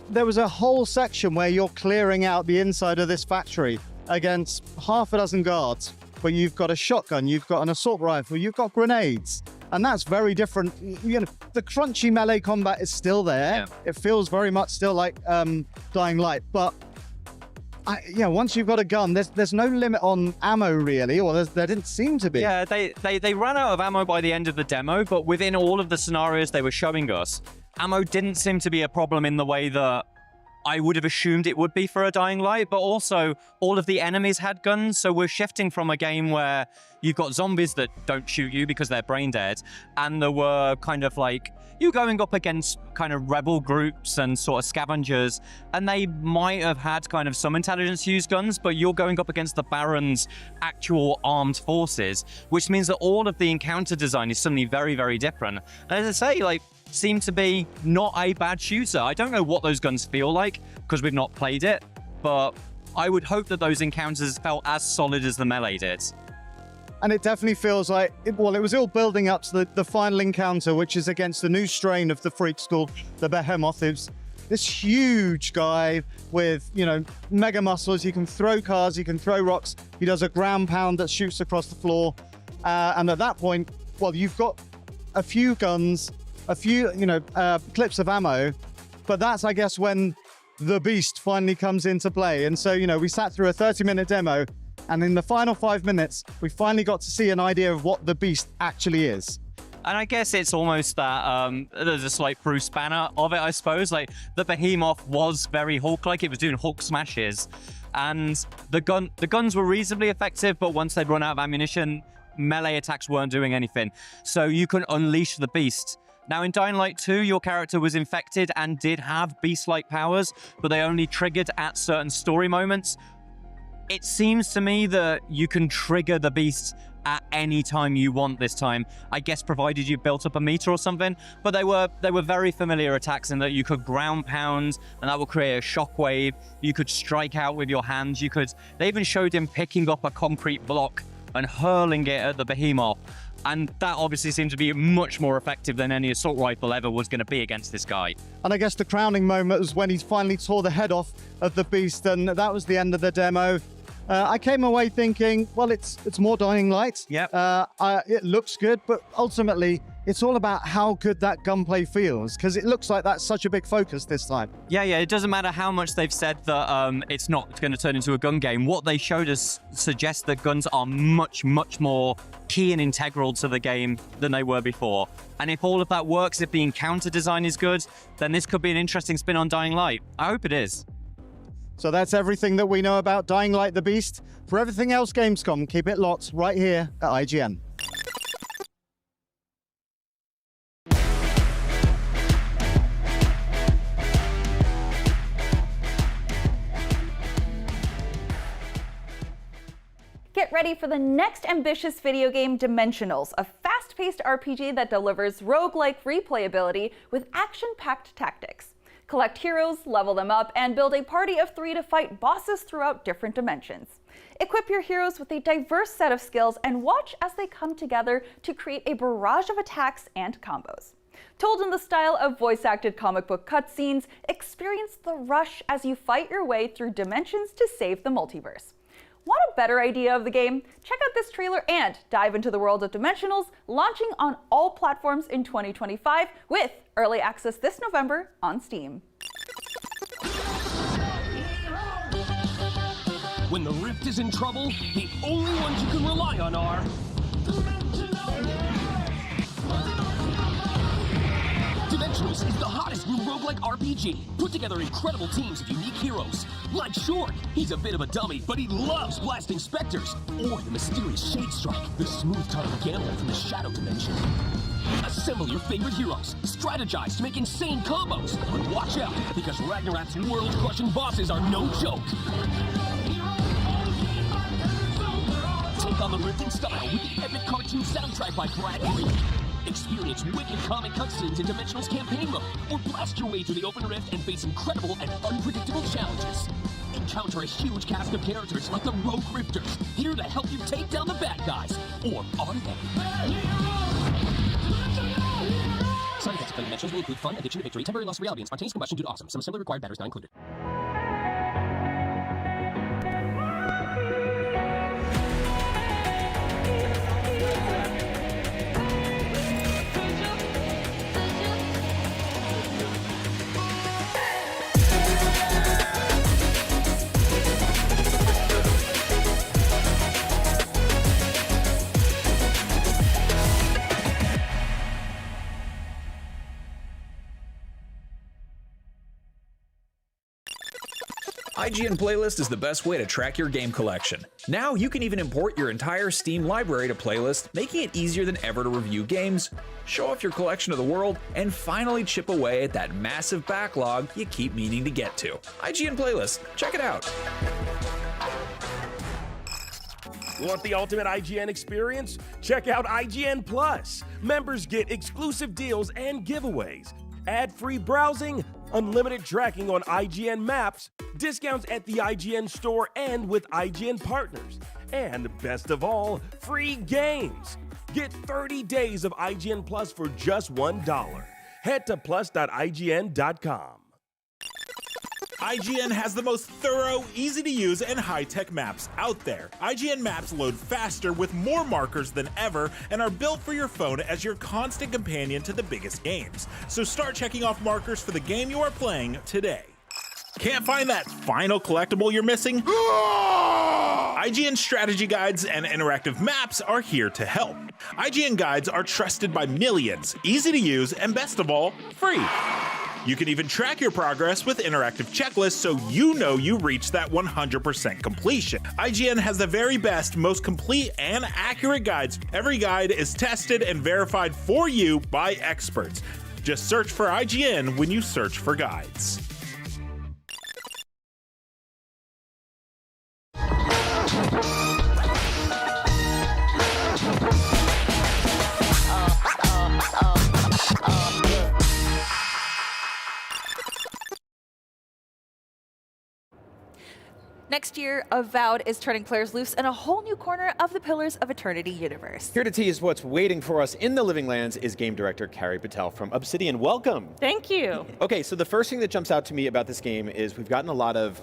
There was a whole section where you're clearing out the inside of this factory against half a dozen guards, where you've got a shotgun, you've got an assault rifle, you've got grenades, and that's very different. The crunchy melee combat is still there. Yeah. It feels very much still like Dying Light, but once you've got a gun, there's no limit on ammo really, or there didn't seem to be. Yeah, they ran out of ammo by the end of the demo, but within all of the scenarios they were showing us, ammo didn't seem to be a problem in the way that I would have assumed it would be for a Dying Light, but also all of the enemies had guns, so we're shifting from a game where you've got zombies that don't shoot you because they're brain dead, and there were kind of you going up against kind of rebel groups and sort of scavengers, and they might have had kind of some intelligence use guns, but you're going up against the Baron's actual armed forces, which means that all of the encounter design is suddenly very, very different. And as I say, seem to be not a bad shooter. I don't know what those guns feel like because we've not played it, but I would hope that those encounters felt as solid as the melee did. And it definitely feels like, it was all building up to the final encounter, which is against the new strain of the freaks called the Behemoth. It's this huge guy with, mega muscles. You can throw cars, you can throw rocks. He does a ground pound that shoots across the floor. And at that point, you've got a few guns, a few, clips of ammo, but that's, I guess, when the beast finally comes into play. And so, we sat through a 30-minute demo, and in the final 5 minutes, we finally got to see an idea of what the beast actually is. And I guess it's almost that there's a slight Bruce Banner of it, I suppose. The Behemoth was very Hulk-like. It was doing Hulk smashes, and the guns were reasonably effective, but once they'd run out of ammunition, melee attacks weren't doing anything. So you can unleash the beast. Now, in Dying Light 2, your character was infected and did have beast-like powers, but they only triggered at certain story moments. It seems to me that you can trigger the beast at any time you want this time. I guess provided you built up a meter or something, but they were very familiar attacks in that you could ground pound and that will create a shockwave. You could strike out with your hands. They even showed him picking up a concrete block and hurling it at the Behemoth. And that obviously seemed to be much more effective than any assault rifle ever was going to be against this guy. And I guess the crowning moment was when he finally tore the head off of the beast, and that was the end of the demo. I came away thinking, it's more Dying Light. Yep. It looks good, but ultimately, it's all about how good that gunplay feels, because it looks like that's such a big focus this time. Yeah, it doesn't matter how much they've said that it's not going to turn into a gun game. What they showed us suggests that guns are much, much more key and integral to the game than they were before. And if all of that works, if the encounter design is good, then this could be an interesting spin on Dying Light. I hope it is. So that's everything that we know about Dying Light the Beast. For everything else Gamescom, keep it locked right here at IGN. Get ready for the next ambitious video game, Dimensionals, a fast-paced RPG that delivers roguelike replayability with action-packed tactics. Collect heroes, level them up, and build a party of 3 to fight bosses throughout different dimensions. Equip your heroes with a diverse set of skills and watch as they come together to create a barrage of attacks and combos. Told in the style of voice-acted comic book cutscenes, experience the rush as you fight your way through dimensions to save the multiverse. Want a better idea of the game? Check out this trailer and dive into the world of Dimensionals, launching on all platforms in 2025 with early access this November on Steam. When the Rift is in trouble, the only ones you can rely on are... Dimensionals is the hottest new roguelike RPG. Put together incredible teams of unique heroes. Like Short, he's a bit of a dummy, but he loves blasting specters. Or the mysterious Shade Strike, the smooth-tongued gambler from the Shadow Dimension. Assemble your favorite heroes, strategize to make insane combos, but watch out, because Ragnarok's world-crushing bosses are no joke. Take on the Rift in style with the epic cartoon soundtrack by FragPunk. Experience wicked comic cutscenes in Dimensional's campaign mode, or blast your way through the open rift and face incredible and unpredictable challenges. Encounter a huge cast of characters like the Rogue Rifters, here to help you take down the bad guys. Or are they? Side effects of Dimensionals will include fun, addiction to victory, temporary loss of reality, and spontaneous combustion due to awesome. Some assembly required batteries not included. IGN Playlist is the best way to track your game collection. Now you can even import your entire Steam library to Playlist, making it easier than ever to review games, show off your collection to the world, and finally chip away at that massive backlog you keep meaning to get to. IGN Playlist, check it out. Want the ultimate IGN experience? Check out IGN Plus. Members get exclusive deals and giveaways, ad-free browsing, unlimited tracking on IGN maps, discounts at the IGN store and with IGN partners, and best of all, free games. Get 30 days of IGN Plus for just $1. Head to plus.ign.com. IGN has the most thorough, easy-to-use, and high-tech maps out there. IGN maps load faster with more markers than ever and are built for your phone as your constant companion to the biggest games. So start checking off markers for the game you are playing today. Can't find that final collectible you're missing? IGN strategy guides and interactive maps are here to help. IGN guides are trusted by millions, easy to use, and best of all, free. You can even track your progress with interactive checklists so you know you reached that 100% completion. IGN has the very best, most complete, and accurate guides. Every guide is tested and verified for you by experts. Just search for IGN when you search for guides. Next year, Avowed is turning players loose in a whole new corner of the Pillars of Eternity universe. Here to tease what's waiting for us in the Living Lands is game director Carrie Patel from Obsidian. Welcome. Thank you. Okay, so the first thing that jumps out to me about this game is we've gotten a lot of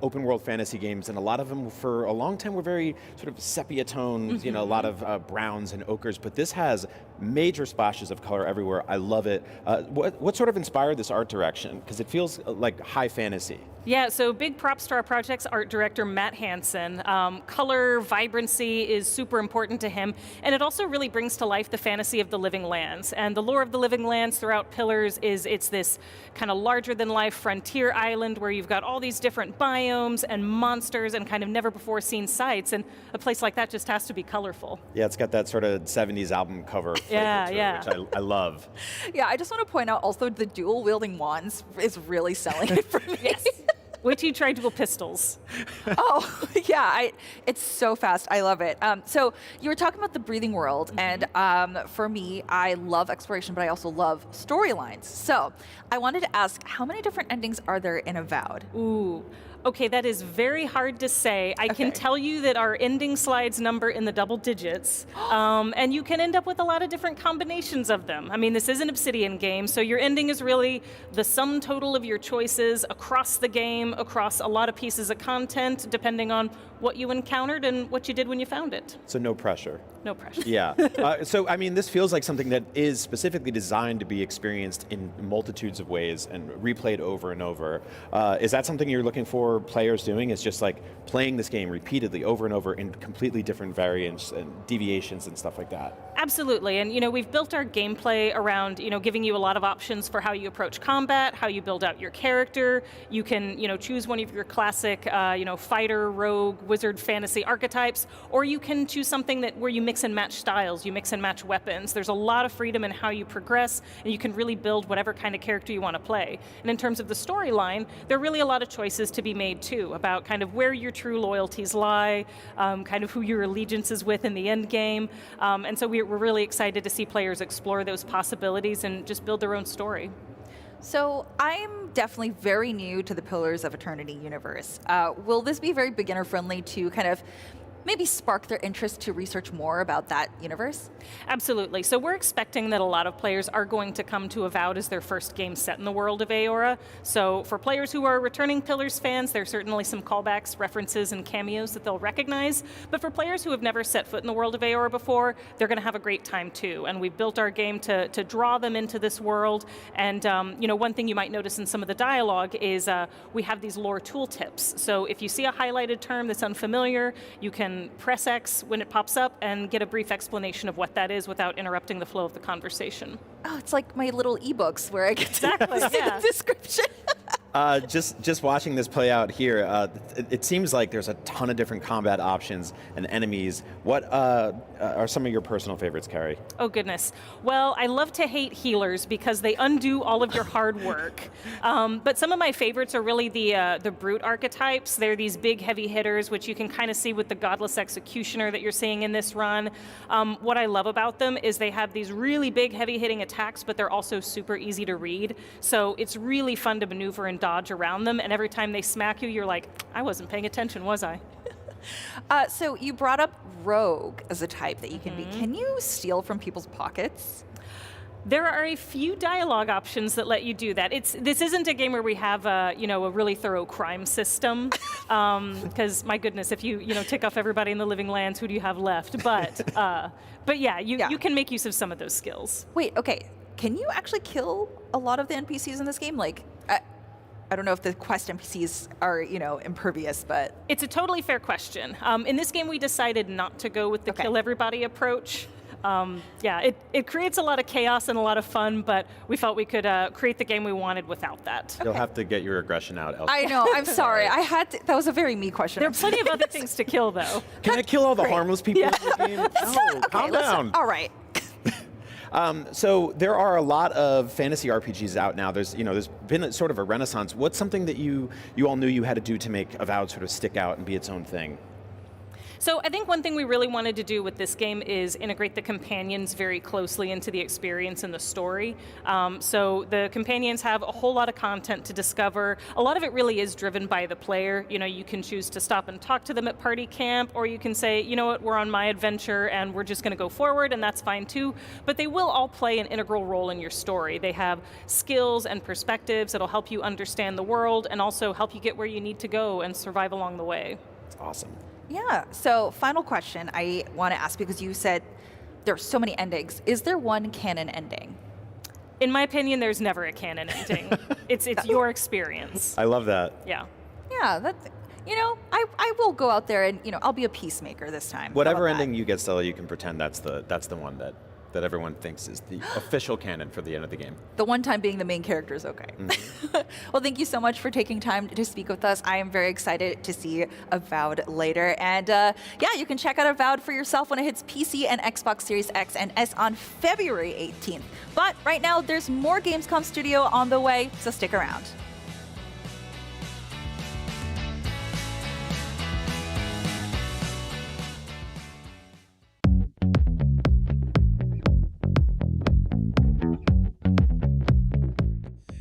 open world fantasy games, and a lot of them for a long time were very sort of sepia tones, you know, a lot of browns and ochres, but this has major splashes of color everywhere. I love it. What sort of inspired this art direction? Because it feels like high fantasy. Yeah, so big props to our project's art director, Matt Hansen. Color, vibrancy is super important to him, and it also really brings to life the fantasy of the Living Lands. And the lore of the Living Lands throughout Pillars is it's this kind of larger-than-life frontier island where you've got all these different biomes and monsters and kind of never-before-seen sights, and a place like that just has to be colorful. Yeah, it's got that sort of 70s album cover flavor Yeah, to it, yeah. which I love. Yeah, I just want to point out also the dual-wielding wands is really selling it for me. Yes. Wait till you try dual pistols. Oh, yeah, it's so fast. I love it. So you were talking about the breathing world, and for me, I love exploration, but I also love storylines. So I wanted to ask, how many different endings are there in Avowed? Ooh. Okay, that is very hard to say. I can tell you that our ending slides number in the double digits, and you can end up with a lot of different combinations of them. I mean, this is an Obsidian game, so your ending is really the sum total of your choices across the game, across a lot of pieces of content, depending on what you encountered and what you did when you found it. So no pressure. No pressure. Yeah. So, I mean, this feels like something that is specifically designed to be experienced in multitudes of ways and replayed over and over. Is that something you're looking for for players doing is just like playing this game repeatedly over and over in completely different variants and deviations and stuff like that. Absolutely, and we've built our gameplay around giving you a lot of options for how you approach combat, how you build out your character. You can choose one of your classic fighter, rogue, wizard, fantasy archetypes, or you can choose something where you mix and match styles, you mix and match weapons. There's a lot of freedom in how you progress, and you can really build whatever kind of character you want to play. And in terms of the storyline, there are really a lot of choices to be made too about kind of where your true loyalties lie, kind of who your allegiance is with in the end game, and so we're really excited to see players explore those possibilities and just build their own story. So I'm definitely very new to the Pillars of Eternity universe. Will this be very beginner friendly to kind of maybe spark their interest to research more about that universe? Absolutely. So we're expecting that a lot of players are going to come to Avowed as their first game set in the world of Aora. So for players who are returning Pillars fans, there's certainly some callbacks, references, and cameos that they'll recognize. But for players who have never set foot in the world of Aora before, they're going to have a great time too. And we've built our game to draw them into this world. And one thing you might notice in some of the dialogue is we have these lore tooltips. So if you see a highlighted term that's unfamiliar, you can press X when it pops up and get a brief explanation of what that is without interrupting the flow of the conversation. Oh, it's like my little ebooks where I get to see yeah. the description. Just watching this play out here, it seems like there's a ton of different combat options and enemies. What are some of your personal favorites, Carrie? Oh goodness. Well, I love to hate healers because they undo all of your hard work. But some of my favorites are really the brute archetypes. They're these big heavy hitters, which you can kind of see with the Godless Executioner that you're seeing in this run. What I love about them is they have these really big heavy hitting attacks, but they're also super easy to read. So it's really fun to maneuver and dodge around them, and every time they smack you, you're like, I wasn't paying attention, was I? So you brought up rogue as a type that you can be. Can you steal from people's pockets? There are a few dialogue options that let you do that. This isn't a game where we have a really thorough crime system, because my goodness, if you tick off everybody in the living lands, who do you have left? But yeah, you can make use of some of those skills. Wait, okay. Can you actually kill a lot of the NPCs in this game? Like, I don't know if the quest NPCs are, impervious, but... It's a totally fair question. In this game, we decided not to go with the kill everybody approach. It creates a lot of chaos and a lot of fun, but we felt we could create the game we wanted without that. You'll have to get your aggression out elsewhere. I know, I'm sorry. That was a very me question. There are plenty of other things to kill, though. Can I kill all the harmless people in the game? No, calm down. All right. So there are a lot of fantasy RPGs out now. There's been sort of a renaissance. What's something that you all knew you had to do to make Avowed sort of stick out and be its own thing? So I think one thing we really wanted to do with this game is integrate the companions very closely into the experience and the story. So the companions have a whole lot of content to discover. A lot of it really is driven by the player. You can choose to stop and talk to them at party camp, or you can say, you know what, we're on my adventure and we're just going to go forward, and that's fine too. But they will all play an integral role in your story. They have skills and perspectives that'll help you understand the world and also help you get where you need to go and survive along the way. That's awesome. Yeah, so final question I want to ask, because you said there are so many endings. Is there one canon ending? In my opinion, there's never a canon ending. It's your experience. I love that. Yeah. Yeah, I will go out there and, I'll be a peacemaker this time. Whatever ending you get, Stella, you can pretend that's the one that everyone thinks is the official canon for the end of the game. The one time being the main character is okay. Mm-hmm. Well, thank you so much for taking time to speak with us. I am very excited to see Avowed later. And you can check out Avowed for yourself when it hits PC and Xbox Series X and S on February 18th. But right now, there's more Gamescom Studio on the way, so stick around.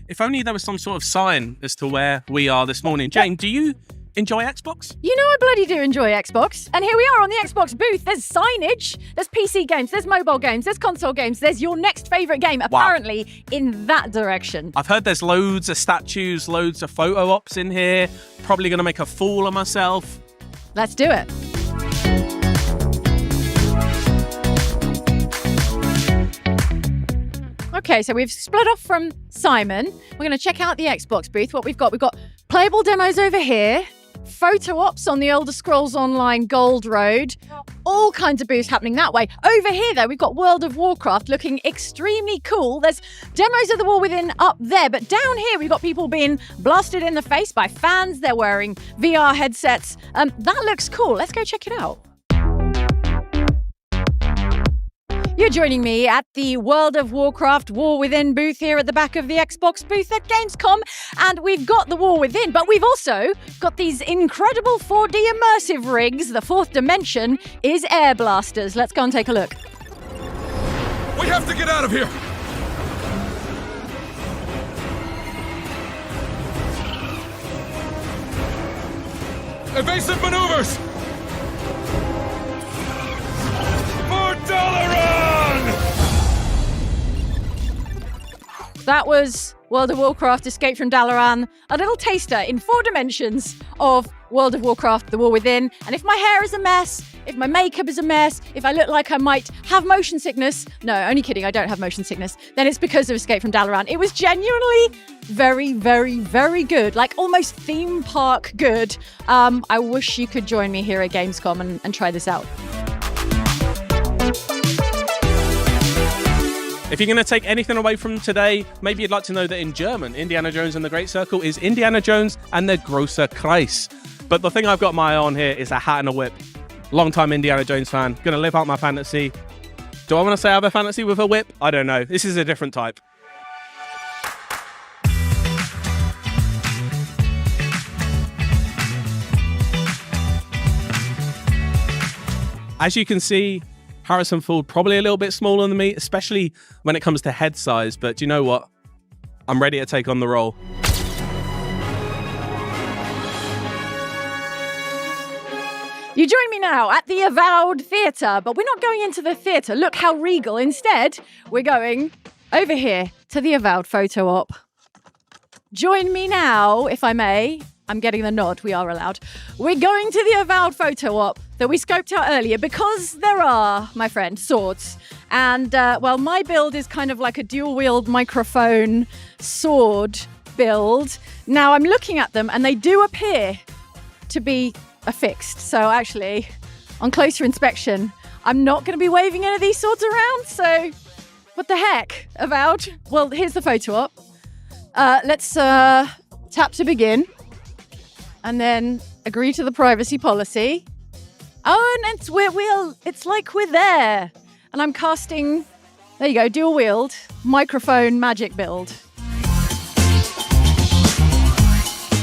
If only there was some sort of sign as to where we are this morning. Jane, do you enjoy Xbox? You know I bloody do enjoy Xbox. And here we are on the Xbox booth. There's signage, there's PC games, there's mobile games, there's console games, there's your next favourite game, apparently, in that direction. I've heard there's loads of statues, loads of photo ops in here. Probably going to make a fool of myself. Let's do it. Okay, so we've split off from Simon. We're going to check out the Xbox booth. What we've got Playable demos over here. Photo ops on the Elder Scrolls Online Gold Road. All kinds of booths happening that way. Over here, though, we've got World of Warcraft looking extremely cool. There's demos of the War Within up there, but down here we've got people being blasted in the face by fans. They're wearing VR headsets. That looks cool. Let's go check it out. You're joining me at the World of Warcraft War Within booth here at the back of the Xbox booth at Gamescom. And we've got the War Within, but we've also got these incredible 4D immersive rigs. The fourth dimension is air blasters. Let's go and take a look. We have to get out of here! Evasive maneuvers! For Dalaran! That was World of Warcraft Escape from Dalaran, a little taster in 4 dimensions of World of Warcraft The War Within. And if my hair is a mess, if my makeup is a mess, if I look like I might have motion sickness, no, only kidding, I don't have motion sickness, then it's because of Escape from Dalaran. It was genuinely very, very, very good, like almost theme park good. I wish you could join me here at Gamescom and try this out. If you're going to take anything away from today, maybe you'd like to know that in German, Indiana Jones and the Great Circle is Indiana Jones and the Großer Kreis. But the thing I've got my eye on here is a hat and a whip. Long-time Indiana Jones fan, going to live out my fantasy. Do I want to say I have a fantasy with a whip? I don't know. This is a different type. As you can see, Harrison Ford probably a little bit smaller than me, especially when it comes to head size. But do you know what? I'm ready to take on the role. You join me now at the Avowed Theatre, but we're not going into the theatre. Look how regal. Instead, we're going over here to the Avowed photo op. Join me now, if I may. I'm getting the nod, we are allowed. We're going to the Avowed photo op that we scoped out earlier because there are, my friend, swords. And, well, my build is kind of like a dual-wield microphone sword build. Now, I'm looking at them and they do appear to be affixed. So actually, on closer inspection, I'm not going to be waving any of these swords around. So, what the heck, Avowed? Well, here's the photo op. Let's tap to begin. And then agree to the privacy policy. Oh, and it's like we're there. And I'm casting, there you go, dual wield, microphone magic build.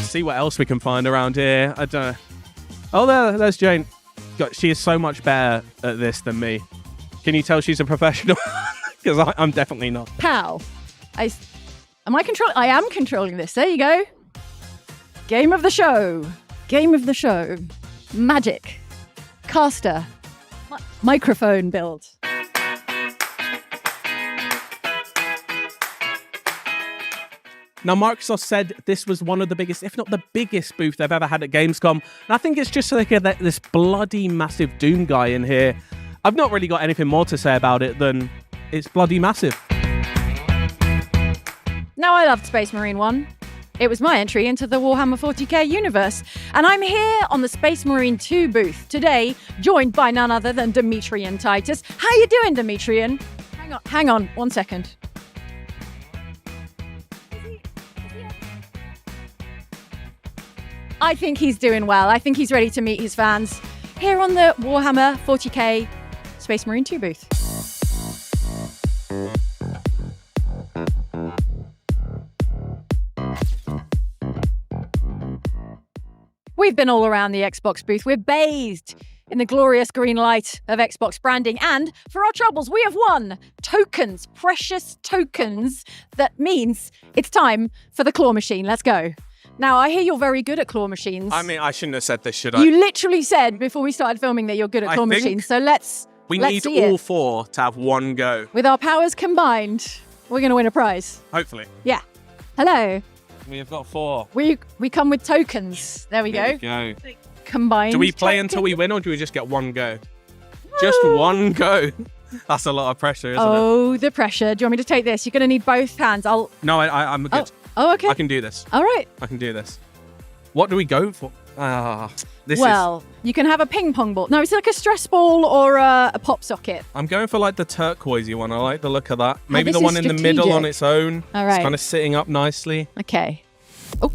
See what else we can find around here. I don't know. Oh, there's Jane. God, she is so much better at this than me. Can you tell she's a professional? Because I'm definitely not. Pow. I am controlling this. There you go. Game of the show. Game of the show. Magic. Caster. Microphone build. Now, Microsoft said this was one of the biggest, if not the biggest booth they've ever had at Gamescom. And I think it's just like this bloody massive Doom guy in here. I've not really got anything more to say about it than it's bloody massive. Now, I loved Space Marine 1. It was my entry into the Warhammer 40k universe. And I'm here on the Space Marine 2 booth today, joined by none other than Demetrian Titus. How you doing, Demetrian? Hang on, 1 second. I think he's doing well. I think he's ready to meet his fans here on the Warhammer 40k Space Marine 2 booth. We've been all around the Xbox booth. We're bathed in the glorious green light of Xbox branding. And for our troubles, we have won tokens, precious tokens. That means it's time for the claw machine. Let's go. Now, I hear you're very good at claw machines. I mean, I shouldn't have said this, should I? You literally said before we started filming that you're good at claw machines. So let's need see all it. 4 to have one go. With our powers combined, we're going to win a prize. Hopefully. Yeah. Hello. We have got 4. We come with tokens. There we go. Combined. Do we play tokens. until we win, or do we just get one go? Just one go. That's a lot of pressure, isn't it? Oh, the pressure. Do you want me to take this? You're going to need both hands. No, I'm good. Oh, okay. I can do this. All right. I can do this. What do we go for? Well, you can have a ping pong ball. No, it's like a stress ball or a pop socket. I'm going for like the turquoisey one. I like the look of that. Maybe this the one is in the middle on strategic. its own. All right. It's kind of sitting up nicely. Okay. Oh.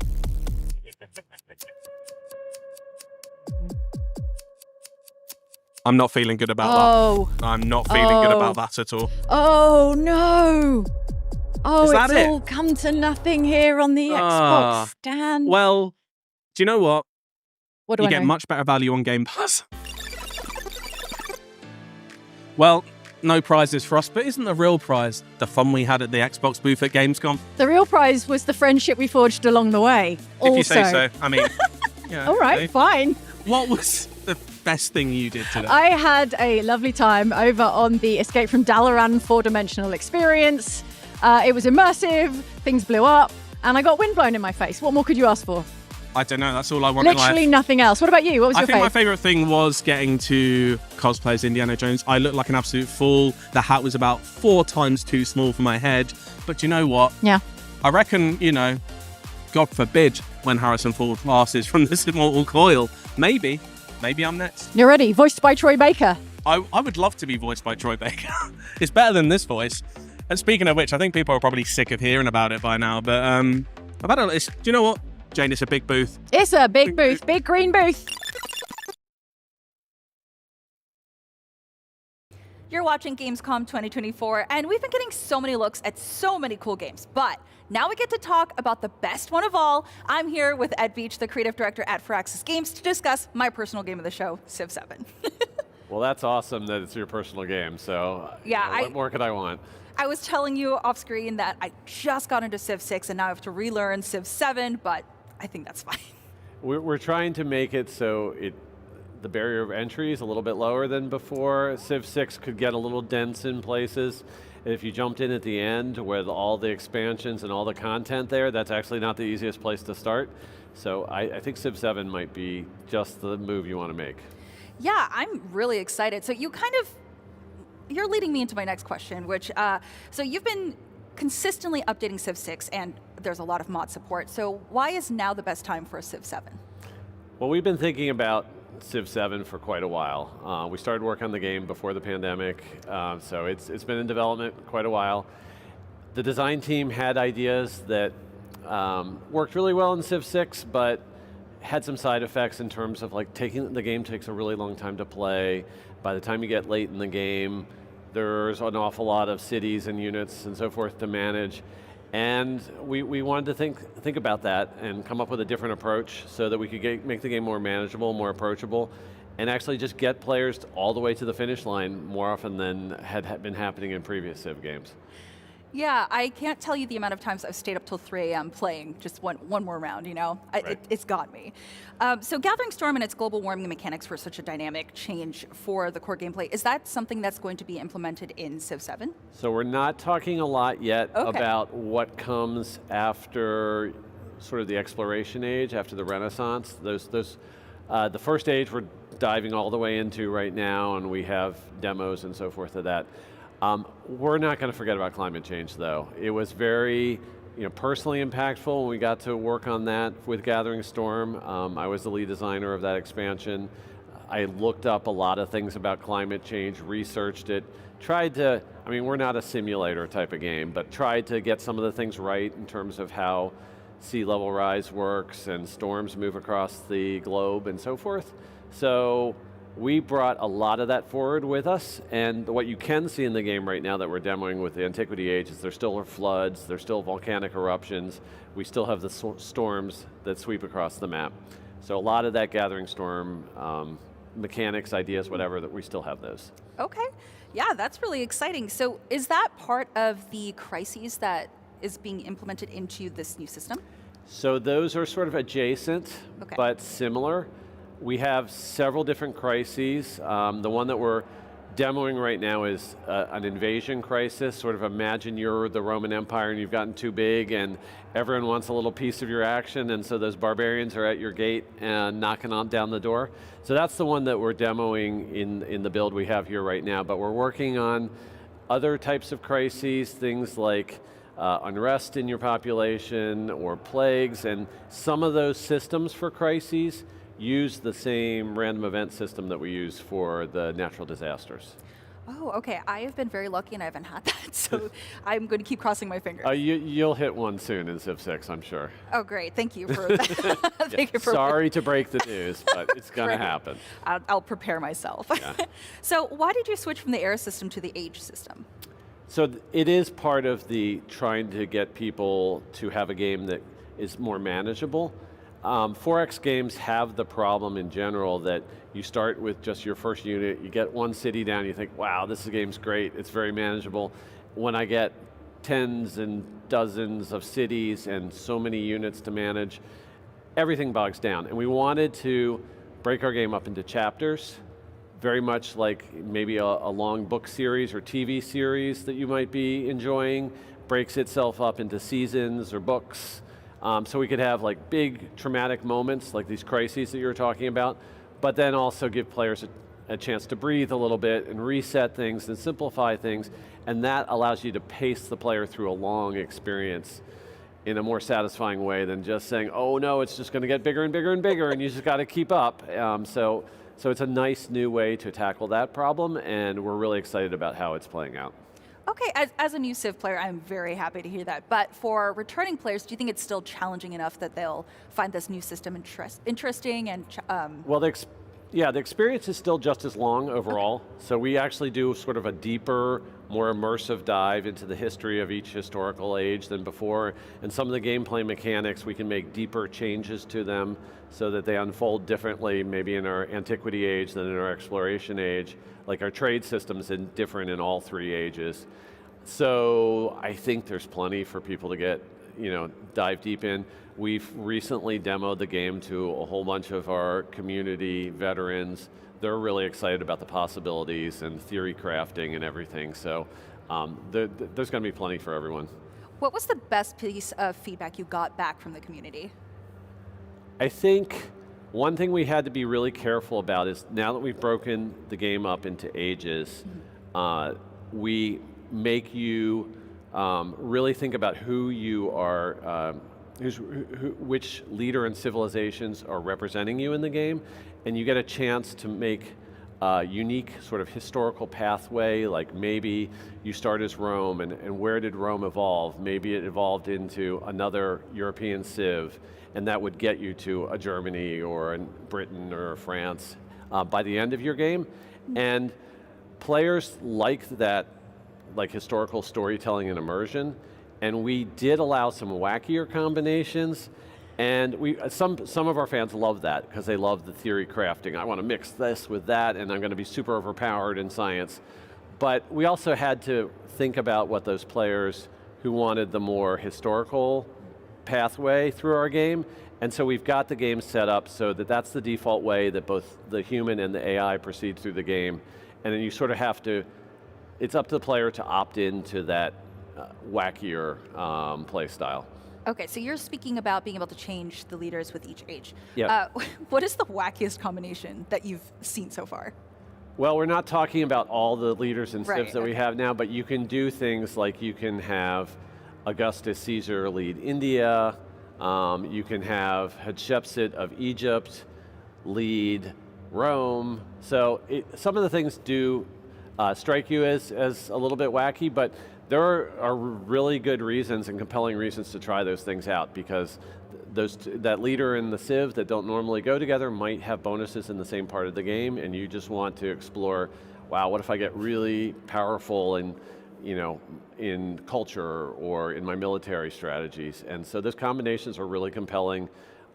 I'm not feeling good about that. I'm not feeling good about that at all. Oh, no. Oh, Is that it's it? all come to nothing here on the Xbox stand. Well, do you know what? What do you I get know? much better value on Game Pass. Well, no prizes for us, but isn't the real prize the fun we had at the Xbox booth at Gamescom? The real prize was the friendship we forged along the way. If you say so. I mean, yeah, All right, okay. fine. What was the best thing you did today? I had a lovely time over on the Escape from Dalaran 4-dimensional experience. It was immersive, things blew up, and I got wind blown in my face. What more could you ask for? I don't know. That's all I want in Literally life. nothing else. What about you? What was I your think my favourite? favourite thing was getting to cosplay as Indiana Jones. I looked like an absolute fool. The hat was about 4 times too small for my head. But you know what? Yeah. I reckon, God forbid, when Harrison Ford passes from this immortal coil, maybe I'm next. You're ready. Voiced by Troy Baker. I would love to be voiced by Troy Baker. It's better than this voice. And speaking of which, I think people are probably sick of hearing about it by now. But I've had do you know what, Jane? It's a big booth. It's a big booth, big green booth. You're watching Gamescom 2024, and we've been getting so many looks at so many cool games. But now we get to talk about the best one of all. I'm here with Ed Beach, the creative director at Firaxis Games, to discuss my personal game of the show, Civ 7. Well, that's awesome that it's your personal game. So, Yeah, what more could I want? I was telling you off screen that I just got into Civ 6, and now I have to relearn Civ 7, but I think that's fine. We're trying to make it so the barrier of entry is a little bit lower than before. Civ 6 could get a little dense in places. If you jumped in at the end with all the expansions and all the content there, that's actually not the easiest place to start. So I think Civ 7 might be just the move you want to make. Yeah, I'm really excited. So you're leading me into my next question, which, so you've been consistently updating Civ 6, and there's a lot of mod support. So why is now the best time for a Civ 7? Well, we've been thinking about Civ 7 for quite a while. We started work on the game before the pandemic, so it's been in development quite a while. The design team had ideas that worked really well in Civ 6, but had some side effects in terms of like the game takes a really long time to play. By the time you get late in the game, there's an awful lot of cities and units and so forth to manage. And we wanted to think about that and come up with a different approach so that we could make the game more manageable, more approachable, and actually just get players all the way to the finish line more often than had been happening in previous Civ games. Yeah, I can't tell you the amount of times I've stayed up till 3 a.m. playing just one more round, Right. It's got me. So Gathering Storm and its global warming mechanics were such a dynamic change for the core gameplay. Is that something that's going to be implemented in Civ 7? So we're not talking a lot yet Okay. about what comes after sort of the exploration age, after the Renaissance. The first age we're diving all the way into right now, and we have demos and so forth of that. We're not going to forget about climate change, though. It was very, personally impactful when we got to work on that with Gathering Storm. I was the lead designer of that expansion. I looked up a lot of things about climate change, researched it, we're not a simulator type of game, but tried to get some of the things right in terms of how sea level rise works and storms move across the globe and so forth. So we brought a lot of that forward with us, and what you can see in the game right now that we're demoing with the Antiquity Age is there still are floods, there's still volcanic eruptions, we still have the storms that sweep across the map. So a lot of that Gathering Storm mechanics, ideas, whatever, that we still have those. Okay. Yeah, that's really exciting. So is that part of the crises that is being implemented into this new system? So those are sort of adjacent, but similar. We have several different crises. The one that we're demoing right now is an invasion crisis. Sort of imagine you're the Roman Empire and you've gotten too big and everyone wants a little piece of your action, and so those barbarians are at your gate and knocking down the door. So that's the one that we're demoing in the build we have here right now, but we're working on other types of crises, things like unrest in your population or plagues, and some of those systems for crises use the same random event system that we use for the natural disasters. Oh, okay. I have been very lucky and I haven't had that, so I'm going to keep crossing my fingers. You'll hit one soon in Civ 6, I'm sure. Oh, great. Thank you for that. Thank you for Sorry to break the news, but it's going to happen. I'll prepare myself. Yeah. So why did you switch from the era system to the age system? So it is part of the trying to get people to have a game that is more manageable. 4X games have the problem in general that you start with just your first unit, you get one city down, you think, wow, this game's great, it's very manageable. When I get tens and dozens of cities and so many units to manage, everything bogs down. And we wanted to break our game up into chapters, very much like maybe a long book series or TV series that you might be enjoying, breaks itself up into seasons or books. So we could have like big traumatic moments like these crises that you were talking about, but then also give players a chance to breathe a little bit and reset things and simplify things, and that allows you to pace the player through a long experience in a more satisfying way than just saying, oh no, it's just going to get bigger and bigger and bigger and you just got to keep up. So it's a nice new way to tackle that problem, and we're really excited about how it's playing out. Okay, as a new Civ player, I'm very happy to hear that. But for returning players, do you think it's still challenging enough that they'll find this new system interesting and? Well, the experience is still just as long overall. Okay. So we actually do sort of a deeper, more immersive dive into the history of each historical age than before. And some of the gameplay mechanics, we can make deeper changes to them so that they unfold differently, maybe in our antiquity age than in our exploration age. Like our trade systems are different in all three ages. So I think there's plenty for people to get, dive deep in. We've recently demoed the game to a whole bunch of our community veterans. They're really excited about the possibilities and theory crafting and everything. So there's going to be plenty for everyone. What was the best piece of feedback you got back from the community? I think one thing we had to be really careful about is now that we've broken the game up into ages, we make you really think about who you are, which leader and civilizations are representing you in the game, and you get a chance to make a unique sort of historical pathway, like maybe you start as Rome, and where did Rome evolve? Maybe it evolved into another European civ, and that would get you to a Germany or a Britain or a France by the end of your game. And players liked that like historical storytelling and immersion, and we did allow some wackier combinations, and some of our fans love that because they love the theory crafting. I want to mix this with that, and I'm going to be super overpowered in science. But we also had to think about what those players who wanted the more historical pathway through our game, and so we've got the game set up so that that's the default way that both the human and the AI proceed through the game, and then you sort of have to, it's up to the player to opt into that wackier play style. Okay, so you're speaking about being able to change the leaders with each age. Yeah. What is the wackiest combination that you've seen so far? Well, we're not talking about all the leaders and civs that we have now, but you can do things like you can have Augustus Caesar lead India, you can have Hatshepsut of Egypt lead Rome. So some of the things do strike you as a little bit wacky, but there are really good reasons and compelling reasons to try those things out, because that leader and the civ that don't normally go together might have bonuses in the same part of the game, and you just want to explore, wow, what if I get really powerful in culture or in my military strategies? And so those combinations are really compelling.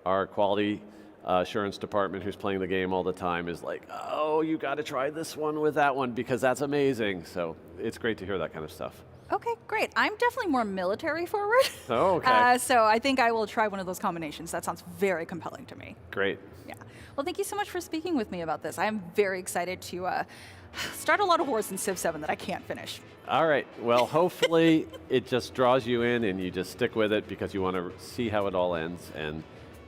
Our quality assurance department, who's playing the game all the time, is like, oh, you got to try this one with that one because that's amazing. So it's great to hear that kind of stuff. Okay, great. I'm definitely more military forward. Oh, okay. So I think I will try one of those combinations. That sounds very compelling to me. Great. Yeah. Well, thank you so much for speaking with me about this. I am very excited to start a lot of wars in Civ 7 that I can't finish. All right. Well, hopefully it just draws you in and you just stick with it because you want to see how it all ends and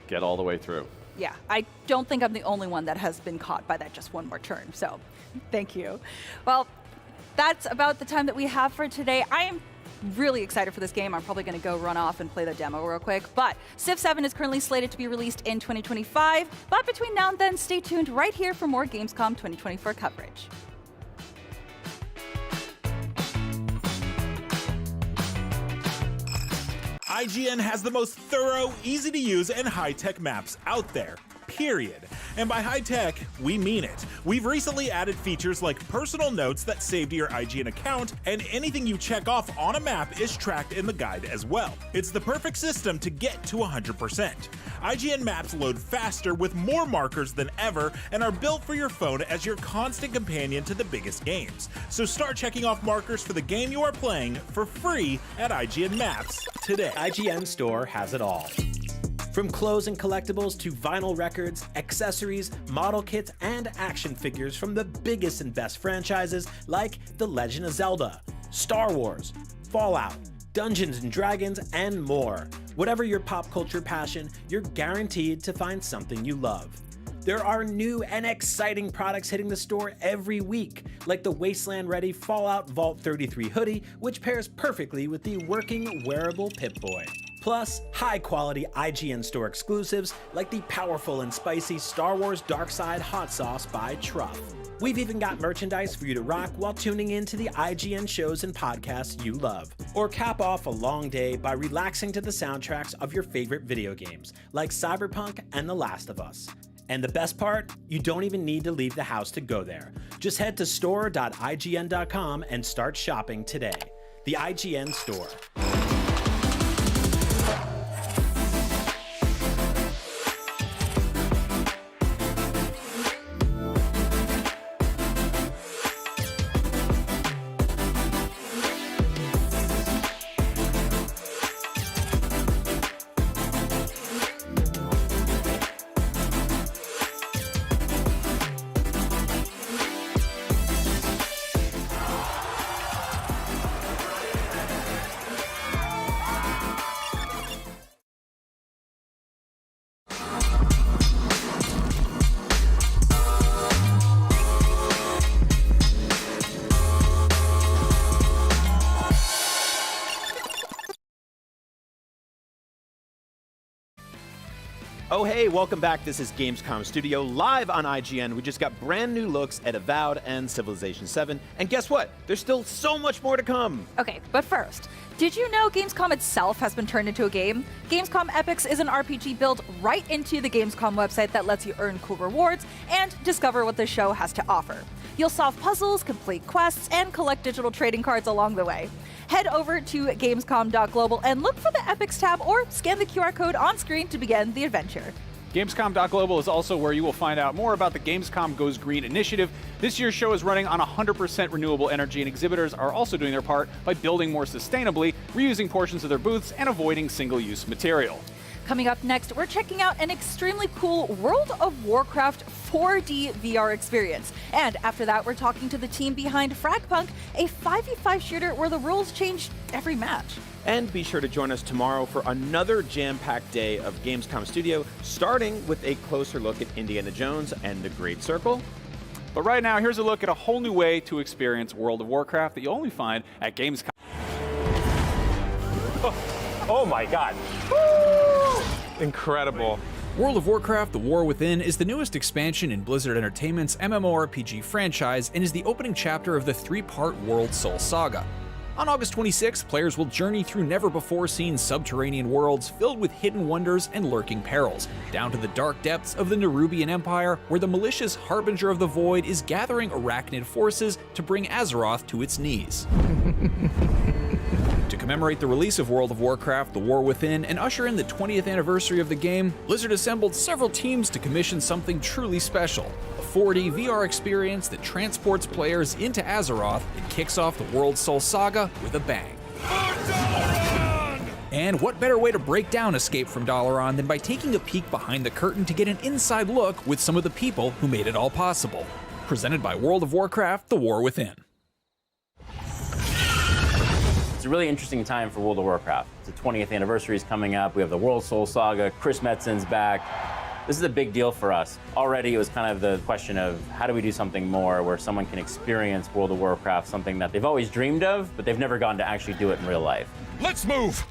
get all the way through. Yeah, I don't think I'm the only one that has been caught by that just one more turn. So thank you. Well, that's about the time that we have for today. I am really excited for this game. I'm probably going to go run off and play the demo real quick. But Civ 7 is currently slated to be released in 2025. But between now and then, stay tuned right here for more Gamescom 2024 coverage. IGN has the most thorough, easy-to-use, and high-tech maps out there. Period. And by high-tech, we mean it. We've recently added features like personal notes that save to your IGN account, and anything you check off on a map is tracked in the guide as well. It's the perfect system to get to 100%. IGN maps load faster with more markers than ever and are built for your phone as your constant companion to the biggest games. So start checking off markers for the game you are playing for free at IGN Maps today. IGN Store has it all. From clothes and collectibles to vinyl records, accessories, model kits, and action figures from the biggest and best franchises like The Legend of Zelda, Star Wars, Fallout, Dungeons & Dragons, and more. Whatever your pop culture passion, you're guaranteed to find something you love. There are new and exciting products hitting the store every week, like the Wasteland-ready Fallout Vault 33 hoodie, which pairs perfectly with the working wearable Pip-Boy. Plus, high-quality IGN Store exclusives like the powerful and spicy Star Wars Darkside Hot Sauce by Truff. We've even got merchandise for you to rock while tuning in to the IGN shows and podcasts you love. Or cap off a long day by relaxing to the soundtracks of your favorite video games, like Cyberpunk and The Last of Us. And the best part? You don't even need to leave the house to go there. Just head to store.ign.com and start shopping today. The IGN Store. Oh hey, welcome back. This is Gamescom Studio live on IGN. We just got brand new looks at Avowed and Civilization 7. And guess what? There's still so much more to come. Okay, but first, did you know Gamescom itself has been turned into a game? Gamescom Epics is an RPG built right into the Gamescom website that lets you earn cool rewards and discover what the show has to offer. You'll solve puzzles, complete quests, and collect digital trading cards along the way. Head over to gamescom.global and look for the Epics tab or scan the QR code on screen to begin the adventure. Gamescom.global is also where you will find out more about the Gamescom Goes Green initiative. This year's show is running on 100% renewable energy, and exhibitors are also doing their part by building more sustainably, reusing portions of their booths, and avoiding single-use material. Coming up next, we're checking out an extremely cool World of Warcraft 4D VR experience. And after that, we're talking to the team behind FragPunk, a 5v5 shooter where the rules change every match. And be sure to join us tomorrow for another jam-packed day of Gamescom Studio, starting with a closer look at Indiana Jones and the Great Circle. But right now, here's a look at a whole new way to experience World of Warcraft that you'll only find at Gamescom. Oh my God. Woo! Incredible. World of Warcraft: The War Within is the newest expansion in Blizzard Entertainment's MMORPG franchise and is the opening chapter of the three-part World Soul Saga. On August 26th, players will journey through never-before-seen subterranean worlds filled with hidden wonders and lurking perils, down to the dark depths of the Nerubian Empire, where the malicious Harbinger of the Void is gathering arachnid forces to bring Azeroth to its knees. To commemorate the release of World of Warcraft: The War Within and usher in the 20th anniversary of the game, Blizzard assembled several teams to commission something truly special, a 4D VR experience that transports players into Azeroth and kicks off the World Soul Saga with a bang. And what better way to break down Escape from Dalaran than by taking a peek behind the curtain to get an inside look with some of the people who made it all possible. Presented by World of Warcraft: The War Within. It's a really interesting time for World of Warcraft. The 20th anniversary is coming up. We have the World Soul Saga. Chris Metzen's back. This is a big deal for us. Already it was kind of the question of how do we do something more where someone can experience World of Warcraft, something that they've always dreamed of, but they've never gotten to actually do it in real life. Let's move!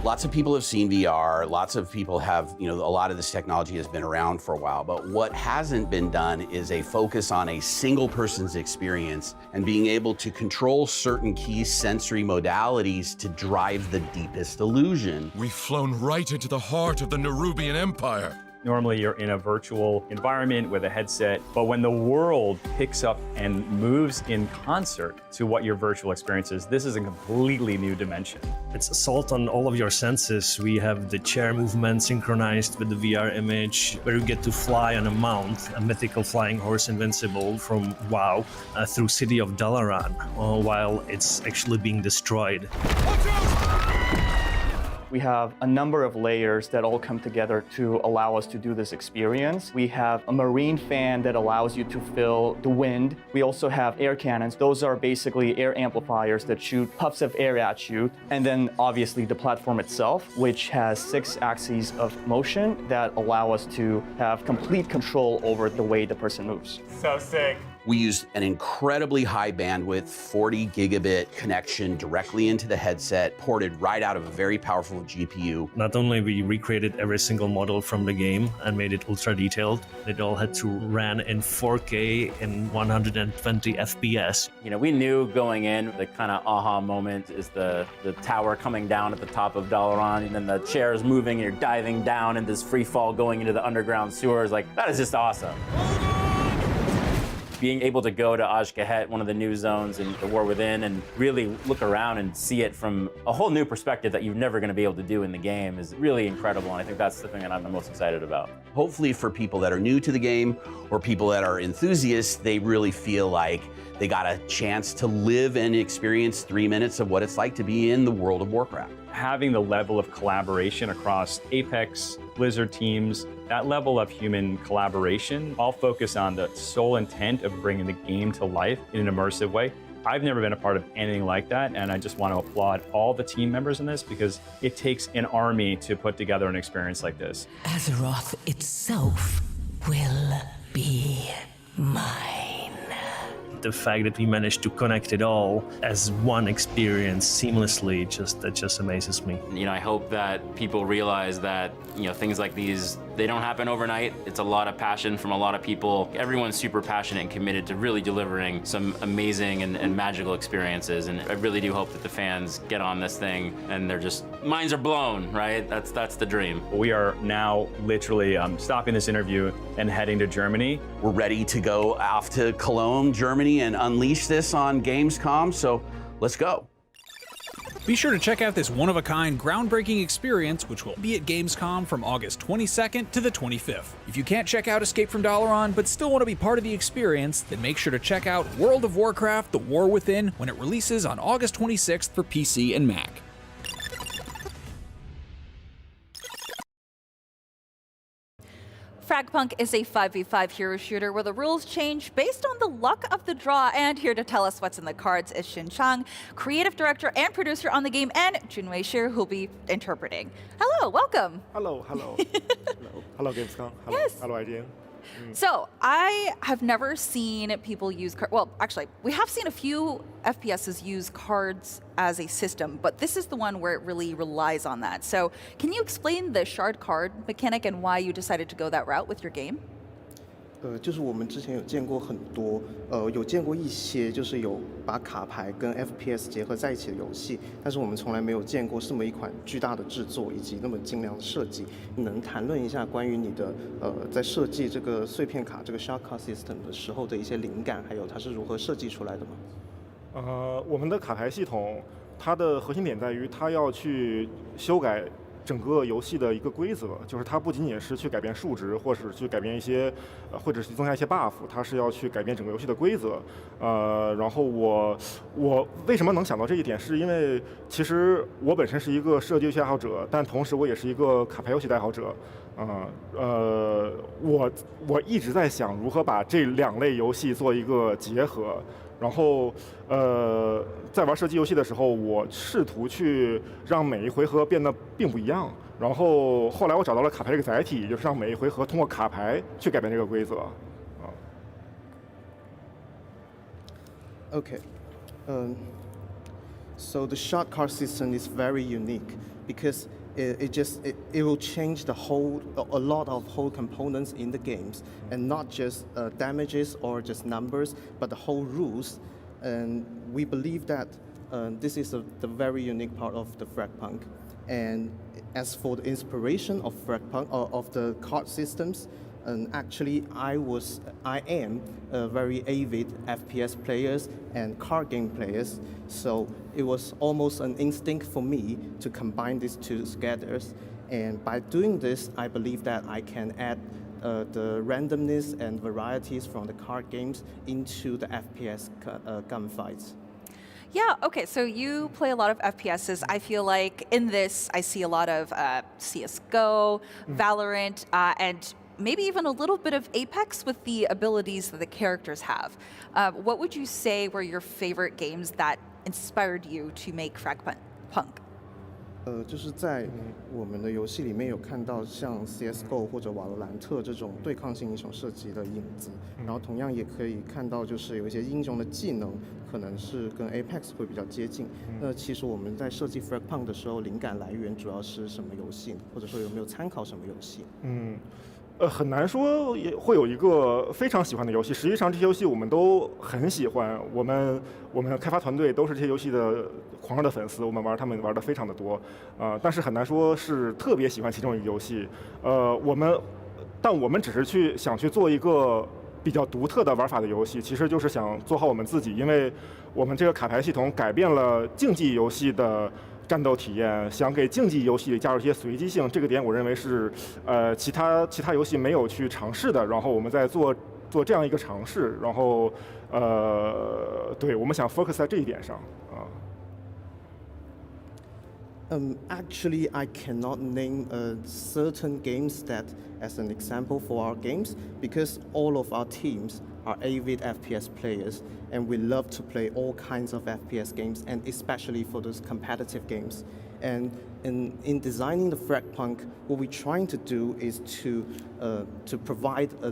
Lots of people have seen VR, lots of people have, a lot of this technology has been around for a while, but what hasn't been done is a focus on a single person's experience and being able to control certain key sensory modalities to drive the deepest illusion. We've flown right into the heart of the Nerubian Empire. Normally you're in a virtual environment with a headset, but when the world picks up and moves in concert to what your virtual experience is, this is a completely new dimension. It's assault on all of your senses. We have the chair movement synchronized with the VR image, where you get to fly on a mount, a mythical flying horse invincible from WoW, through city of Dalaran, while it's actually being destroyed. We have a number of layers that all come together to allow us to do this experience. We have a marine fan that allows you to feel the wind. We also have air cannons. Those are basically air amplifiers that shoot puffs of air at you. And then obviously the platform itself, which has 6 axes of motion that allow us to have complete control over the way the person moves. So sick. We used an incredibly high bandwidth 40 gigabit connection directly into the headset, ported right out of a very powerful GPU. Not only we recreated every single model from the game and made it ultra detailed, it all had to run in 4K in 120 FPS. We knew going in, the kind of aha moment is the tower coming down at the top of Dalaran, and then the chairs moving and you're diving down in this free fall going into the underground sewers. Like, that is just awesome. Being able to go to Azj-Kahet, one of the new zones in the War Within, and really look around and see it from a whole new perspective that you're never going to be able to do in the game is really incredible, and I think that's the thing that I'm the most excited about. Hopefully for people that are new to the game or people that are enthusiasts, they really feel like they got a chance to live and experience 3 minutes of what it's like to be in the World of Warcraft. Having the level of collaboration across Apex, Blizzard teams, that level of human collaboration, all focus on the sole intent of bringing the game to life in an immersive way. I've never been a part of anything like that, and I just want to applaud all the team members in this because it takes an army to put together an experience like this. Azeroth itself will be mine. The fact that we managed to connect it all as one experience seamlessly, that just amazes me. I hope that people realize that, things like these, they don't happen overnight. It's a lot of passion from a lot of people. Everyone's super passionate and committed to really delivering some amazing and magical experiences. And I really do hope that the fans get on this thing and they're just, minds are blown, right? That's the dream. We are now literally stopping this interview and heading to Germany. We're ready to go off to Cologne, Germany, and unleash this on Gamescom, so let's go. Be sure to check out this one-of-a-kind, groundbreaking experience, which will be at Gamescom from August 22nd to the 25th. If you can't check out Escape from Dalaran, but still want to be part of the experience, then make sure to check out World of Warcraft: The War Within when it releases on August 26th for PC and Mac. FragPunk is a 5v5 hero shooter where the rules change based on the luck of the draw. And here to tell us what's in the cards is Xin Chang, creative director and producer on the game, and Junwei Shi, who'll be interpreting. Hello, welcome. Hello, hello. Hello, Gamescom. Hello, yes. Hello, IGN. So I have never seen people use cards. Well, actually, we have seen a few FPSs use cards as a system, but this is the one where it really relies on that. So can you explain the shard card mechanic and why you decided to go that route with your game? 就是我们之前有见过很多，有见过一些就是有把卡牌跟 FPS 结合在一起的游戏，但是我们从来没有见过这么一款巨大的制作以及那么精良的设计。你能谈论一下关于你的在设计这个碎片卡这个 S.T.A.L.K.E.R system 的时候的一些灵感，还有它是如何设计出来的吗？我们的卡牌系统，它的核心点在于它要去修改 整个游戏的一个规则，就是它不仅仅是去改变数值，或是去改变一些，或者是增加一些 buff， 它是要去改变整个游戏的规则。然后我为什么能想到这一点，是因为其实我本身是一个射击游戏爱好者，但同时我也是一个卡牌游戏的爱好者。我一直在想如何把这两类游戏做一个结合。然后在玩射击游戏的时候，我试图去让每一回合变得并不一样。然后后来我找到了卡牌这个载体，也就是让每一回合通过卡牌去改变这个规则。Okay. So the shot card system is very unique because it will change a lot of whole components in the games, and not just damages or just numbers, but the whole rules. And we believe that this is the very unique part of the FragPunk. And as for the inspiration of FragPunk of the card systems, and actually I am a very avid FPS players and card game players, so it was almost an instinct for me to combine these two together. And by doing this, I believe that I can add the randomness and varieties from the card games into the FPS gunfights. Yeah, okay, so you play a lot of FPSs. I feel like in this, I see a lot of CSGO, Valorant, and maybe even a little bit of Apex with the abilities that the characters have. What would you say were your favorite games that inspired you to make FragPunk? 就是在我们的游戏里面有看到像 CSGO 或者瓦罗兰特这种对抗性英雄射击的影子，然后同样也可以看到就是有一些英雄的技能可能是跟 Apex 会比较接近。那其实我们在设计 FragPunk 的时候，灵感来源主要是什么游戏，或者说有没有参考什么游戏？很难说也会有一个非常喜欢的游戏。实际上这些游戏我们都很喜欢，我们开发团队都是这些游戏的狂热的粉丝，我们他们玩的非常的多，但是很难说是特别喜欢其中一个游戏。但我们只是想去做一个比较独特的玩法的游戏，其实就是想做好我们自己，因为我们这个卡牌系统改变了竞技游戏的战斗体验，想给竞技游戏里加入一些随机性，这个点我认为是其他游戏没有去尝试的，然后我们在做这样一个尝试，然后对，我们想 focus 在这一点上啊。Actually, I cannot name certain games that as an example for our games because all of our teams are avid FPS players and we love to play all kinds of FPS games and especially for those competitive games. And in designing the FragPunk, what we're trying to do is to provide a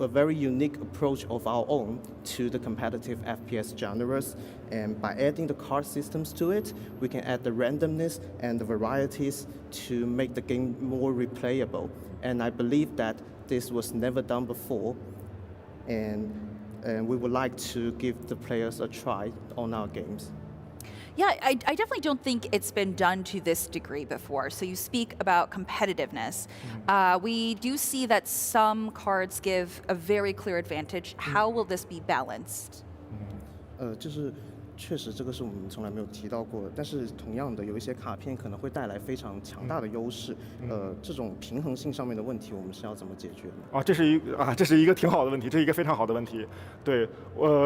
very unique approach of our own to the competitive FPS genres. And by adding the card systems to it, we can add the randomness and the varieties to make the game more replayable. And I believe that this was never done before. And we would like to give the players a try on our games. Yeah, I definitely don't think it's been done to this degree before. So you speak about competitiveness. We do see that some cards give a very clear advantage. How will this be balanced? 就是确实这个是我们从来没有提到过的，但是同样的有一些卡片可能会带来非常强大的优势，这种平衡性上面的问题我们是要怎么解决的？这是一个挺好的问题，这是一个非常好的问题。对，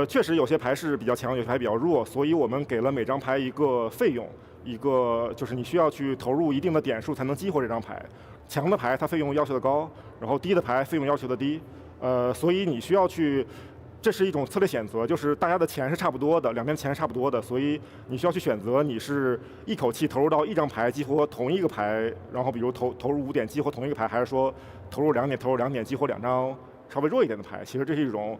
确实有些牌是比较强，有些牌比较弱，所以我们给了每张牌一个费用，一个就是你需要去投入一定的点数才能激活这张牌。强的牌它费用要求的高，然后低的牌费用要求的低，所以你需要去。这是一种策略选择，就是大家的钱是差不多的，两边的钱是差不多的，所以你需要去选择，你是一口气投入到一张牌激活同一个牌，然后比如投入5点激活同一个牌，还是说投入2点激活2张稍微弱一点的牌。其实这是一种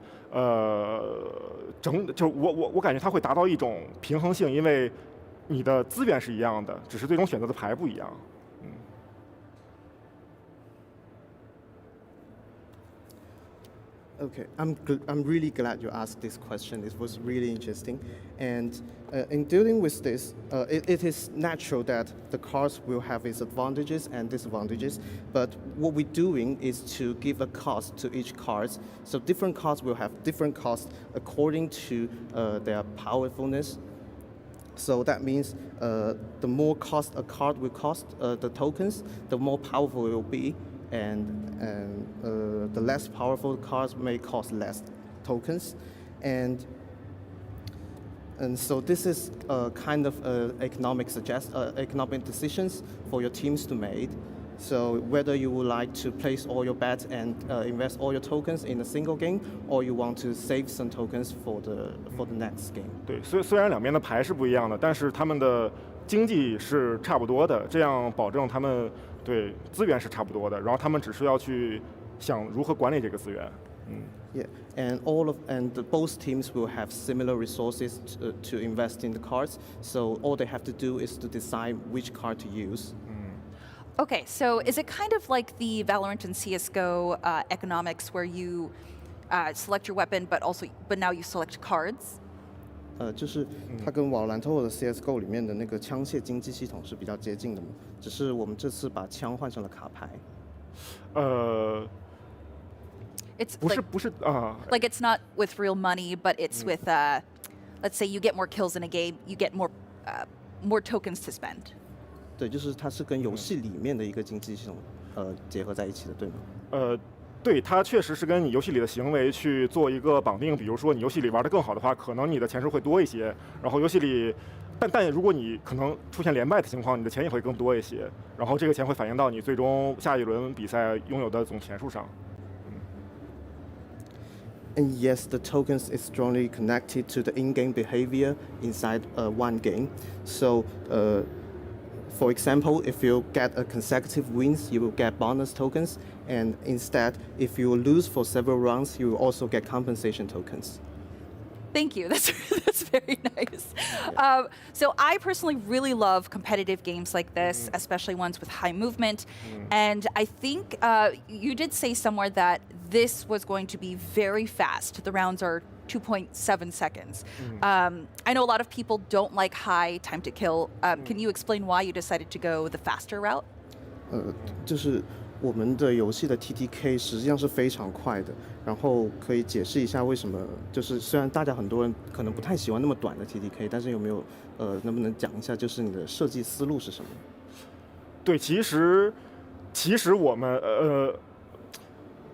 就是我感觉它会达到一种平衡性，因为你的资源是一样的，只是最终选择的牌不一样。Okay, I'm really glad you asked this question. It was really interesting. And in dealing with this, it is natural that the cards will have its advantages and disadvantages. But what we're doing is to give a cost to each card. So different cards will have different costs according to their powerfulness. So that means the more cost a card will cost the tokens, the more powerful it will be. And the less powerful cards may cost less tokens, and so this is kind of economic decisions for your teams to make. So whether you would like to place all your bets and invest all your tokens in a single game, or you want to save some tokens for the next game. 对，虽然两边的牌是不一样的，但是他们的经济是差不多的，这样保证他们对资源是差不多的，然后他们只是要去想如何管理这个资源。Yeah, and both teams will have similar resources to invest in the cards. So all they have to do is to decide which card to use. Okay, so is it kind of like the Valorant and CS:GO economics, where you select your weapon, but now you select cards? 就是它跟瓦罗兰特或者 CS:GO 里面的那个枪械经济系统是比较接近的嘛，只是我们这次把枪换成了卡牌。It's 不是啊。Like it's not with real money, but it's with, let's say you get more kills in a game, you get more tokens to spend. 对，就是它是跟游戏里面的一个经济系统结合在一起的，对吗？对，它确实是跟你游戏里的行为去做一个绑定。比如说你游戏里玩得更好的话，可能你的钱数会多一些。然后游戏里，但如果你可能出现连败的情况，你的钱也会更多一些。然后这个钱会反映到你最终下一轮比赛拥有的总钱数上。And yes, the tokens is strongly connected to the in-game behavior inside one game. So, for example, if you get a consecutive wins, you will get bonus tokens. And instead, if you lose for several rounds, you will also get compensation tokens. Thank you. That's very nice. So I personally really love competitive games like this, especially ones with high movement. And I think you did say somewhere that this was going to be very fast. The rounds are 2.7 seconds. I know a lot of people don't like high time to kill. Can you explain why you decided to go the faster route? 就是我们的游戏的 TTK 实际上是非常快的，然后可以解释一下为什么？就是虽然大家很多人可能不太喜欢那么短的 TTK， 但是有没有能不能讲一下，就是你的设计思路是什么？对，其实我们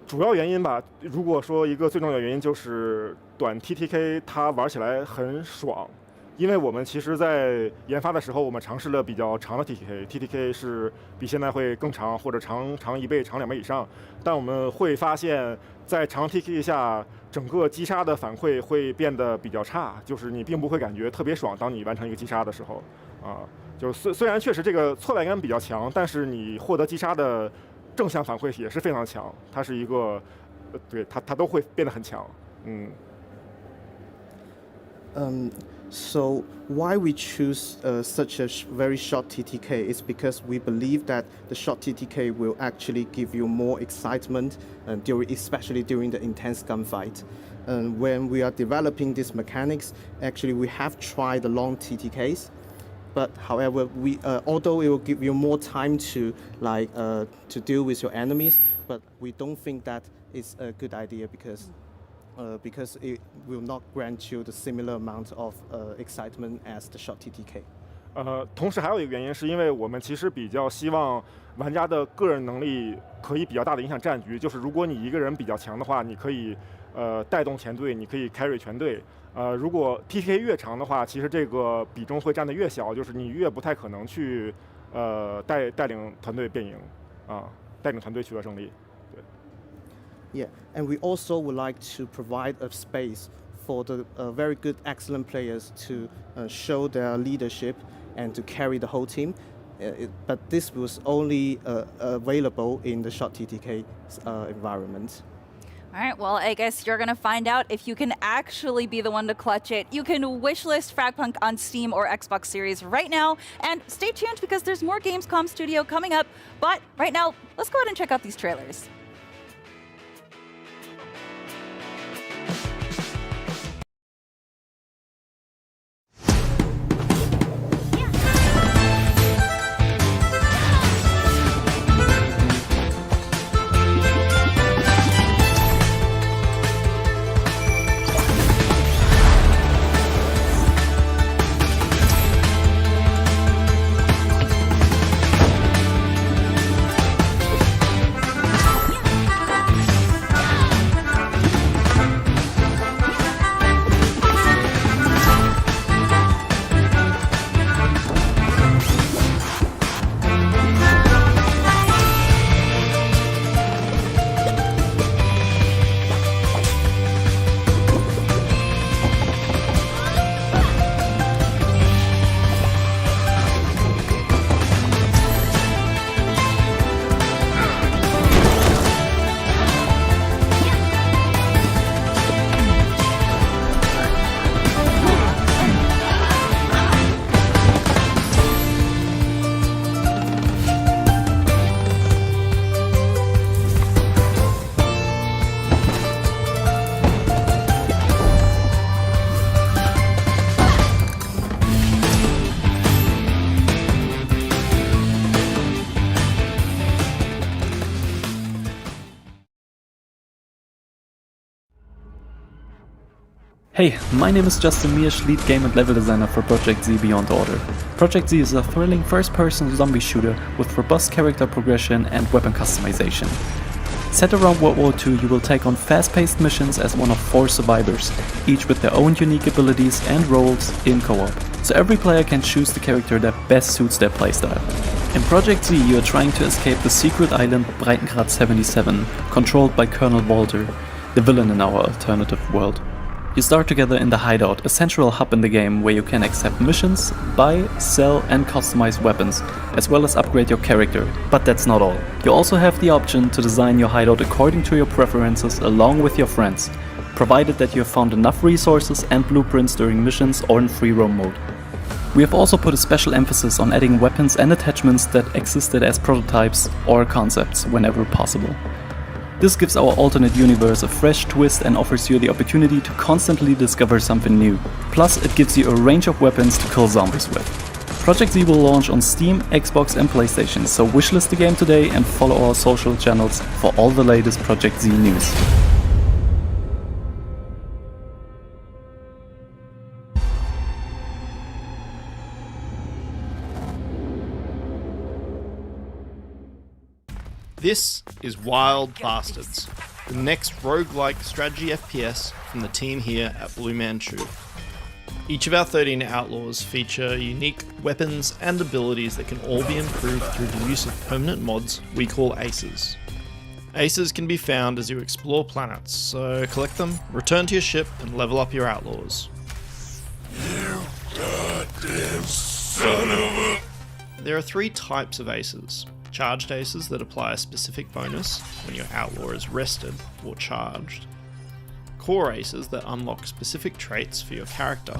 主要原因吧，如果说一个最重要的原因就是短 TTK 它玩起来很爽。因为我们其实在研发的时候，我们尝试了比较长的 TTK 是比现在会更长，或者长1倍、长2倍以上。但我们会发现，在长 TTK 下，整个击杀的反馈会变得比较差，就是你并不会感觉特别爽。当你完成一个击杀的时候，就虽然确实这个挫败感比较强，但是你获得击杀的正向反馈也是非常强。它是一个，对它都会变得很强。So why we choose such a very short TTK is because we believe that the short TTK will actually give you more excitement, especially during the intense gunfight. And when we are developing these mechanics, actually we have tried the long TTKs, but however, although it will give you more time to deal with your enemies, but we don't think that is a good idea because it will not grant you the similar amount of excitement as the short TTK. 同时还有一个原因，是因为我们其实比较希望玩家的个人能力可以比较大的影响战局。就是如果你一个人比较强的话，你可以带动全队，你可以 carry 全队。如果 TTK 越长的话，其实这个比重会占得越小，就是你越不太可能去带领团队变赢带领团队取得胜利。Yeah, and we also would like to provide a space for the very good, excellent players to show their leadership and to carry the whole team. But this was only available in the short TTK environment. All right, well, I guess you're going to find out if you can actually be the one to clutch it. You can wishlist FragPunk on Steam or Xbox Series right now. And stay tuned because there's more Gamescom Studio coming up. But right now, let's go ahead and check out these trailers. Hey, my name is Justin Miersch, lead game and level designer for Project Z Beyond Order. Project Z is a thrilling first-person zombie shooter with robust character progression and weapon customization. Set around World War II, you will take on fast-paced missions as one of 4 survivors, each with their own unique abilities and roles in co-op, so every player can choose the character that best suits their playstyle. In Project Z, you are trying to escape the secret island Breitengrad 77, controlled by Colonel Walter, the villain in our alternative world. You start together in the Hideout, a central hub in the game where you can accept missions, buy, sell and customize weapons, as well as upgrade your character. But that's not all. You also have the option to design your hideout according to your preferences along with your friends, provided that you have found enough resources and blueprints during missions or in free roam mode. We have also put a special emphasis on adding weapons and attachments that existed as prototypes or concepts whenever possible. This gives our alternate universe a fresh twist and offers you the opportunity to constantly discover something new. Plus, it gives you a range of weapons to kill zombies with. Project Z will launch on Steam, Xbox and PlayStation, so wishlist the game today and follow our social channels for all the latest Project Z news. This is Wild Bastards, the next roguelike strategy FPS from the team here at Blue Manchu. Each of our 13 outlaws feature unique weapons and abilities that can all be improved through the use of permanent mods we call aces. Aces can be found as you explore planets, so collect them, return to your ship and level up your outlaws. You goddamn son of a... There are 3 types of aces. Charged aces that apply a specific bonus when your outlaw is rested or charged. Core aces that unlock specific traits for your character.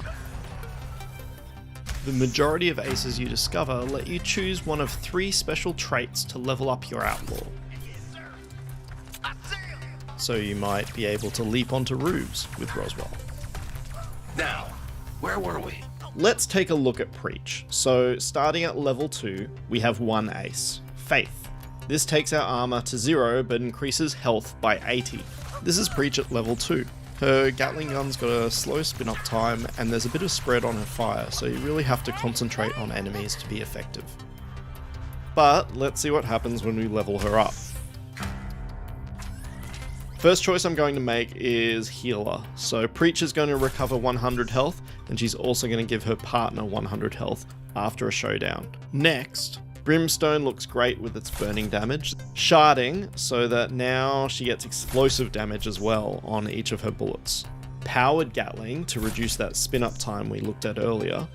The majority of aces you discover let you choose one of 3 special traits to level up your outlaw. So you might be able to leap onto roofs with Roswell. Now, where were we? Let's take a look at Preach. So starting at level 2, we have 1 ace. Faith. This takes our armor to 0 but increases health by 80. This is Preach at level 2. Her Gatling gun's got a slow spin up time and there's a bit of spread on her fire, so you really have to concentrate on enemies to be effective. But let's see what happens when we level her up. First choice I'm going to make is Healer. So Preach is going to recover 100 health and she's also going to give her partner 100 health after a showdown. Next, Brimstone looks great with its burning damage, sharding so that now she gets explosive damage as well on each of her bullets. Powered Gatling to reduce that spin up time we looked at earlier.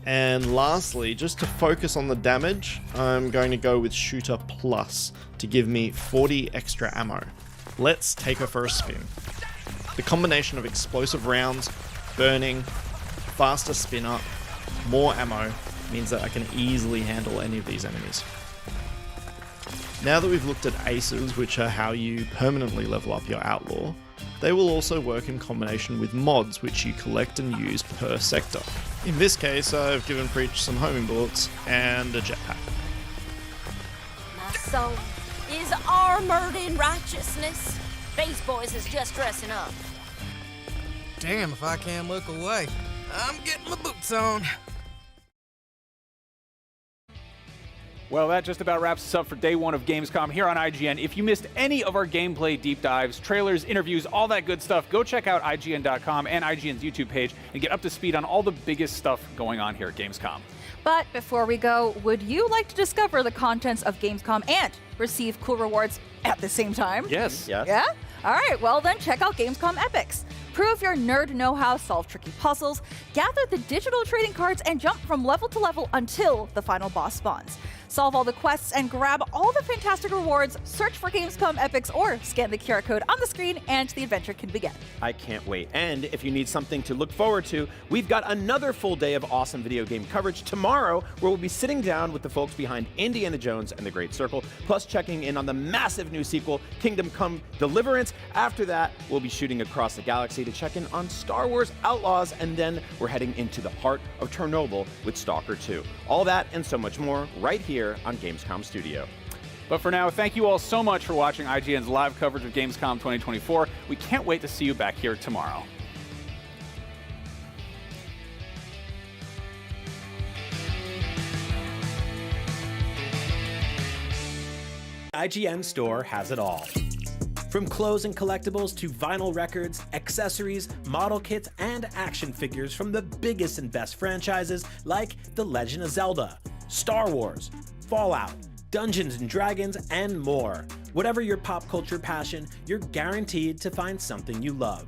And lastly, just to focus on the damage, I'm going to go with Shooter Plus to give me 40 extra ammo. Let's take her for a spin. The combination of explosive rounds, burning, faster spin up, more ammo, means that I can easily handle any of these enemies. Now that we've looked at aces, which are how you permanently level up your outlaw, they will also work in combination with mods which you collect and use per sector. In this case, I've given Preach some homing bullets and a jetpack. My soul is armored in righteousness. These boys is just dressing up. Damn if I can't look away. I'm getting my boots on. Well, that just about wraps us up for day 1 of Gamescom here on IGN. If you missed any of our gameplay deep dives, trailers, interviews, all that good stuff, go check out IGN.com and IGN's YouTube page and get up to speed on all the biggest stuff going on here at Gamescom. But before we go, would you like to discover the contents of Gamescom and receive cool rewards at the same time? Yes. Yeah? All right, well then check out Gamescom Epics. Prove your nerd know-how, solve tricky puzzles, gather the digital trading cards, and jump from level to level until the final boss spawns. Solve all the quests and grab all the fantastic rewards, search for Gamescom Epics or scan the QR code on the screen and the adventure can begin. I can't wait. And if you need something to look forward to, we've got another full day of awesome video game coverage tomorrow where we'll be sitting down with the folks behind Indiana Jones and the Great Circle, plus checking in on the massive new sequel, Kingdom Come Deliverance. After that, we'll be shooting across the galaxy to check in on Star Wars Outlaws, and then we're heading into the heart of Chernobyl with STALKER 2. All that and so much more right here on Gamescom Studio. But for now, thank you all so much for watching IGN's live coverage of Gamescom 2024. We can't wait to see you back here tomorrow. IGN Store has it all. From clothes and collectibles to vinyl records, accessories, model kits, and action figures from the biggest and best franchises like The Legend of Zelda, Star Wars, Fallout, Dungeons & Dragons, and more. Whatever your pop culture passion, you're guaranteed to find something you love.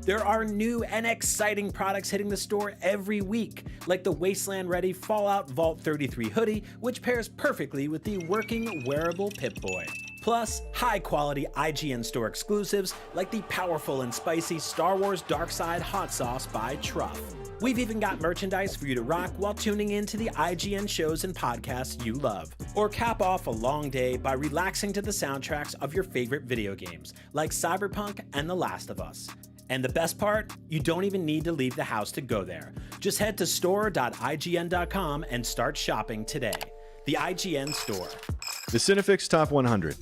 There are new and exciting products hitting the store every week, like the Wasteland-ready Fallout Vault 33 hoodie, which pairs perfectly with the working wearable Pip-Boy. Plus, high-quality IGN Store exclusives like the powerful and spicy Star Wars Darkside Hot Sauce by Truff. We've even got merchandise for you to rock while tuning in to the IGN shows and podcasts you love. Or cap off a long day by relaxing to the soundtracks of your favorite video games, like Cyberpunk and The Last of Us. And the best part? You don't even need to leave the house to go there. Just head to store.ign.com and start shopping today. The IGN Store. The Cinefix Top 100.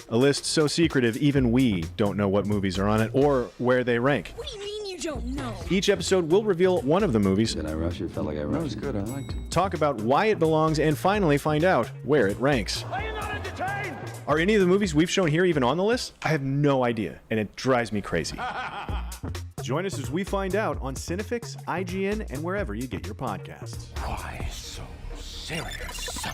A list so secretive even we don't know what movies are on it or where they rank. What do you mean you don't know? Each episode will reveal one of the movies. Did I rush it? Felt like I rushed it. That was good, I liked it. Talk about why it belongs and finally find out where it ranks. Are you not entertained? Are any of the movies we've shown here even on the list? I have no idea, and it drives me crazy. Join us as we find out on Cinefix, IGN, and wherever you get your podcasts. Why so serious?